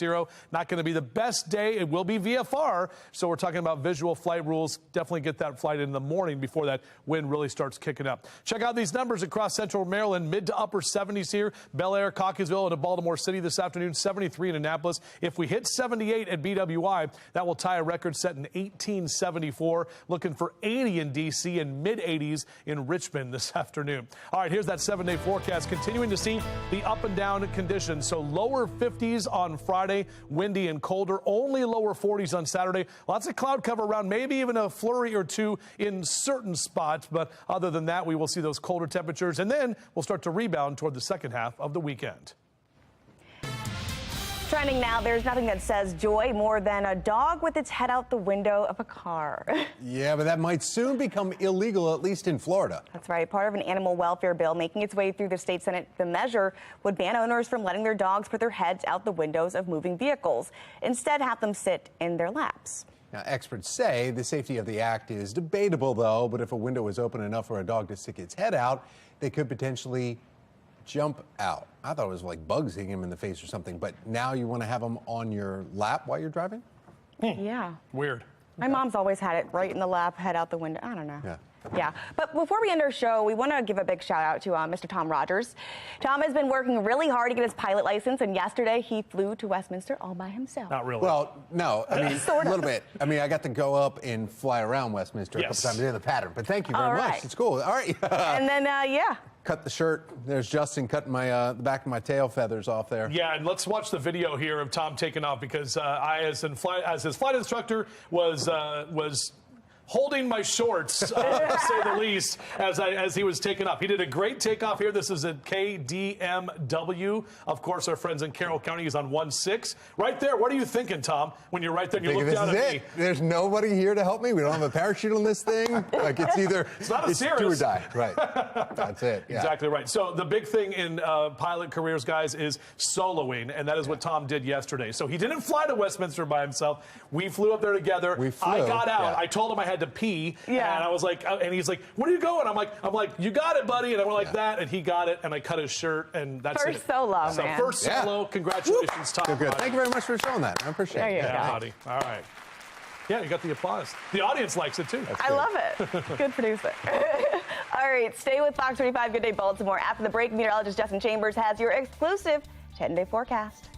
Not going to be the best day. It will be VFR, so we're talking about visual flight rules. Definitely get that flight in the morning before that wind really starts kicking up. Check out these numbers across central Maryland, mid to upper 70s here. Bel Air, Cockeysville, and Baltimore City this afternoon, 73 in Annapolis. If we hit 78 at BWI, that will tie a record set in 1874. Looking for 80 in D.C. and mid-80s in Richmond this afternoon. All right, here's that 7-day forecast. Continuing to see the up and down conditions. So lower 50s on Friday, windy and colder. Only lower 40s on Saturday. Lots of cloud cover around, maybe even a flurry or two in certain spots. But other than that, we will see those colder temperatures, and then we'll start to rebound toward the second half of the weekend. Trending now, there's nothing that says joy more than a dog with its head out the window of a car. Yeah, but that might soon become illegal, at least in Florida. That's right. Part of an animal welfare bill making its way through the state Senate. The measure would ban owners from letting their dogs put their heads out the windows of moving vehicles. Instead, have them sit in their laps. Now, experts say the safety of the act is debatable, though, but if a window is open enough for a dog to stick its head out, they could potentially jump out. I thought it was like bugs hitting him in the face or something, but now you want to have them on your lap while you're driving? Yeah. Weird. My mom's always had it right in the lap, head out the window. I don't know. Yeah. Yeah, but before we end our show, we want to give a big shout out to Mr. Tom Rogers. Tom has been working really hard to get his pilot license, and yesterday he flew to Westminster all by himself. Not really. Well, no, I mean, Sort a of. little bit. I mean, I got to go up and fly around Westminster a couple times in the pattern, but thank you very much. It's cool. All right. And then, yeah. Cut the shirt. There's Justin cutting my the back of my tail feathers off there. Yeah, and let's watch the video here of Tom taking off, because I, as his flight instructor, was holding my shorts, to say the least, as he was taking off. He did a great takeoff here. This is at KDMW. Of course, our friends in Carroll County is on 16. Right there, what are you thinking, Tom, when you're right there and you look down at me? There's nobody here to help me. We don't have a parachute on this thing. Like, it's either it's not a serious. Do or die. Right. That's it. Yeah. Exactly right. So the big thing in pilot careers, guys, is soloing, and that is what Tom did yesterday. So he didn't fly to Westminster by himself. We flew up there together. We flew. I got out. Yeah. I told him I had to pee, Yeah. and I was like, and he's like, "Where are you going?" I'm like, "You got it, buddy." And I went like that, and he got it, and I cut his shirt, and that's First it. solo, so man. first solo. Congratulations, Tom. Good. Thank you very much for showing that. I appreciate There it. you Yeah, go. buddy. All right. Yeah, you got the applause. The audience likes it too. I love it. Good producer. All right, stay with Fox 45 Good Day Baltimore. After the break, meteorologist Justin Chambers has your exclusive 10-day forecast.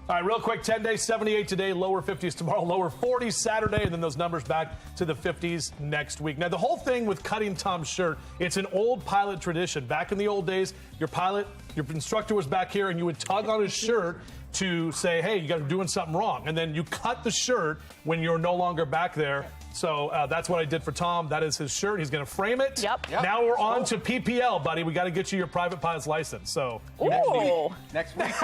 All right, real quick, 10 days, 78 today, lower 50s tomorrow, lower 40s Saturday, and then those numbers back to the 50s next week. Now, the whole thing with cutting Tom's shirt, it's an old pilot tradition. Back in the old days, your instructor was back here, and you would tug on his shirt to say, hey, you guys are doing something wrong. And then you cut the shirt when you're no longer back there. So that's what I did for Tom. That is his shirt. He's going to frame it. Yep. Now we're on to PPL, buddy. We got to get you your private pilot's license. So Next week.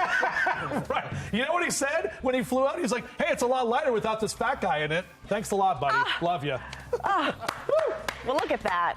right. You know what he said when he flew out? He's like, hey, it's a lot lighter without this fat guy in it. Thanks a lot, buddy. Love you. Well, look at that.